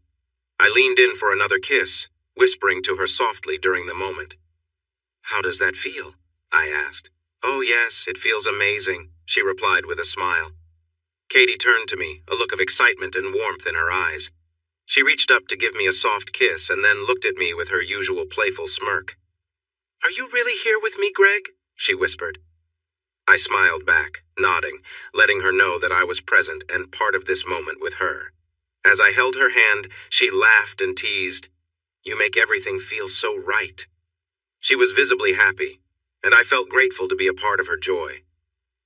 I leaned in for another kiss, whispering to her softly during the moment. "How does that feel?" I asked. "Oh yes, it feels amazing," she replied with a smile. Katie turned to me, a look of excitement and warmth in her eyes. She reached up to give me a soft kiss and then looked at me with her usual playful smirk. "Are you really here with me, Greg?" she whispered. I smiled back, nodding, letting her know that I was present and part of this moment with her. As I held her hand, she laughed and teased, "You make everything feel so right." She was visibly happy, and I felt grateful to be a part of her joy.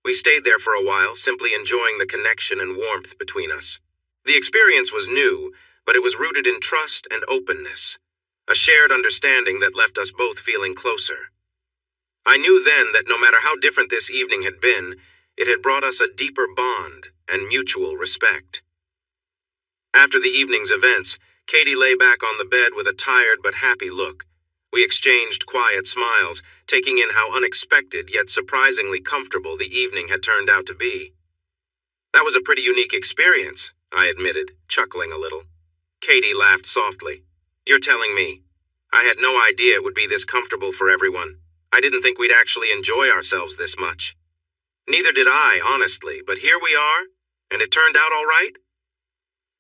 We stayed there for a while, simply enjoying the connection and warmth between us. The experience was new, but it was rooted in trust and openness, a shared understanding that left us both feeling closer. I knew then that no matter how different this evening had been, it had brought us a deeper bond and mutual respect. After the evening's events, Katie lay back on the bed with a tired but happy look. We exchanged quiet smiles, taking in how unexpected yet surprisingly comfortable the evening had turned out to be. "That was a pretty unique experience," I admitted, chuckling a little. Katie laughed softly. "You're telling me. I had no idea it would be this comfortable for everyone. I didn't think we'd actually enjoy ourselves this much." "Neither did I, honestly, but here we are, and it turned out all right?"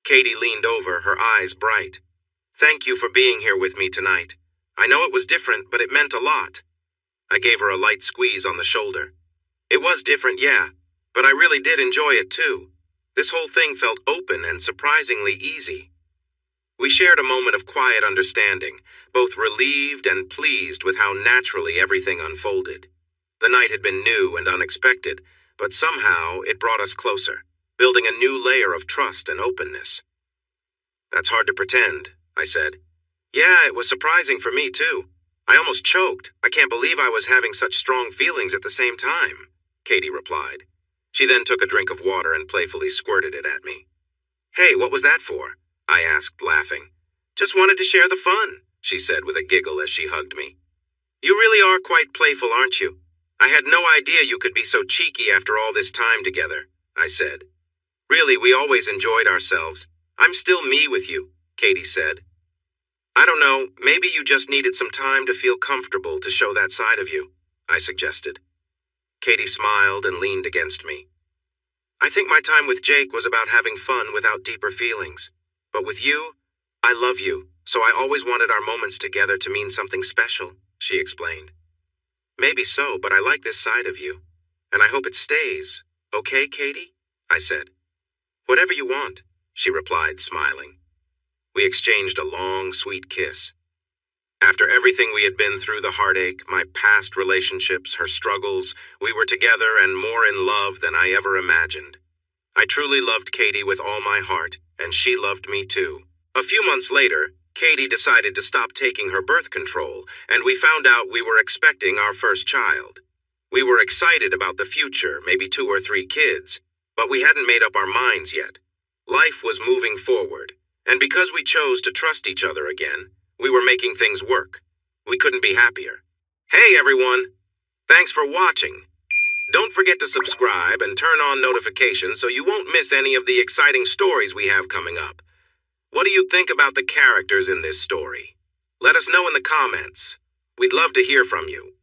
Katie leaned over, her eyes bright. "Thank you for being here with me tonight. I know it was different, but it meant a lot." I gave her a light squeeze on the shoulder. "It was different, yeah, But I really did enjoy it too. This whole thing felt open and surprisingly easy. We shared a moment of quiet understanding, both relieved and pleased with how naturally everything unfolded. The night had been new and unexpected, but somehow it brought us closer, building a new layer of trust and openness. That's hard to pretend, I said. Yeah, it was surprising for me too. I almost choked. I can't believe I was having such strong feelings at the same time, Katie replied. She then took a drink of water and playfully squirted it at me. Hey, what was that for? I asked, laughing. Just wanted to share the fun, she said with a giggle as she hugged me. You really are quite playful, aren't you? I had no idea you could be so cheeky after all this time together, I said. Really, we always enjoyed ourselves. I'm still me with you, Katie said. I don't know, maybe you just needed some time to feel comfortable to show that side of you, I suggested. Katie smiled and leaned against me. I think my time with Jake was about having fun without deeper feelings. But with you, I love you, so I always wanted our moments together to mean something special, she explained. Maybe so, but I like this side of you, and I hope it stays. Okay, Katie? I said. Whatever you want, she replied, smiling. We exchanged a long, sweet kiss. After everything we had been through, the heartache, my past relationships, her struggles, we were together and more in love than I ever imagined. I truly loved Katie with all my heart, and she loved me too. A few months later, Katie decided to stop taking her birth control, and we found out we were expecting our first child. We were excited about the future, maybe 2 or 3 kids, but we hadn't made up our minds yet. Life was moving forward, and because we chose to trust each other again, we were making things work. We couldn't be happier. Hey everyone! Thanks for watching. Don't forget to subscribe and turn on notifications so you won't miss any of the exciting stories we have coming up. What do you think about the characters in this story? Let us know in the comments. We'd love to hear from you.